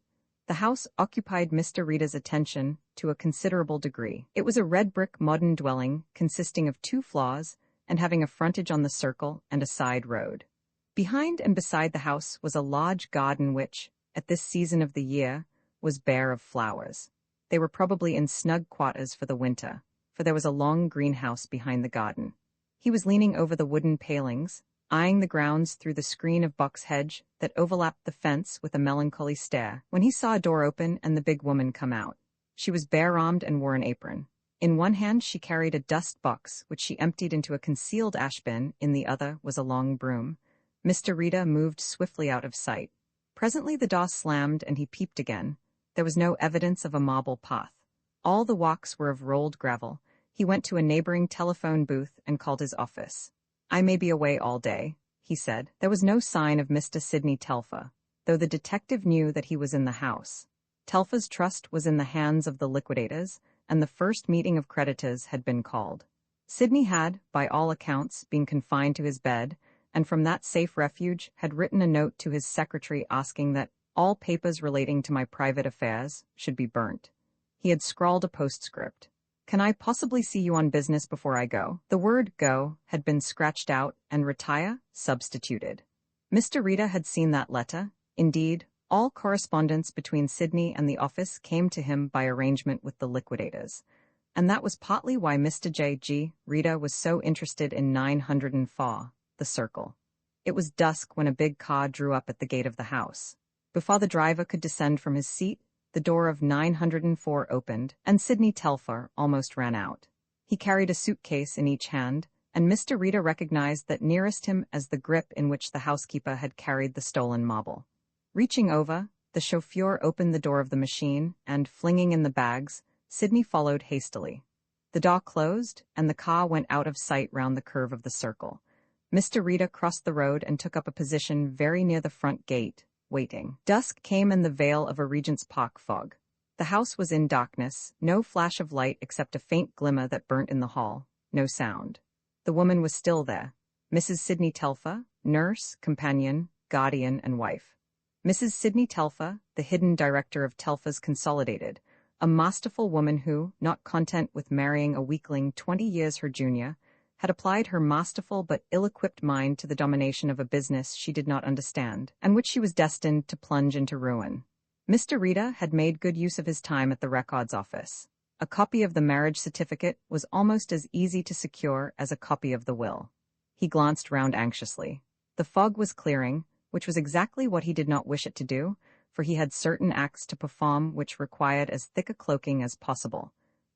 The house occupied Mr. Rita's attention to a considerable degree. It was a red-brick modern dwelling consisting of 2 floors and having a frontage on the circle and a side road. Behind and beside the house was a large garden which, at this season of the year, was bare of flowers. They were probably in snug quarters for the winter, for there was a long greenhouse behind the garden. He was leaning over the wooden palings, eyeing the grounds through the screen of box hedge that overlapped the fence with a melancholy stare, when he saw a door open and the big woman come out. She was bare-armed and wore an apron. In one hand she carried a dust box, which she emptied into a concealed ash bin. In the other was a long broom. Mr. Rita moved swiftly out of sight. Presently the door slammed and he peeped again. There was no evidence of a marble path. All the walks were of rolled gravel. He went to a neighboring telephone booth and called his office. "I may be away all day," he said. There was no sign of Mr. Sidney Telfer, though the detective knew that he was in the house. Telfer's trust was in the hands of the liquidators, and the first meeting of creditors had been called. Sidney had, by all accounts, been confined to his bed, and from that safe refuge had written a note to his secretary asking that all papers relating to my private affairs should be burnt. He had scrawled a postscript. "Can I possibly see you on business before I go?" The word "go" had been scratched out and "retire" substituted. Mr. Rita had seen that letter. Indeed, all correspondence between Sidney and the office came to him by arrangement with the liquidators, and that was partly why Mr. J.G. Rita was so interested in 904, the circle. It was dusk when a big car drew up at the gate of the house. Before the driver could descend from his seat, the door of 904 opened, and Sidney Telfer almost ran out. He carried a suitcase in each hand, and Mr. Rita recognized that nearest him as the grip in which the housekeeper had carried the stolen marble. Reaching over, the chauffeur opened the door of the machine, and, flinging in the bags, Sidney followed hastily. The door closed, and the car went out of sight round the curve of the circle. Mr. Rita crossed the road and took up a position very near the front gate, waiting. Dusk came in the veil of a Regent's Park fog. The house was in darkness, no flash of light except a faint glimmer that burnt in the hall, no sound. The woman was still there, Mrs. Sidney Telfer, nurse, companion, guardian, and wife. Mrs. Sidney Telfer, the hidden director of Telfer's Consolidated, a masterful woman who, not content with marrying a weakling 20 years her junior, had applied her masterful but ill-equipped mind to the domination of a business she did not understand, and which she was destined to plunge into ruin. Mr. Rita had made good use of his time at the records office. A copy of the marriage certificate was almost as easy to secure as a copy of the will. He glanced round anxiously. The fog was clearing, which was exactly what he did not wish it to do, for he had certain acts to perform which required as thick a cloaking as possible.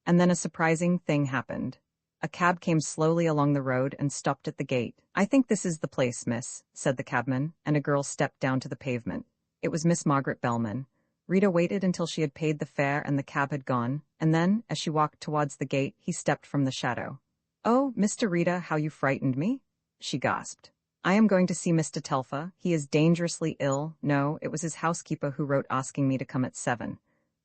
And then a surprising thing happened. A cab came slowly along the road and stopped at the gate. "I think this is the place, miss," said the cabman, and a girl stepped down to the pavement. It was Miss Margaret Bellman. Rita waited until she had paid the fare and the cab had gone, and then, as she walked towards the gate, he stepped from the shadow. "Oh, Mr. Rita, how you frightened me," she gasped. "I am going to see Mr. Telfer. He is dangerously ill." No, it was his housekeeper who wrote asking me to come at 7.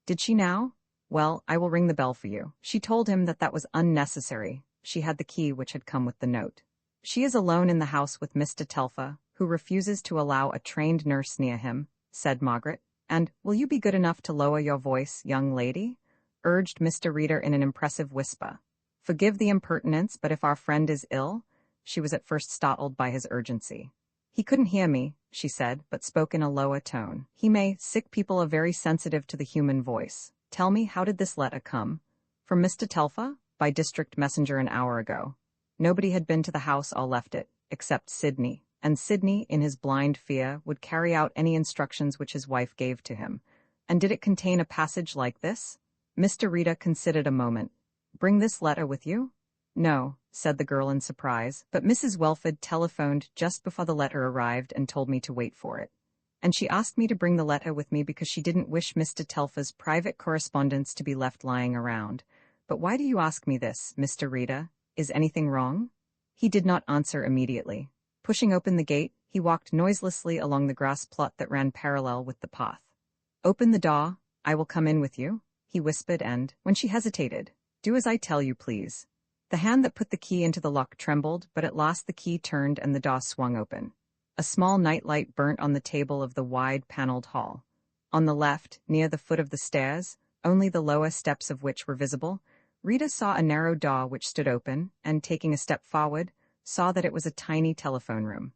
"Did she now? Well, I will ring the bell for you." She told him that that was unnecessary. She had the key which had come with the note. "She is alone in the house with Mr. Telfer, who refuses to allow a trained nurse near him," said Margaret. "And, will you be good enough to lower your voice, young lady?" urged Mr. Reeder in an impressive whisper. "Forgive the impertinence, but if our friend is ill—" She was at first startled by his urgency. "He couldn't hear me," she said, but spoke in a lower tone. "He may. Sick people are very sensitive to the human voice. Tell me, how did this letter come?" "From Mr. Telfer, by district messenger an hour ago." Nobody had been to the house or left it, except Sidney, and Sidney, in his blind fear, would carry out any instructions which his wife gave to him. And did it contain a passage like this? Mr. Rita considered a moment. "Bring this letter with you?" "No," said the girl in surprise, "but Mrs. Welford telephoned just before the letter arrived and told me to wait for it. And she asked me to bring the letter with me because she didn't wish Mr. Telfa's private correspondence to be left lying around. But why do you ask me this, Mr. Rita? Is anything wrong?" He did not answer immediately. Pushing open the gate, he walked noiselessly along the grass plot that ran parallel with the path. "Open the door, I will come in with you," he whispered, and, when she hesitated, "Do as I tell you, please." The hand that put the key into the lock trembled, but at last the key turned and the door swung open. A small nightlight burnt on the table of the wide, paneled hall. On the left, near the foot of the stairs, only the lower steps of which were visible, Rita saw a narrow door which stood open, and, taking a step forward, saw that it was a tiny telephone room.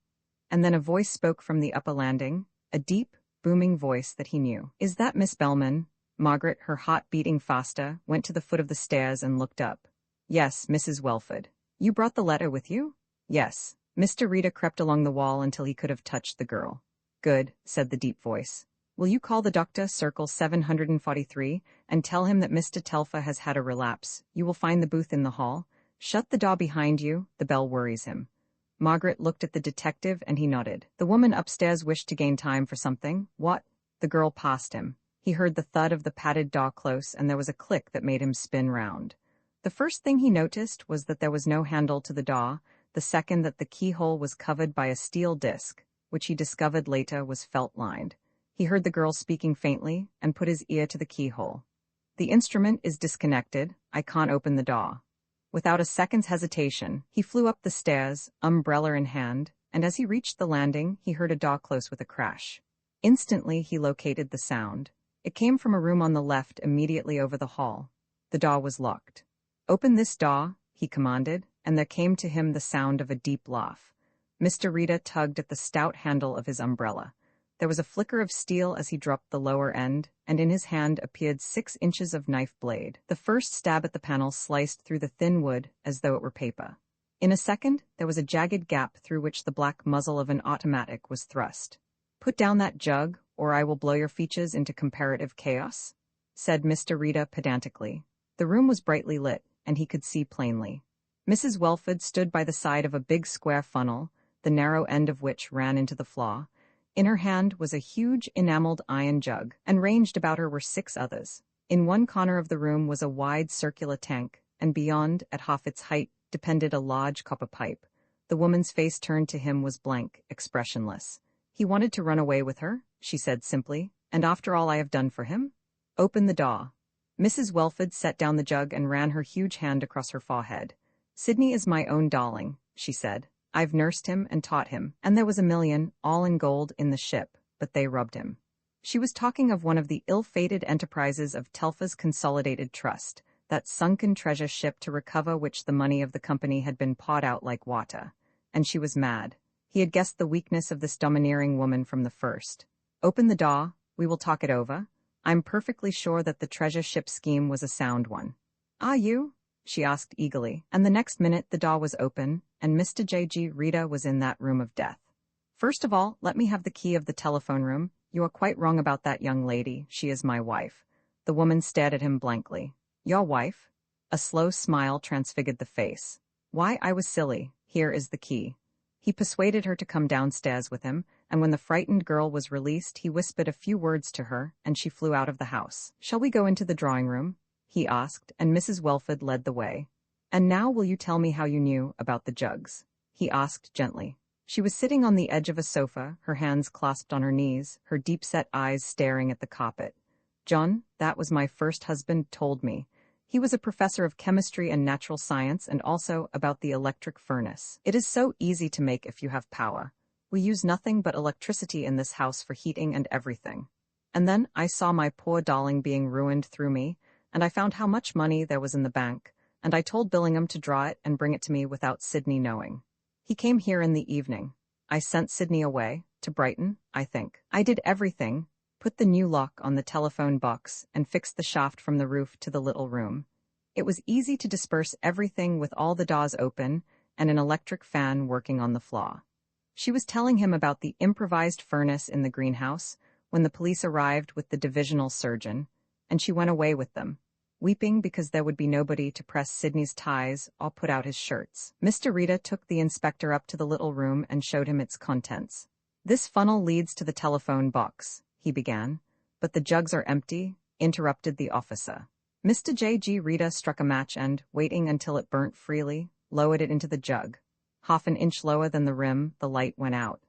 And then a voice spoke from the upper landing, a deep, booming voice that he knew. "Is that Miss Bellman?" Margaret, her heart beating faster, went to the foot of the stairs and looked up. "Yes, Mrs. Welford. You brought the letter with you?" "Yes." Mr. Rita crept along the wall until he could have touched the girl. "Good," said the deep voice. "Will you call the doctor, circle 743, and tell him that Mr. Telfa has had a relapse? You will find the booth in the hall. Shut the door behind you, the bell worries him." Margaret looked at the detective and he nodded. The woman upstairs wished to gain time for something. "What?" The girl passed him. He heard the thud of the padded door close and there was a click that made him spin round. The first thing he noticed was that there was no handle to the door, the second that the keyhole was covered by a steel disc, which he discovered later was felt-lined. He heard the girl speaking faintly and put his ear to the keyhole. "The instrument is disconnected. I can't open the door." Without a second's hesitation, he flew up the stairs, umbrella in hand, and as he reached the landing, he heard a door close with a crash. Instantly, he located the sound. It came from a room on the left immediately over the hall. The door was locked. "Open this door," he commanded, and there came to him the sound of a deep laugh. Mr. Rita tugged at the stout handle of his umbrella. There was a flicker of steel as he dropped the lower end, and in his hand appeared 6 inches of knife blade. The first stab at the panel sliced through the thin wood as though it were paper. In a second, there was a jagged gap through which the black muzzle of an automatic was thrust. "Put down that jug, or I will blow your features into comparative chaos," said Mr. Rita pedantically. The room was brightly lit, and he could see plainly. Mrs. Welford stood by the side of a big square funnel, the narrow end of which ran into the floor. In her hand was a huge enameled iron jug, and ranged about her were 6 others. In one corner of the room was a wide circular tank, and beyond, at half its height, depended a large copper pipe. The woman's face turned to him was blank, expressionless. "He wanted to run away with her," she said simply, "and after all I have done for him? Open the door." Mrs. Welford set down the jug and ran her huge hand across her forehead. "Sidney is my own darling," she said. "I've nursed him and taught him, and there was 1,000,000, all in gold, in the ship, but they robbed him." She was talking of one of the ill-fated enterprises of Telfa's Consolidated Trust, that sunken treasure ship to recover which the money of the company had been poured out like water. And she was mad. He had guessed the weakness of this domineering woman from the first. "Open the door, we will talk it over. I'm perfectly sure that the treasure ship scheme was a sound one." "Are you?" she asked eagerly, and the next minute the door was open, and Mr. J.G. Rita was in that room of death. "First of all, let me have the key of the telephone room. You are quite wrong about that young lady. She is my wife." The woman stared at him blankly. "Your wife?" A slow smile transfigured the face. "Why, I was silly. Here is the key." He persuaded her to come downstairs with him, and when the frightened girl was released, he whispered a few words to her, and she flew out of the house. "Shall we go into the drawing room?" he asked, and Mrs. Welford led the way. "And now will you tell me how you knew about the jugs?" he asked gently. She was sitting on the edge of a sofa, her hands clasped on her knees, her deep-set eyes staring at the carpet. "John, that was my first husband, told me. He was a professor of chemistry and natural science and also about the electric furnace. It is so easy to make if you have power. We use nothing but electricity in this house for heating and everything. And then I saw my poor darling being ruined through me, and I found how much money there was in the bank, and I told Billingham to draw it and bring it to me without Sidney knowing. He came here in the evening. I sent Sidney away, to Brighton, I think. I did everything, put the new lock on the telephone box, and fixed the shaft from the roof to the little room. It was easy to disperse everything with all the doors open, and an electric fan working on the floor. She was telling him about the improvised furnace in the greenhouse when the police arrived with the divisional surgeon, and she went away with them, weeping because there would be nobody to press Sidney's ties or put out his shirts. Mr. Rita took the inspector up to the little room and showed him its contents. "This funnel leads to the telephone box," he began. "But the jugs are empty," interrupted the officer. Mr. J.G. Rita struck a match and, waiting until it burnt freely, lowered it into the jug. Half an inch lower than the rim, the light went out.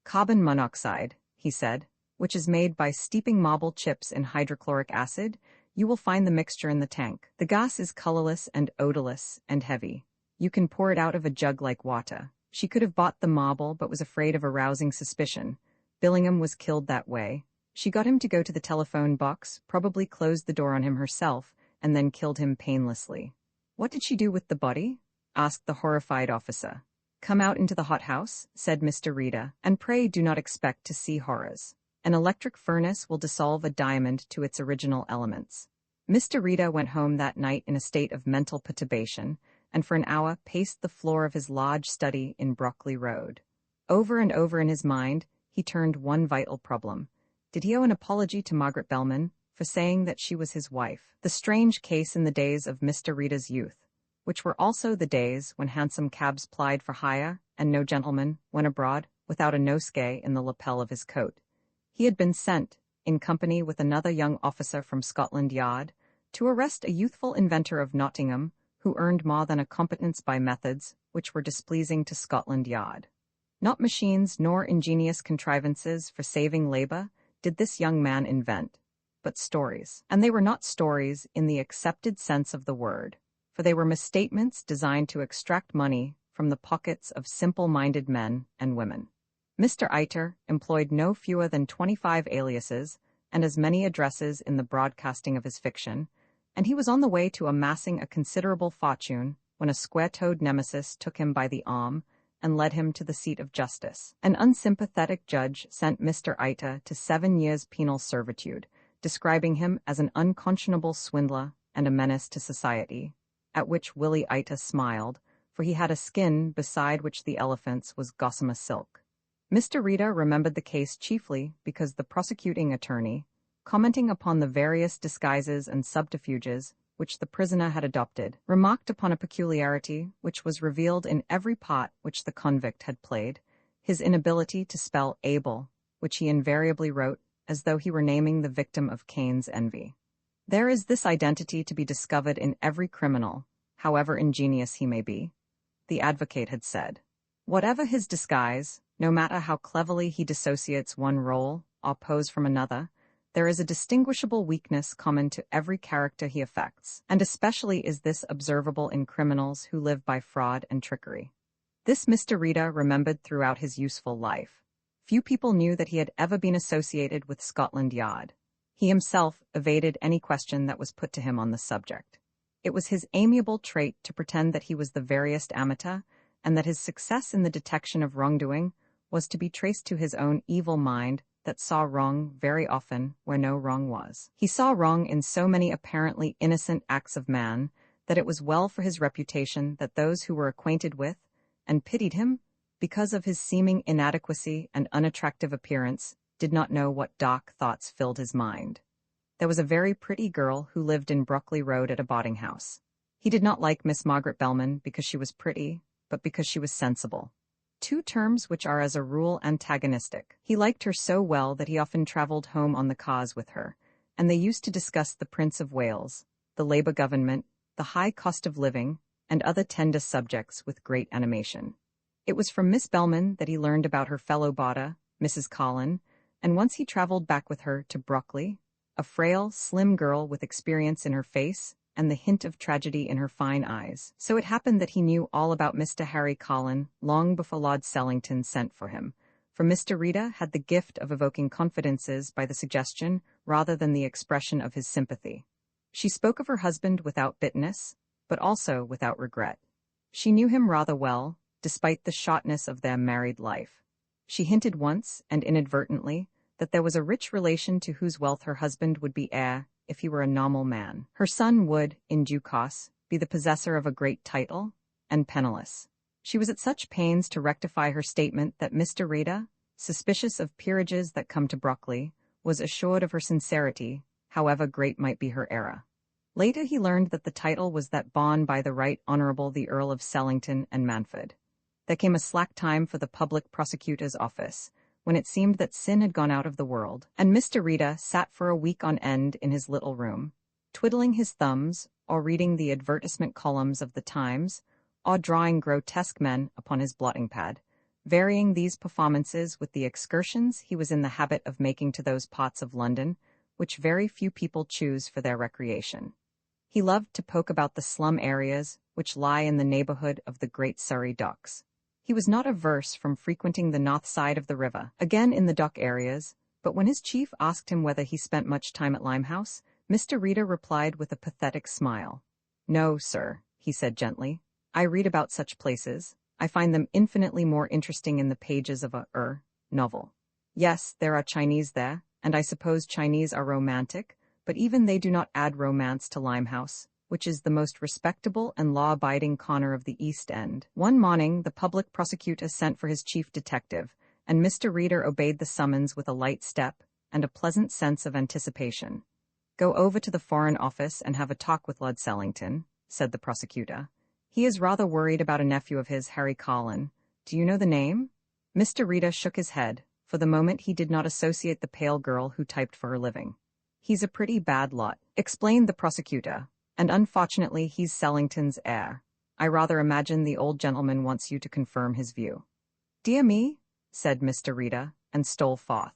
"Carbon monoxide," he said, "which is made by steeping marble chips in hydrochloric acid. You will find the mixture in the tank. The gas is colorless and odorless and heavy. You can pour it out of a jug like water." She could have bought the marble but was afraid of arousing suspicion. Billingham was killed that way. She got him to go to the telephone box, probably closed the door on him herself, and then killed him painlessly. "What did she do with the body?" asked the horrified officer. "Come out into the hothouse," said Mr. Rita, "and pray do not expect to see horrors. An electric furnace will dissolve a diamond to its original elements." Mr. Rita went home that night in a state of mental perturbation, and for an hour paced the floor of his large study in Brockley Road. Over and over in his mind, he turned one vital problem. Did he owe an apology to Margaret Bellman for saying that she was his wife? The strange case in the days of Mr. Rita's youth, which were also the days when hansom cabs plied for hire and no gentleman went abroad without a nosegay in the lapel of his coat. He had been sent, in company with another young officer from Scotland Yard, to arrest a youthful inventor of Nottingham who earned more than a competence by methods which were displeasing to Scotland Yard. Not machines nor ingenious contrivances for saving labor did this young man invent, but stories. And they were not stories in the accepted sense of the word, for they were misstatements designed to extract money from the pockets of simple-minded men and women. Mr. Iter employed no fewer than 25 aliases and as many addresses in the broadcasting of his fiction, and he was on the way to amassing a considerable fortune when a square-toed nemesis took him by the arm and led him to the seat of justice. An unsympathetic judge sent Mr. Iter to 7 years' penal servitude, describing him as an unconscionable swindler and a menace to society, at which Willie Iter smiled, for he had a skin beside which the elephant's was gossamer silk. Mr. Rita remembered the case chiefly because the prosecuting attorney, commenting upon the various disguises and subterfuges which the prisoner had adopted, remarked upon a peculiarity which was revealed in every part which the convict had played, his inability to spell able, which he invariably wrote as though he were naming the victim of Cain's envy. "There is this identity to be discovered in every criminal, however ingenious he may be," the advocate had said. "Whatever his disguise, no matter how cleverly he dissociates one role or pose from another, there is a distinguishable weakness common to every character he affects, and especially is this observable in criminals who live by fraud and trickery." This Mr. Rita remembered throughout his useful life. Few people knew that he had ever been associated with Scotland Yard. He himself evaded any question that was put to him on the subject. It was his amiable trait to pretend that he was the veriest amateur, and that his success in the detection of wrongdoing was to be traced to his own evil mind that saw wrong very often where no wrong was. He saw wrong in so many apparently innocent acts of man that it was well for his reputation that those who were acquainted with and pitied him because of his seeming inadequacy and unattractive appearance did not know what dark thoughts filled his mind. There was a very pretty girl who lived in Brockley Road at a boarding house. He did not like Miss Margaret Bellman because she was pretty, but because she was sensible. Two terms which are as a rule antagonistic. He liked her so well that he often traveled home on the cars with her, and they used to discuss the Prince of Wales, the Labour government, the high cost of living, and other tender subjects with great animation. It was from Miss Bellman that he learned about her fellow boarder, Mrs. Collin, and once he traveled back with her to Brockley, a frail, slim girl with experience in her face and the hint of tragedy in her fine eyes. So it happened that he knew all about Mr. Harry Collin long before Lord Sellington sent for him, for Mr. Rita had the gift of evoking confidences by the suggestion rather than the expression of his sympathy. She spoke of her husband without bitterness, but also without regret. She knew him rather well, despite the shortness of their married life. She hinted once, and inadvertently, that there was a rich relation to whose wealth her husband would be heir if he were a normal man. Her son would, in due course, be the possessor of a great title, and penniless. She was at such pains to rectify her statement that Mr. Rita, suspicious of peerages that come to Brockley, was assured of her sincerity, however great might be her error. Later he learned that the title was that borne by the Right Honourable the Earl of Sellington and Manford. There came a slack time for the public prosecutor's office, when it seemed that sin had gone out of the world, and Mr. Rita sat for a week on end in his little room, twiddling his thumbs, or reading the advertisement columns of the Times, or drawing grotesque men upon his blotting pad, varying these performances with the excursions he was in the habit of making to those parts of London which very few people choose for their recreation. He loved to poke about the slum areas which lie in the neighbourhood of the Great Surrey docks. He was not averse from frequenting the north side of the river, again in the dock areas, but when his chief asked him whether he spent much time at Limehouse, Mr. Rita replied with a pathetic smile. "No, sir," he said gently. "I read about such places. I find them infinitely more interesting in the pages of a novel. Yes, there are Chinese there, and I suppose Chinese are romantic, but even they do not add romance to Limehouse, which is the most respectable and law-abiding corner of the East End." One morning, the public prosecutor sent for his chief detective, and Mr. Reader obeyed the summons with a light step and a pleasant sense of anticipation. "Go over to the Foreign Office and have a talk with Lord Sellington," said the prosecutor. "He is rather worried about a nephew of his, Harry Colin. Do you know the name?" Mr. Reader shook his head. For the moment he did not associate the pale girl who typed for her living. "He's a pretty bad lot," explained the prosecutor, "and unfortunately he's Sellington's heir. I rather imagine the old gentleman wants you to confirm his view." "Dear me," said Mr. Rita, and stole forth.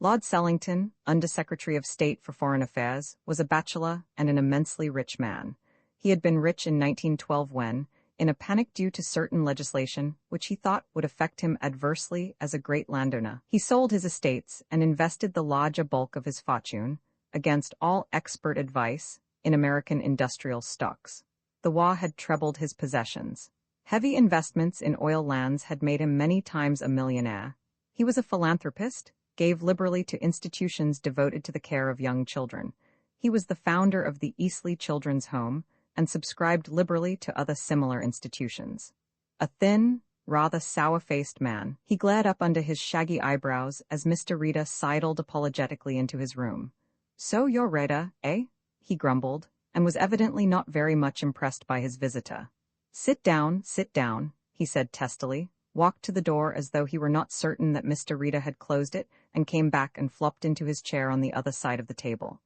Lord Sellington, Under-Secretary of State for Foreign Affairs, was a bachelor and an immensely rich man. He had been rich in 1912 when, in a panic due to certain legislation which he thought would affect him adversely as a great landowner, he sold his estates and invested the larger bulk of his fortune, against all expert advice, in American industrial stocks. The war had trebled his possessions. Heavy investments in oil lands had made him many times a millionaire. He was a philanthropist, gave liberally to institutions devoted to the care of young children. He was the founder of the Eastleigh Children's Home, and subscribed liberally to other similar institutions. A thin, rather sour-faced man, he glared up under his shaggy eyebrows as Mr. Rita sidled apologetically into his room. "So you're Rita, eh?" he grumbled, and was evidently not very much impressed by his visitor. Sit down," he said testily, walked to the door as though he were not certain that Mr. Rita had closed it, and came back and flopped into his chair on the other side of the table.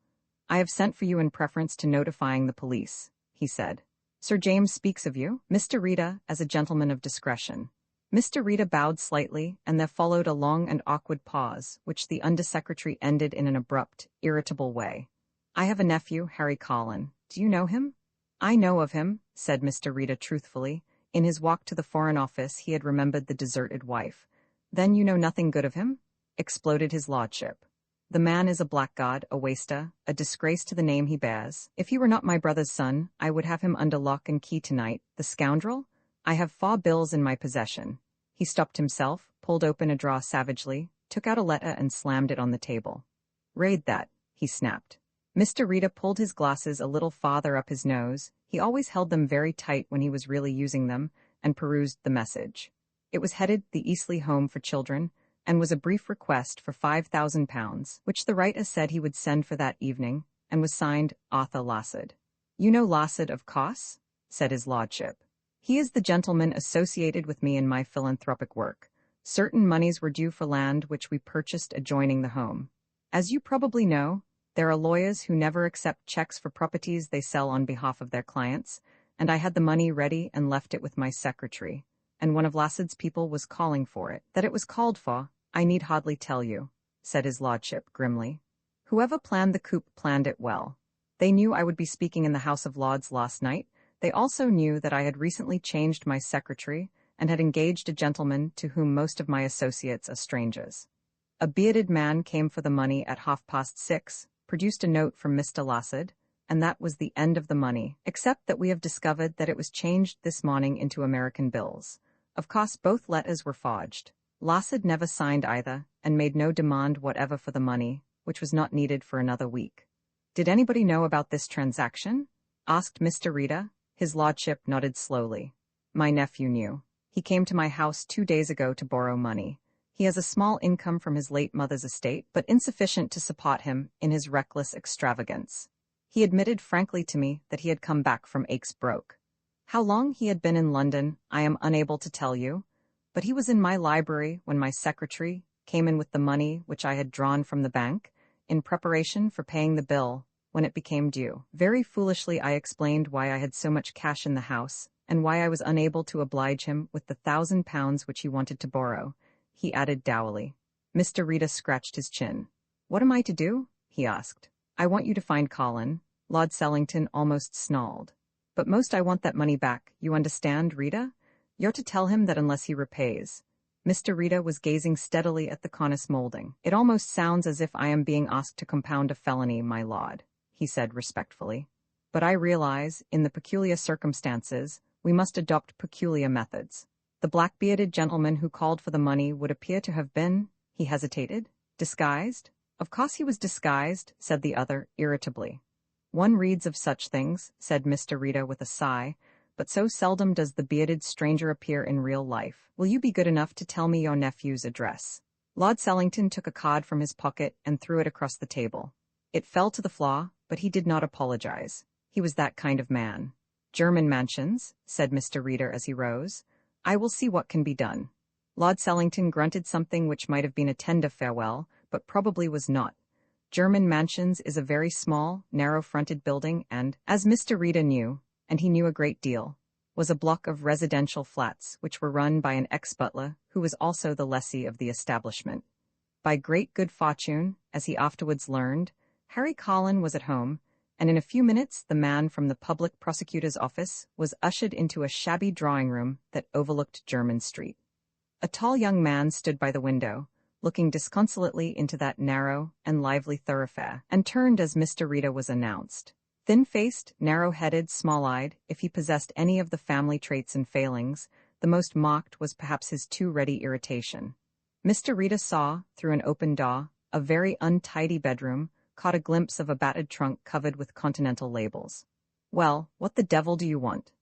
"I have sent for you in preference to notifying the police," he said. "Sir James speaks of you, Mr. Rita, as a gentleman of discretion." Mr. Rita bowed slightly, and there followed a long and awkward pause, which the Under-Secretary ended in an abrupt, irritable way. "I have a nephew, Harry Colin. Do you know him?" "I know of him," said Mr. Rita truthfully. In his walk to the Foreign Office he had remembered the deserted wife. "Then you know nothing good of him?" exploded his lordship. "The man is a blackguard, a waster, a disgrace to the name he bears. If he were not my brother's son, I would have him under lock and key tonight. The scoundrel! I have 4 bills in my possession." He stopped himself, pulled open a drawer savagely, took out a letter and slammed it on the table. "Read that," he snapped. Mr. Rita pulled his glasses a little farther up his nose. He always held them very tight when he was really using them, and perused the message. It was headed "The Eastleigh Home for Children," and was a brief request for £5,000, which the writer said he would send for that evening, and was signed Arthur Lassard. "You know Lassard, of course?" said his lordship. "He is the gentleman associated with me in my philanthropic work. Certain monies were due for land which we purchased adjoining the home. As you probably know, there are lawyers who never accept checks for properties they sell on behalf of their clients, and I had the money ready and left it with my secretary, and one of Lassard's people was calling for it. That it was called for, I need hardly tell you," said his lordship grimly. "Whoever planned the coup planned it well. They knew I would be speaking in the House of Lords last night. They also knew that I had recently changed my secretary and had engaged a gentleman to whom most of my associates are strangers. A bearded man came for the money at 6:30, produced a note from Mr. Lassard, and that was the end of the money, except that we have discovered that it was changed this morning into American bills. Of course, both letters were forged. Lassard never signed either, and made no demand whatever for the money, which was not needed for another week." "Did anybody know about this transaction?" asked Mr. Rita. His lordship nodded slowly. "My nephew knew. He He came to my house 2 days ago to borrow money. He has a small income from his late mother's estate, but insufficient to support him in his reckless extravagance. He admitted frankly to me that he had come back from Aix broke. How long he had been in London, I am unable to tell you, but he was in my library when my secretary came in with the money which I had drawn from the bank, in preparation for paying the bill when it became due. Very foolishly I explained why I had so much cash in the house, and why I was unable to oblige him with the £1,000 which he wanted to borrow, he added dowily. Mr. Rita scratched his chin. What am I to do? He asked. I want you to find Colin, Lord Sellington almost snarled. But most I want that money back, you understand, Rita? You're to tell him that unless he repays. Mr. Rita was gazing steadily at the cornice molding. It almost sounds as if I am being asked to compound a felony, my lord, he said respectfully. But I realize, in the peculiar circumstances, we must adopt peculiar methods. The black-bearded gentleman who called for the money would appear to have been, he hesitated, disguised? Of course he was disguised, said the other, irritably. One reads of such things, said Mr. Rita with a sigh, but so seldom does the bearded stranger appear in real life. Will you be good enough to tell me your nephew's address? Lord Sellington took a card from his pocket and threw it across the table. It fell to the floor, but he did not apologize. He was that kind of man. German mansions, said Mr. Rita as he rose. I will see what can be done. Lord Sellington grunted something which might have been a tender farewell, but probably was not. German mansions is a very small, narrow-fronted building and, as Mr. Rita knew, and he knew a great deal, was a block of residential flats which were run by an ex-butler who was also the lessee of the establishment. By great good fortune, as he afterwards learned, Harry Colin was at home, and in a few minutes the man from the public prosecutor's office was ushered into a shabby drawing-room that overlooked Jermyn Street. A tall young man stood by the window, looking disconsolately into that narrow and lively thoroughfare, and turned as Mr. Rita was announced. Thin-faced, narrow-headed, small-eyed, if he possessed any of the family traits and failings, the most marked was perhaps his too-ready irritation. Mr. Rita saw, through an open door, a very untidy bedroom, caught a glimpse of a battered trunk covered with continental labels. "Well, what the devil do you want?"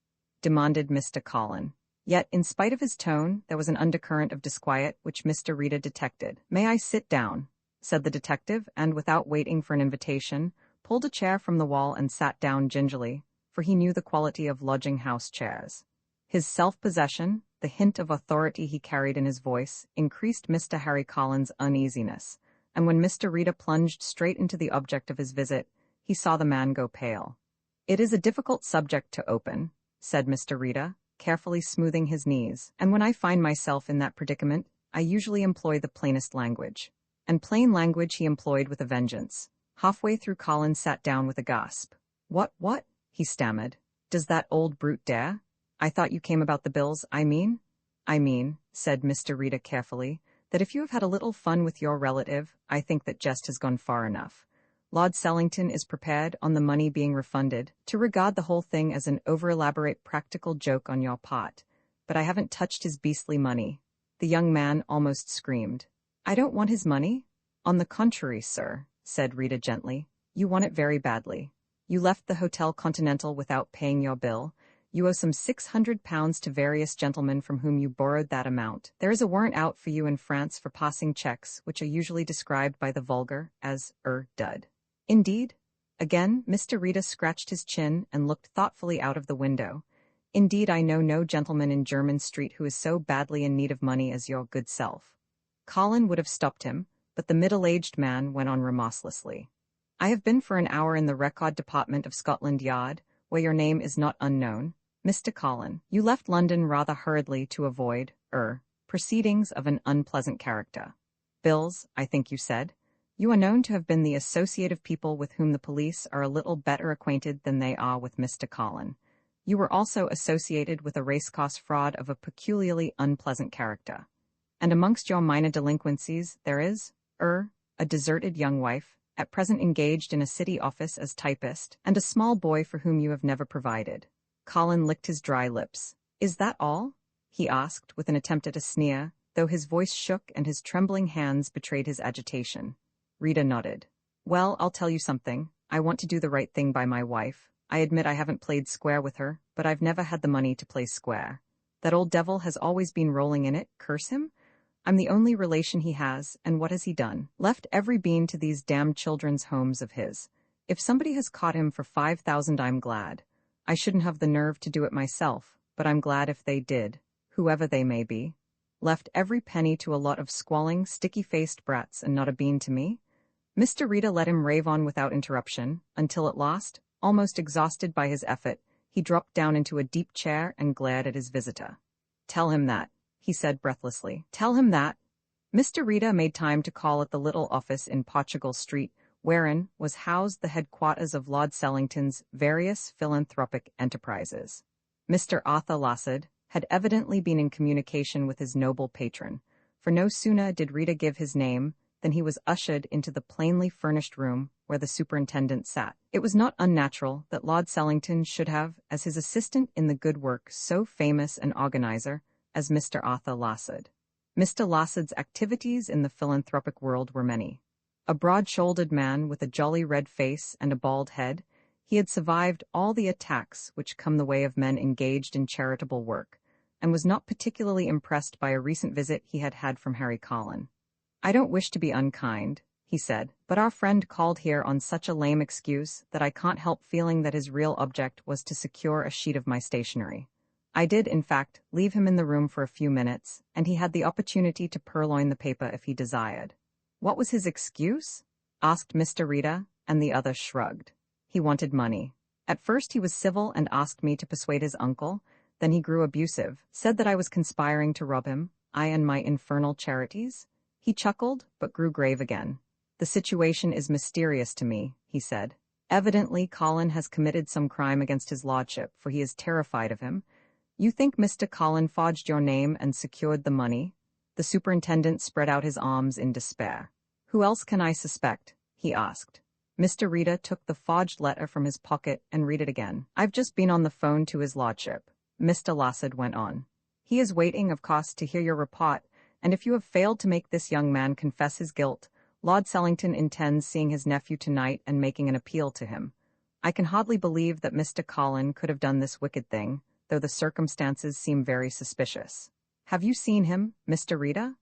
demanded Mr. Colin. Yet, in spite of his tone, there was an undercurrent of disquiet which Mr. Rita detected. "May I sit down?" said the detective, and without waiting for an invitation, pulled a chair from the wall and sat down gingerly, for he knew the quality of lodging-house chairs. His self-possession, the hint of authority he carried in his voice, increased Mr. Harry Colin's uneasiness, and when Mr. Rita plunged straight into the object of his visit, he saw the man go pale. "It is a difficult subject to open," said Mr. Rita, carefully smoothing his knees, "and when I find myself in that predicament, I usually employ the plainest language." And plain language he employed with a vengeance. Halfway through, Colin sat down with a gasp. What, he stammered. "Does that old brute dare? I thought you came about the bills, I mean, said Mr. Rita carefully, that if you have had a little fun with your relative, I think that jest has gone far enough. Lord Sellington is prepared, on the money being refunded, to regard the whole thing as an over-elaborate practical joke on your part, but I haven't touched his beastly money." The young man almost screamed. "I don't want his money. On the contrary, sir," said Rita gently, "you want it very badly. You left the Hotel Continental without paying your bill. You owe some £600 to various gentlemen from whom you borrowed that amount. There is a warrant out for you in France for passing checks, which are usually described by the vulgar as dud." "Indeed?" Again, Mr. Rita scratched his chin and looked thoughtfully out of the window. "Indeed, I know no gentleman in Jermyn Street who is so badly in need of money as your good self." Colin would have stopped him, but the middle-aged man went on remorselessly. "I have been for an hour in the Record Department of Scotland Yard, where your name is not unknown. Mr. Colin, you left London rather hurriedly to avoid, proceedings of an unpleasant character. Bills, I think you said. You are known to have been the associate of people with whom the police are a little better acquainted than they are with Mr. Colin. You were also associated with a racecourse fraud of a peculiarly unpleasant character. And amongst your minor delinquencies there is, a deserted young wife, at present engaged in a city office as typist, and a small boy for whom you have never provided." Colin licked his dry lips. "Is that all?" he asked, with an attempt at a sneer, though his voice shook and his trembling hands betrayed his agitation. Rita nodded. "Well, I'll tell you something. I want to do the right thing by my wife. I admit I haven't played square with her, but I've never had the money to play square. That old devil has always been rolling in it, curse him. I'm the only relation he has, and what has he done? Left every bean to these damned children's homes of his. If somebody has caught him for 5,000, I'm glad. I shouldn't have the nerve to do it myself, but I'm glad if they did, whoever they may be. Left every penny to a lot of squalling, sticky-faced brats and not a bean to me? Mr. Rita let him rave on without interruption, until at last, almost exhausted by his effort, he dropped down into a deep chair and glared at his visitor. Tell him that, he said breathlessly. Tell him that. Mr. Rita made time to call at the little office in Portugal Street, wherein was housed the headquarters of Lord Sellington's various philanthropic enterprises. Mr. Arthur Lassard had evidently been in communication with his noble patron, for no sooner did Rita give his name than he was ushered into the plainly furnished room where the superintendent sat. It was not unnatural that Lord Sellington should have as his assistant in the good work so famous an organizer as Mr. Arthur Lassard. Mr. Lassard's activities in the philanthropic world were many. A broad-shouldered man with a jolly red face and a bald head, he had survived all the attacks which come the way of men engaged in charitable work, and was not particularly impressed by a recent visit he had had from Harry Collin. I don't wish to be unkind, he said, but our friend called here on such a lame excuse that I can't help feeling that his real object was to secure a sheet of my stationery. I did, in fact, leave him in the room for a few minutes, and he had the opportunity to purloin the paper if he desired. What was his excuse? Asked Mr. Rita, and the other shrugged. He wanted money. At first he was civil and asked me to persuade his uncle, then he grew abusive, said that I was conspiring to rob him, I and my infernal charities. He chuckled, but grew grave again. The situation is mysterious to me, he said. Evidently Collin has committed some crime against his lordship, for he is terrified of him. You think Mr. Collin forged your name and secured the money? The superintendent spread out his arms in despair. Who else can I suspect? He asked. Mr. Rita took the forged letter from his pocket and read it again. I've just been on the phone to his lordship, Mr. Lassard went on. He is waiting, of course, to hear your report, and if you have failed to make this young man confess his guilt, Lord Sellington intends seeing his nephew tonight and making an appeal to him. I can hardly believe that Mr. Collin could have done this wicked thing, though the circumstances seem very suspicious. Have you seen him, Mr. Rita?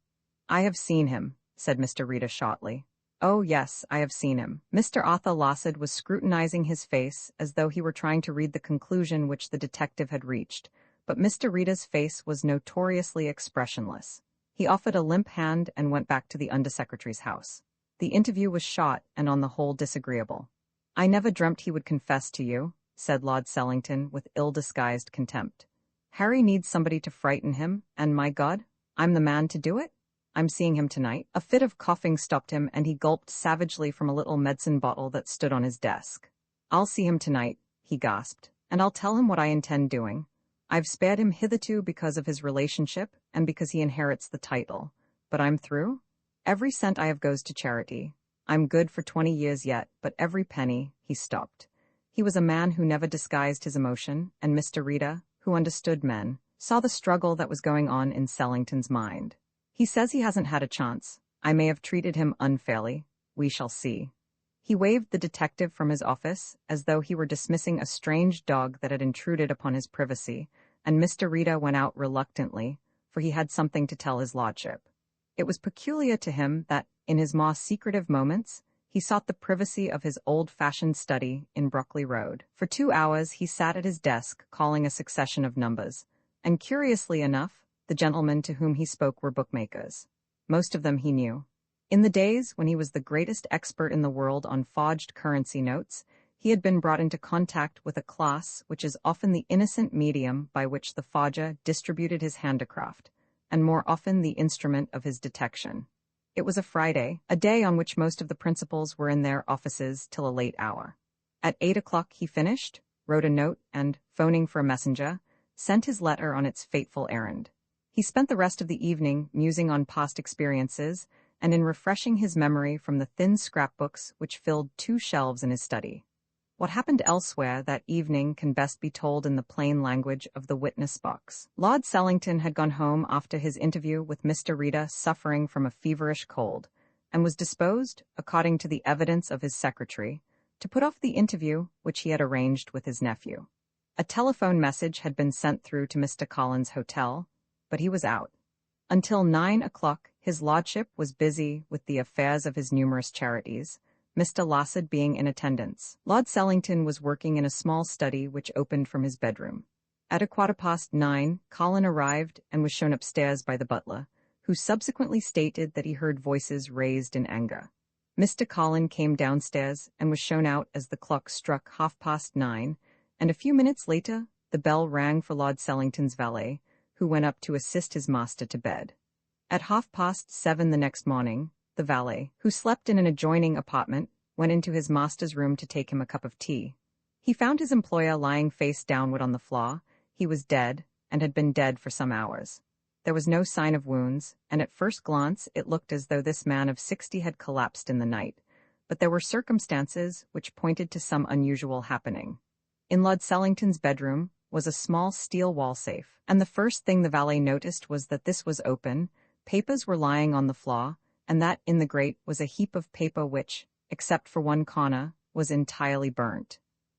I have seen him, said Mr. Rita shortly. Oh yes, I have seen him. Mr. Arthur Lassard was scrutinizing his face as though he were trying to read the conclusion which the detective had reached, but Mr. Rita's face was notoriously expressionless. He offered a limp hand and went back to the undersecretary's house. The interview was short and on the whole disagreeable. I never dreamt he would confess to you, said Lord Sellington with ill-disguised contempt. Harry needs somebody to frighten him, and my God, I'm the man to do it? I'm seeing him tonight. A fit of coughing stopped him, and he gulped savagely from a little medicine bottle that stood on his desk. I'll see him tonight, he gasped, and I'll tell him what I intend doing. I've spared him hitherto because of his relationship and because he inherits the title. But I'm through. Every cent I have goes to charity. I'm good for 20 years yet, but every penny, he stopped. He was a man who never disguised his emotion, and Mr. Rita, who understood men, saw the struggle that was going on in Sellington's mind. He says he hasn't had a chance. I may have treated him unfairly. We shall see. He waved the detective from his office, as though he were dismissing a strange dog that had intruded upon his privacy, and Mr. Rita went out reluctantly, for he had something to tell his lordship. It was peculiar to him that, in his more secretive moments, he sought the privacy of his old-fashioned study in Brockley Road. For 2 hours he sat at his desk calling a succession of numbers, and curiously enough, the gentlemen to whom he spoke were bookmakers. Most of them he knew. In the days when he was the greatest expert in the world on forged currency notes, he had been brought into contact with a class which is often the innocent medium by which the forger distributed his handicraft, and more often the instrument of his detection. It was a Friday, a day on which most of the principals were in their offices till a late hour. At 8 o'clock he finished, wrote a note, and, phoning for a messenger, sent his letter on its fateful errand. He spent the rest of the evening musing on past experiences and in refreshing his memory from the thin scrapbooks which filled 2 shelves in his study. What happened elsewhere that evening can best be told in the plain language of the witness box. Lord Sellington had gone home after his interview with Mr. Rita suffering from a feverish cold, and was disposed, according to the evidence of his secretary, to put off the interview which he had arranged with his nephew. A telephone message had been sent through to Mr. Collins' hotel, but he was out. Until 9 o'clock, his lordship was busy with the affairs of his numerous charities, Mr. Lassard being in attendance. Lord Sellington was working in a small study which opened from his bedroom. At 9:15, Colin arrived and was shown upstairs by the butler, who subsequently stated that he heard voices raised in anger. Mr. Colin came downstairs and was shown out as the clock struck 9:30, and a few minutes later the bell rang for Lord Sellington's valet, who went up to assist his master to bed. At 7:30 the next morning, the valet, who slept in an adjoining apartment, went into his master's room to take him a cup of tea. He found his employer lying face downward on the floor. He was dead, and had been dead for some hours. There was no sign of wounds, and at first glance it looked as though this man of 60 had collapsed in the night, but there were circumstances which pointed to some unusual happening. In Lord Sellington's bedroom was a small steel wall safe, and the first thing the valet noticed was that this was open, papers were lying on the floor, and that in the grate was a heap of paper which, except for one corner, was entirely burnt.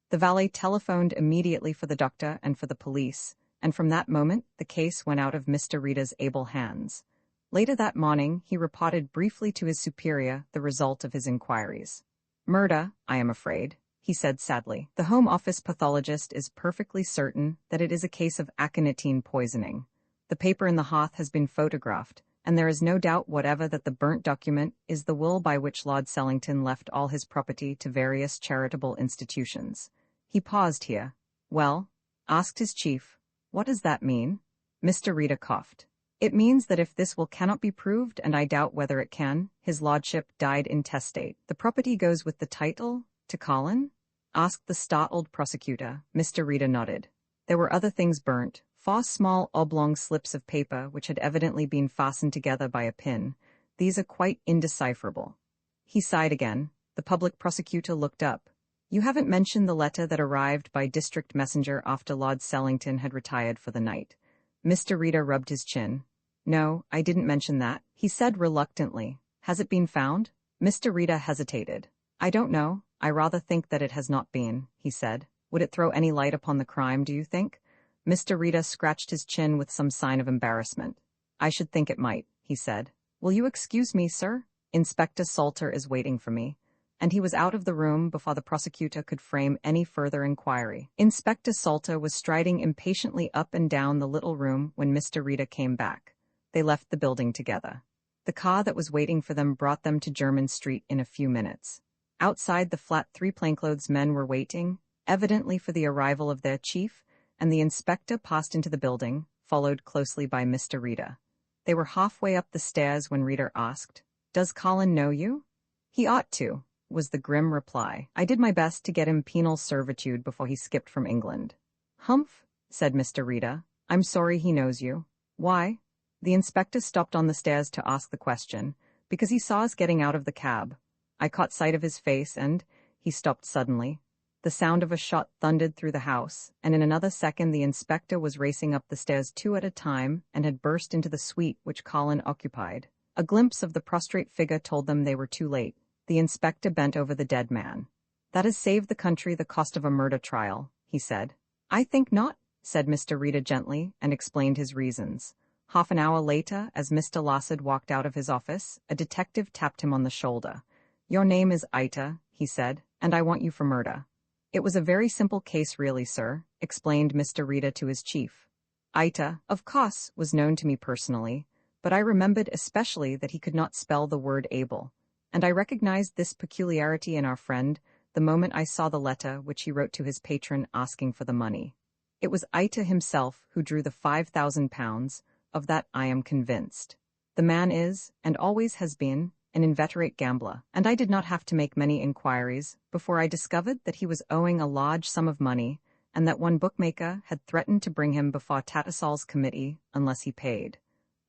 The valet telephoned immediately for the doctor and for the police, and from that moment the case went out of Mr. Rita's able hands. Later that morning he reported briefly to his superior the result of his inquiries. "Murder, I am afraid," he said sadly. "The Home Office pathologist is perfectly certain that it is a case of aconitine poisoning. The paper in the hearth has been photographed, and there is no doubt whatever that the burnt document is the will by which Lord Sellington left all his property to various charitable institutions." He paused here. "Well?" asked his chief. "What does that mean?" Mr. Rita coughed. "It means that if this will cannot be proved, and I doubt whether it can, his lordship died intestate. The property goes with the title to Colin?" asked the startled prosecutor. Mr. Rita nodded. There were other things burnt, 4 small oblong slips of paper which had evidently been fastened together by a pin. These are quite indecipherable. He sighed again. The public prosecutor looked up. "You haven't mentioned the letter that arrived by district messenger after Lord Sellington had retired for the night." Mr. Rita rubbed his chin. "No, I didn't mention that," he said reluctantly. "Has it been found?" Mr. Rita hesitated. "I don't know. I rather think that it has not been," he said. "Would it throw any light upon the crime, do you think?" Mr. Rita scratched his chin with some sign of embarrassment. "I should think it might," he said. "Will you excuse me, sir? Inspector Salter is waiting for me." And he was out of the room before the prosecutor could frame any further inquiry. Inspector Salter was striding impatiently up and down the little room when Mr. Rita came back. They left the building together. The car that was waiting for them brought them to Jermyn Street in a few minutes. Outside, the flat 3 plainclothes men were waiting, evidently for the arrival of their chief, and the inspector passed into the building, followed closely by Mr. Rita. They were halfway up the stairs when Rita asked, "Does Colin know you?" "He ought to," was the grim reply. "I did my best to get him penal servitude before he skipped from England." "Humph," said Mr. Rita. "I'm sorry he knows you. Why?" The inspector stopped on the stairs to ask the question, "Because he saw us getting out of the cab. I caught sight of his face and—" He stopped suddenly. The sound of a shot thundered through the house, and in another second the inspector was racing up the stairs 2 at a time and had burst into the suite which Colin occupied. A glimpse of the prostrate figure told them they were too late. The inspector bent over the dead man. "That has saved the country the cost of a murder trial," he said. "I think not," said Mr. Rita gently, and explained his reasons. Half an hour later, as Mr. Lassard walked out of his office, a detective tapped him on the shoulder. "Your name is Ita," he said, "and I want you for murder." "It was a very simple case really, sir," explained Mr. Rita to his chief. Ita, of course, was known to me personally, but I remembered especially that he could not spell the word able, and I recognized this peculiarity in our friend the moment I saw the letter which he wrote to his patron asking for the money. It was Ita himself who drew the £5,000, of that I am convinced. The man is, and always has been, an inveterate gambler, and I did not have to make many inquiries before I discovered that he was owing a large sum of money, and that one bookmaker had threatened to bring him before Tattersall's committee unless he paid.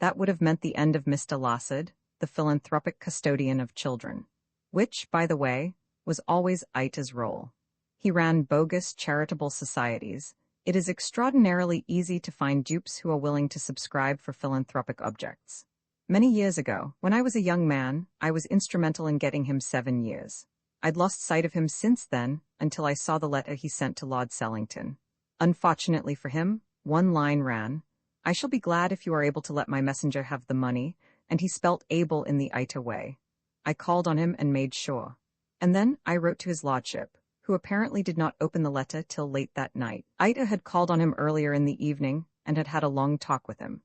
That would have meant the end of Mr. Lassard, the philanthropic custodian of children, which, by the way, was always Ita's role. He ran bogus charitable societies. It is extraordinarily easy to find dupes who are willing to subscribe for philanthropic objects. Many years ago, when I was a young man, I was instrumental in getting him 7 years. I'd lost sight of him since then, until I saw the letter he sent to Lord Sellington. Unfortunately for him, one line ran, "I shall be glad if you are able to let my messenger have the money," and he spelt able in the Ita way. I called on him and made sure. And then I wrote to his lordship, who apparently did not open the letter till late that night. Ita had called on him earlier in the evening and had had a long talk with him.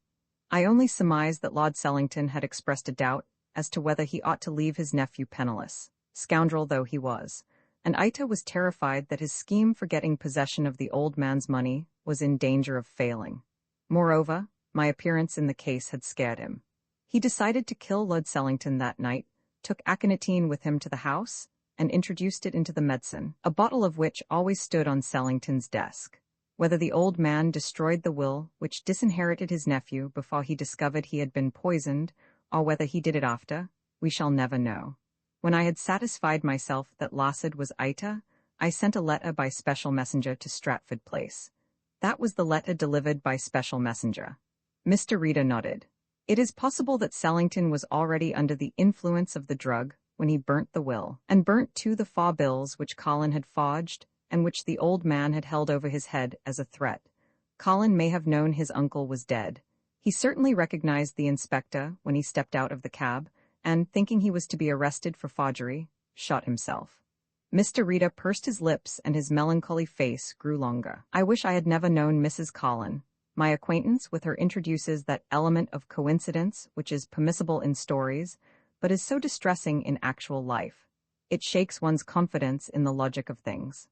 I only surmised that Lord Sellington had expressed a doubt as to whether he ought to leave his nephew penniless, scoundrel though he was, and Ita was terrified that his scheme for getting possession of the old man's money was in danger of failing. Moreover, my appearance in the case had scared him. He decided to kill Lord Sellington that night, took aconitine with him to the house, and introduced it into the medicine, a bottle of which always stood on Sellington's desk. Whether the old man destroyed the will which disinherited his nephew before he discovered he had been poisoned, or whether he did it after, we shall never know. When I had satisfied myself that Lassard was Ita, I sent a letter by special messenger to Stratford Place. That was the letter delivered by special messenger. Mr. Reader nodded. It is possible that Sellington was already under the influence of the drug when he burnt the will, and burnt too the 4 bills which Colin had forged, and which the old man had held over his head as a threat. Colin may have known his uncle was dead. He certainly recognized the inspector when he stepped out of the cab, and, thinking he was to be arrested for forgery, shot himself. Mr. Reader pursed his lips and his melancholy face grew longer. I wish I had never known Mrs. Colin. My acquaintance with her introduces that element of coincidence which is permissible in stories, but is so distressing in actual life. It shakes one's confidence in the logic of things.